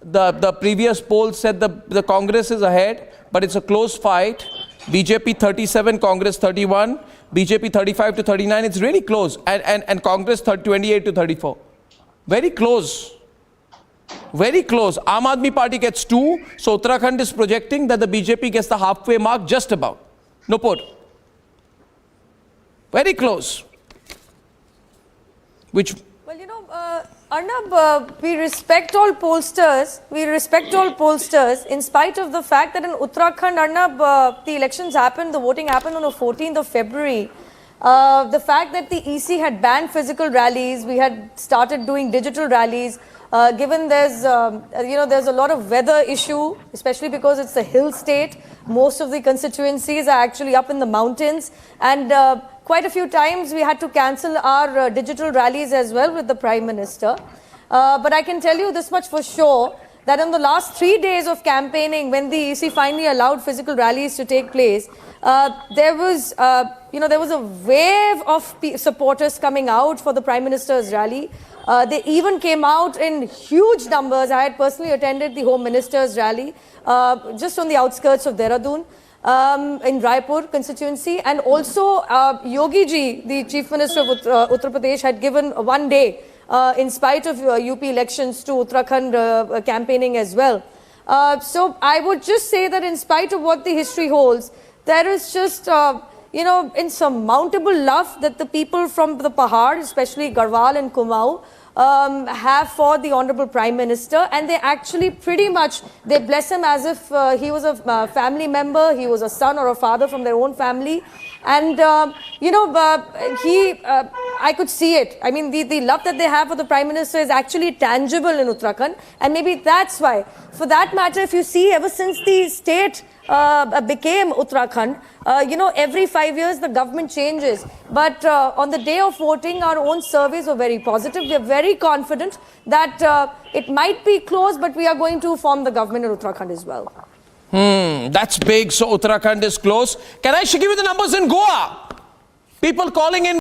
The previous poll said the Congress is ahead, but it's a close fight. BJP 37, Congress 31, BJP 35 to 39. It's really close, and Congress 28 to 34. Very close. Very close. Aam Aadmi Party gets 2, so Uttarakhand is projecting that the BJP gets the halfway mark just about. Nupur. Very close. Which... Well, Arnab, we respect all pollsters. In spite of the fact that in Uttarakhand, Arnab, the elections happened, the voting happened on the 14th of February. The fact that the EC had banned physical rallies, we had started doing digital rallies. Given there's a lot of weather issue, especially because it's a hill state. Most of the constituencies are actually up in the mountains, and quite a few times we had to cancel our digital rallies as well with the Prime Minister. But I can tell you this much for sure, that in the last 3 days of campaigning, when the EC finally allowed physical rallies to take place, there was a wave of supporters coming out for the Prime Minister's rally. They even came out in huge numbers. I had personally attended the Home Minister's rally just on the outskirts of Dehradun in Raipur constituency. And also Yogi ji, the Chief Minister of Uttar Pradesh, had given 1 day in spite of UP elections to Uttarakhand campaigning as well. So I would just say that in spite of what the history holds, there is just insurmountable love that the people from the Pahad, especially Garhwal and Kumaon, have for the Honorable Prime Minister, and they actually pretty much, they bless him as if he was a family member, he was a son or a father from their own family. And, I could see it. I mean, the love that they have for the Prime Minister is actually tangible in Uttarakhand, and maybe that's why. For that matter, if you see, ever since the state became Uttarakhand, every 5 years the government changes. But on the day of voting, our own surveys were very positive. We are very confident that it might be close, but we are going to form the government in Uttarakhand as well. That's big. So Uttarakhand is close. Can I give you the numbers in Goa? People calling in.